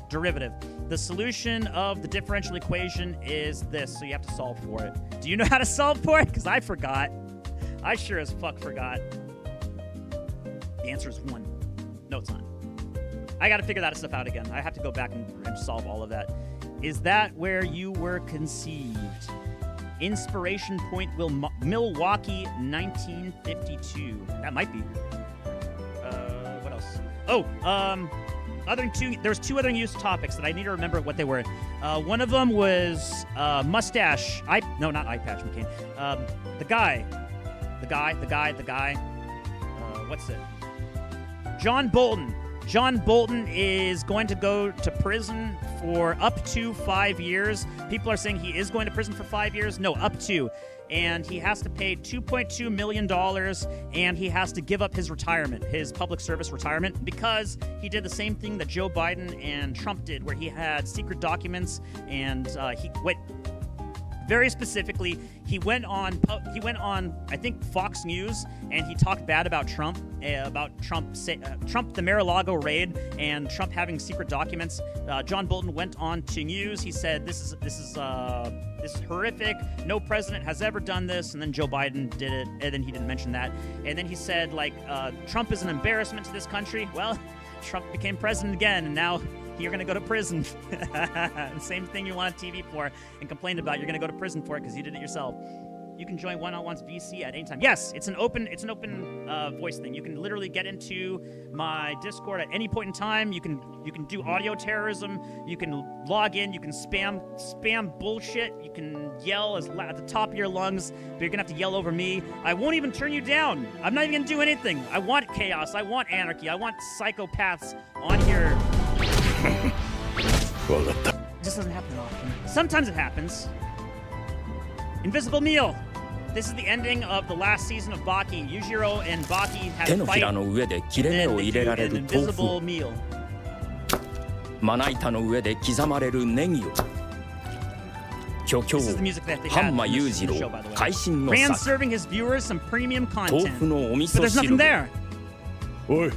derivative. The solution of the differential equation is this, so you have to solve for it. Do you know how to solve for it? Because I forgot. I sure as fuck forgot. The answer is 1. No, it's not. I gotta figure that stuff out again. I have to go back and solve all of that. Is that where you were conceived? Inspiration point, Milwaukee, 1952. That might be. What else? Oh, there's 2 other news topics that I need to remember what they were. One of them was mustache. No, not eye patch McCain. The guy. What's it? John Bolton. John Bolton is going to go to prison for up to 5 years. People are saying he is going to prison for 5 years. No, up to. And he has to pay $2.2 million, and he has to give up his retirement, his public service retirement, because he did the same thing that Joe Biden and Trump did, where he had secret documents, and very specifically, he went on, I think, Fox News, and he talked bad about Trump, Trump, the Mar-a-Lago raid, and Trump having secret documents. John Bolton went on to news. He said, "This is horrific. No president has ever done this." And then Joe Biden did it, and then he didn't mention that. And then he said, Trump is an embarrassment to this country. Well, Trump became president again, and now you're going to go to prison. The same thing you were on TV for and complained about, you're going to go to prison for it because you did it yourself. You can join Wantnotwant's VC at any time. Yes, it's an open voice thing. You can literally get into my Discord at any point in time. You can do audio terrorism. You can log in. You can spam bullshit. You can yell at the top of your lungs, but you're gonna have to yell over me. I won't even turn you down. I'm not even gonna do anything. I want chaos. I want anarchy. I want psychopaths on here. It just doesn't happen often. Sometimes it happens. Invisible meal. This is the ending of the last season of Baki. Yujiro and Baki had a fight, and then they do an invisible meal. まな板の上で刻まれるネギを巨匠半間裕次郎会心の Rand 作 serving his viewers some premium 豆 content. 腐のお味 But 噌 there's 汁 nothing there. おい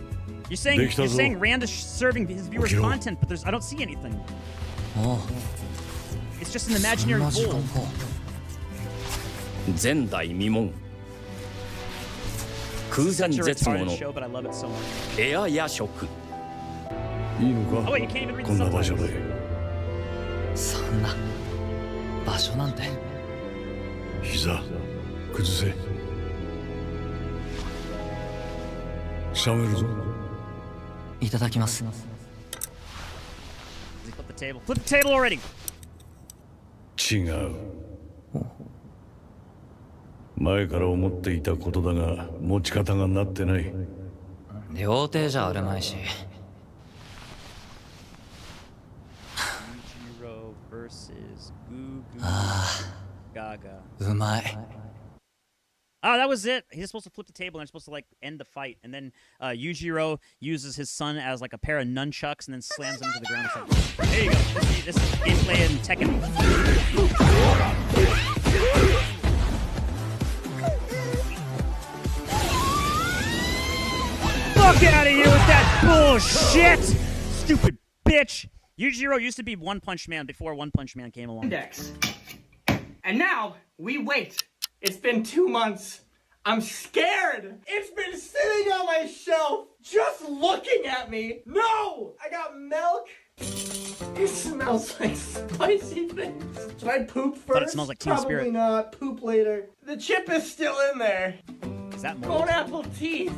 You're saying Rand is serving his viewers content, but I don't see anything. It's just an imaginary bowl. 前代未聞空前 Such a 絶後 retarded の show, but I love it so much. レア夜食いいのか Oh, wait, you can't even read こんな the 場所 subtitles. でそんな場所なんて膝崩せ冷めるぞいただきます Flip the table. Flip the table already. 違う前から思っていたことだが持ち方がなってない料亭じゃあるまいし Yujiro versus Goo Goo あ Gaga. あうまい Oh, that was it. He's supposed to flip the table and they're supposed to end the fight. And then Yujiro uses his son as a pair of nunchucks and then slams him into the ground. There you go. This is gameplay in Tekken. Fuck out of here with that bullshit! Stupid bitch! Yujiro used to be One Punch Man before One Punch Man came along. Index. And now, we wait. It's been 2 months. I'm scared. It's been sitting on my shelf, just looking at me. No! I got milk. It smells like spicy things. Should I poop first? But it smells like Teen Probably Spirit. not. Poop later. The chip is still in there. Is that mold? Bone apple teeth.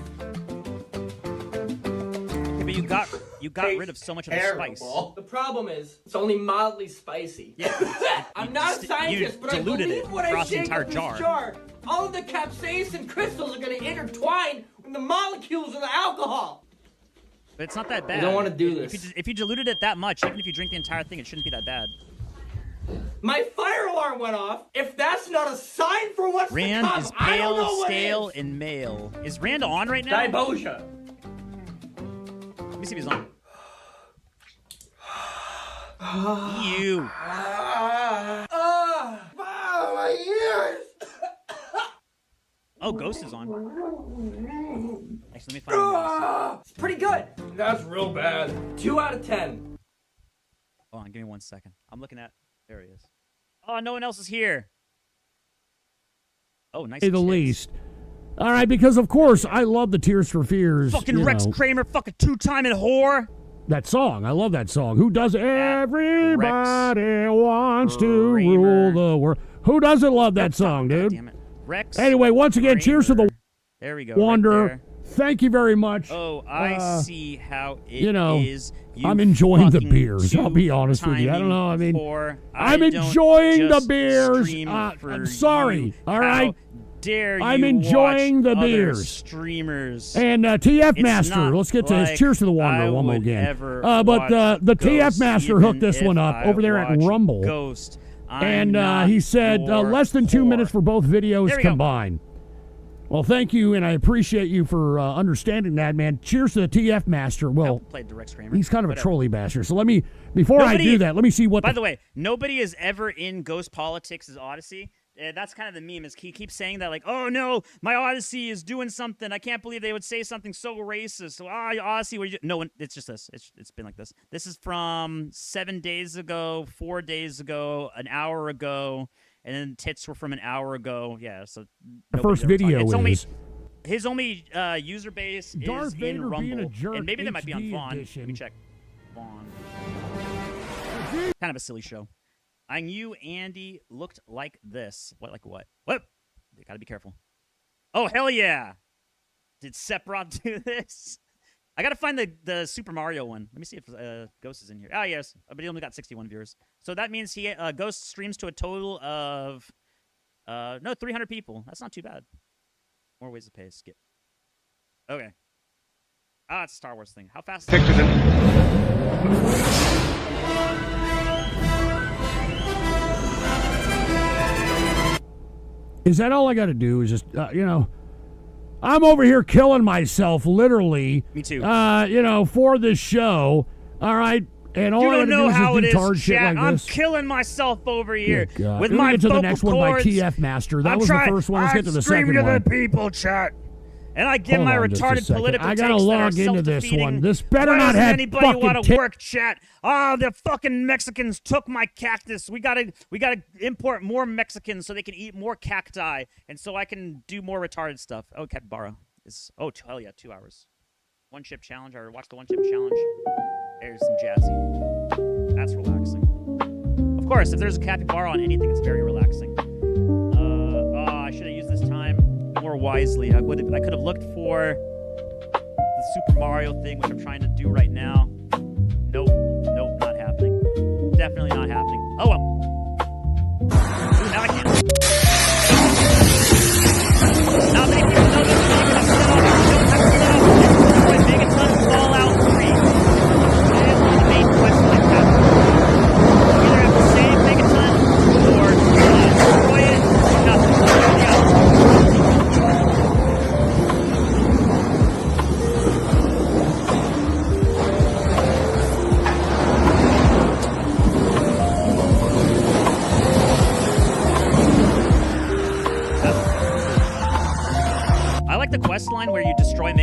Yeah, but you got rid of so much of the spice. The problem is, it's only mildly spicy. Yeah. I'm not a scientist, but I diluted believe it when I across the shake entire up this jar. jar, all of the capsaicin crystals are going to intertwine with the molecules of the alcohol. But it's not that bad. I don't wanna do If this. if you diluted it that much, even if you drink the entire thing, it shouldn't be that bad. My fire alarm went off. If that's not a sign for what's Rand to come, is I don't know pale, what stale, is. and male. Is Rand on right now? Dibosia. Let me see if he's on. You. My ears. Oh, Ghost is on. Actually, let me find Ghost. It's pretty good. That's real bad. 2 out of 10. Hold on, give me 1 second. I'm looking at. There he is. Oh, no one else is here. Oh, nice. Say the least. All right, because of course I love the Tears for Fears. Fucking Rex Kramer, fucking two-timing whore. That song, I love that song. Who does everybody wants to rule the world? Who doesn't love that song, dude? Damn it. Rex. Anyway, once again, cheers to the There we go. Wanderer. Right there. Thank you very much. Oh, I see how it you know, is. I'm enjoying the beers. I'll be honest with you. I don't know. I mean, I'm enjoying the beers. I'm sorry. All right. Dare you I'm enjoying the watch other beers. Streamers. And TF It's Master, not let's get to his like cheers to the Wanderer I one more would again. ever But the TF Ghost, Master even hooked this if one up I over there at watch Rumble. Ghost, I'm And not he said your less than 2 minutes for both videos There we go. combined. Well, thank you, and I appreciate you for understanding that, man. Cheers to the TF Master. Well, played the Rex Kramer. he's kind of Whatever. a trolley bastard. So let me, before I do that, let me see what. By the way, nobody is ever in Ghost Politics' Odyssey. That's kind of the meme. Is he keeps saying that like, oh no, my Odyssey is doing something. I can't believe they would say something so racist. So Odyssey, what you no one? It's just this. It's been like this. This is from 7 days ago, 4 days ago, an hour ago, and then tits were from an hour ago. Yeah. So the first video it's is. only, his only user base Darth is Vader in Rumble, being a jerk, and maybe that might be on HD Vaughn. edition. Let me check. Vaughn. Kind of a silly show. I knew Andy looked like this. What? Like what? What? You gotta be careful. Oh hell yeah! Did Sephiroth do this? I gotta find the Super Mario one. Let me see if Ghost is in here. Oh yes, but he only got 61 viewers. So that means he Ghost streams to a total of 300 people. That's not too bad. More ways to pay. Skip. Okay. It's a Star Wars thing. How fast? Pictures Is that all I got to do? Is just I'm over here killing myself, literally. Me too. For this show. All right. And all you I don't gotta know do how is it just do tard is, shit chat. like I'm this. killing myself over here Good God. with Let me my get to the vocal next cords. one by TF Master. That was the first one. Let's get to the second to one. the people, chat. And I give Hold my on just a retarded second. political I gotta takes that are log into this self-defeating. one. This better Why not doesn't have anybody fucking want to work, chat? The fucking Mexicans took my cactus. We gotta import more Mexicans so they can eat more cacti, and so I can do more retarded stuff. Oh, Capybara is hell yeah, 2 hours. One chip challenge. I watched the one chip challenge. There's some jazzy. That's relaxing. Of course, if there's a capybara on anything, it's very relaxing. I should have used this time more wisely. I could have looked for the Super Mario thing, which I'm trying to do right now. Nope, not happening. Definitely not happening. Oh well. Ooh, now I can't. Not many people know this. You can set off. You don't have to set off. Destroy Megaton Fallout 3. That is one of the main quests that I have. You either have to save Megaton or destroy it or nothing. One or the other.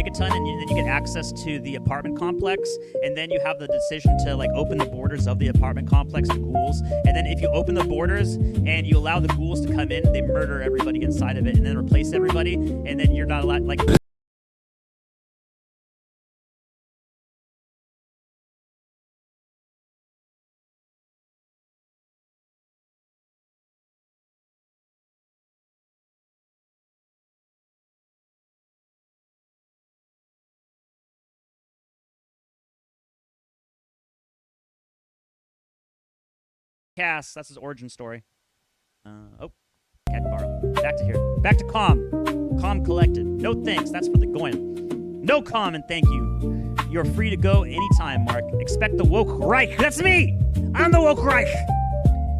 a ton, and then you get access to the apartment complex, and then you have the decision to like open the borders of the apartment complex to ghouls. And then if you open the borders and you allow the ghouls to come in, they murder everybody inside of it, and then replace everybody, and then you're not allowed like. Cass, that's his origin story. Can't borrow. Back to here. Back to calm. Calm collected. No thanks. That's for the going. No calm and thank you. You're free to go anytime, Mark. Expect the woke Reich. That's me. I'm the woke Reich.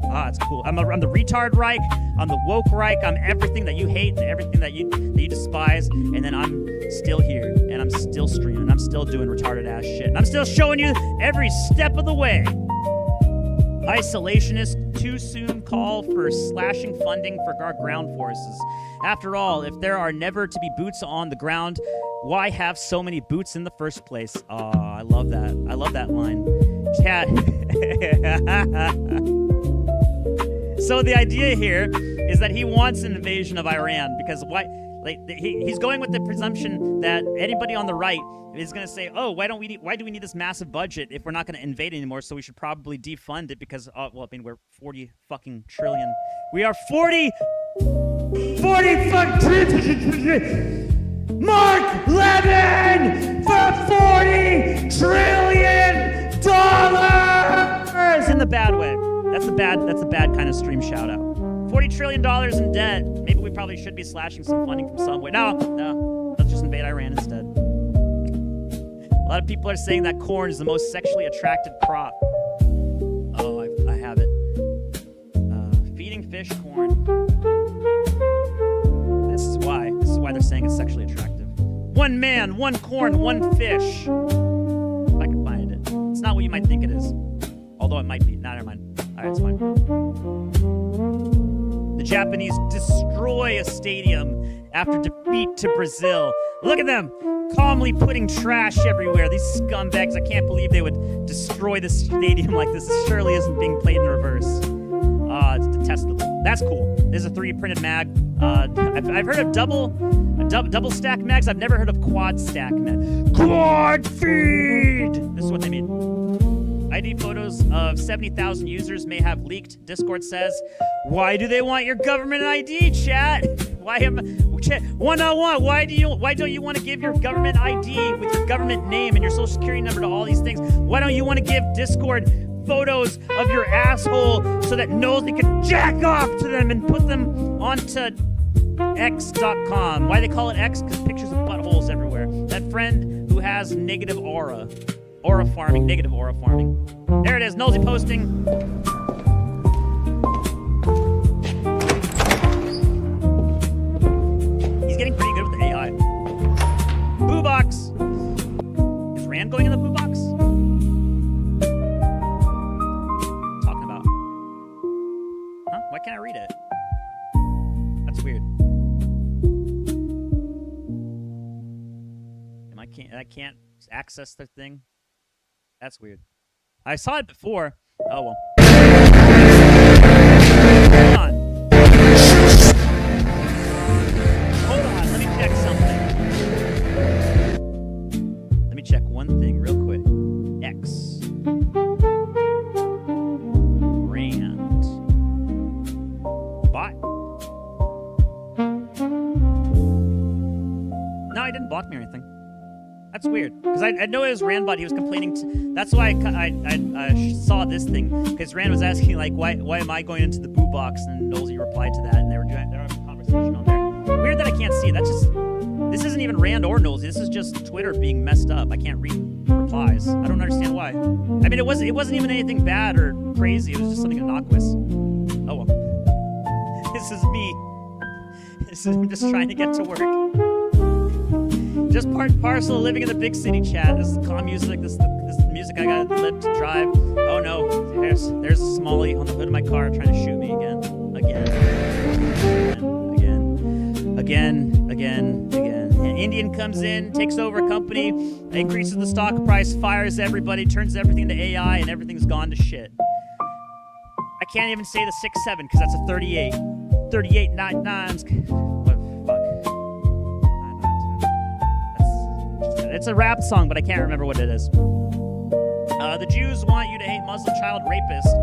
Ah, that's cool. I'm the retard Reich. I'm the woke Reich. I'm everything that you hate and everything that you despise. And then I'm still here and I'm still streaming. I'm still doing retarded ass shit. And I'm still showing you every step of the way. Isolationist, too soon call for slashing funding for our ground forces. After all, if there are never to be boots on the ground, why have so many boots in the first place? Oh, I love that. I love that line. Chat. So the idea here is that he wants an invasion of Iran because why? Like he's going with the presumption that anybody on the right is going to say, "Oh, why do we need this massive budget if we're not going to invade anymore? So we should probably defund it because we're 40 fucking trillion. We are 40 fucking trillion. Mark Levin for $40 trillion in the bad way. That's a bad kind of stream shout out. $40 trillion in debt. Maybe we probably should be slashing some funding from somewhere. No. Let's just invade Iran instead. A lot of people are saying that corn is the most sexually attractive crop. Oh, I have it. Feeding fish corn. This is why they're saying it's sexually attractive. One man, one corn, one fish. If I can find it. It's not what you might think it is. Although it might be. Nah, never mind. Alright, it's fine. The Japanese destroy a stadium after defeat to Brazil. Look at them, calmly putting trash everywhere. These scumbags, I can't believe they would destroy the stadium like this. This surely isn't being played in reverse. It's detestable. That's cool. This is a 3D printed mag. I've heard of double stack mags. I've never heard of quad stack mag. Quad feed! This is what they mean. ID photos of 70,000 users may have leaked, Discord says. Why do they want your government ID, chat? Wantnotwant, why don't you want to give your government ID with your government name and your social security number to all these things? Why don't you want to give Discord photos of your asshole so that Nosy can jack off to them and put them onto X.com? Why they call it X? Because pictures of buttholes everywhere. That friend who has negative aura. Aura farming, negative aura farming. There it is, Nosy posting. He's getting pretty good with the AI. Boo box. Is Rand going in the boo box? Talking about. Huh? Why can't I read it? That's weird. I can't access the thing. That's weird. I saw it before. Oh well. Hold on. Let me check something. Let me check one thing real quick. X. Rand. Bot. No, he didn't block me or anything. That's weird, because I know it was Randbot. He was complaining. That's why I saw this thing, because Rand was asking like, why am I going into the boo box? And Nosy replied to that, and they were having a conversation on there. Weird that I can't see it. This isn't even Rand or Nosy. This is just Twitter being messed up. I can't read replies. I don't understand why. I mean, it wasn't even anything bad or crazy. It was just something innocuous. Oh well. This is me. I'm just trying to get to work. Just part and parcel of living in the big city, chat. This is calm music. This is the music I got lit to drive. Oh no, there's a Somali on the hood of my car trying to shoot me again. Indian comes in, takes over a company, increases the stock price, fires everybody, turns everything into AI, and everything's gone to shit. I can't even say the 6-7 because that's a 38. 38 nines. What fuck? It's a rap song, but I can't remember what it is. The Jews want you to hate Muslim child rapists.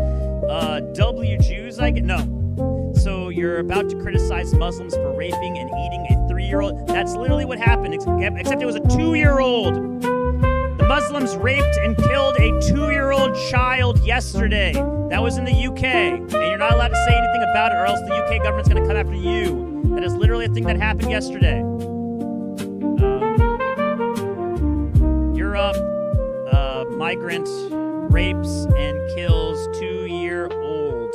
W Jews, I get no. So you're about to criticize Muslims for raping and eating a 3-year-old. That's literally what happened, except it was a 2-year-old. The Muslims raped and killed a 2-year-old child yesterday. That was in the UK. And you're not allowed to say anything about it or else the UK government's going to come after you. That is literally a thing that happened yesterday. Europe, migrant rapes and kills 2-year-old.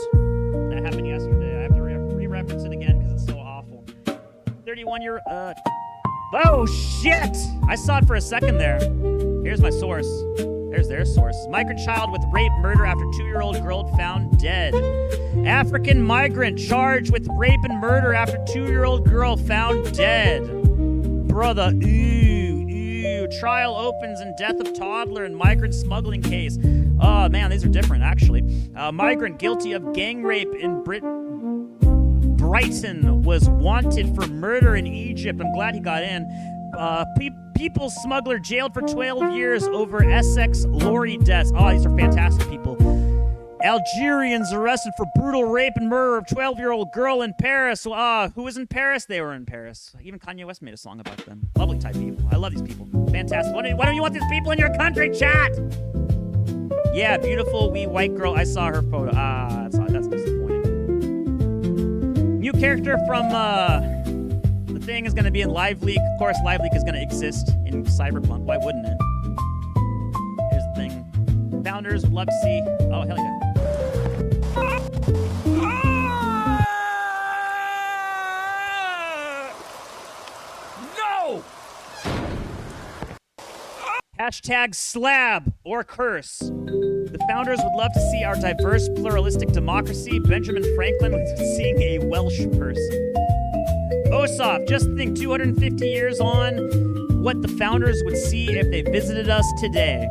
That happened yesterday. I have to re-reference it again because it's so awful. 31-year... Oh, shit! I saw it for a second there. Here's my source. There's their source. Migrant child with rape murder after 2-year-old girl found dead. African migrant charged with rape and murder after 2-year-old girl found dead. Brother, ooh. Trial opens in death of toddler in migrant smuggling case. Oh, man, these are different, actually. Migrant guilty of gang rape in Brighton was wanted for murder in Egypt. I'm glad he got in. People smuggler jailed for 12 years over Essex lorry deaths. Oh, these are fantastic people. Algerians arrested for brutal rape and murder of 12-year-old girl in Paris. Who was in Paris? They were in Paris. Even Kanye West made a song about them. Lovely type people. I love these people. Fantastic. Why don't you want these people in your country, chat? Yeah, beautiful wee white girl. I saw her photo. That's disappointing. New character from the thing is going to be in Live Leak. Of course, Live Leak is going to exist in Cyberpunk. Why wouldn't it? Here's the thing. Founders would love to see... Oh, hell yeah. No! Hashtag slab or curse. The founders would love to see our diverse, pluralistic democracy. Benjamin Franklin was seeing a Welsh person. Osoff, just think 250 years on, what the founders would see if they visited us today.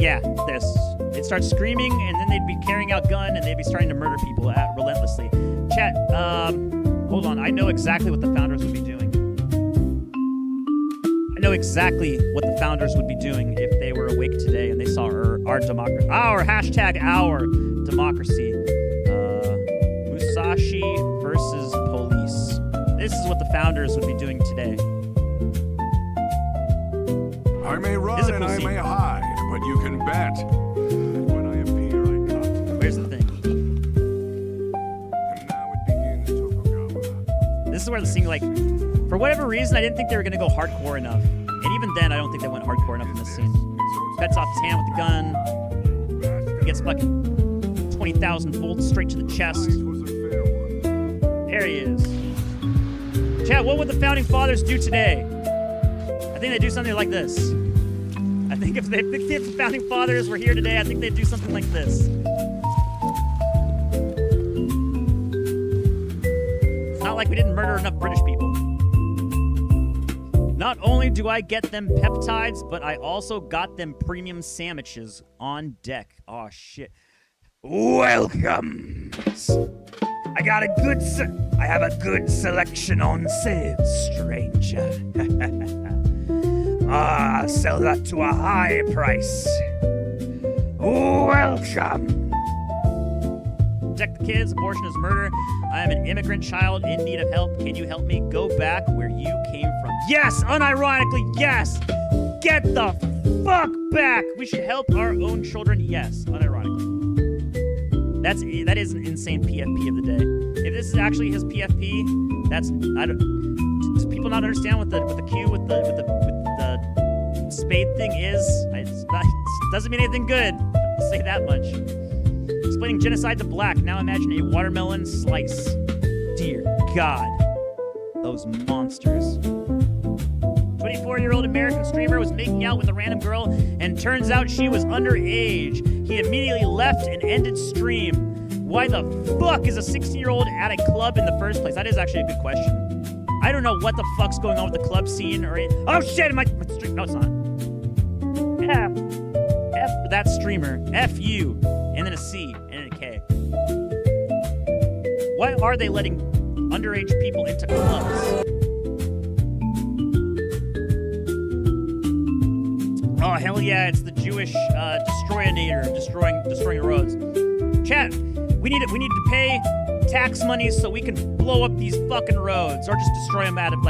Yeah, this. They'd start screaming, and then they'd be carrying out gun, and they'd be starting to murder people relentlessly. Chat, hold on. I know exactly what the founders would be doing. I know exactly what the founders would be doing if they were awake today and they saw our democracy. Our democracy. Musashi versus police. This is what the founders would be doing today. I may run and I may hide, but you can bet when I appear, I cut. Where's the thing? And now it begins, Tokugawa. This is where the scene, like, for whatever reason, I didn't think they were going to go hardcore enough. And even then, I don't think they went hardcore enough in this scene. Cuts off his hand with the gun. He gets fucking 20,000 volts straight to the chest. There he is. Chat, what would the founding fathers do today? I think they'd do something like this. I think if the founding fathers were here today, I think they'd do something like this. It's not like we didn't murder enough British people. Not only do I get them peptides, but I also got them premium sandwiches on deck. Oh, shit. Welcome. I have a good selection on sale, stranger. I'll sell that to a high price. Welcome. Protect the kids. Abortion is murder. I am an immigrant child in need of help. Can you help me? Go back where you came from. Yes, unironically, yes. Get the fuck back. We should help our own children. Yes, unironically. That is an insane PFP of the day. If this is actually his PFP, does people not understand what the Q with the spade thing is? It doesn't mean anything good. I'll say that much. Explaining genocide to black. Now imagine a watermelon slice. Dear God. Those monsters. 24-year-old American streamer was making out with a random girl and turns out she was underage. He immediately left and ended stream. Why the fuck is a 16-year-old at a club in the first place? That is actually a good question. I don't know what the fuck's going on with the club scene or oh shit, my stream. No, it's not. F for that streamer. F you, and then a C and then a K. Why are they letting underage people into clubs? Oh hell yeah! It's the Jewish destroyinator destroying the roads. Chat. We need to pay tax money so we can blow up these fucking roads or just destroy them out of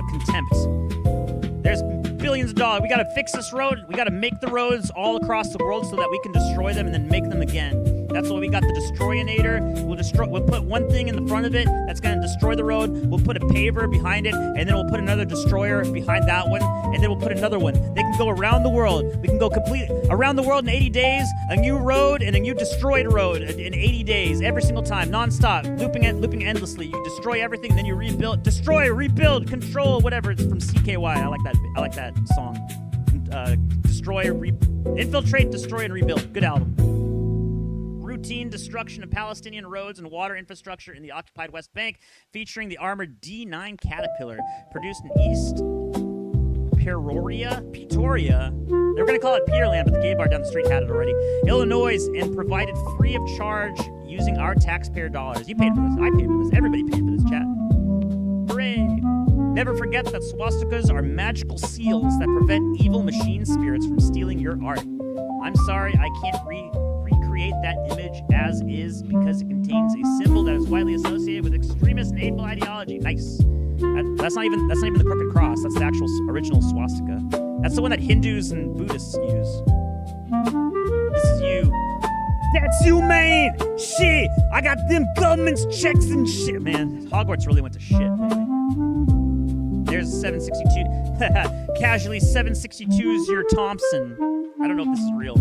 contempt. There's billions of dollars. We gotta fix this road. We gotta make the roads all across the world so that we can destroy them and then make them again. That's why we got the destroyinator. We'll put one thing in the front of it that's gonna destroy the road. We'll put a paver behind it, and then we'll put another destroyer behind that one, and then we'll put another one. They can go around the world. We can go completely around the world in 80 days, a new road and a new destroyed road in 80 days, every single time, non-stop, looping endlessly. You destroy everything, then you rebuild, destroy, rebuild, control, whatever. It's from CKY. I like that song. Infiltrate, destroy, and rebuild. Good album. Routine destruction of Palestinian roads and water infrastructure in the occupied West Bank, featuring the armored D9 Caterpillar, produced in East Pretoria. They were going to call it Peterland, but the gay bar down the street had it already. Illinois, and provided free of charge using our taxpayer dollars. You paid for this. I paid for this. Everybody paid for this, chat. Hooray! Never forget that swastikas are magical seals that prevent evil machine spirits from stealing your art. I'm sorry, I can't recreate that image as is because it contains a symbol that is widely associated with extremist and hateful ideology. Nice. That's not even the crooked cross. That's the actual original swastika. That's the one that Hindus and Buddhists use. This is you. That's you, man. Shit. I got them government's checks and shit, man. Hogwarts really went to shit lately. There's a 762. Casually 762's your Thompson. I don't know if this is real.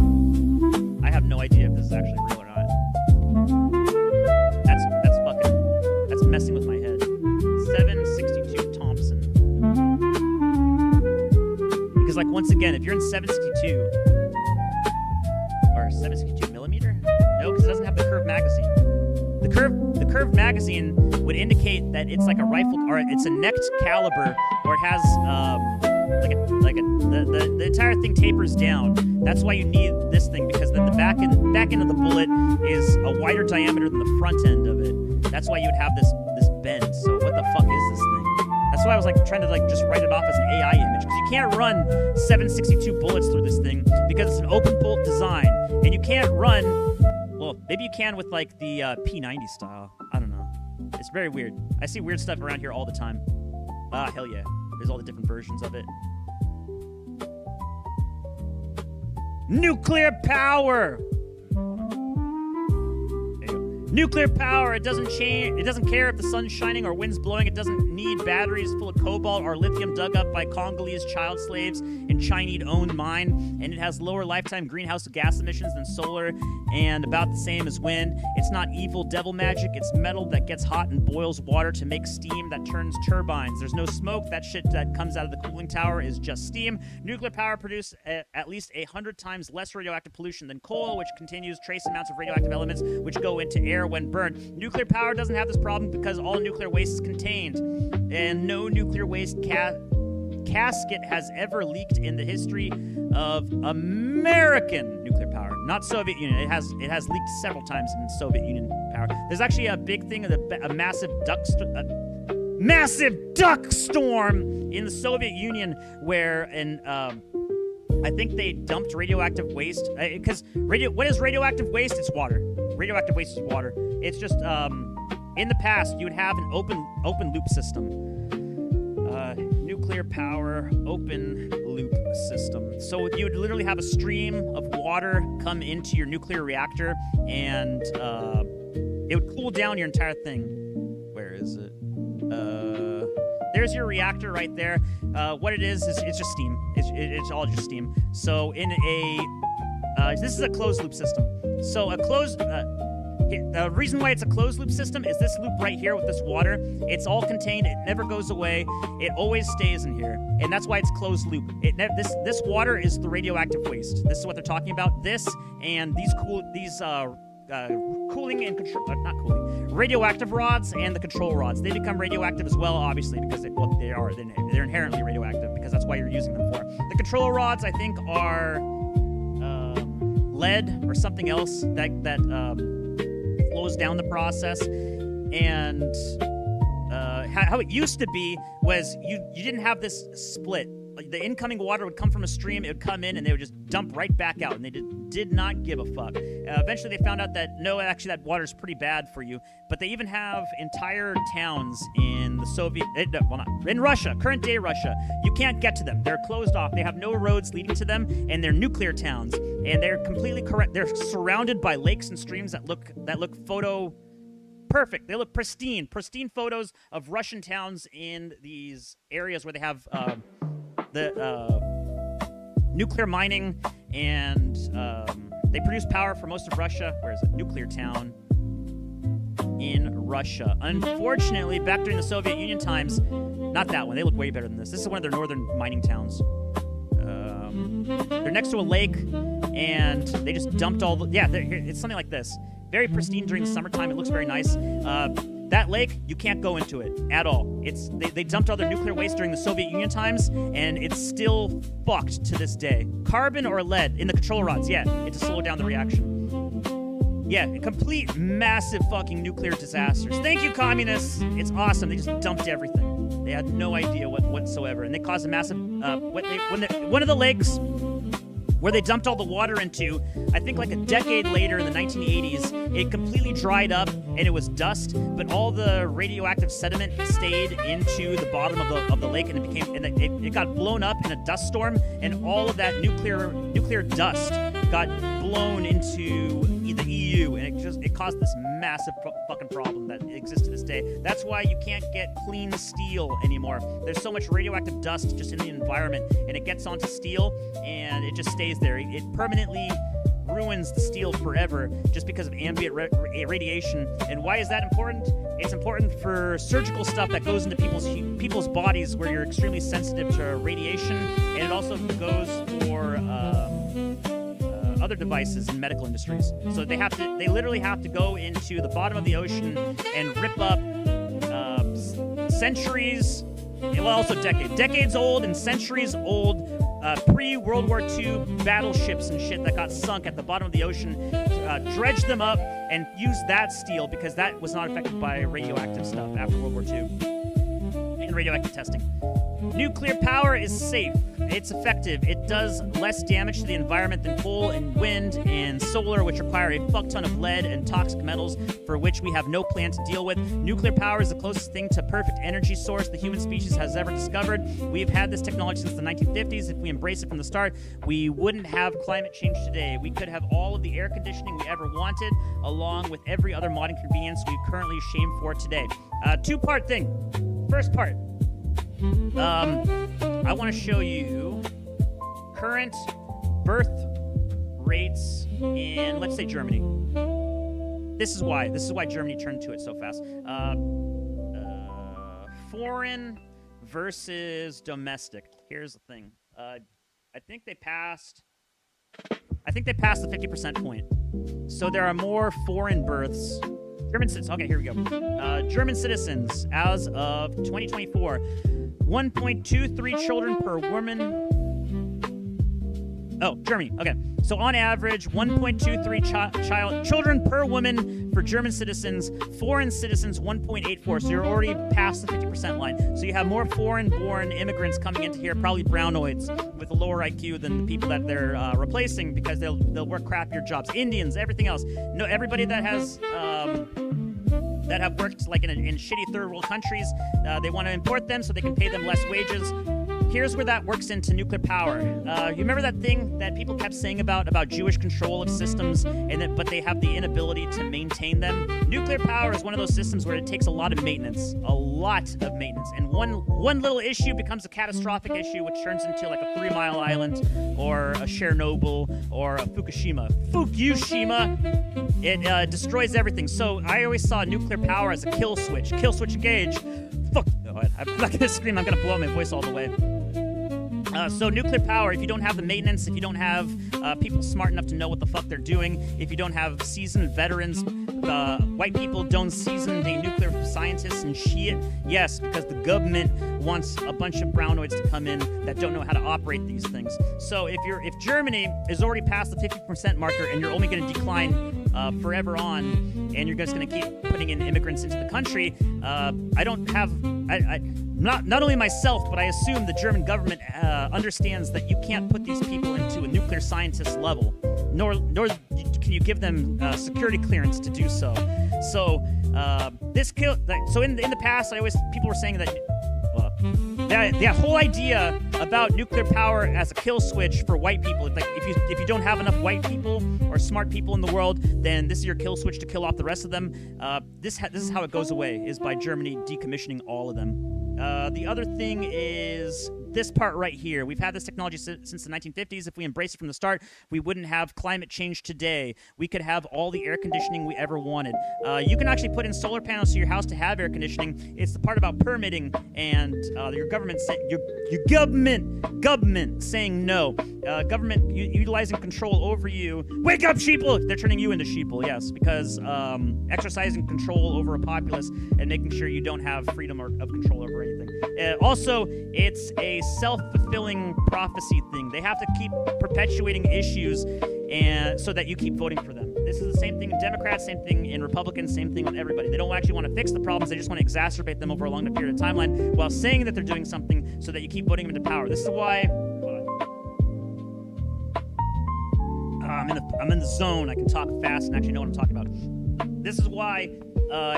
I have no idea if this is actually real or not. That's messing with my head. 762 Thompson. Because like once again, if you're in 762 or 762 millimeter, no, because it doesn't have the curved magazine. The curved magazine would indicate that it's like a rifle or it's a necked caliber, or it has the entire thing tapers down. That's why you need this thing, because then the back end of the bullet is a wider diameter than the front end of it. That's why you would have this bend. So what the fuck is this thing? That's why I was like trying to like just write it off as an AI image, because you can't run 762 bullets through this thing because it's an open bolt design, and you can't run. Well, maybe you can with like the P90 style. I don't know. It's very weird. I see weird stuff around here all the time. Ah, hell yeah. There's all the different versions of it. Nuclear power! Nuclear power, it doesn't change. It doesn't care if the sun's shining or wind's blowing. It doesn't need batteries full of cobalt or lithium dug up by Congolese child slaves in Chinese-owned mine. And it has lower lifetime greenhouse gas emissions than solar and about the same as wind. It's not evil devil magic. It's metal that gets hot and boils water to make steam that turns turbines. There's no smoke. That shit that comes out of the cooling tower is just steam. Nuclear power produces at least 100 times less radioactive pollution than coal, which contains trace amounts of radioactive elements which go into air when burned. Nuclear power doesn't have this problem because all nuclear waste is contained, and no nuclear waste casket has ever leaked in the history of American nuclear power. Not Soviet Union. It has leaked several times in Soviet Union power. There's actually a big thing of a massive duck storm in the Soviet Union where I think they dumped radioactive waste because what is radioactive waste? It's water. Radioactive waste is water. It's just in the past you would have an open loop system. Nuclear power open loop system. So you would literally have a stream of water come into your nuclear reactor, and it would cool down your entire thing. Where is it? There's your reactor right there. What it is it's just steam. It's all just steam. So in this is a closed loop system. So the reason why it's a closed loop system is this loop right here with this water. It's all contained. It never goes away. It always stays in here, and that's why it's closed loop. This water is the radioactive waste. This is what they're talking about. This and these cooling and control, not cooling, radioactive rods and the control rods. They become radioactive as well, obviously, because they're inherently radioactive, because that's why you're using them for. The control rods, I think, are lead or something else that slows down the process. And how it used to be was you didn't have this split. Like, the incoming water would come from a stream, it would come in, and they would just dump right back out, and they did not give a fuck. Eventually, they found out that, no, actually, that water's pretty bad for you. But they even have entire towns in the in Russia, current-day Russia. You can't get to them. They're closed off. They have no roads leading to them, and they're nuclear towns. And they're completely correct. They're surrounded by lakes and streams that look photo perfect. They look pristine photos of Russian towns in these areas where they have nuclear mining, and they produce power for most of Russia. Where is it? Nuclear town in Russia. Unfortunately, back during the Soviet Union times, not that one. They look way better than this. This is one of their northern mining towns. They're next to a lake, and they just dumped all the... Yeah, it's something like this. Very pristine during the summertime. It looks very nice. That lake, you can't go into it at all. They dumped all their nuclear waste during the Soviet Union times, and it's still fucked to this day. Carbon or lead in the control rods, yeah, it to slow down the reaction. Yeah, complete massive fucking nuclear disasters. Thank you, communists. It's awesome. They just dumped everything. They had no idea whatsoever, and they caused a massive. One of the lakes where they dumped all the water into, I think like a decade later in the 1980s, it completely dried up and it was dust, but all the radioactive sediment stayed into the bottom of the lake, and it got blown up in a dust storm, and all of that nuclear dust got blown into the EU, and it caused this massive fucking problem that exists to this day. That's why you can't get clean steel anymore. There's so much radioactive dust just in the environment, and it gets onto steel, and it just stays there. It permanently ruins the steel forever just because of ambient radiation. And why is that important? It's important for surgical stuff that goes into people's bodies where you're extremely sensitive to radiation, and it also goes for other devices in medical industries. So they literally have to go into the bottom of the ocean and rip up centuries, well, also decades old and centuries old pre-World War II battleships and shit that got sunk at the bottom of the ocean, dredge them up and use that steel because that was not affected by radioactive stuff after World War II and radioactive testing. Nuclear power is safe. It's effective. It does less damage to the environment than coal and wind and solar, which require a fuck ton of lead and toxic metals for which we have no plan to deal with. Nuclear power is the closest thing to perfect energy source the human species has ever discovered. We've had this technology since the 1950s. If we embrace it from the start, we wouldn't have climate change today. We could have all of the air conditioning we ever wanted, along with every other modern convenience we currently shame for today. Two-part thing. First part. I want to show you current birth rates in, let's say, Germany. This is why Germany turned to it so fast. Foreign versus domestic. Here's the thing. I think they passed the 50% point. So there are more foreign births. German citizens. Okay, here we go. German citizens, as of 2024, 1.23 children per woman. Oh, Germany. Okay. So on average, 1.23 children per woman for German citizens. Foreign citizens, 1.84. So you're already past the 50% line. So you have more foreign-born immigrants coming into here, probably brownoids with a lower IQ than the people that they're replacing because they'll work crappier jobs. Indians, everything else. No, everybody that has that have worked like in shitty third world countries, they want to import them so they can pay them less wages. Here's where that works into nuclear power. You remember that thing that people kept saying about Jewish control of systems, but they have the inability to maintain them? Nuclear power is one of those systems where it takes a lot of maintenance, and one little issue becomes a catastrophic issue, which turns into like a 3 Mile Island or a Chernobyl or a Fukushima. It destroys everything. So I always saw nuclear power as a kill switch engage. Fuck. I'm not gonna scream. I'm gonna blow my voice all the way. So nuclear power, if you don't have the maintenance, if you don't have people smart enough to know what the fuck they're doing, if you don't have seasoned veterans, white people don't season the nuclear scientists and shit, yes, because the government wants a bunch of brownoids to come in that don't know how to operate these things. So if Germany is already past the 50% marker and you're only going to decline forever on, and you're just going to keep putting in immigrants into the country, not only myself, but I assume the German government understands that you can't put these people into a nuclear scientist level, nor can you give them security clearance to do so. So So in the past, people were saying that that whole idea about nuclear power as a kill switch for white people, like if you don't have enough white people or smart people in the world, then this is your kill switch to kill off the rest of them. This is how it goes away, is by Germany decommissioning all of them. The other thing is this part right here. We've had this technology since the 1950s. If we embraced it from the start, we wouldn't have climate change today. We could have all the air conditioning we ever wanted. You can actually put in solar panels to your house to have air conditioning. It's the part about permitting and your government saying no. Government utilizing control over you. Wake up, sheeple! They're turning you into sheeple, yes, because exercising control over a populace and making sure you don't have freedom of control over anything. Also, it's a self-fulfilling prophecy thing. They have to keep perpetuating issues and so that you keep voting for them. This is the same thing in Democrats, same thing in Republicans, same thing with everybody. They don't actually want to fix the problems. They just want to exacerbate them over a long period of timeline while saying that they're doing something so that you keep voting them into power. This is why I'm in the zone. I can talk fast and actually know what I'm talking about. This is why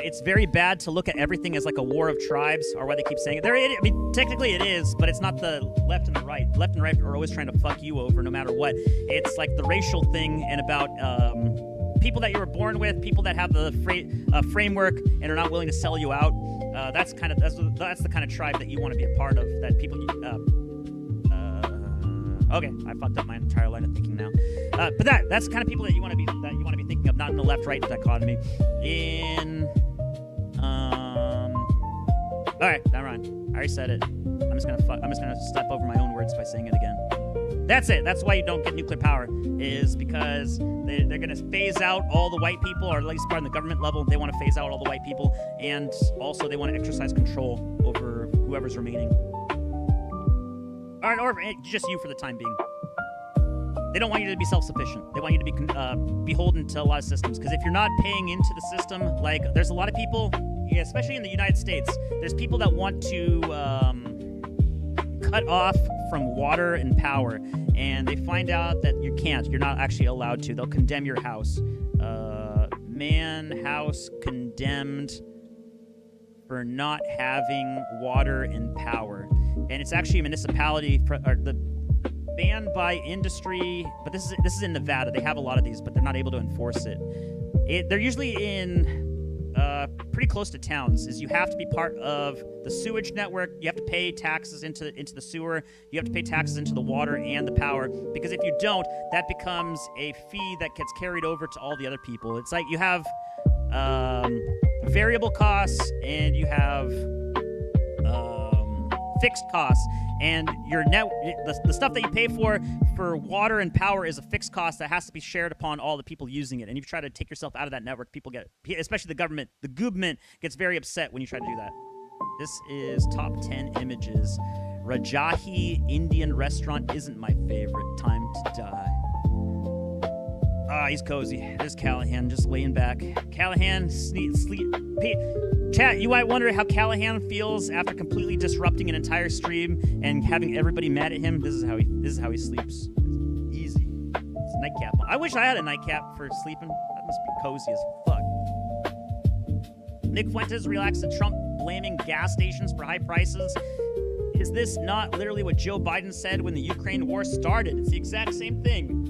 it's very bad to look at everything as like a war of tribes, or why they keep saying it. Technically it is, but it's not the left and the right. Left and right are always trying to fuck you over no matter what. It's like the racial thing and about people that you were born with, people that have the framework and are not willing to sell you out. That's the kind of tribe that you want to be a part of. That people. Okay, I fucked up my entire line of thinking now. But that's the kind of people that you want to be thinking of, not in the left-right dichotomy. All right, never mind. I already said it. I'm just gonna step over my own words by saying it again. That's it. That's why you don't get nuclear power, is because they're gonna phase out all the white people, or at least part on the government level. They want to phase out all the white people, and also they want to exercise control over whoever's remaining. Or just you for the time being. They don't want you to be self-sufficient. They want you to be beholden to a lot of systems. Because if you're not paying into the system, like there's a lot of people, especially in the United States, there's people that want to cut off from water and power, and they find out that you can't. You're not actually allowed to. They'll condemn your house. House condemned for not having water and power. And it's actually a municipality banned by industry, but this is in Nevada. They have a lot of these, but they're not able to enforce it. They're usually in pretty close to towns. Is you have to be part of the sewage network. You have to pay taxes into the sewer. You have to pay taxes into the water and the power, because if you don't, that becomes a fee that gets carried over to all the other people. It's like you have variable costs and you have fixed costs, and the stuff that you pay for water and power is a fixed cost that has to be shared upon all the people using it. And if you try to take yourself out of that network, people especially the government gets very upset when you try to do that. This is top 10 images. Rajahi Indian restaurant isn't my favorite. Time to die. He's cozy. There's Callahan just laying back. Callahan, sleep. Chat, you might wonder how Callahan feels after completely disrupting an entire stream and having everybody mad at him. This is how he sleeps. Easy. It's a nightcap. I wish I had a nightcap for sleeping. That must be cozy as fuck. Nick Fuentes reacts to Trump blaming gas stations for high prices. Is this not literally what Joe Biden said when the Ukraine war started? It's the exact same thing.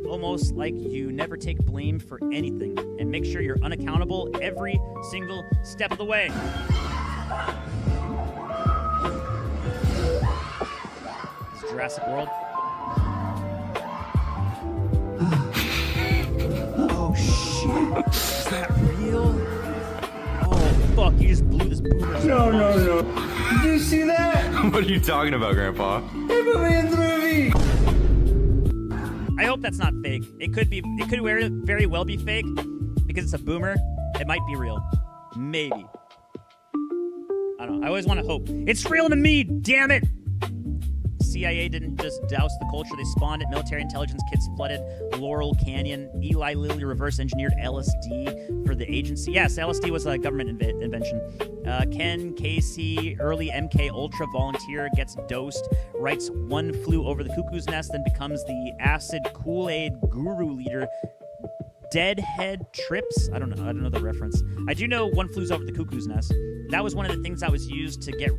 Almost like you never take blame for anything and make sure you're unaccountable every single step of the way. It's Jurassic World. Oh shit. Is that real? Oh fuck, you just blew this boomer. No. Did you see that? What are you talking about, Grandpa? put me in the movie. I hope that's not fake. It could very well be fake because it's a boomer. It might be real. Maybe. I don't know. I always want to hope. It's real to me, damn it! CIA didn't just douse the culture, they spawned it. Military intelligence kits flooded Laurel Canyon. Eli Lilly reverse engineered LSD for the agency. Yes, LSD was a government invention. Ken Casey, early MK Ultra volunteer, gets dosed, writes One Flew Over the Cuckoo's Nest, then becomes the acid Kool-Aid guru leader. Deadhead Trips? I don't know the reference. I do know One Flew Over the Cuckoo's Nest. That was one of the things that was used to get,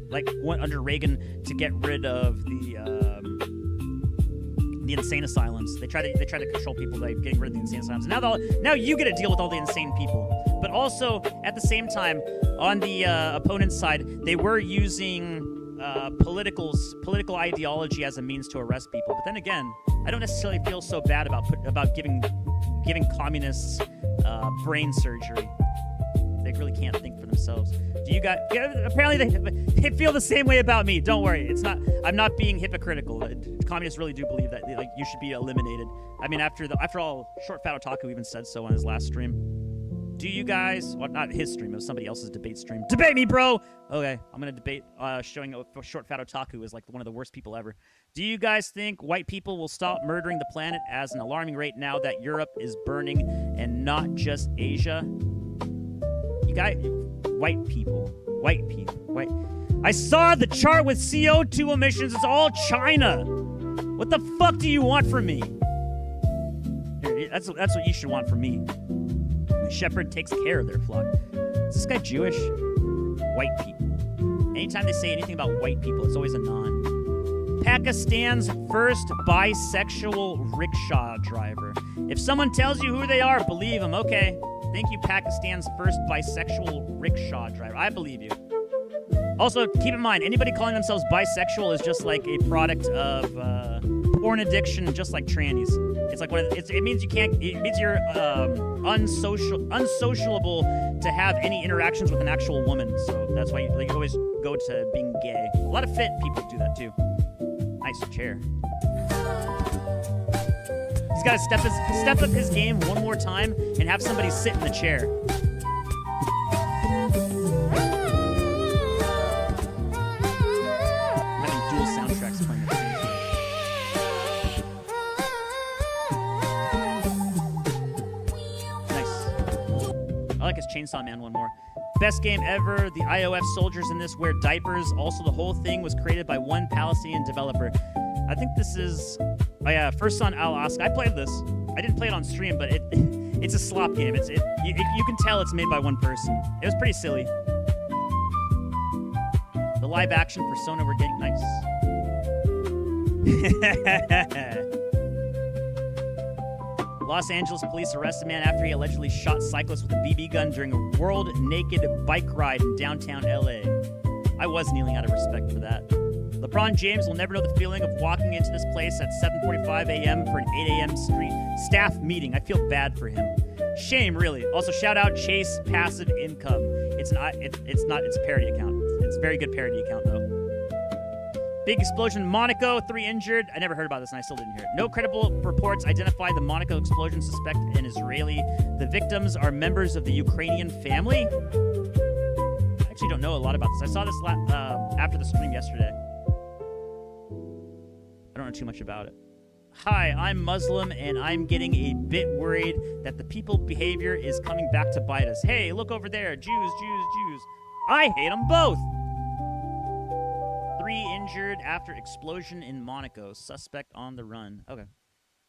under Reagan, to get rid of the insane asylums. They tried to control people by getting rid of the insane asylums. Now you get to deal with all the insane people. But also, at the same time, on the opponent's side, they were using political ideology as a means to arrest people. But then again, I don't necessarily feel so bad about giving communists brain surgery. They really can't think for themselves. Do you guys? Apparently, they feel the same way about me. Don't worry, it's not. I'm not being hypocritical. Communists really do believe that you should be eliminated. I mean, after all, Short Fat Otaku even said so on his last stream. Do you guys? Well, not his stream. It was somebody else's debate stream. Debate me, bro. Okay, I'm gonna debate. Showing Short Fat Otaku is like one of the worst people ever. Do you guys think white people will stop murdering the planet as an alarming rate now that Europe is burning and not just Asia? White people. I saw the chart with CO2 emissions. It's all China. What the fuck do you want from me? That's what you should want from me. The shepherd takes care of their flock. Is this guy Jewish? White people. Anytime they say anything about white people, it's always a non. Pakistan's first bisexual rickshaw driver. If someone tells you who they are, believe them. Okay. Thank you, Pakistan's first bisexual rickshaw driver. I believe you. Also, keep in mind, anybody calling themselves bisexual is just like a product of porn addiction, just like trannies. It's like it means you can't. It means you're unsociable to have any interactions with an actual woman. So that's why you always go to being gay. A lot of fit people do that too. Nice chair. He's got to step up his game one more time and have somebody sit in the chair. I'm having dual soundtracks playing at the same time. Nice. I like his Chainsaw Man one more. Best game ever. The IOF soldiers in this wear diapers. Also, the whole thing was created by one Palestinian developer. I think this is... Oh yeah, First Son Alaska. I played this. I didn't play it on stream, but it's a slop game. You can tell it's made by one person. It was pretty silly. The live action Persona we're getting nice. Los Angeles police arrest a man after he allegedly shot cyclists with a BB gun during a world naked bike ride in downtown LA. I was kneeling out of respect for that. LeBron James will never know the feeling of walking into this place at 7:45 a.m. for an 8 a.m. street staff meeting. I feel bad for him. Shame, really. Also, shout out Chase Passive Income. It's a parody account. It's a very good parody account, though. Big explosion in Monaco, 3 injured. I never heard about this, and I still didn't hear it. No credible reports identify the Monaco explosion suspect an Israeli. The victims are members of the Ukrainian family. I actually don't know a lot about this. I saw this after the stream yesterday. I don't know too much about it. Hi, I'm Muslim, and I'm getting a bit worried that the people behavior is coming back to bite us. Hey, look over there. Jews. I hate them both. 3 injured after explosion in Monaco. Suspect on the run. Okay.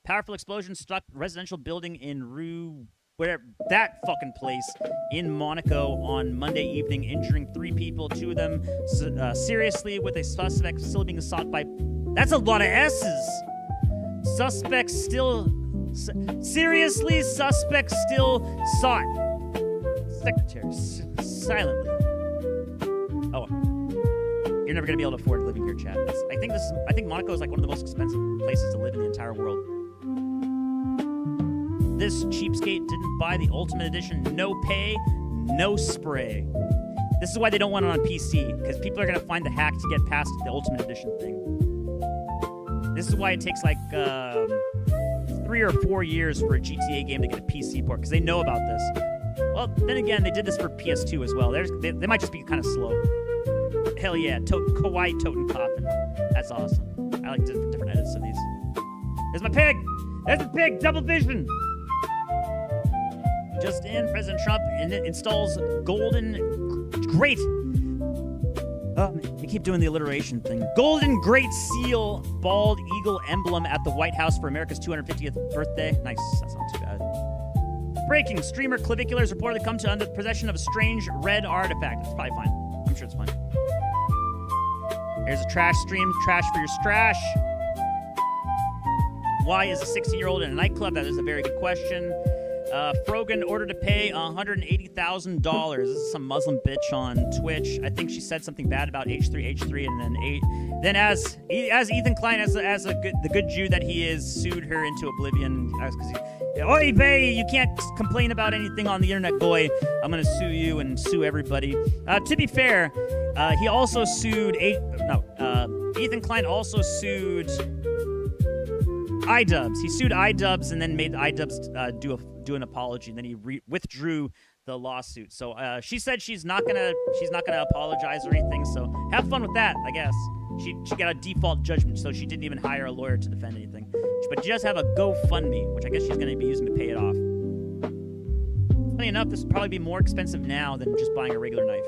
Powerful explosion struck residential building in Rue... whatever, that fucking place in Monaco on Monday evening, injuring 3 people, 2 of them seriously, with a suspect still being sought by... That's a lot of S's. Suspects still... seriously, suspects still sought. Secretary, silently. Oh, you're never gonna be able to afford living here, chat. I think Monaco is like one of the most expensive places to live in the entire world. This cheapskate didn't buy the Ultimate Edition. No pay, no spray. This is why they don't want it on PC, because people are gonna find the hack to get past the Ultimate Edition thing. This is why it takes like 3 or 4 years for a GTA game to get a PC port, because they know about this. Well, then again, they did this for PS2 as well. They might just be kind of slow. Hell yeah, Kawaii Toten Coffin. That's awesome. I like different edits of these. There's my pig! There's the pig! Double vision! Just in, President Trump installs Golden Great. Oh, man, they keep doing the alliteration thing. Golden Great Seal Bald Eagle emblem at the White House for America's 250th birthday. Nice. That's not too bad. Breaking. Streamer Clavicular is reportedly come to under possession of a strange red artifact. It's probably fine. I'm sure it's fine. Here's a trash stream. Trash for your strash. Why is a 60-year-old in a nightclub? That is a very good question. Frogan ordered to pay $180,000. This is some Muslim bitch on Twitch. I think she said something bad about H3, and then as Ethan Klein, the good Jew that he is, sued her into oblivion. Oy vey, you can't complain about anything on the internet, boy. I'm gonna sue you and sue everybody. To be fair, he also sued Ethan Klein also sued iDubbbz. He sued iDubbbz and then made iDubbbz do an apology, and then he withdrew the lawsuit. So she said she's not gonna apologize or anything. So have fun with that, I guess. She got a default judgment, so she didn't even hire a lawyer to defend anything. But she does have a GoFundMe, which I guess she's gonna be using to pay it off. Funny enough, this would probably be more expensive now than just buying a regular knife.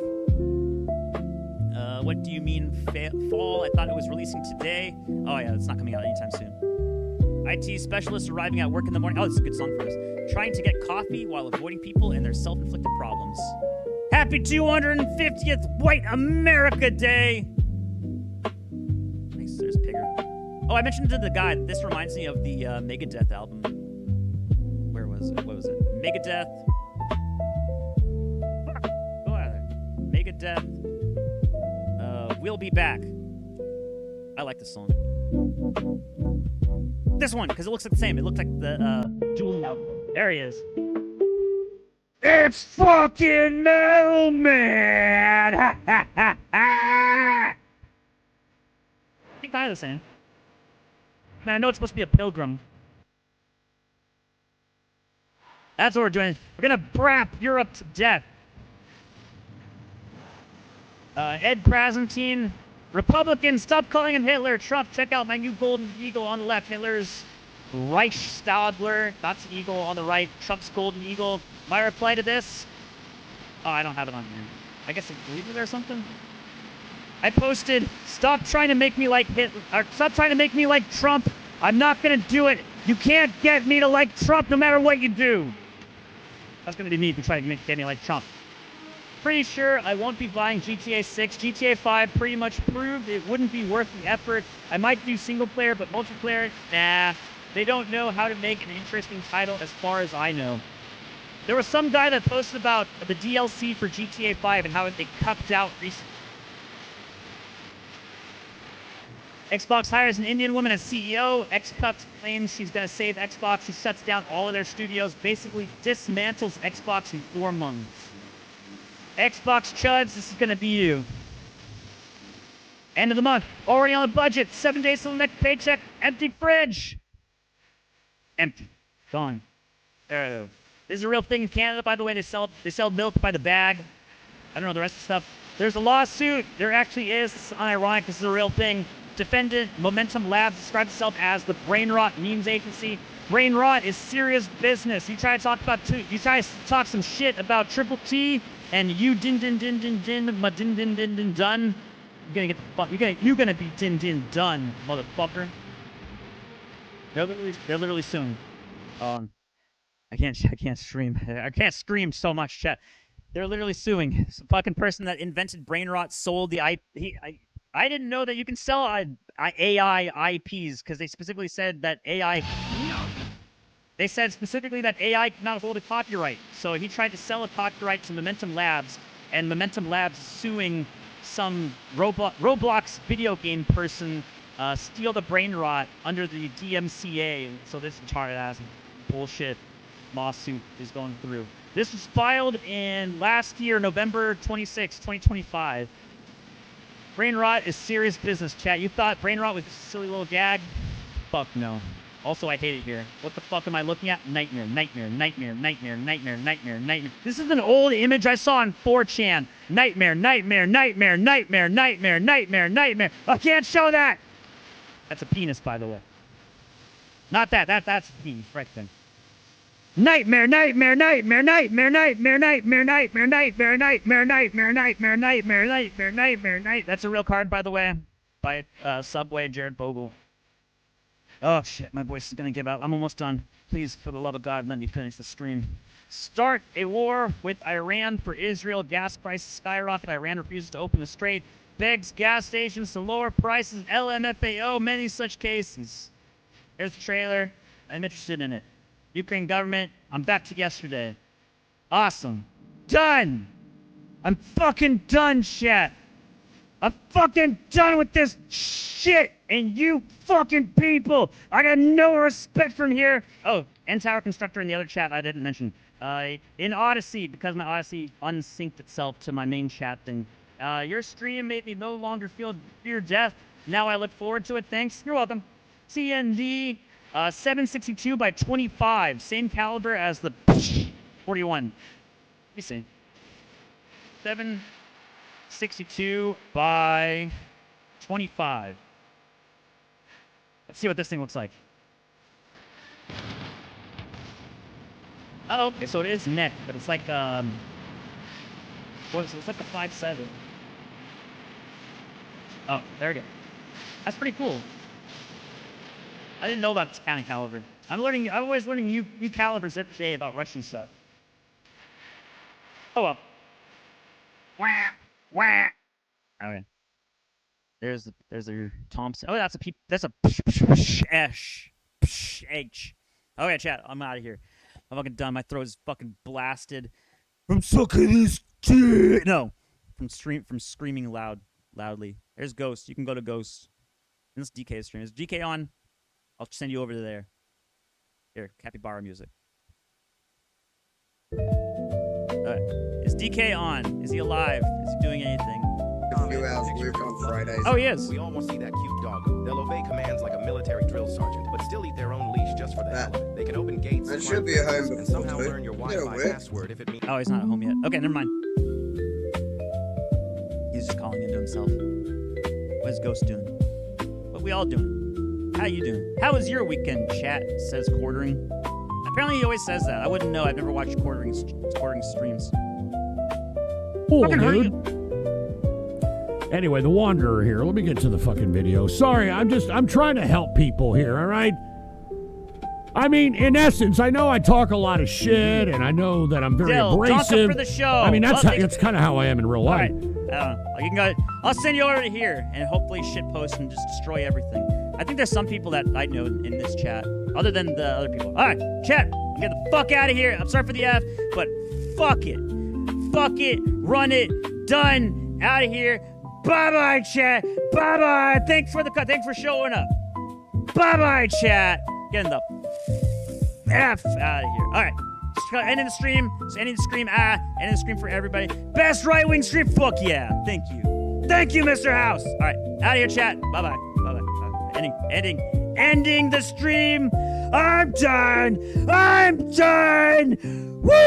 What do you mean fall? I thought it was releasing today. Oh yeah, it's not coming out anytime soon. IT specialists arriving at work in the morning. Oh, this is a good song for us. Trying to get coffee while avoiding people and their self-inflicted problems. Happy 250th White America Day! Nice, there's Pigger. Oh, I mentioned to the guy, this reminds me of the Megadeth album. Where was it? What was it? Megadeth. Go out there. Megadeth. We'll Be Back. I like this song. This one, because it looks like the same. It looks like the dual album. There he is. It's fucking Metal Man! Ha ha ha ha! I think they're the same. Man, I know it's supposed to be a pilgrim. That's what we're doing. We're gonna brap Europe to death. Ed Krasentine. Republicans, stop calling him Hitler. Trump, check out my new golden eagle on the left. Hitler's Reichstadler. That's the eagle on the right. Trump's golden eagle. My reply to this? Oh, I don't have it on here. I guess I believe it or something. I posted, stop trying to make me like Hitler. Or stop trying to make me like Trump. I'm not going to do it. You can't get me to like Trump no matter what you do. That's going to be me if you try to get me like Trump. Pretty sure I won't be buying GTA 6. GTA 5 pretty much proved it wouldn't be worth the effort. I might do single player, but multiplayer, nah. They don't know how to make an interesting title as far as I know. There was some guy that posted about the DLC for GTA 5 and how they cupped out recently. Xbox hires an Indian woman as CEO. Xbox claims she's going to save Xbox. She shuts down all of their studios, basically dismantles Xbox in 4 months. Xbox chuds, this is gonna be you. End of the month, already on the budget, 7 days till the next paycheck, empty fridge. Empty, gone. This is a real thing in Canada, by the way. They sell milk by the bag. I don't know the rest of the stuff. There's a lawsuit. There actually is. It's unironic. This is a real thing. Defendant Momentum Labs describes itself as the brain rot memes agency. Brain rot is serious business. You try to talk some shit about Triple T. And you dun, you're gonna be done, motherfucker. They're literally suing. I can't stream. I can't scream so much, chat. They're literally suing. Some fucking person that invented brain rot sold the IP. I didn't know that you can sell AI IPs because they specifically said that AI. They said specifically that AI cannot hold a copyright. So he tried to sell a copyright to Momentum Labs, and Momentum Labs suing some Roblox video game person steal the brain rot under the DMCA. So this retarded ass bullshit lawsuit is going through. This was filed in last year, November 26, 2025. Brain rot is serious business, chat. You thought brain rot was a silly little gag? fuck no. Also, I hate it here. What the fuck am I looking at? Nightmare, nightmare, nightmare, nightmare, nightmare, nightmare, nightmare. This is an old image I saw on 4chan. Nightmare, nightmare, nightmare, nightmare, nightmare, nightmare, nightmare. I can't show that! That's a penis, by the way. Not that. That's a penis right then. Nightmare, nightmare, nightmare, nightmare, nightmare, nightmare, nightmare, nightmare, nightmare, nightmare, nightmare, nightmare, nightmare, nightmare, night. That's a real card, by the way, by Subway Jared Bogle. Oh shit, my voice is gonna give out. I'm almost done. Please, for the love of God, let me finish the stream. Start a war with Iran for Israel. Gas prices skyrocket. Iran refuses to open the strait. Begs gas stations to lower prices. LMFAO, many such cases. Here's the trailer. I'm interested in it. Ukraine government, I'm back to yesterday. Awesome. Done! I'm fucking done, chat. I'm fucking done with this shit and you fucking people. I got no respect from here. Oh, and Tower Constructor in the other chat I didn't mention. In Odysee, because my Odysee unsynced itself to my main chat thing. Your stream made me no longer fear death. Now I look forward to it. Thanks. You're welcome. TND 762 by 25. Same caliber as the 41. Let me see. 762 by 25. Let's see what this thing looks like. Oh, okay, so it is neck, but it's like what is it? It's like a 5.7. Oh, there we go. That's pretty cool. I didn't know about this counting caliber. I'm always learning new calibers every day about Russian stuff. Oh well. Wah, wah. Okay. There's a Thompson. Oh, that's a H. Okay, chat. I'm out of here. I'm fucking done. My throat is fucking blasted from sucking this dick. No, from screaming loudly. There's Ghost. You can go to Ghost. This is DK's stream. Is DK on? I'll send you over to there. Here, capybara music. Is DK on? Is he alive? Is he doing anything? A few hours work on Fridays. Oh, he is. We all want to see that cute dog. They'll obey commands like a military drill sergeant, but still eat their own leash just for the hell of it. They can open gates. That should be at home before and somehow learn your Wi-Fi password if it means. Oh, he's not at home yet. Okay, never mind. He's just calling into himself. What is Ghost doing? What we all doing? How you doing? How was your weekend, chat? Says Quartering. Apparently he always says that. I wouldn't know. I've never watched Quartering streams. Cool, dude. Anyway, the Wanderer here. Let me get to the fucking video. Sorry, I'm trying to help people here, all right? I mean, in essence, I know I talk a lot of shit, and I know that I'm very abrasive. Talk up for the show. I mean, that's kind of how I am in real life. All right. You can go. I'll send you over to here, and hopefully shitpost and just destroy everything. I think there's some people that I know in this chat, other than the other people. All right, chat. Get the fuck out of here. I'm sorry for the F, but fuck it. Fuck it. Run it. Done. Out of here. Bye-bye, chat. Bye-bye. Thanks for the cut. Thanks for showing up. Bye-bye, chat. Getting the F out of here. All right. Ending the stream. Ending the stream. Ending the stream for everybody. Best right-wing stream. Fuck yeah. Thank you. Thank you, Mr. House. All right. Out of here, chat. Bye-bye. Bye-bye. Ending the stream. I'm done.